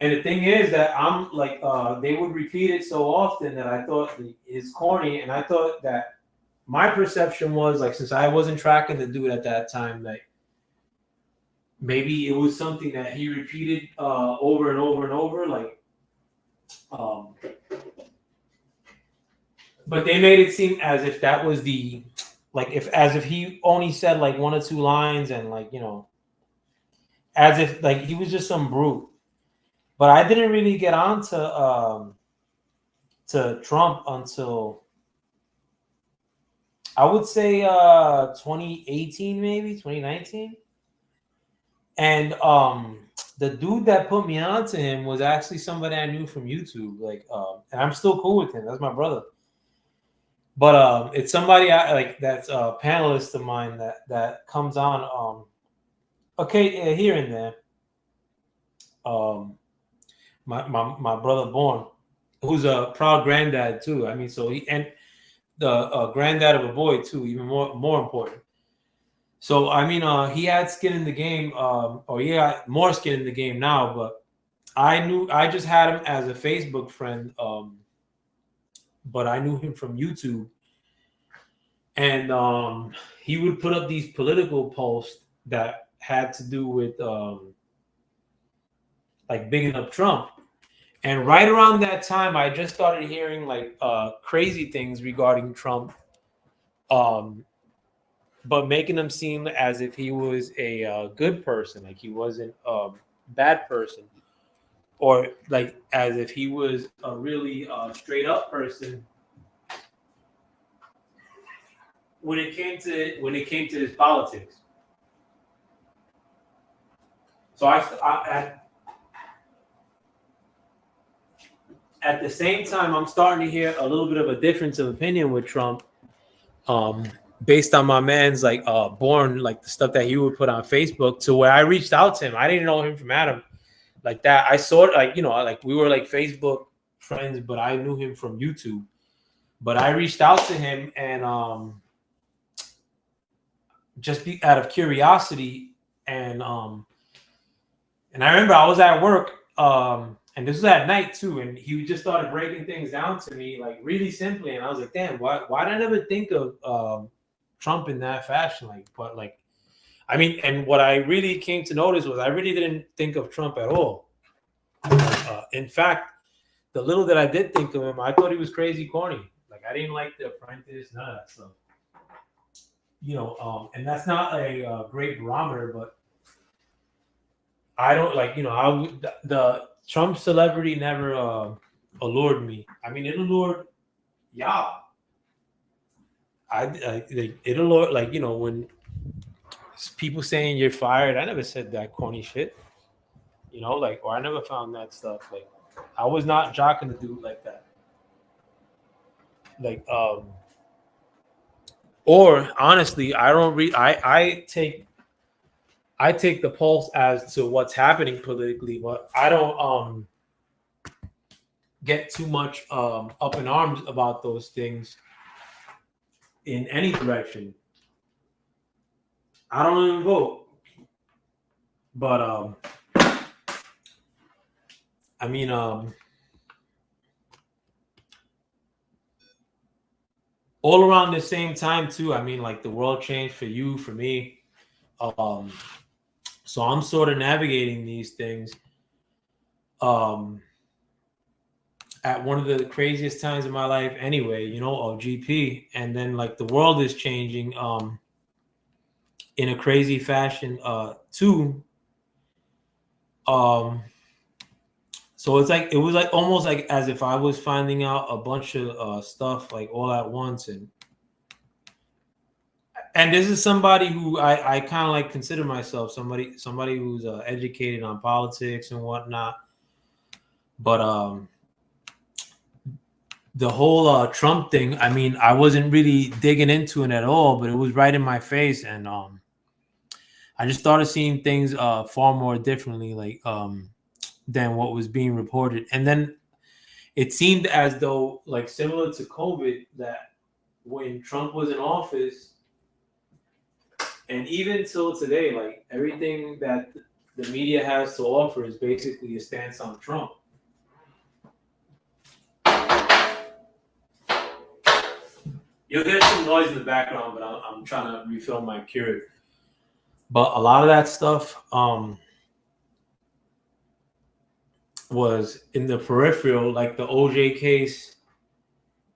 and the thing is that I'm like, they would repeat it so often that I thought it's corny. And I thought that my perception was like, since I wasn't tracking the dude at that time, like maybe it was something that he repeated over and over and over. Like, but they made it seem as if that was the, like as if he only said like one or two lines, and like, you know, as if like he was just some brute. But I didn't really get on to Trump until I would say 2018, maybe 2019. And the dude that put me on to him was actually somebody I knew from YouTube. Like and I'm still cool with him. That's my brother. But it's somebody I like that's a panelist of mine that comes on okay, here and there. My brother Born, who's a proud granddad too. I mean, so he and the granddad of a boy too, even more important. So I mean, he had skin in the game, or he got more skin in the game now. But I just had him as a Facebook friend, but I knew him from YouTube, and he would put up these political posts that had to do with like bigging up Trump. And right around that time, I just started hearing like crazy things regarding Trump, but making him seem as if he was a good person, like he wasn't a bad person, or like as if he was a really straight up person when it came to his politics. So at the same time, I'm starting to hear a little bit of a difference of opinion with Trump, based on my man's like Born, like the stuff that he would put on Facebook, to where I reached out to him. I didn't know him from Adam like that. I sort of like, you know, like we were like Facebook friends, but I knew him from YouTube. But I reached out to him and just out of curiosity, and I remember I was at work, and this was at night too, and he just started breaking things down to me like really simply, and I was like, damn, why did I never think of Trump in that fashion? Like, but like, I mean, and what I really came to notice was I really didn't think of Trump at all. In fact, the little that I did think of him, I thought he was crazy corny. Like I didn't like The Apprentice, none of that stuff. You know, and that's not a great barometer, but I don't like, you know, the Trump celebrity never allured me. I mean, it allured y'all. It allured, like, you know, when people saying you're fired, I never said that corny shit. You know, like, or I never found that stuff. Like, I was not jocking the dude like that. Like, or honestly, I don't read. I I take the pulse as to what's happening politically, but I don't get too much up in arms about those things in any direction. I don't even vote, but I mean all around the same time too. I mean, like the world changed for you, for me. So I'm sort of navigating these things at one of the craziest times in my life anyway, you know, of GP. And then like the world is changing in a crazy fashion too. So it's like, it was like almost like as if I was finding out a bunch of stuff like all at once. And this is somebody who I kind of like consider myself somebody who's educated on politics and whatnot. But the whole Trump thing, I mean, I wasn't really digging into it at all, but it was right in my face. And I just started seeing things far more differently, like than what was being reported. And then it seemed as though, like similar to COVID, that when Trump was in office, and even till today, like everything that the media has to offer is basically a stance on Trump. You'll hear some noise in the background, but I'm trying to refill my Keurig. But a lot of that stuff was in the peripheral, like the OJ case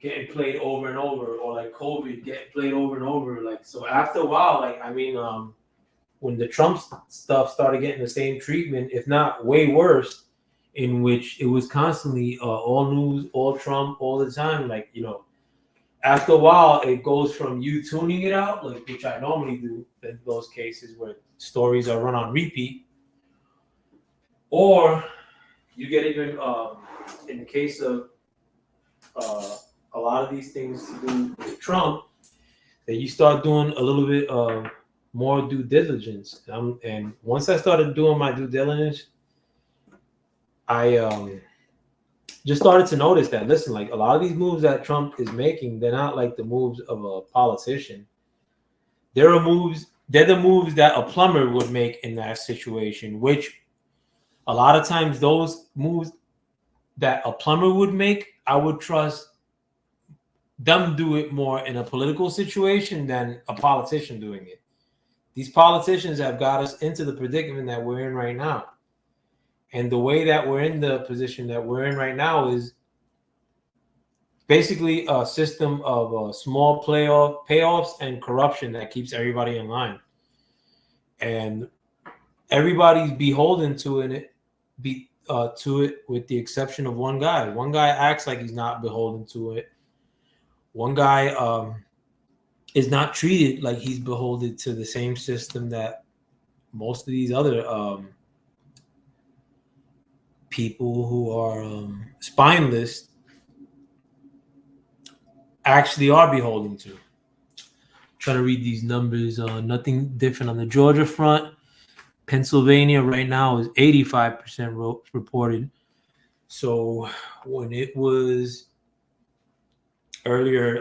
getting played over and over, or like COVID getting played over and over. Like, so after a while, like, I mean, when the Trump stuff started getting the same treatment, if not way worse, in which it was constantly all news, all Trump, all the time, like, you know, after a while, it goes from you tuning it out, like which I normally do in those cases where stories are run on repeat, or you get even in the case of a lot of these things to do with Trump, that you start doing a little bit of more due diligence. And once I started doing my due diligence, I just started to notice that, listen, like a lot of these moves that Trump is making, they're not like the moves of a politician. They're the moves that a plumber would make in that situation, which a lot of times those moves that a plumber would make, I would trust them do it more in a political situation than a politician doing it. These politicians have got us into the predicament that we're in right now. And the way that we're in the position that we're in right now is basically a system of small payoffs and corruption that keeps everybody in line. And everybody's beholden to it, with the exception of one guy. One guy acts like he's not beholden to it. One guy is not treated like he's beholden to the same system that most of these other people who are spineless actually are beholden to. Trying to read these numbers. Nothing different on the Georgia front. Pennsylvania right now is 85% reported. So when it was earlier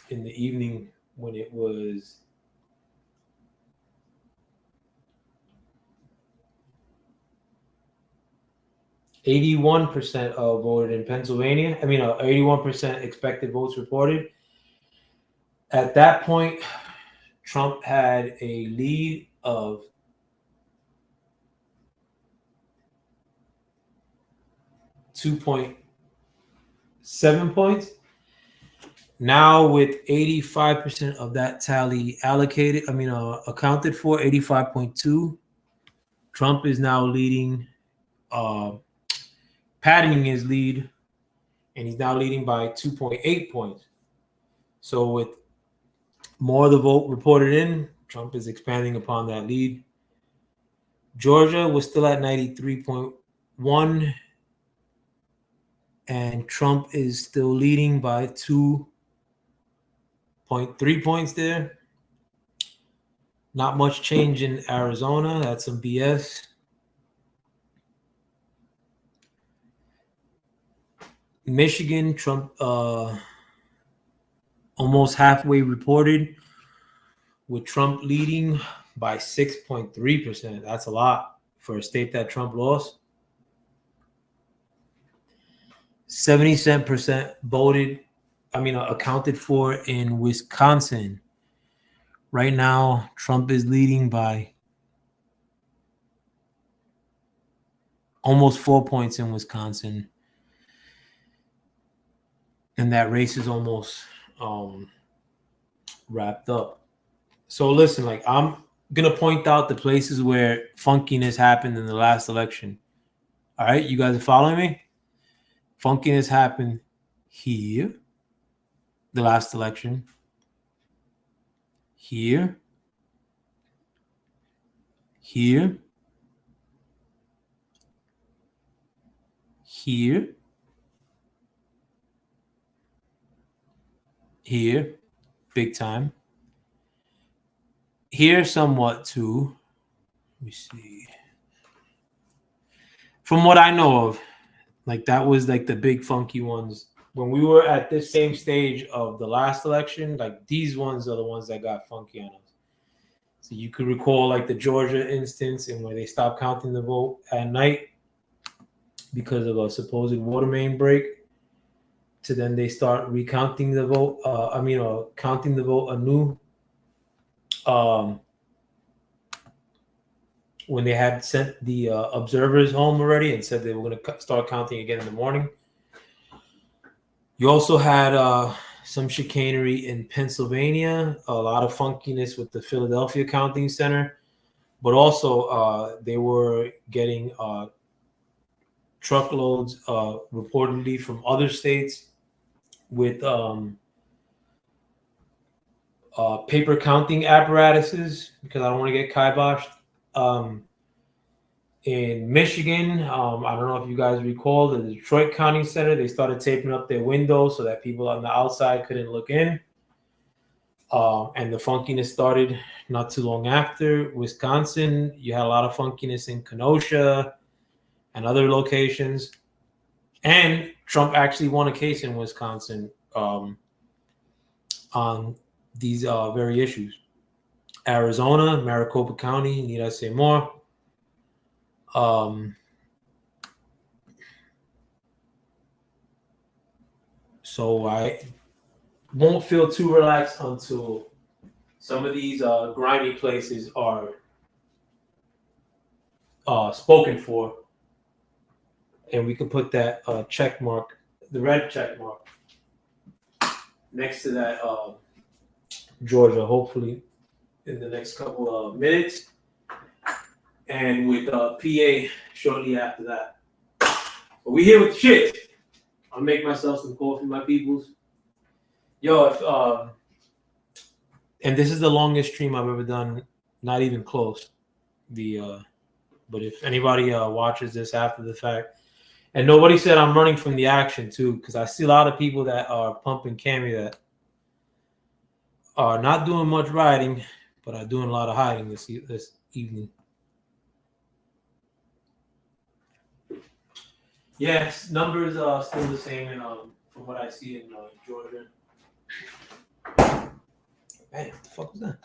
in the evening, when it was 81% voted in Pennsylvania. 81% expected votes reported. At that point, Trump had a lead of 2.7 points. Now with 85% of that tally allocated, accounted for, 85.2, Trump is now leading, padding his lead, and he's now leading by 2.8 points. So with more of the vote reported in, Trump is expanding upon that lead. Georgia was still at 93.1, and Trump is still leading by 2.3 points there. Not much change in Arizona. That's some BS. Michigan, Trump almost halfway reported, with Trump leading by 6.3%. That's a lot for a state that Trump lost. 77% accounted for in Wisconsin. Right now, Trump is leading by almost 4 points in Wisconsin. And that race is almost wrapped up. So listen, like, I'm going to point out the places where funkiness happened in the last election. All right, you guys are following me? Funkiness happened here, the last election. Here. Here. Here. Here. Big time. Here somewhat too. Let me see. From what I know of, like, that was like the big funky ones. When we were at this same stage of the last election, like, these ones are the ones that got funky on us. So you could recall like the Georgia instance and where they stopped counting the vote at night because of a supposed water main break, to then they start recounting the vote. Counting the vote anew. When they had sent the observers home already and said they were going to start counting again in the morning. You also had some chicanery in Pennsylvania, a lot of funkiness with the Philadelphia Counting Center, but also they were getting truckloads reportedly from other states with paper counting apparatuses, because I don't want to get kiboshed. In Michigan, I don't know if you guys recall the Detroit Counting Center, they started taping up their windows so that people on the outside couldn't look in. And the funkiness started not too long after. Wisconsin, you had a lot of funkiness in Kenosha and other locations. And Trump actually won a case in Wisconsin on these very issues. Arizona, Maricopa County, need I say more? So I won't feel too relaxed until some of these grimy places are spoken for, and we can put that check mark, the red check mark, next to that Georgia, hopefully in the next couple of minutes, and with PA shortly after that. But we here with shit. I'll make myself some coffee, my peoples. Yo, and this is the longest stream I've ever done, not even close. But if anybody watches this after the fact, and nobody said I'm running from the action too, because I see a lot of people that are pumping Cammy that are not doing much riding, but are doing a lot of hiding this evening. Yes, numbers are still the same, and from what I see in Georgia. Man, what the fuck was that?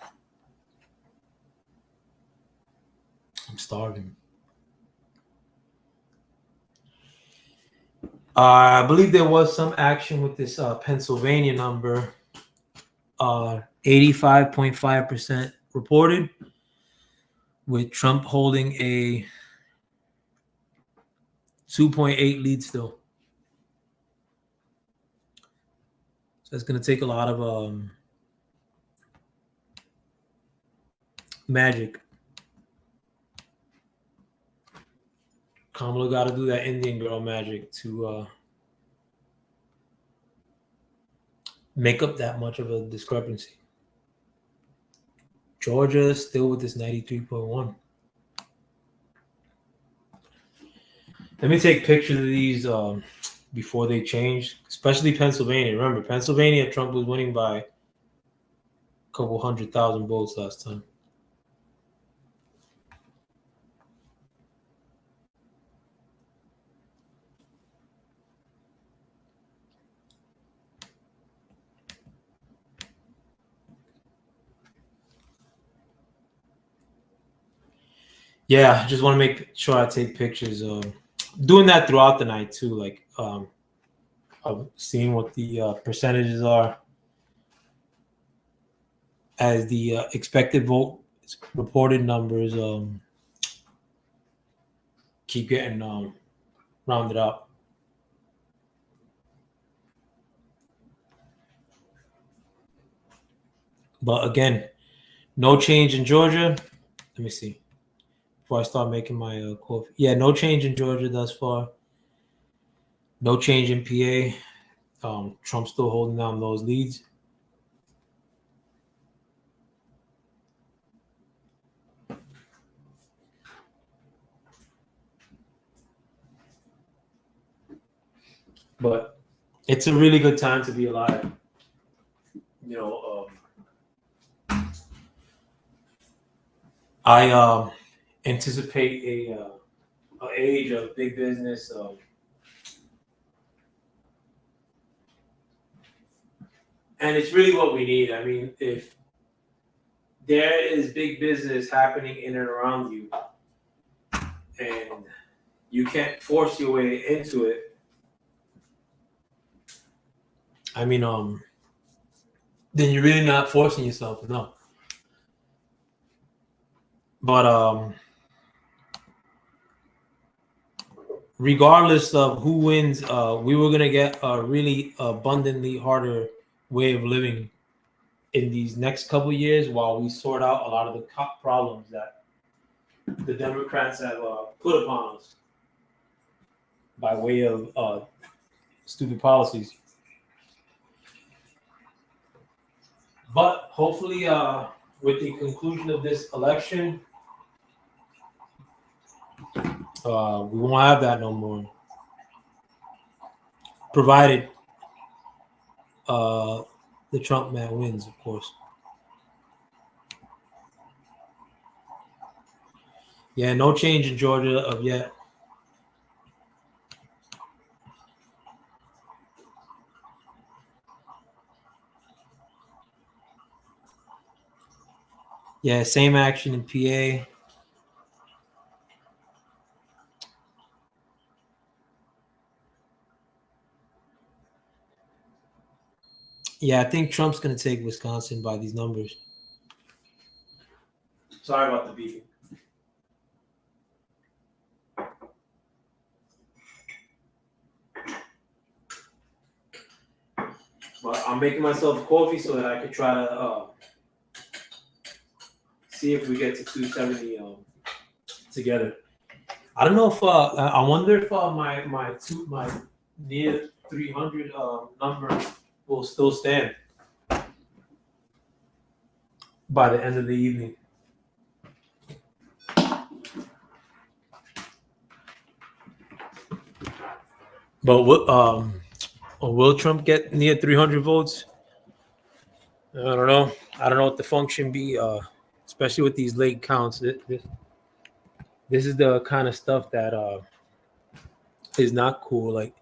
I'm starving. I believe there was some action with this Pennsylvania number. 85.5% reported, with Trump holding a 2.8 lead still. So it's going to take a lot of magic. Kamala got to do that Indian girl magic to make up that much of a discrepancy. Georgia still with this 93.1. Let me take pictures of these before they change, especially Pennsylvania. Remember, Pennsylvania, Trump was winning by a couple 100,000 votes last time. Yeah, I just want to make sure I take pictures. Doing that throughout the night too, like of seeing what the percentages are as the expected vote reported numbers keep getting rounded up. But again, no change in Georgia. Let me see. Before I start making my coffee. Yeah, no change in Georgia thus far. No change in PA. Trump's still holding down those leads. But it's a really good time to be alive. You know, I anticipate a age of big business. And it's really what we need. I mean, if there is big business happening in and around you, and you can't force your way into it, I mean, then you're really not forcing yourself enough. But regardless of who wins, we were gonna get a really abundantly harder way of living in these next couple of years while we sort out a lot of the problems that the Democrats have put upon us by way of stupid policies. But hopefully, with the conclusion of this election, we won't have that no more. Provided the Trump man wins, of course. Yeah, no change in Georgia of yet. Yeah, same action in PA. Yeah, I think Trump's going to take Wisconsin by these numbers. Sorry about the beeping. But I'm making myself coffee so that I could try to see if we get to 270 together. I don't know if I wonder if my near 300 number will still stand by the end of the evening. But will Trump get near 300 votes? I don't know. I don't know what the function be, especially with these late counts. This is the kind of stuff that is not cool. Like,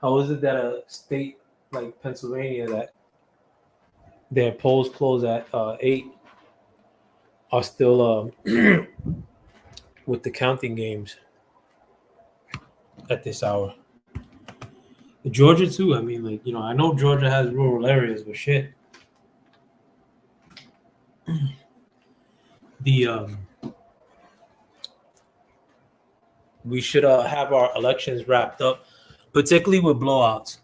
how is it that a state like Pennsylvania that their polls close at 8 are still with the counting games at this hour? Georgia too. I mean, like, I know Georgia has rural areas, but shit. We should have our elections wrapped up, particularly with blowouts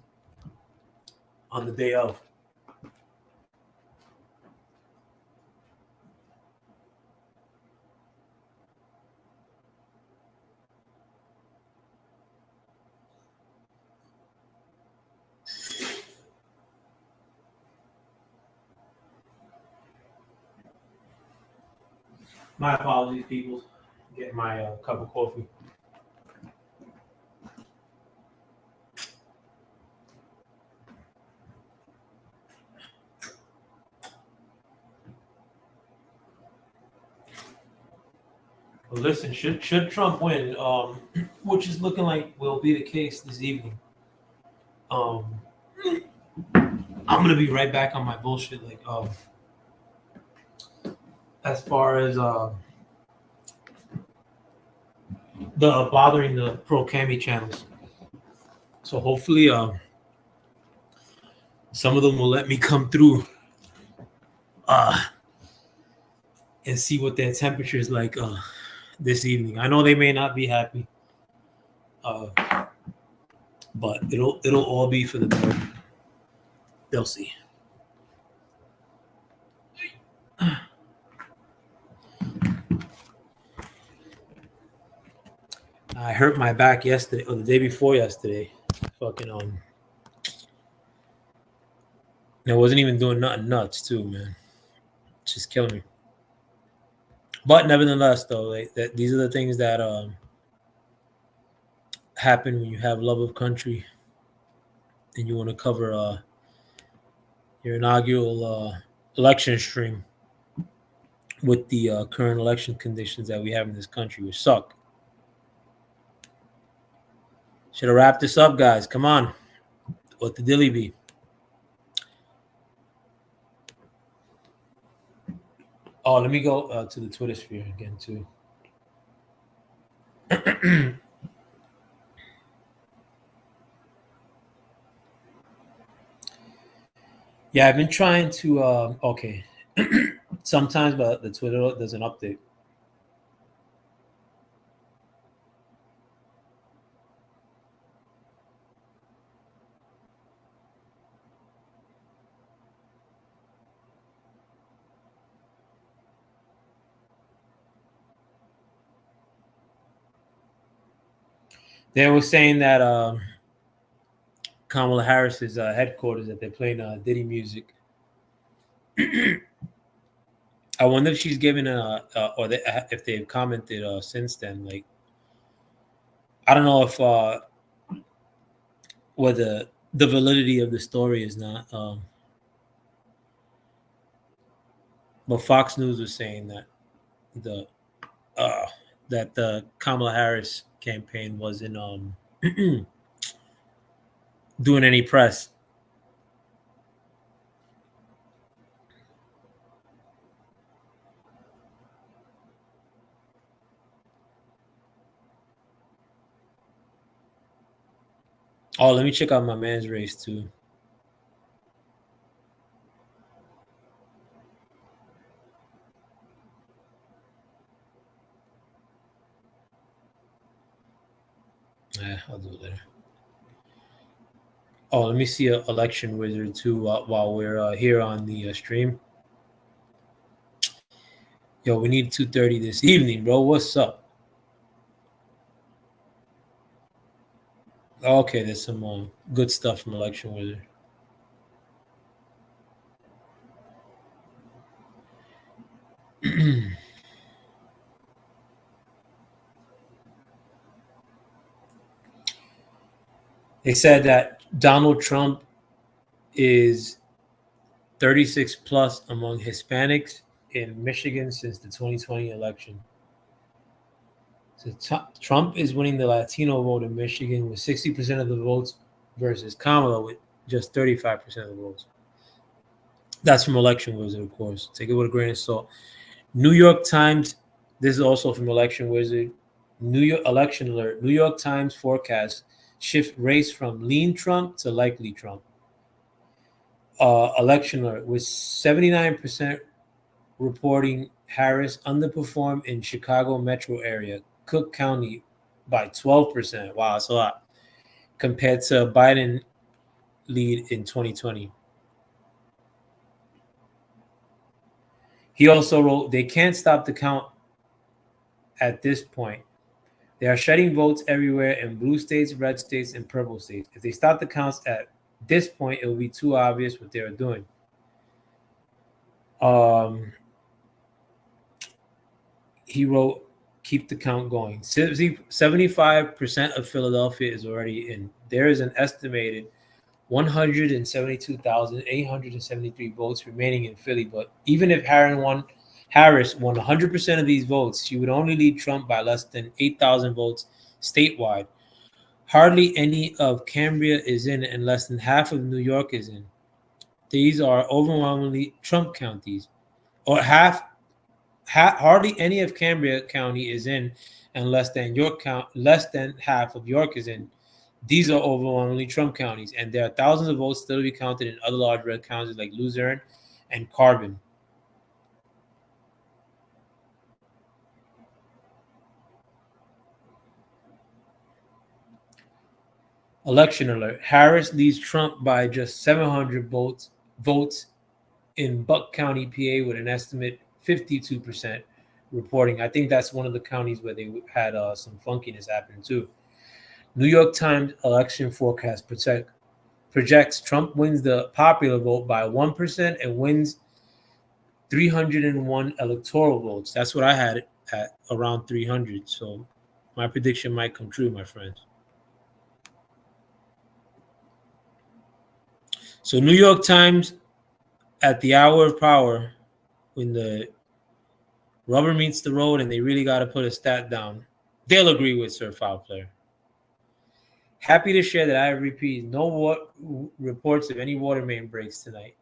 on the day of. My apologies, people. Get my cup of coffee. Well, listen, should Trump win, which is looking like will be the case this evening, I'm gonna be right back on my bullshit. Like, as far as bothering the pro cami channels. So hopefully some of them will let me come through and see what their temperature is like this evening. I know they may not be happy, but it'll all be for the better. They'll see. I hurt my back yesterday or the day before yesterday. Fucking I wasn't even doing nothing nuts too, man. Just killing me. But nevertheless, though, like these are the things that happen when you have love of country and you want to cover your inaugural election stream with the current election conditions that we have in this country, which suck. Should have wrapped this up, guys. Come on. What the dilly be? Oh, let me go to the Twitter sphere again, too. Yeah, I've been trying to, okay. Sometimes, but the Twitter doesn't update. They were saying that Kamala Harris's headquarters that they're playing Diddy music. I wonder if she's given if they've commented since then. Like, I don't know if whether the validity of the story is not. But Fox News was saying that the Kamala Harris campaign wasn't doing any press. Oh, let me check out my man's race too. Yeah, I'll do it later. Oh, let me see an election wizard too while we're here on the stream. Yo, we need 2:30 this evening, bro. What's up? Okay, there's some good stuff from Election Wizard. They said that Donald Trump is 36 plus among Hispanics in Michigan since the 2020 election. So Trump is winning the Latino vote in Michigan with 60% of the votes versus Kamala with just 35% of the votes. That's from Election Wizard, of course. Take it with a grain of salt. New York Times, this is also from Election Wizard. New York Election Alert. New York Times forecast shift race from lean Trump to likely Trump. Election Alert with 79% reporting Harris underperformed in Chicago metro area, Cook County by 12%. Wow, that's a lot. Compared to Biden lead in 2020. He also wrote, they can't stop the count at this point. They are shedding votes everywhere in blue states, red states, and purple states. If they stop the counts at this point, it will be too obvious what they are doing. He wrote, keep the count going. 75% of Philadelphia is already in. There is an estimated 172,873 votes remaining in Philly. But even if Harris won 100% of these votes, she would only lead Trump by less than 8,000 votes statewide. Hardly any of Cambria is in, and less than half of New York is in. These are overwhelmingly Trump counties, or hardly any of Cambria County is in, and less than half of York is in. These are overwhelmingly Trump counties, and there are thousands of votes still to be counted in other large red counties like Luzerne and Carbon. Election alert. Harris leads Trump by just 700 votes in Buck County, PA, with an estimate 52% reporting. I think that's one of the counties where they had some funkiness happen too. New York Times election forecast projects Trump wins the popular vote by 1% and wins 301 electoral votes. That's what I had at around 300. So my prediction might come true, my friends. So New York Times, at the hour of power, when the rubber meets the road and they really got to put a stat down, they'll agree with Sir FoulPlayer. Happy to share that I have repeated no reports of any water main breaks tonight.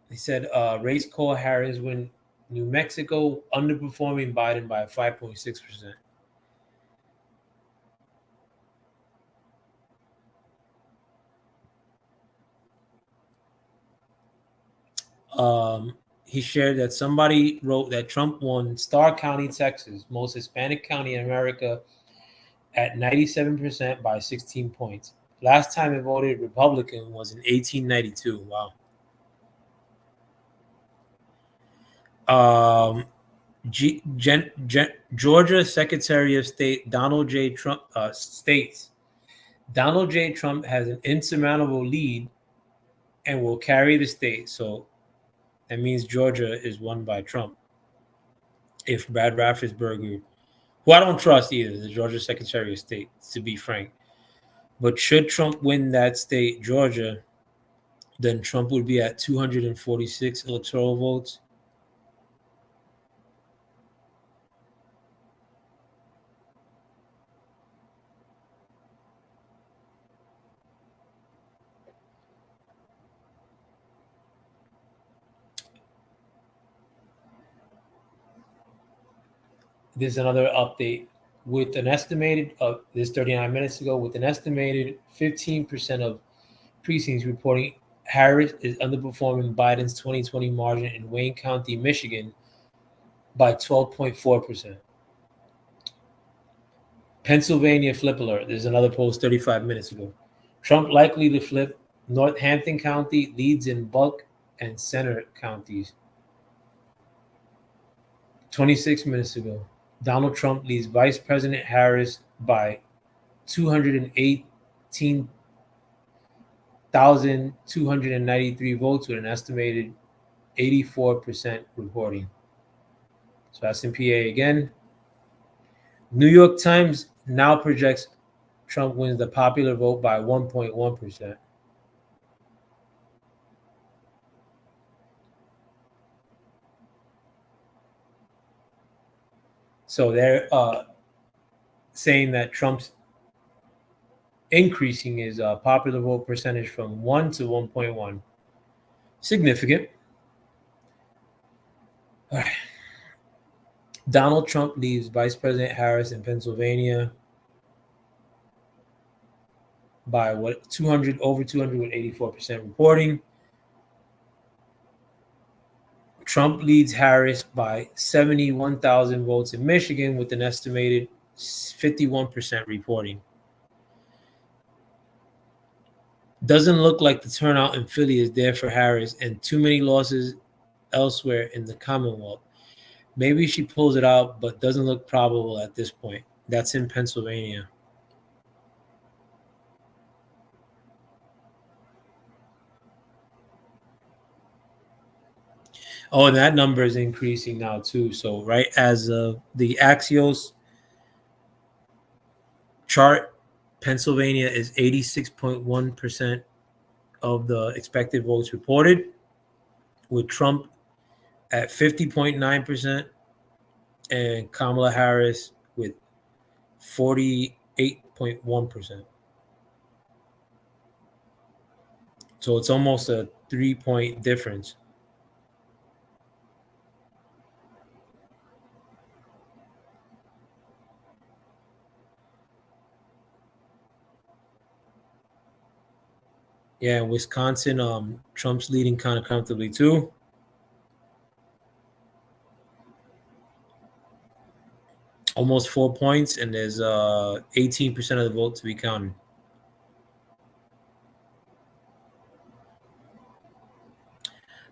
They said race call Harris win New Mexico, underperforming Biden by 5.6%. He shared that somebody wrote that Trump won Starr County, Texas, most Hispanic county in America, at 97% by 16 points. Last time it voted Republican was in 1892. Wow. Georgia Secretary of State Donald J. Trump states Donald J. Trump has an insurmountable lead and will carry the state. So that means Georgia is won by Trump. If Brad Raffensperger, who I don't trust either, the Georgia Secretary of State, to be frank, but should Trump win that state, Georgia, then Trump would be at 246 electoral votes. There's another update with an estimated this 39 minutes ago, with an estimated 15% of precincts reporting Harris is underperforming Biden's 2020 margin in Wayne County, Michigan by 12.4%. Pennsylvania flip alert. There's another post 35 minutes ago. Trump likely to flip Northampton County, leads in Buck and Center counties. 26 minutes ago. Donald Trump leads Vice President Harris by 218,293 votes with an estimated 84% reporting. So that's in PA again. New York Times now projects Trump wins the popular vote by 1.1%. So they're saying that Trump's increasing his popular vote percentage from 1 to 1.1. Significant. All right. Donald Trump leaves Vice President Harris in Pennsylvania by over 200 with 84% reporting. Trump leads Harris by 71,000 votes in Michigan with an estimated 51% reporting. Doesn't look like the turnout in Philly is there for Harris, and too many losses elsewhere in the Commonwealth. Maybe she pulls it out, but doesn't look probable at this point. That's in Pennsylvania. Oh, and that number is increasing now too. So right as of the Axios chart, Pennsylvania is 86.1% of the expected votes reported, with Trump at 50.9% and Kamala Harris with 48.1%. So it's almost a 3-point difference. Yeah, Wisconsin, Trump's leading kind of comfortably too. Almost 4 points, and there's 18% of the vote to be counted.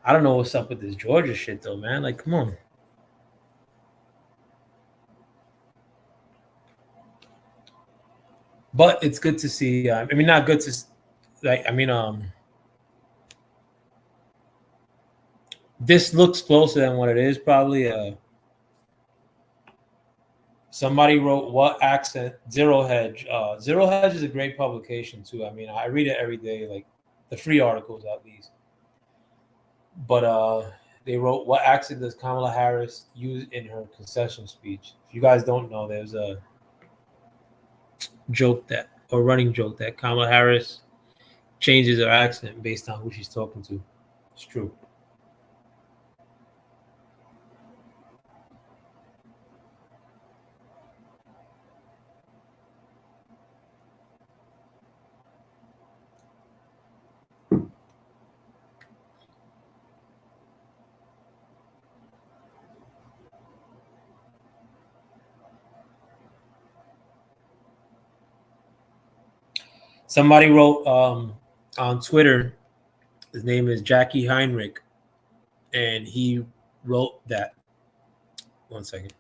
I don't know what's up with this Georgia shit though, man. Like, come on. But it's good to see. I mean, not good to like. I mean, this looks closer than what it is. Probably. Somebody wrote what accent Zero Hedge. Zero Hedge is a great publication too. I mean, I read it every day, like the free articles at least. But they wrote what accent does Kamala Harris use in her concession speech? If you guys don't know, there's a running joke that Kamala Harris changes her accent based on who she's talking to. It's true. Somebody wrote on Twitter, his name is Jackie Heinrich, and he wrote that. One second.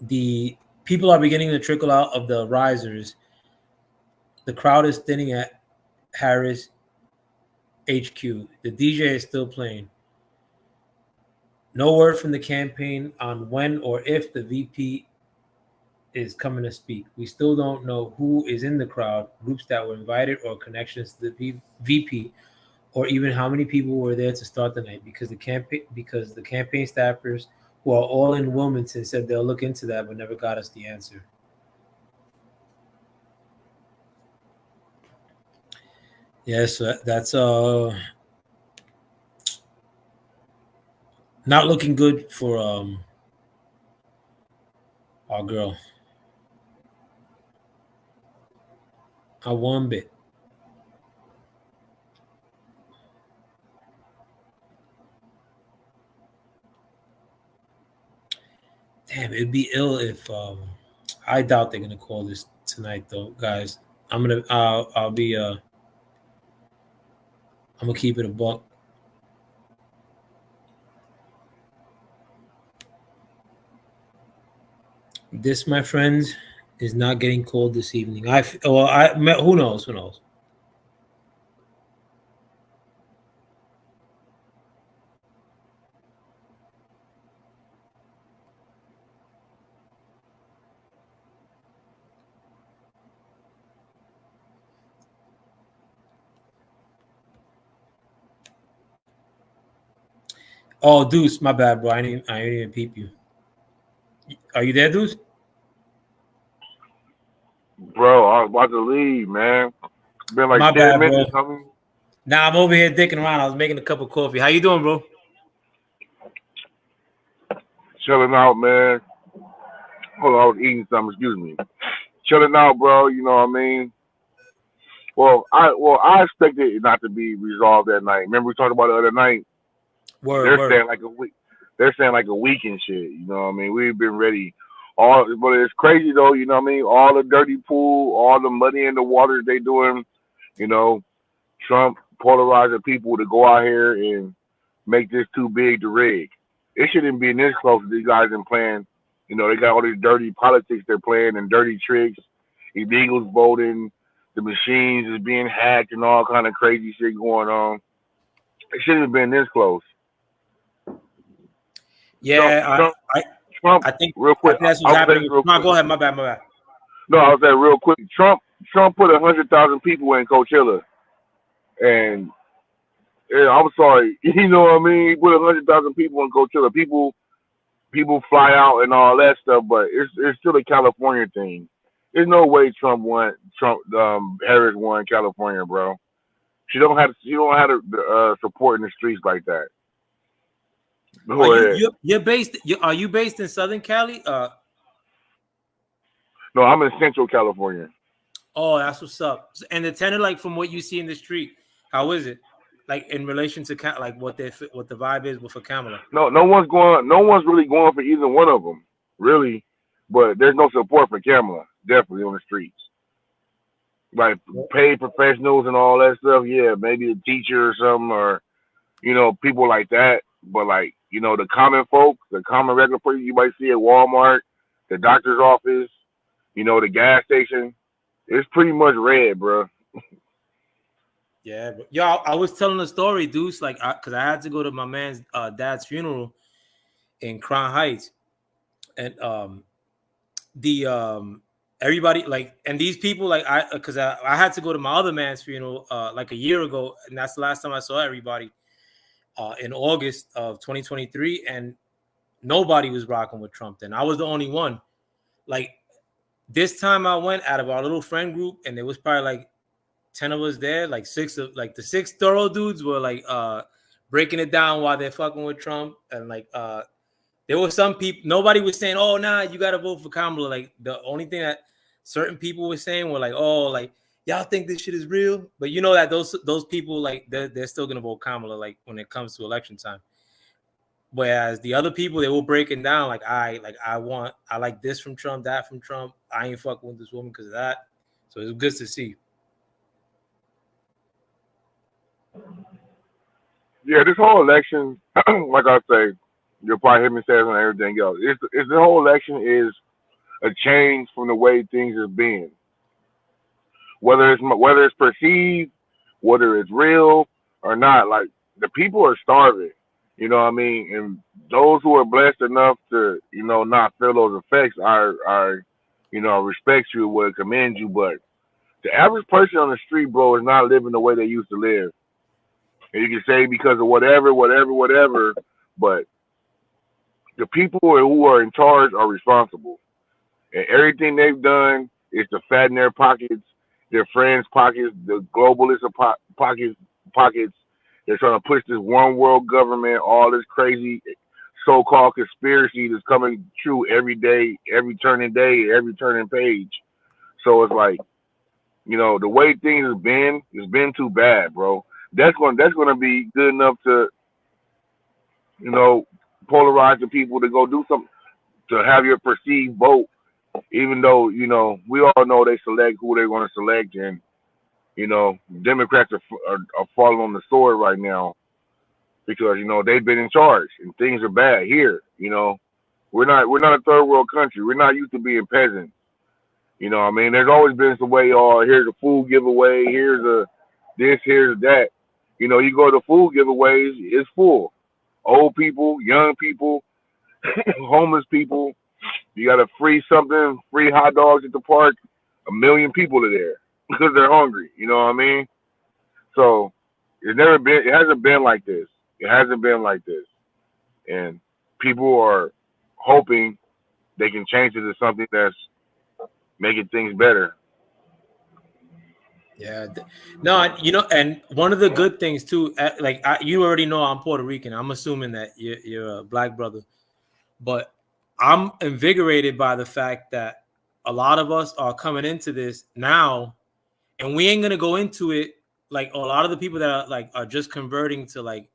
The people are beginning to trickle out of the risers. The crowd is thinning at Harris HQ. The DJ is still playing. No word from the campaign on when or if the VP is coming to speak. We still don't know who is in the crowd, groups that were invited, or connections to the VP, or even how many people were there to start the night. Because the campaign staffers who are all in Wilmington said they'll look into that, but never got us the answer. Yes, that's not looking good for our girl. A one bit. Damn, it'd be ill if I doubt they're gonna call this tonight though, guys. I'm gonna keep it a buck. This, my friends, is not getting called this evening. Who knows? Who knows? Oh, Deuce, my bad, bro. I didn't even peep you. Are you there, Deuce? Bro, I was about to leave, man. Been like My 10 bad, minutes bro. or something. Nah, I'm over here dicking around. I was making a cup of coffee. How you doing, bro? Chilling out, man. Hold on, I was eating something, excuse me. Chilling out, bro, you know what I mean? Well, I expected it not to be resolved that night. Remember we talked about it the other night? They're saying like a week. They're saying like a week and shit, you know what I mean? We've been ready. But it's crazy though, you know what I mean? All the dirty pool, all the money in the water they doing, you know, Trump polarizing people to go out here and make this too big to rig. It shouldn't be this close to these guys and playing. You know, they got all these dirty politics they're playing and dirty tricks, illegals voting, the machines is being hacked and all kind of crazy shit going on. It shouldn't have been this close. Yeah, Trump, I think real quick. that's what's happening. Go ahead, my bad. No, I'll say real quick. Trump put 100,000 people in Coachella, and I'm sorry, you know what I mean. He put 100,000 people in Coachella. People fly out and all that stuff, but it's still a California thing. There's no way Harris won California, bro. She don't have the support in the streets like that. Are you based in Southern Cali? No, I'm in Central California. Oh, that's what's up. And the tenor, like from what you see in the street, how is it? Like in relation to like what the vibe is for Kamala? No one's really going for either one of them, really. But there's no support for Kamala, definitely on the streets. Like paid professionals and all that stuff, yeah, maybe a teacher or something, or people like that. But like, the common folk, the common regular person you might see at Walmart, the doctor's office, the gas station, it's pretty much red, bro. Yeah, but yo, I was telling a story, Deuce, like, because I had to go to my man's dad's funeral in Crown Heights, and the everybody like, and these people like, because I had to go to my other man's funeral like a year ago, and that's the last time I saw everybody in August of 2023, and nobody was rocking with Trump. Then I was the only one. Like this time I went out of our little friend group, and there was probably like 10 of us there, like the six thorough dudes were like breaking it down while they're fucking with Trump. And like there were some people, nobody was saying, oh nah, you gotta vote for Kamala. Like the only thing that certain people were saying were like, oh, like y'all think this shit is real, but you know that those people, like they're still gonna vote Kamala like when it comes to election time. Whereas the other people, they were breaking down like, I like this from Trump, that from Trump, I ain't fucking with this woman because of that. So it was good to see. Yeah, this whole election, like I say, you'll probably hear me say it on everything else. It's the whole election is a change from the way things have been. Whether it's perceived, whether it's real or not, like the people are starving. You know what I mean? And those who are blessed enough to, not feel those effects are respect you, would commend you. But the average person on the street, bro, is not living the way they used to live. And you can say because of whatever, but the people who are in charge are responsible. And everything they've done is to fatten their pockets, their friends' pockets, the globalists' pockets. They're trying to push this one world government, all this crazy so-called conspiracy that's coming true every day, every turning page. So it's like, the way things have been, it's been too bad, bro. That's gonna be good enough to, polarize the people to go do something, to have your perceived vote, even though, we all know they select who they're going to select. And, Democrats are falling on the sword right now because, they've been in charge and things are bad here. We're not a third world country. We're not used to being peasants. I mean, there's always been some way, here's a food giveaway, here's a this, here's that. You go to food giveaways, it's full. Old people, young people, homeless people. You got a free hot dogs at the park. 1 million people are there because they're hungry. You know what I mean? So it hasn't been like this. It hasn't been like this. And people are hoping they can change it to something that's making things better. Yeah, no, and one of the good things too, like you already know, I'm Puerto Rican. I'm assuming that you're a black brother, but I'm invigorated by the fact that a lot of us are coming into this now, and we ain't gonna go into it like a lot of the people that are just converting to like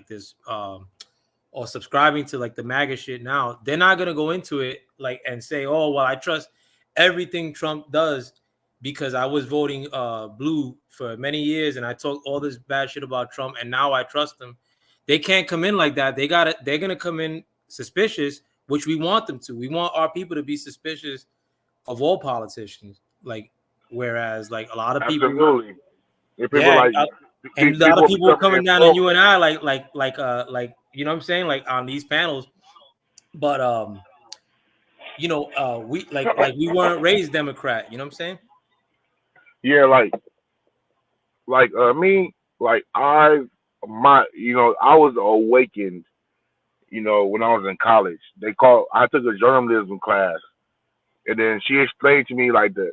this or subscribing to like the MAGA shit now. They're not gonna go into it like and say, oh well, I trust everything Trump does because I was voting blue for many years and I talked all this bad shit about Trump and now I trust him. They can't come in like that. They're gonna come in suspicious, which we want them to. We want our people to be suspicious of all politicians. Like, whereas like a lot of people, absolutely, and a lot of people are coming down on you and I like you know what I'm saying, like on these panels, but we we weren't raised Democrat. You know what I'm saying? Yeah, me, I was awakened. When I was in college, I took a journalism class, and then she explained to me like the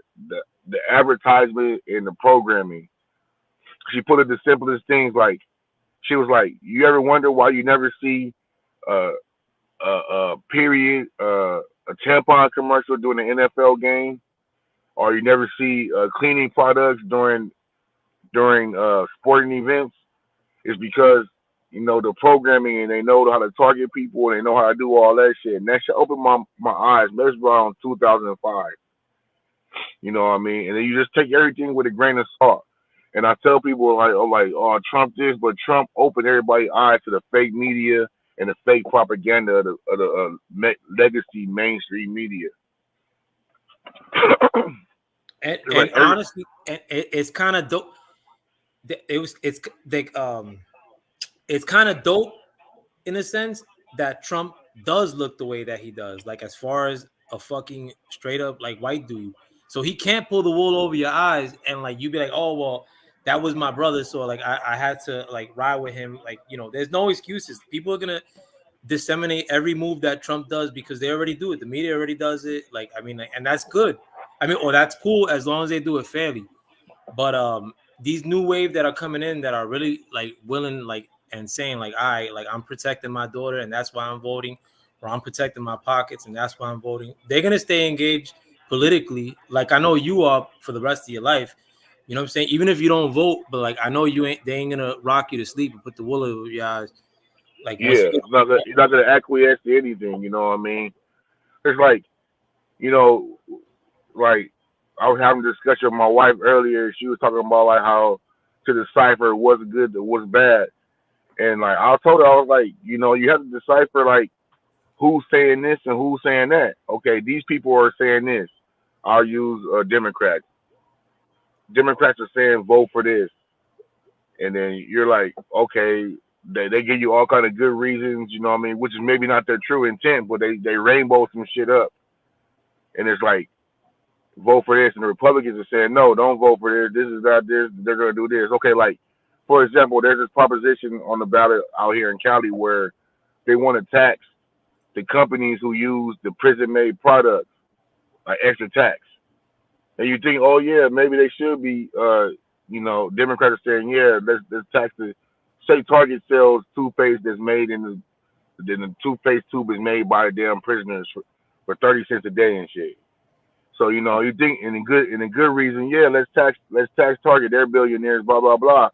advertisement and the programming. She put it the simplest things, like she was like, you ever wonder why you never see a tampon commercial during the NFL game? or you never see cleaning products during sporting events, is because the programming, and they know how to target people, and they know how to do all that shit. And that shit opened my eyes. That's around 2005. You know what I mean? And then you just take everything with a grain of salt. And I tell people oh, Trump this, but Trump opened everybody's eyes to the fake media and the fake propaganda of the legacy mainstream media. And honestly, it's kind of dope. It's kind of dope in a sense that Trump does look the way that he does, like as far as a fucking straight up like white dude. So he can't pull the wool over your eyes and like you be like, oh well, that was my brother, so like I had to like ride with him. Like there's no excuses. People are gonna disseminate every move that Trump does because they already do it. The media already does it. Like I mean, and that's good. I mean, or that's cool as long as they do it fairly. But these new wave that are coming in that are really like willing like and saying like, all right, like I'm protecting my daughter and that's why I'm voting, or I'm protecting my pockets and that's why I'm voting. They're gonna stay engaged politically, like I know you are for the rest of your life. You know what I'm saying? Even if you don't vote, but like I know they ain't gonna rock you to sleep and put the wool over your eyes. Like yeah, you're not gonna acquiesce to anything. You know what I mean? It's like like I was having a discussion with my wife earlier. She was talking about like how to decipher what's good and what's bad. And like I told her, I was like, you have to decipher like who's saying this and who's saying that. Okay, these people are saying this. I'll use Democrats. Democrats are saying vote for this, and then you're like, okay, they give you all kind of good reasons, you know what I mean, which is maybe not their true intent, but they rainbow some shit up, and it's like vote for this, and the Republicans are saying no, don't vote for this. This is not this. They're gonna do this. Okay, like for example, there's this proposition on the ballot out here in Cali where they want to tax the companies who use the prison-made products, like extra tax. And you think, oh yeah, maybe they should be. Democrats are saying, yeah, let's tax the. Say Target sells toothpaste that's made then the toothpaste tube is made by the damn prisoners for 30 cents a day and shit. So you think in a good reason, yeah, let's tax Target. They're billionaires, blah blah blah.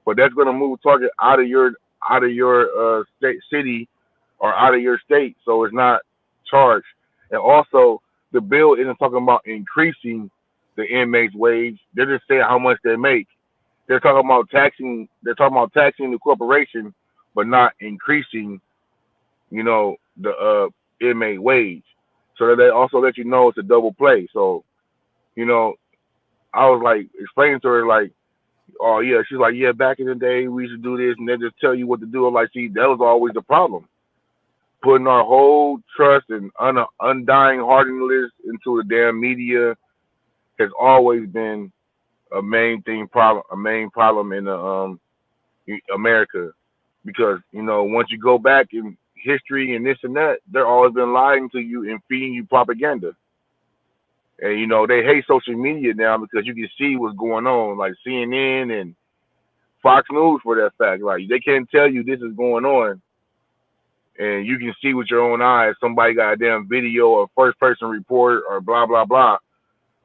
But that's gonna move Target out of your state, city, or out of your state, so it's not charged. And also, the bill isn't talking about increasing the inmates' wage. They're just saying how much they make. They're talking about taxing. They're talking about taxing the corporation, but not increasing, the inmate wage. So that they also let you know it's a double play. So, I was like explaining to her like, oh yeah, she's like, yeah, back in the day we used to do this, and they just tell you what to do. I'm like, see, that was always the problem. Putting our whole trust and undying heartiness into the damn media has always been a main problem in America, because once you go back in history and this and that, they're always been lying to you and feeding you propaganda. And they hate social media now because you can see what's going on, like CNN and Fox News for that fact. Like they can't tell you this is going on, and you can see with your own eyes. Somebody got a damn video or first person report or blah blah blah,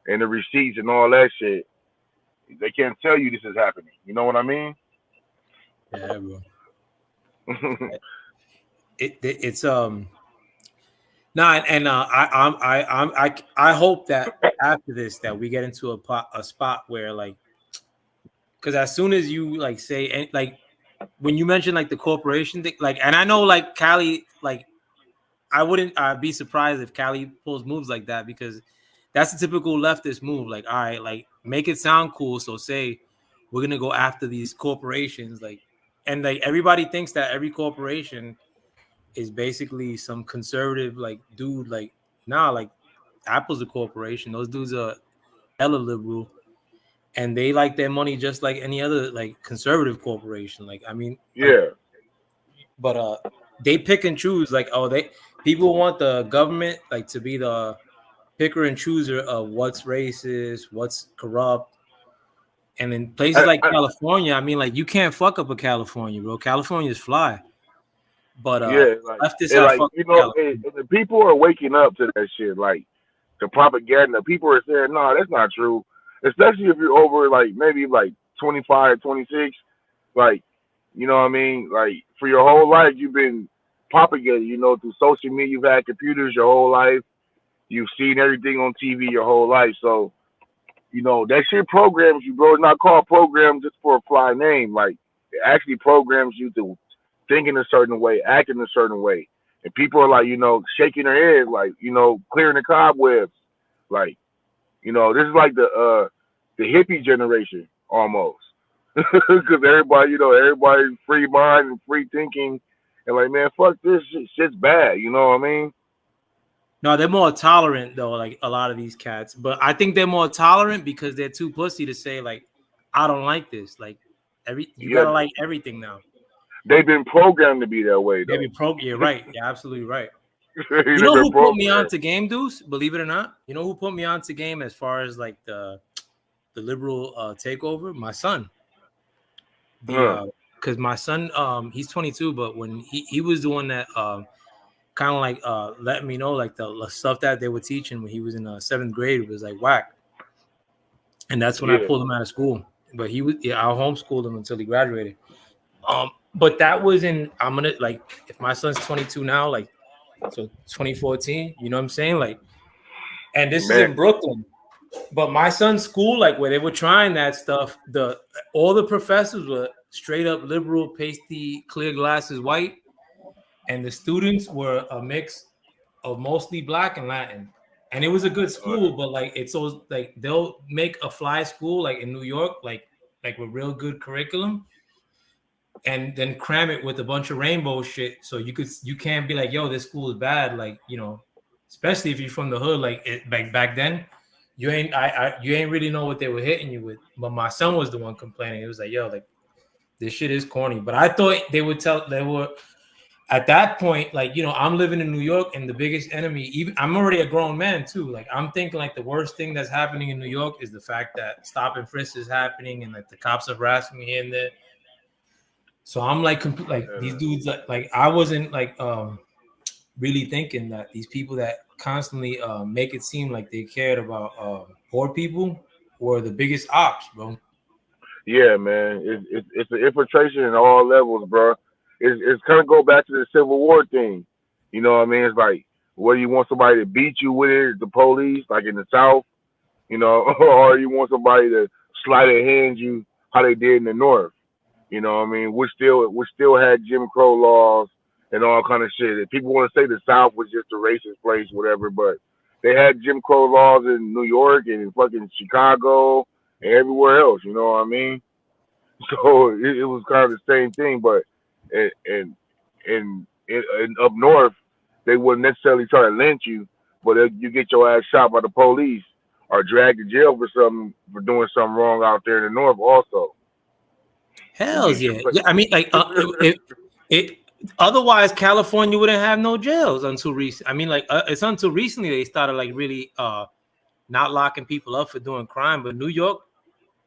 and the receipts and all that shit. They can't tell you this is happening. You know what I mean? Yeah, bro. It's I hope that after this that we get into a spot where like, because as soon as you like say, and like when you mention like the corporation thing, like, and I know like Cali, like I wouldn't be surprised if Cali pulls moves like that, because that's a typical leftist move. Like, all right, like make it sound cool, so say we're gonna go after these corporations, like, and like everybody thinks that every corporation is basically some conservative like dude. Like, nah, like Apple's a corporation. Those dudes are hella liberal, and they like their money just like any other like conservative corporation. Like, I mean, yeah, but they pick and choose. Like, people want the government like to be the picker and chooser of what's racist, what's corrupt. And in places like California, I mean, like you can't fuck up a California, bro. California's fly. But yeah, like, leftists and have like fucked and the people are waking up to that shit. Like the propaganda. People are saying, no, that's not true. Especially if you're over like maybe like 25, 26, like, you know what I mean? Like for your whole life, you've been propagated, you know, through social media. You've had computers your whole life. You've seen everything on TV your whole life. So, you know, that shit programs you, bro. It's not called program just for a fly name. Like, it actually programs you to think in a certain way, act in a certain way. And people are like, you know, shaking their heads, like, you know, clearing the cobwebs. Like, you know, this is like the hippie generation almost. Because everybody, you know, everybody's free mind and free thinking. And like, man, fuck this shit's bad. You know what I mean? No, they're more tolerant though, like a lot of these cats. But I think they're more tolerant because they're too pussy to say like, I don't like this. Like you gotta like everything now. They've been programmed to be that way though. You're right. You're absolutely right. You know who put me on to game, Deuce? Believe it or not, you know who put me on to game as far as like the liberal takeover? My son. Because my son, he's 22, but when he was the one that kind of like let me know like the stuff that they were teaching when he was in 7th grade was like whack, and that's when I pulled him out of school. But I homeschooled him until he graduated. But that was I'm gonna like if my son's 22 now, like so 2014, you know what I'm saying? Like, and this is in Brooklyn. But my son's school, like where they were trying that stuff, all the professors were straight up liberal, pasty, clear glasses, white. And the students were a mix of mostly black and Latin. And it was a good school, but like it's so like they'll make a fly school like in New York, like with real good curriculum, and then cram it with a bunch of rainbow shit. So you can't be like, yo, this school is bad. Like, you know, especially if you're from the hood, like back then, you ain't really know what they were hitting you with. But my son was the one complaining. It was like, yo, like this shit is corny. But I thought they were at that point, like, you know, I'm living in New York and the biggest enemy, even I'm already a grown man too. Like I'm thinking like the worst thing that's happening in New York is the fact that stop and frisk is happening and like the cops are harassing me here and there. So I'm like these dudes like I wasn't like really thinking that these people that constantly make it seem like they cared about poor people were the biggest ops, bro. Yeah, man, it's an infiltration in all levels, bro. It's kind of go back to the Civil War thing. You know what I mean? It's like whether you want somebody to beat you with it, the police, like in the South, you know, or you want somebody to sleight of hand you how they did in the North. You know what I mean? We still had Jim Crow laws and all kind of shit. And people want to say the South was just a racist place, whatever, but they had Jim Crow laws in New York and in fucking Chicago and everywhere else. You know what I mean? So it was kind of the same thing, but and up north they wouldn't necessarily try to lynch you, but if you get your ass shot by the police or dragged to jail for doing something wrong out there in the north also. Hell yeah. I mean, like it. Otherwise, California wouldn't have no jails until recent. I mean, like it's until recently they started like really not locking people up for doing crime. But New York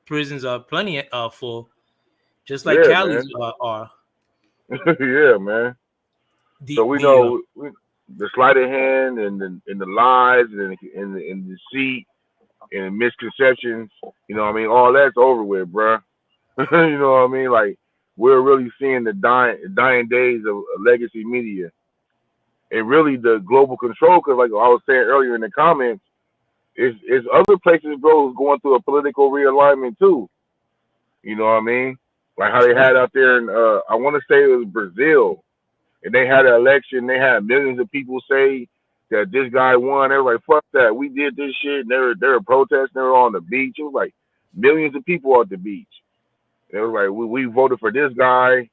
prisons are plenty full, just like Cali's are. Yeah, man. So we know the sleight of hand and the lies and the deceit and misconceptions. You know what I mean? All that's over with, bro. You know what I mean? Like we're really seeing the dying days of legacy media, and really the global control. Because like I was saying earlier in the comments, is other places, bro, who's going through a political realignment too. You know what I mean? Like how they had out there in I want to say it was Brazil, and they had an election. They had millions of people say that this guy won. They were like, "Fuck that, we did this shit." And they were protesting. They were on the beach. It was like millions of people at the beach. It was like we voted for this guy,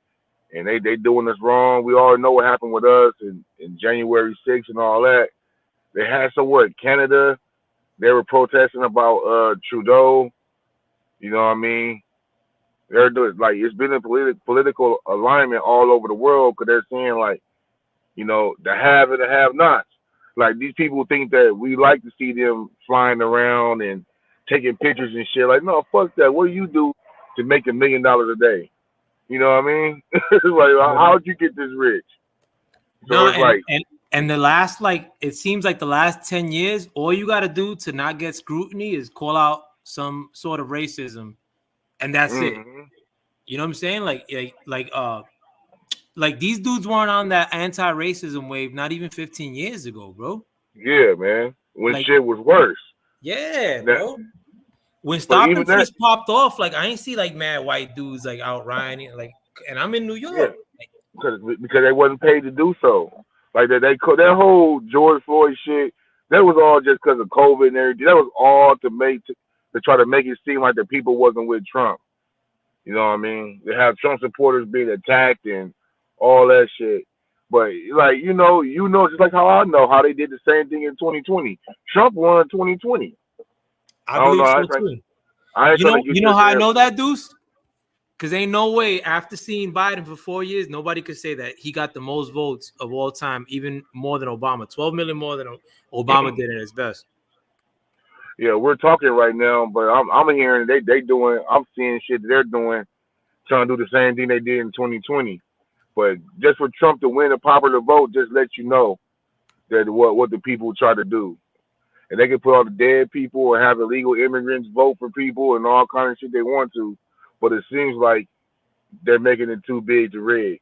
and they doing us wrong. We all know what happened with us in January 6th and all that. They had somewhere in Canada. They were protesting about Trudeau. You know what I mean? They're doing like it's been a political alignment all over the world because they're saying like, you know, the have and the have nots. Like these people think that we like to see them flying around and taking pictures and shit. Like, no, fuck that. What do you do to make $1 million a day? You know what I mean? It's like, how'd you get this rich? So no, it's like, And the last, like, it seems like the last 10 years, all you got to do to not get scrutiny is call out some sort of racism, and that's it. You know what I'm saying? Like these dudes weren't on that anti-racism wave not even 15 years ago, bro. Yeah, man. When Like, shit was worse. yeah, bro. When But Stop even and Frisk popped off, like I ain't see like mad white dudes like out rioting, like, and I'm in New York. Because they wasn't paid to do so. Like that whole George Floyd shit, that was all just because of COVID and everything. That was all to try to make it seem like the people wasn't with Trump. You know what I mean? They have Trump supporters being attacked and all that shit. But like just like how I know how they did the same thing in 2020. Trump won 2020. I believe so too. You know how I know that, Deuce? Because ain't no way after seeing Biden for 4 years, nobody could say that he got the most votes of all time, even more than Obama. 12 million more than Obama did in his best. Yeah, we're talking right now, but I'm hearing I'm seeing shit they're doing, trying to do the same thing they did in 2020. But just for Trump to win a popular vote, just let you know that what the people try to do. And they can put all the dead people or have illegal immigrants vote for people and all kind of shit they want to. But it seems like they're making it too big to rig.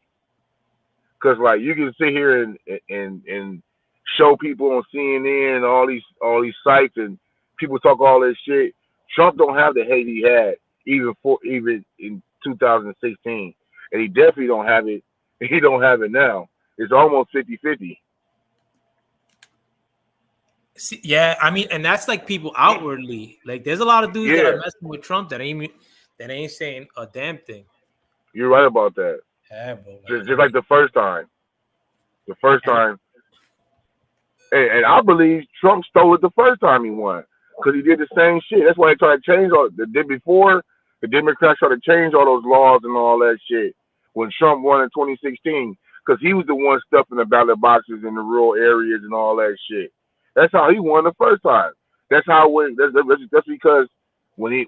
Cause like you can sit here and show people on CNN and all these sites and people talk all this shit. Trump don't have the hate he had even in 2016, and he definitely don't have it. He don't have it now. It's almost 50-50. Yeah, I mean, and that's like people outwardly. Like, there's a lot of dudes that are messing with Trump that ain't saying a damn thing. You're right about that. Yeah, bro. Just like the first time. The first time. And I believe Trump stole it the first time he won. Because he did the same shit. That's why they tried to change the Democrats tried to change all those laws and all that shit when Trump won in 2016. Because he was the one stuffing the ballot boxes in the rural areas and all that shit. That's how he won the first time. That's how it went. That's because when he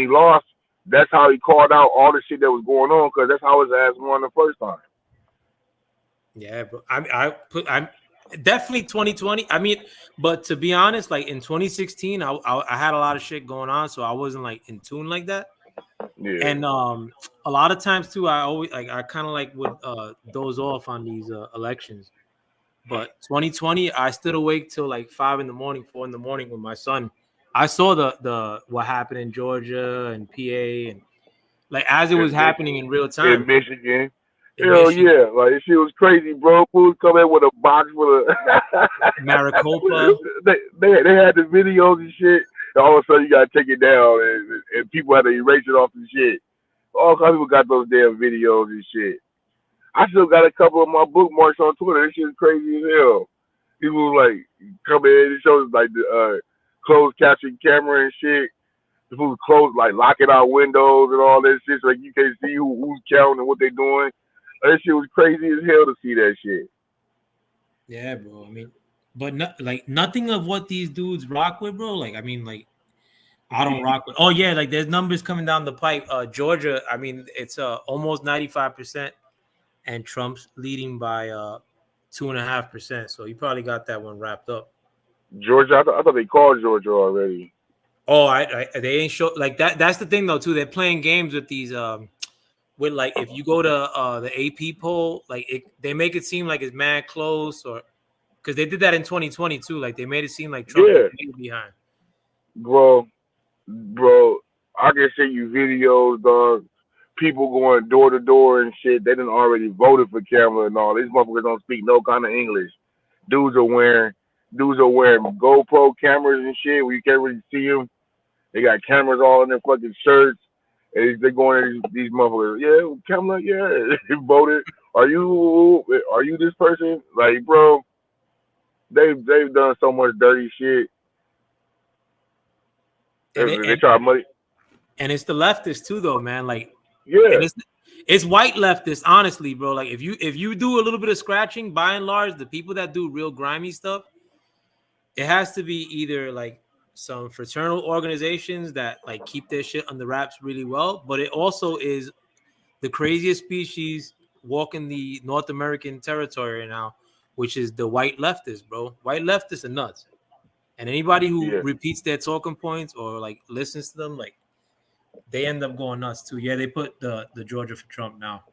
lost, that's how he called out all the shit that was going on. Because that's how his ass won the first time. Yeah, bro. I'm definitely 2020. I mean, but to be honest, like in 2016, I had a lot of shit going on, so I wasn't like in tune like that. Yeah. And a lot of times too, I kind of like would doze off on these elections. But 2020, I stood awake till like 4 in the morning with my son. I saw the what happened in Georgia and PA and like as it was happening in real time. In Michigan. Hell yeah, like she was crazy, bro. Fools come in with a box with a Maricopa. They had the videos and shit. And all of a sudden, you gotta take it down, and people had to erase it off the shit. All kinds of people got those damn videos and shit. I still got a couple of my bookmarks on Twitter. This shit's crazy as hell. People like come in and show like the closed caption camera and shit. The people close like locking out windows and all that shit, so like you can't see who's counting and what they doing. That shit was crazy as hell to see that shit. Yeah, bro. I mean, but nothing of what these dudes rock with, bro. Like, I mean, like, I don't rock with. Oh yeah, like there's numbers coming down the pipe. Georgia, I mean, it's almost 95%, and Trump's leading by 2.5%. So he probably got that one wrapped up. Georgia, I thought they called Georgia already. Oh, they ain't show like that. That's the thing though, too. They're playing games with these with like if you go to the AP poll, like they make it seem like it's mad close, or because they did that in 2020 too. Like they made it seem like Trump is behind. Bro, I can send you videos, dog. People going door to door and shit. They done already voted for Kamala and all. These motherfuckers don't speak no kind of English. Dudes are wearing GoPro cameras and shit where you can't really see them. They got cameras all in their fucking shirts. And they're going at these motherfuckers. Yeah, Kamala, yeah, voted. Are you this person? Like, bro, they've done so much dirty shit. They try money. And it's the leftists too, though, man. Like, yeah, it's white leftists, honestly, bro. Like, if you do a little bit of scratching, by and large, the people that do real grimy stuff, it has to be either like some fraternal organizations that like keep their shit under wraps really well, but it also is the craziest species walking the North American territory right now which is the white leftists, bro. White leftists are nuts. And anybody who Yeah. repeats their talking points or like listens to them, like they end up going nuts too. Yeah, they put the Georgia for Trump now.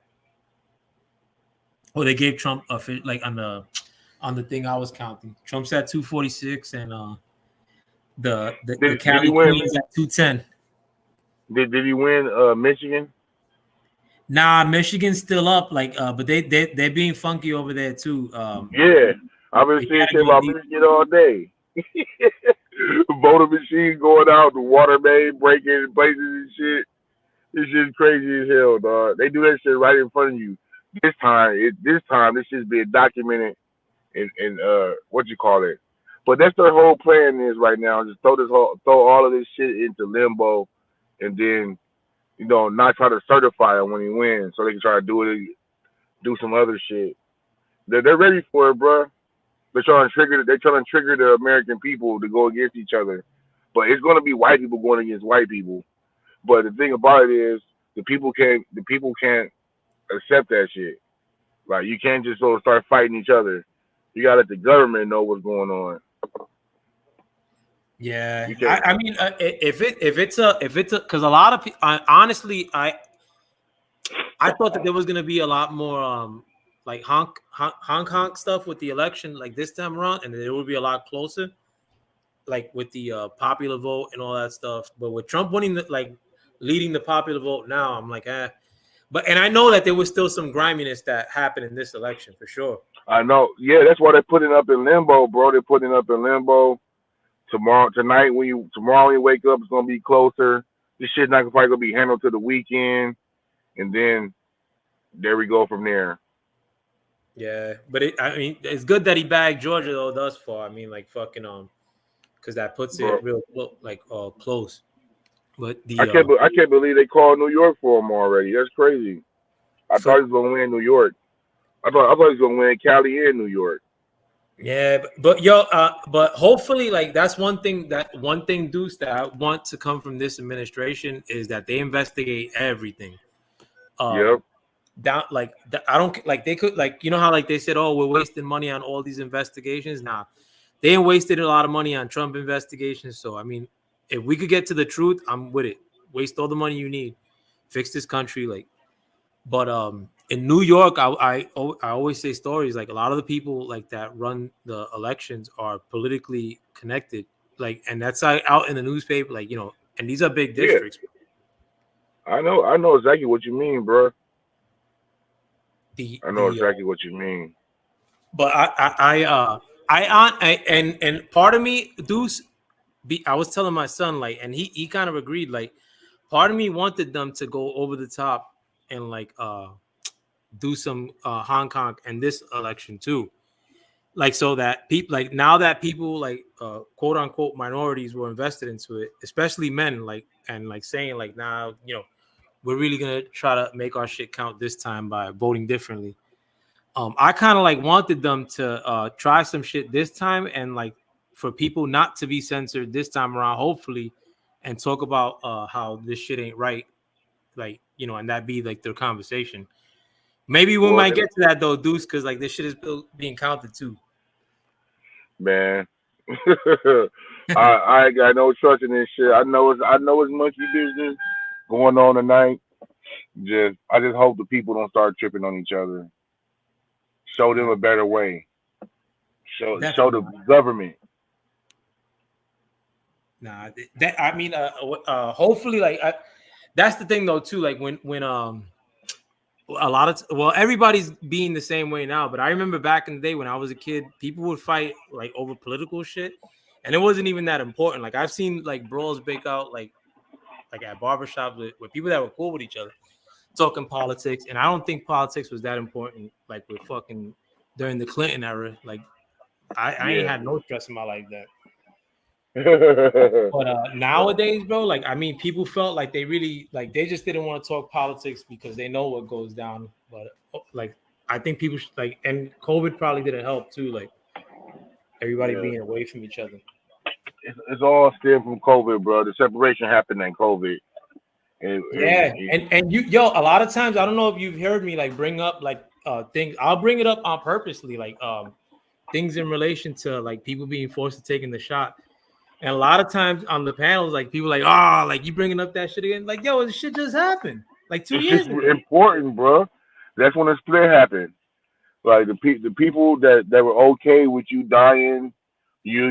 Or they gave Trump a like on the thing I was counting. Trump's at 246 and the Cali Queen's at 210. Did he win Michigan? Nah, Michigan's still up, like but they're being funky over there too. Yeah. I've been seeing shit about Michigan all day. Voter machine going out, the water main breaking in places and shit. This shit's crazy as hell, dog. They do that shit right in front of you. This time, this shit's being documented in what you call it. But that's their whole plan is right now. Just throw all of this shit into limbo, and then not try to certify him when he wins, so they can try to do some other shit. They're ready for it, bro. They're trying to trigger the American people to go against each other, but it's gonna be white people going against white people. But the thing about it is, the people can't accept that shit. Like, you can't just sort of start fighting each other. You gotta let the government know what's going on. Yeah, I mean, if it's because a lot of people, honestly, I thought that there was gonna be a lot more like honk stuff with the election, like this time around, and it would be a lot closer, like with the popular vote and all that stuff. But with Trump winning, leading the popular vote now, I'm like, But I know that there was still some griminess that happened in this election for sure. I know. Yeah, that's why they're putting it up in limbo, bro. They're putting it up in limbo. Tomorrow when you wake up, it's gonna be closer. This shit's not probably gonna be handled to the weekend, and then there we go from there. Yeah, but it's good that he bagged Georgia though thus far. I mean, like fucking because that puts it real close. But I can't believe they called New York for him already. That's crazy. I thought he was gonna win New York. I thought he was gonna win Cali and New York. Yeah, but hopefully, like that's one thing, Deuce, that I want to come from this administration is that they investigate everything. Yep. I don't like they could how like they said, oh, we're wasting money on all these investigations. Nah, they ain't wasted a lot of money on Trump investigations. So I mean, if we could get to the truth, I'm with it. Waste all the money you need, fix this country, But in New York, I always say stories like a lot of the people like that run the elections are politically connected, and that's out in the newspaper, and these are big districts. Yeah. I know exactly what you mean, bro. I know exactly what you mean. But and part of me, Deuce, I was telling my son and he kind of agreed. Part of me wanted them to go over the top and do some Hong Kong and this election too, so that people now that people quote unquote minorities were invested into it, especially men, and saying nah, we're really gonna try to make our shit count this time by voting differently. I kind of wanted them to try some shit this time and for people not to be censored this time around, hopefully, and talk about how this shit ain't right, and that be their conversation. Maybe we might get to that though, Deuce, because this shit is being counted too. Man, I got no trust in this shit. I know it's monkey business going on tonight. I just hope the people don't start tripping on each other. Show them a better way. Show the government. Nah, I mean, hopefully, that's the thing though too. When a lot of everybody's being the same way now, but I remember back in the day when I was a kid, people would fight over political shit, and it wasn't even that important. I've seen brawls break out at barbershops with people that were cool with each other, talking politics, and I don't think politics was that important. With fucking during the Clinton era, I ain't had no stress in my life that. But nowadays, bro, I mean, people felt like they really they just didn't want to talk politics because they know what goes down. But I think people should, and COVID probably didn't help too. Everybody being away from each other. It's all stemmed from COVID, bro. The separation happened in COVID. And you, a lot of times I don't know if you've heard me bring up things. I'll bring it up on purposely. things in relation to like people being forced to taking the shot. And a lot of times on the panels, like people like, oh, like you bringing up that shit again. Like, yo, this shit just happened like 2 It's years just ago. important, bro. That's when the split happened. Like the people that were okay with you dying, you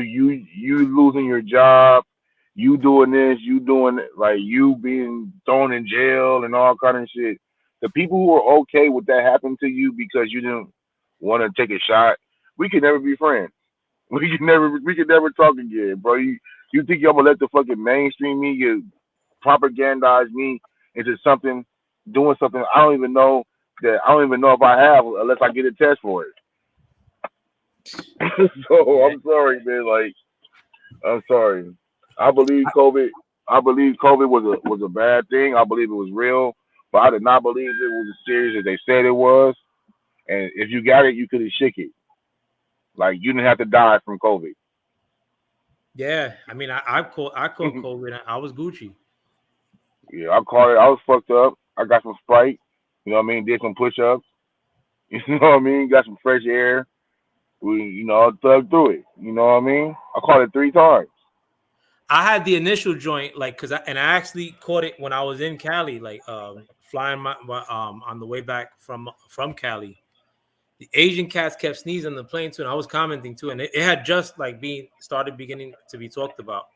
losing your job, you doing this, you doing like you being thrown in jail and all kind of shit. The people who are okay with that happening to you because you didn't want to take a shot, we could never be friends. We could never talk again, bro. You think I'm gonna let the fucking mainstream media propagandize me into something, doing something I don't even know if I have unless I get a test for it. So Yeah. I'm sorry, man. Like I'm sorry. I believe COVID. I believe COVID was a bad thing. I believe it was real, but I did not believe it was as serious as they said it was. And if you got it, you could have shook it. Like you didn't have to die from COVID. Yeah, I mean, I caught COVID. And I was Gucci. Yeah, I caught it. I was fucked up. I got some Sprite. You know what I mean? Did some push-ups. You know what I mean? Got some fresh air. I thugged through it. You know what I mean? I caught it 3 times. I had the initial joint, like, I actually caught it when I was in Cali, like, flying on the way back from Cali. The Asian cats kept sneezing on the plane too, and I was commenting too, and it had just like beginning to be talked about.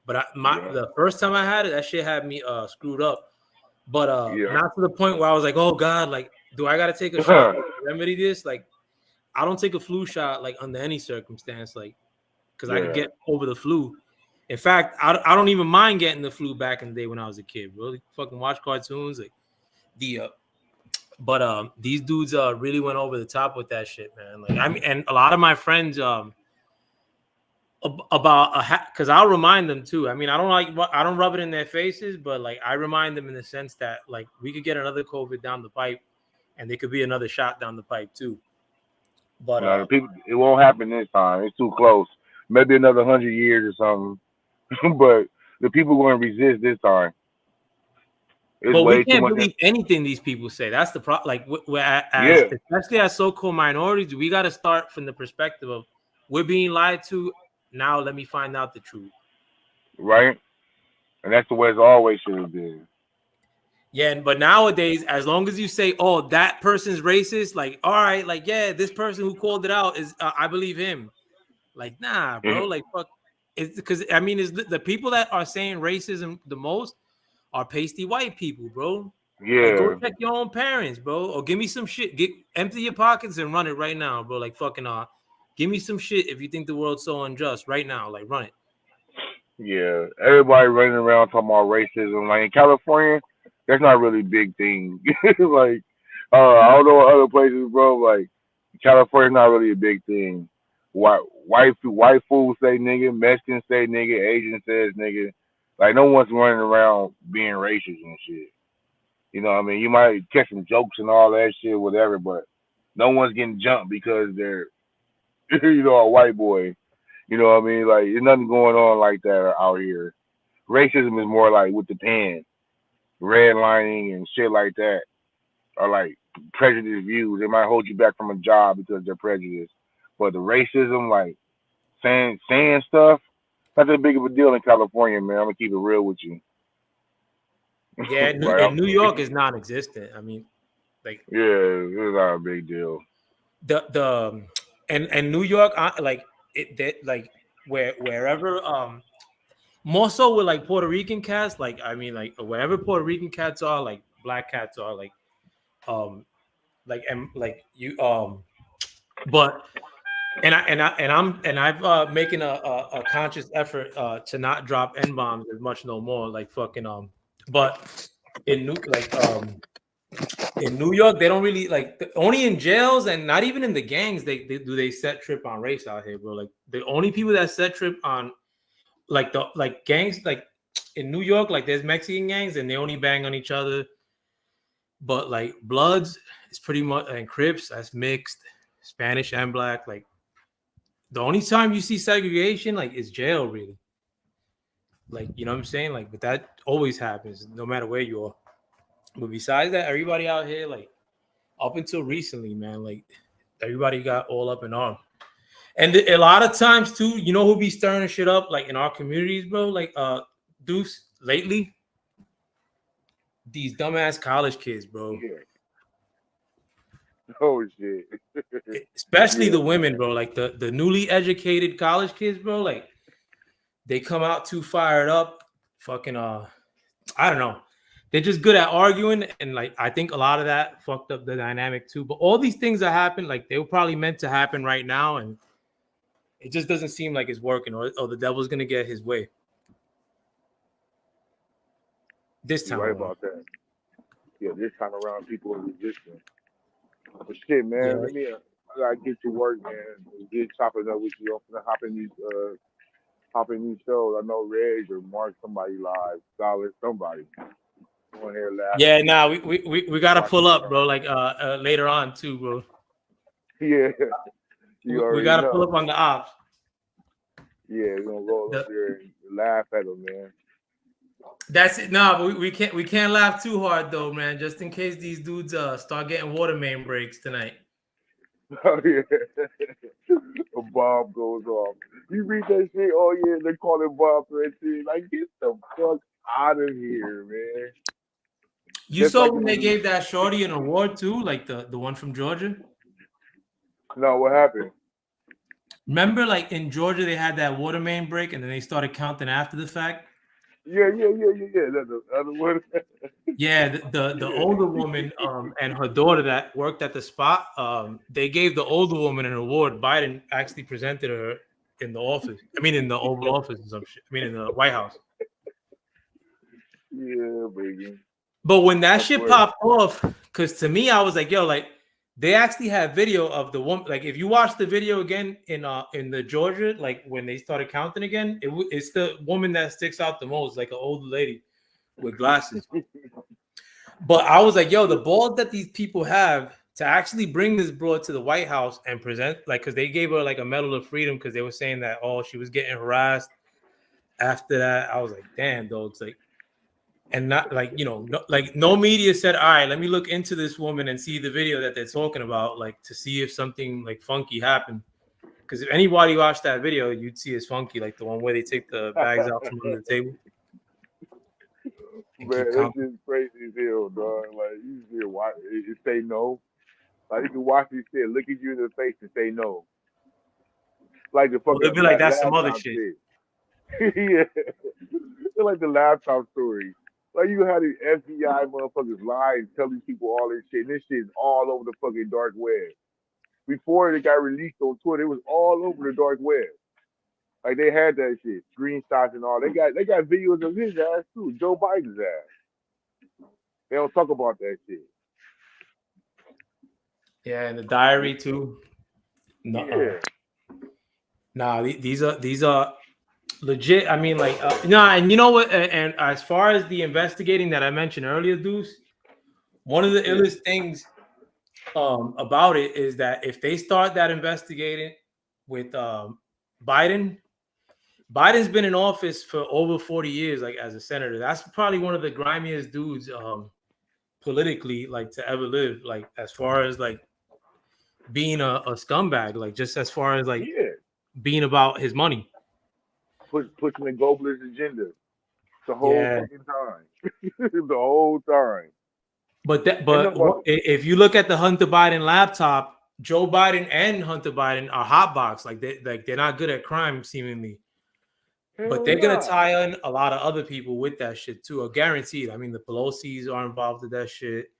But the first time I had it, that shit had me screwed up. But not to the point where I was like, oh God, like, do I gotta take a shot to remedy this? Like, I don't take a flu shot like under any circumstance, like, because I could get over the flu. In fact, I don't even mind getting the flu back in the day when I was a kid. Really fucking watch cartoons, like but these dudes really went over the top with that shit, man. Like, I mean, and a lot of my friends because I'll remind them too. I mean, I don't rub it in their faces, but like I remind them in the sense that like we could get another COVID down the pipe, and there could be another shot down the pipe too. But the people, it won't happen this time. It's too close. Maybe another 100 years or something. But the people going to resist this time. But we can't believe anything these people say. That's the problem. Like, especially as so-called minorities, we got to start from the perspective of we're being lied to. Now let me find out the truth. Right, and that's the way it's always should have been. Yeah, but nowadays, as long as you say, "Oh, that person's racist," like, all right, like, yeah, this person who called it out is, I believe him. Like, nah, bro, like, fuck. It's because I mean, is the people that are saying racism the most are pasty white people, bro. Yeah. Like, go check your own parents, bro, or give me some shit. Empty your pockets and run it right now, bro. Like, fucking give me some shit if you think the world's so unjust right now. Like, run it. Yeah, everybody running around talking about racism. Like in California, that's not really a big thing. Like, I don't know what other places, bro. Like, California's not really a big thing. White fools say nigga, Mexicans say nigga, Asian says nigga. Like, no one's running around being racist and shit. You know what I mean? You might catch some jokes and all that shit, whatever, but no one's getting jumped because they're, a white boy. You know what I mean? Like, there's nothing going on like that out here. Racism is more like with the pen, redlining and shit like that, or like prejudiced views. They might hold you back from a job because they're prejudiced. But the racism, like saying stuff, not that big of a deal in California, man. I'm gonna keep it real with you. Yeah, in New York is non-existent. I mean, like, yeah, it's not a big deal. And New York, like like wherever, more so with like Puerto Rican cats. Like, I mean, like wherever Puerto Rican cats are, like black cats are, like you but. I've making a conscious effort to not drop N-bombs as much no more. Like, fucking but in New York, they don't really like only in jails and not even in the gangs they set trip on race out here, bro. Like, the only people that set trip on like gangs, like in New York, like there's Mexican gangs and they only bang on each other. But like Bloods, it's pretty much, and Crips, that's mixed, Spanish and black. Like, the only time you see segregation, like, is jail, really. Like, you know what I'm saying? Like, but that always happens, no matter where you are. But besides that, everybody out here, like, up until recently, man, like, everybody got all up in arms. And a lot of times too, you know who be stirring shit up like in our communities, bro? Like Deuce lately. These dumbass college kids, bro. Yeah. Oh shit. Especially the women, bro. Like the newly educated college kids, bro. Like they come out too fired up. Fucking I don't know. They're just good at arguing, and like I think a lot of that fucked up the dynamic too. But all these things that happen, like they were probably meant to happen right now, and it just doesn't seem like it's working, or the devil's gonna get his way this time. You're right about that. Yeah, this time around, people are resistant. But shit, man, Yeah. I gotta get to work, man. Get chopping up with you. I'm gonna hop in these shows. I know Reg or Mark, somebody live, Scholar, somebody. On here laughing. Yeah, nah, we gotta pull up, bro. Like later on too, bro. Yeah, we gotta pull up on the ops. Yeah, we're gonna roll up there and laugh at them, man. That's it. No, but we can't laugh too hard though, man. Just in case these dudes start getting water main breaks tonight. Oh yeah, a bomb goes off. You read that shit? Oh yeah, they call it bomb threat. Like get the fuck out of here, man. You Just saw like when they gave that shorty an award too, like the one from Georgia? No, what happened? Remember, like in Georgia, they had that water main break, and then they started counting after the fact. Yeah. That's the other one. Yeah, the older woman and her daughter that worked at the spot, they gave the older woman an award. Biden actually presented her in the office. I mean, in the Oval Office or some shit. I mean, in the White House. Yeah, baby. But when that shit popped off, because to me, I was like, yo, like they actually have video of the woman. Like if you watch the video again in the Georgia, like when they started counting again, it's the woman that sticks out the most, like an older lady with glasses. But I was like, yo, the balls that these people have to actually bring this broad to the White House and present, like, because they gave her like a Medal of Freedom because they were saying that, oh, she was getting harassed. After that, I was like, damn, dogs, like, and not like, you know, no media said, all right, let me look into this woman and see the video that they're talking about, like to see if something like funky happened. Because if anybody watched that video, you'd see it's funky, like the one where they take the bags out from under the table. Man, that's just crazy as hell, dog. Like you just watch it say no. Like you can watch this shit, look at you in the face and say no. Like the fucking it'd be like that's some other shit. Yeah. It's like the laptop story. Like you had these FBI motherfuckers lie and tell these people all this shit. And this shit is all over the fucking dark web. Before it got released on Twitter, it was all over the dark web. Like they had that shit, screenshots and all. They got videos of his ass too, Joe Biden's ass. They don't talk about that shit. Yeah, and the diary too. No, yeah. Nah, these are legit. I mean, like, and you know what? And as far as the investigating that I mentioned earlier, Deuce, one of the illest things about it is that if they start that investigating with Biden's been in office for over 40 years, like as a senator. That's probably one of the grimiest dudes politically, like to ever live, like as far as like being a scumbag, like just as far as like being about his money. Pushing the globalist agenda the whole fucking time. The whole time. But if you look at the Hunter Biden laptop, Joe Biden and Hunter Biden are hotbox. Like they're not good at crime, seemingly. But they're gonna tie in a lot of other people with that shit too, or guaranteed. I mean, the Pelosi's are involved with that shit.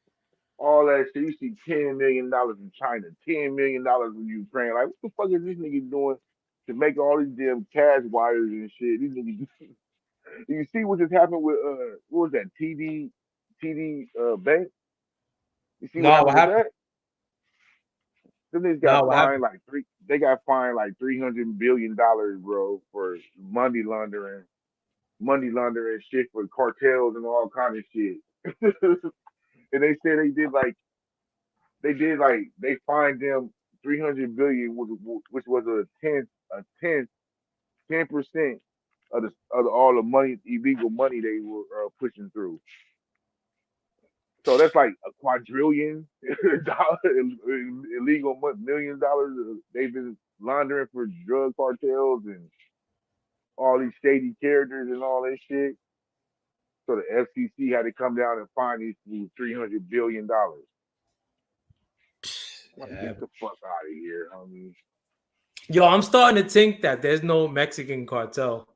All that shit. You see $10 million in China, $10 million in Ukraine. Like, what the fuck is this nigga doing to make all these damn cash wires and shit? These niggas. You see what just happened with what was that? TD Bank. You see what happened with that? Then they got fined like They got fined like $300 billion, bro, for money laundering shit for cartels and all kind of shit. And they said they fined them $300 billion, which was a 10% of all the money, illegal money they were pushing through. So that's like $250 billion illegal $1 million they've been laundering for drug cartels and all these shady characters and all that shit. So the FCC had to come down and fine these fools $300 billion. Like, Yeah. get the fuck out of here, homie. Yo, I'm starting to think that there's no Mexican cartel.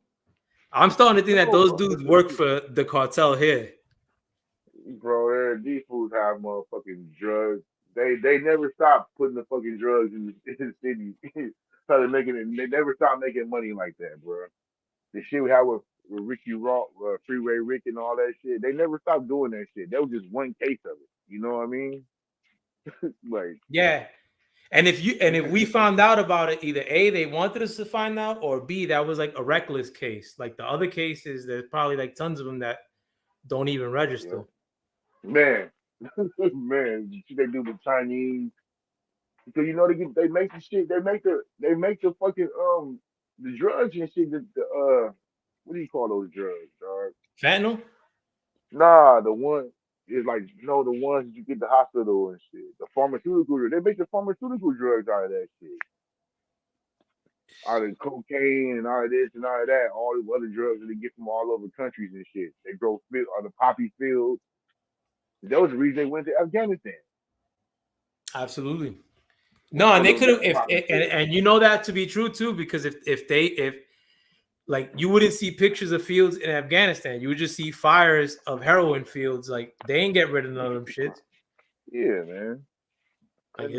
I'm starting to think that those dudes work for the cartel here. Bro, these fools have motherfucking drugs. They never stop putting the fucking drugs in the city. Started making it. They never stop making money like that, bro. The shit we had with Ricky Rock, Freeway Rick, and all that shit. They never stopped doing that shit. That was just one case of it. You know what I mean? Like, Yeah. And if we found out about it, either A, they wanted us to find out, or B, that was like a reckless case. Like the other cases, there's probably like tons of them that don't even register. man, man, the shit they do with Chinese. Because you know they make the shit, they make the fucking the drugs and shit, the what do you call those drugs, dog? Fentanyl? Nah, the one is like, no, the ones that you get the hospital and shit. The pharmaceutical drugs. They make the pharmaceutical drugs out of that shit. Out of cocaine and all of this and all of that, all the other drugs that they get from all over countries and shit. They grow on the poppy fields. That was the reason they went to Afghanistan. Absolutely. No, and they could have, and you know that to be true too, because if like you wouldn't see pictures of fields in Afghanistan, you would just see fires of heroin fields. Like they ain't get rid of none of them shits. Yeah, man. Like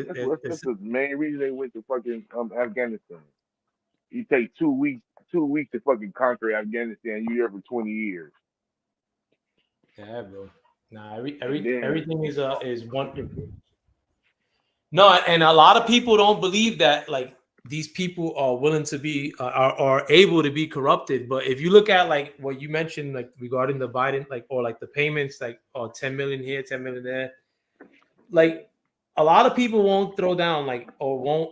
that's the main reason they went to fucking Afghanistan. You take 2 weeks to fucking conquer Afghanistan. You're there for 20 years. Yeah, bro. Nah, everything is one. No, and a lot of people don't believe that like these people are willing to be are able to be corrupted. But if you look at like what you mentioned, like regarding the Biden, like or like the payments, like 10 million here, 10 million there, like a lot of people won't throw down like or won't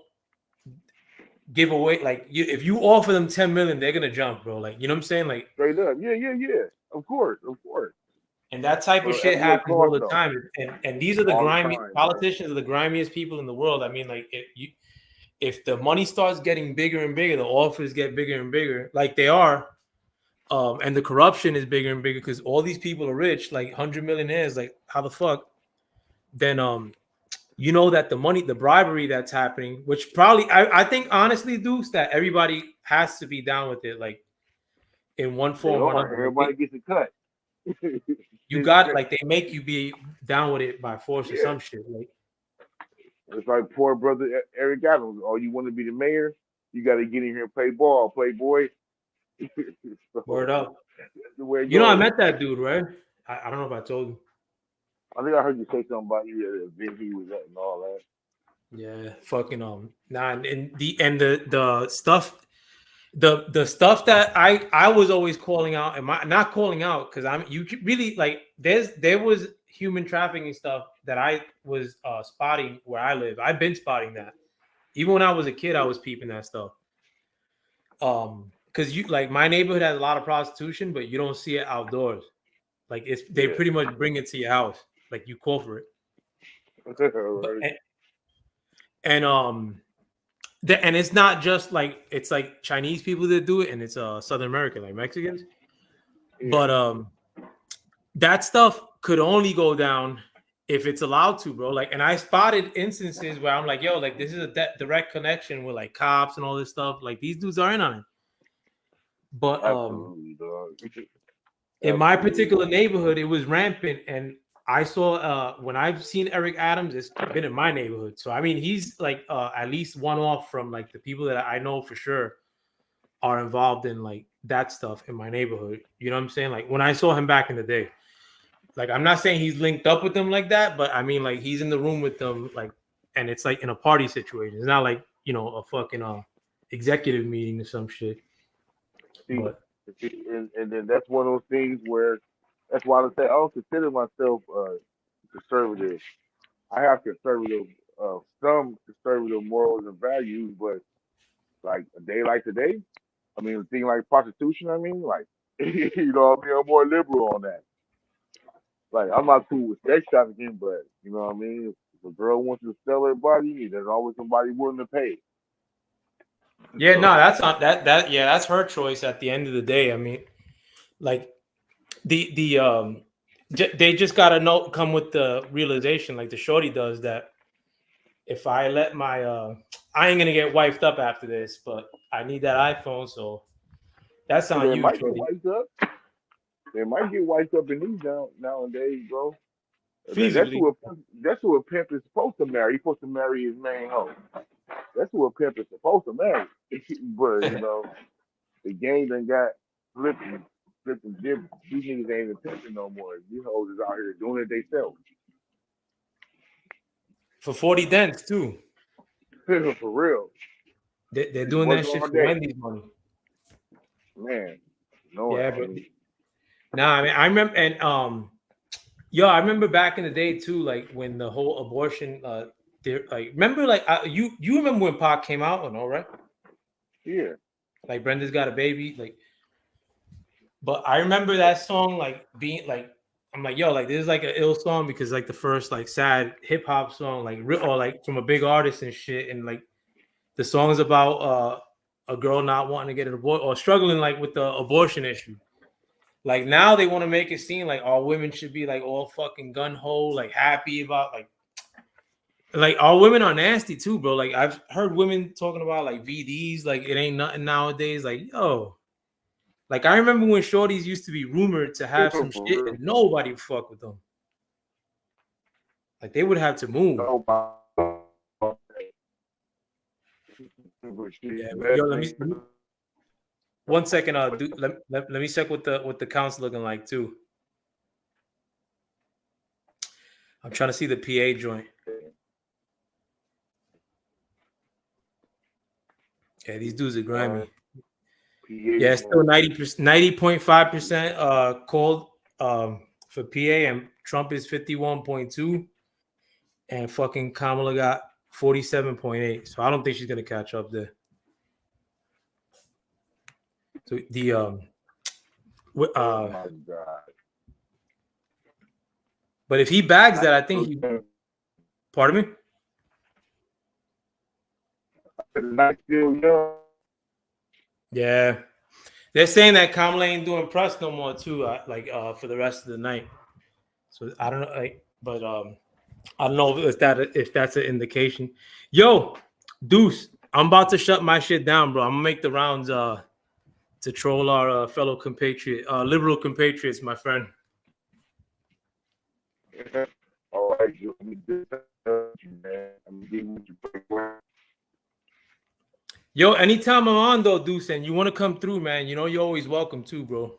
give away like if you offer them 10 million, they're gonna jump, bro. Like you know what I'm saying, like straight up, yeah. Of course. And that type of shit happens all the time. And these are the grimy politicians, are the grimiest people in the world. I mean, like if the money starts getting bigger and bigger, the offers get bigger and bigger, like they are, and the corruption is bigger and bigger because all these people are rich, like 100 millionaires. Like how the fuck? Then you know that the money, the bribery that's happening, which probably I think honestly, Dukes, that everybody has to be down with it, like in one form or another. Everybody gets a cut. You got like they make you be down with it by force or some shit. Like it's like poor brother Eric Adams. Oh, you want to be the mayor? You got to get in here and play ball, playboy. Word up. You know, I met that dude, right? I don't know if I told you. I think I heard you say something about you at the event he was at and all that. Yeah, fucking nah, and the stuff. The stuff that I was always calling out, and not calling out because you really like there was human trafficking stuff that I was spotting where I live. I've been spotting that even when I was a kid. I was peeping that stuff. Because you like my neighborhood has a lot of prostitution, but you don't see it outdoors. Like they pretty much bring it to your house. Like you call for it. Right. And it's not just like it's like Chinese people that do it, and it's Southern American, like Mexicans. Yeah. But that stuff could only go down if it's allowed to, bro. Like, and I spotted instances where I'm like, yo, like this is a direct connection with like cops and all this stuff. Like these dudes are in on it. But absolutely, dog. In my particular neighborhood, it was rampant, and I saw when I've seen Eric Adams, it's been in my neighborhood. So I mean, he's like at least one off from like the people that I know for sure are involved in like that stuff in my neighborhood. You know what I'm saying? Like when I saw him back in the day, like I'm not saying he's linked up with them like that, but I mean like he's in the room with them, like, and it's like in a party situation. It's not like a fucking executive meeting or some shit. And then that's one of those things where that's why I say I don't consider myself conservative. I have conservative, some conservative morals and values, but like a day like today, I mean, a thing like prostitution, I mean, like, you know what I mean? I'm more liberal on that. Like, I'm not cool with sex trafficking, but, you know what I mean? If a girl wants to sell her body, there's always somebody willing to pay. Yeah, no, that's not that. Yeah, that's her choice. At the end of the day, I mean, like they just gotta come with the realization, like the shorty does, that if I let my I ain't gonna get wifed up after this, but I need that iPhone, so that's So on they you, might get shorty. wiped up. They might get wiped up in these nowadays, bro. Feasibly. That's who a pimp is supposed to marry. He's supposed to marry his main hoe. That's who a pimp is supposed to marry. But you know, the game done got flipped and different. These niggas ain't even pimping no more. These hoes is out here doing it themselves. For 40 dents too. For real. They're doing that shit for Wendy's money. Man, no. Yeah, but nah, I mean, I remember, and yo, I remember back in the day too, like when the whole abortion, like remember, like you remember when Pac came out, or no, right? Yeah. Like Brenda's Got a Baby, like. But I remember that song, like being like, I'm like, yo, like this is like an ill song because like the first like sad hip hop song, like or like from a big artist and shit, and like the song's about a girl not wanting to get an abortion or struggling like with the abortion issue. Like now they want to make it seem like all women should be like all fucking gun ho, like happy about like all women are nasty too, bro. Like I've heard women talking about like VDs, like it ain't nothing nowadays. Like yo, like I remember when shorties used to be rumored to have some shit and nobody would fuck with them. Like they would have to move. Yeah, yo, let me 1 second. Let me check what the count's looking like too. I'm trying to see the PA joint. Yeah, these dudes are grimy. Yeah, still 90.5% cold for PA, and Trump is 51.2, and fucking Kamala got 47.8. So I don't think she's gonna catch up there. So the oh my God. But if he bags that, I think he. Pardon me. Yeah, they're saying that Kamala ain't doing press no more too, for the rest of the night. So I don't know, but I don't know if that's an indication. Yo, Deuce, I'm about to shut my shit down, bro. I'm gonna make the rounds to troll our fellow compatriot, liberal compatriots, my friend. All right, Yo, anytime I'm on though, Deuce, and you want to come through, man, you know you're always welcome too, bro.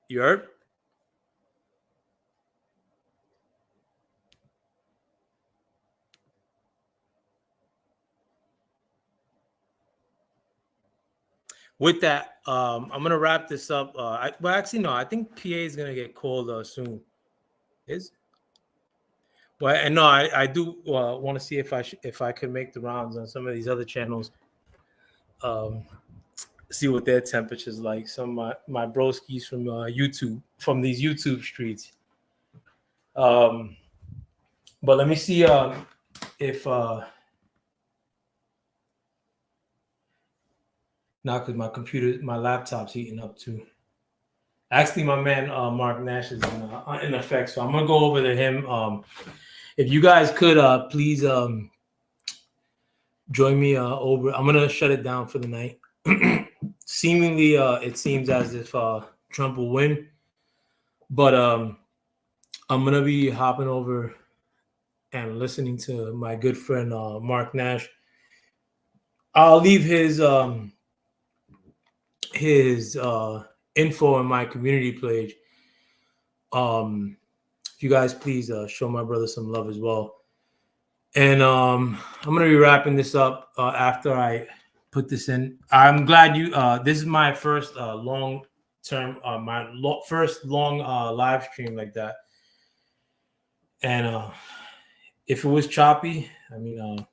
You heard? With that, I'm gonna wrap this up. Well, actually, no, I think PA is gonna get called soon. Is well, and no, I do want to see if I could make the rounds on some of these other channels. See what their temperature's like. Some of my broskies from YouTube, from these YouTube streets. But let me see if not, because my laptop's heating up too. Actually, my man Mark Nash is in effect, so I'm gonna go over to him. If you guys could please join me over. I'm gonna shut it down for the night. Seemingly, it seems as if Trump will win, but I'm gonna be hopping over and listening to my good friend Mark Nash. I'll leave his info in my community page. If you guys please show my brother some love as well. And I'm gonna be wrapping this up after I put this in. I'm glad you. This is my first long term, first long live stream like that. And if it was choppy, I mean,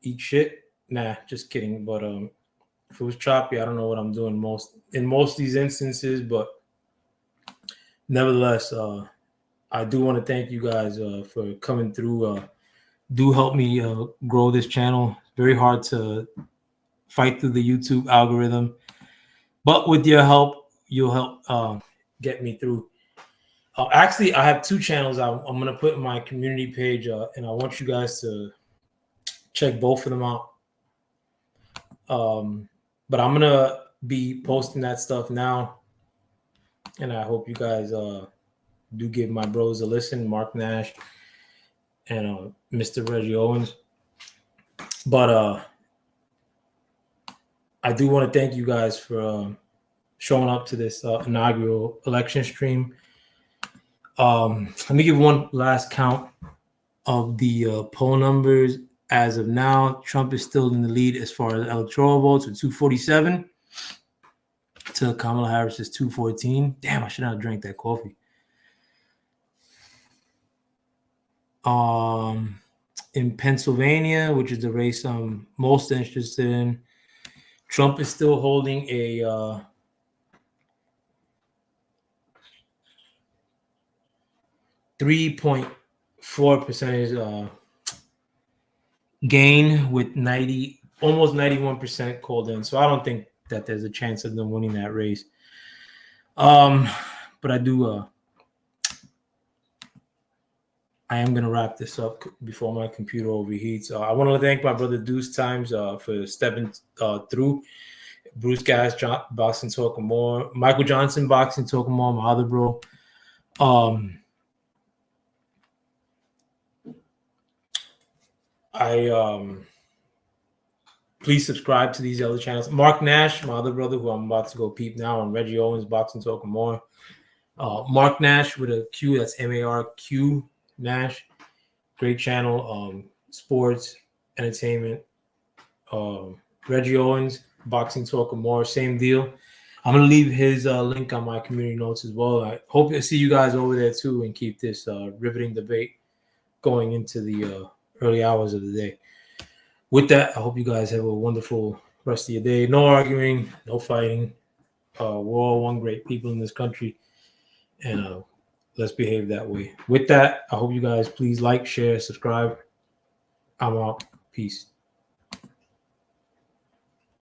eat shit. Nah, just kidding. But if it was choppy, I don't know what I'm doing in most of these instances. But nevertheless, I do want to thank you guys for coming through do help me grow this channel. Very hard to fight through the YouTube algorithm, but with your help, you'll help get me through. Actually, I have 2 channels I'm going to put in my community page, and I want you guys to check both of them out. But I'm going to be posting that stuff now, and I hope you guys do give my bros a listen, Mark Nash and Mr. Reggie Owens. But I do want to thank you guys for showing up to this inaugural election stream. Let me give one last count of the poll numbers. As of now, Trump is still in the lead as far as electoral votes with 247 to Kamala Harris's 214. Damn, I should not have drank that coffee. In Pennsylvania, which is the race I'm most interested in, Trump is still holding a 3.4% gain with almost 91% called in. So I don't think that there's a chance of them winning that race. But I do. I am going to wrap this up before my computer overheats. I want to thank my brother Deuce Times for stepping through. Bruce Gas, Boxing Talk and More. Michael Johnson, Boxing Talk and More, my other bro. Please subscribe to these other channels. Mark Nash, my other brother, who I'm about to go peep now, and Reggie Owens, Boxing Talk and More. Mark Nash with a Q, that's MARQ Nash. Great channel, sports, entertainment. Reggie Owens, Boxing Talk and More, same deal. I'm going to leave his link on my community notes as well. I hope to see you guys over there too and keep this riveting debate going into the early hours of the day. With that, I hope you guys have a wonderful rest of your day. No arguing, no fighting. We're all one great people in this country, and let's behave that way. With that, I hope you guys please like, share, subscribe. I'm out. Peace.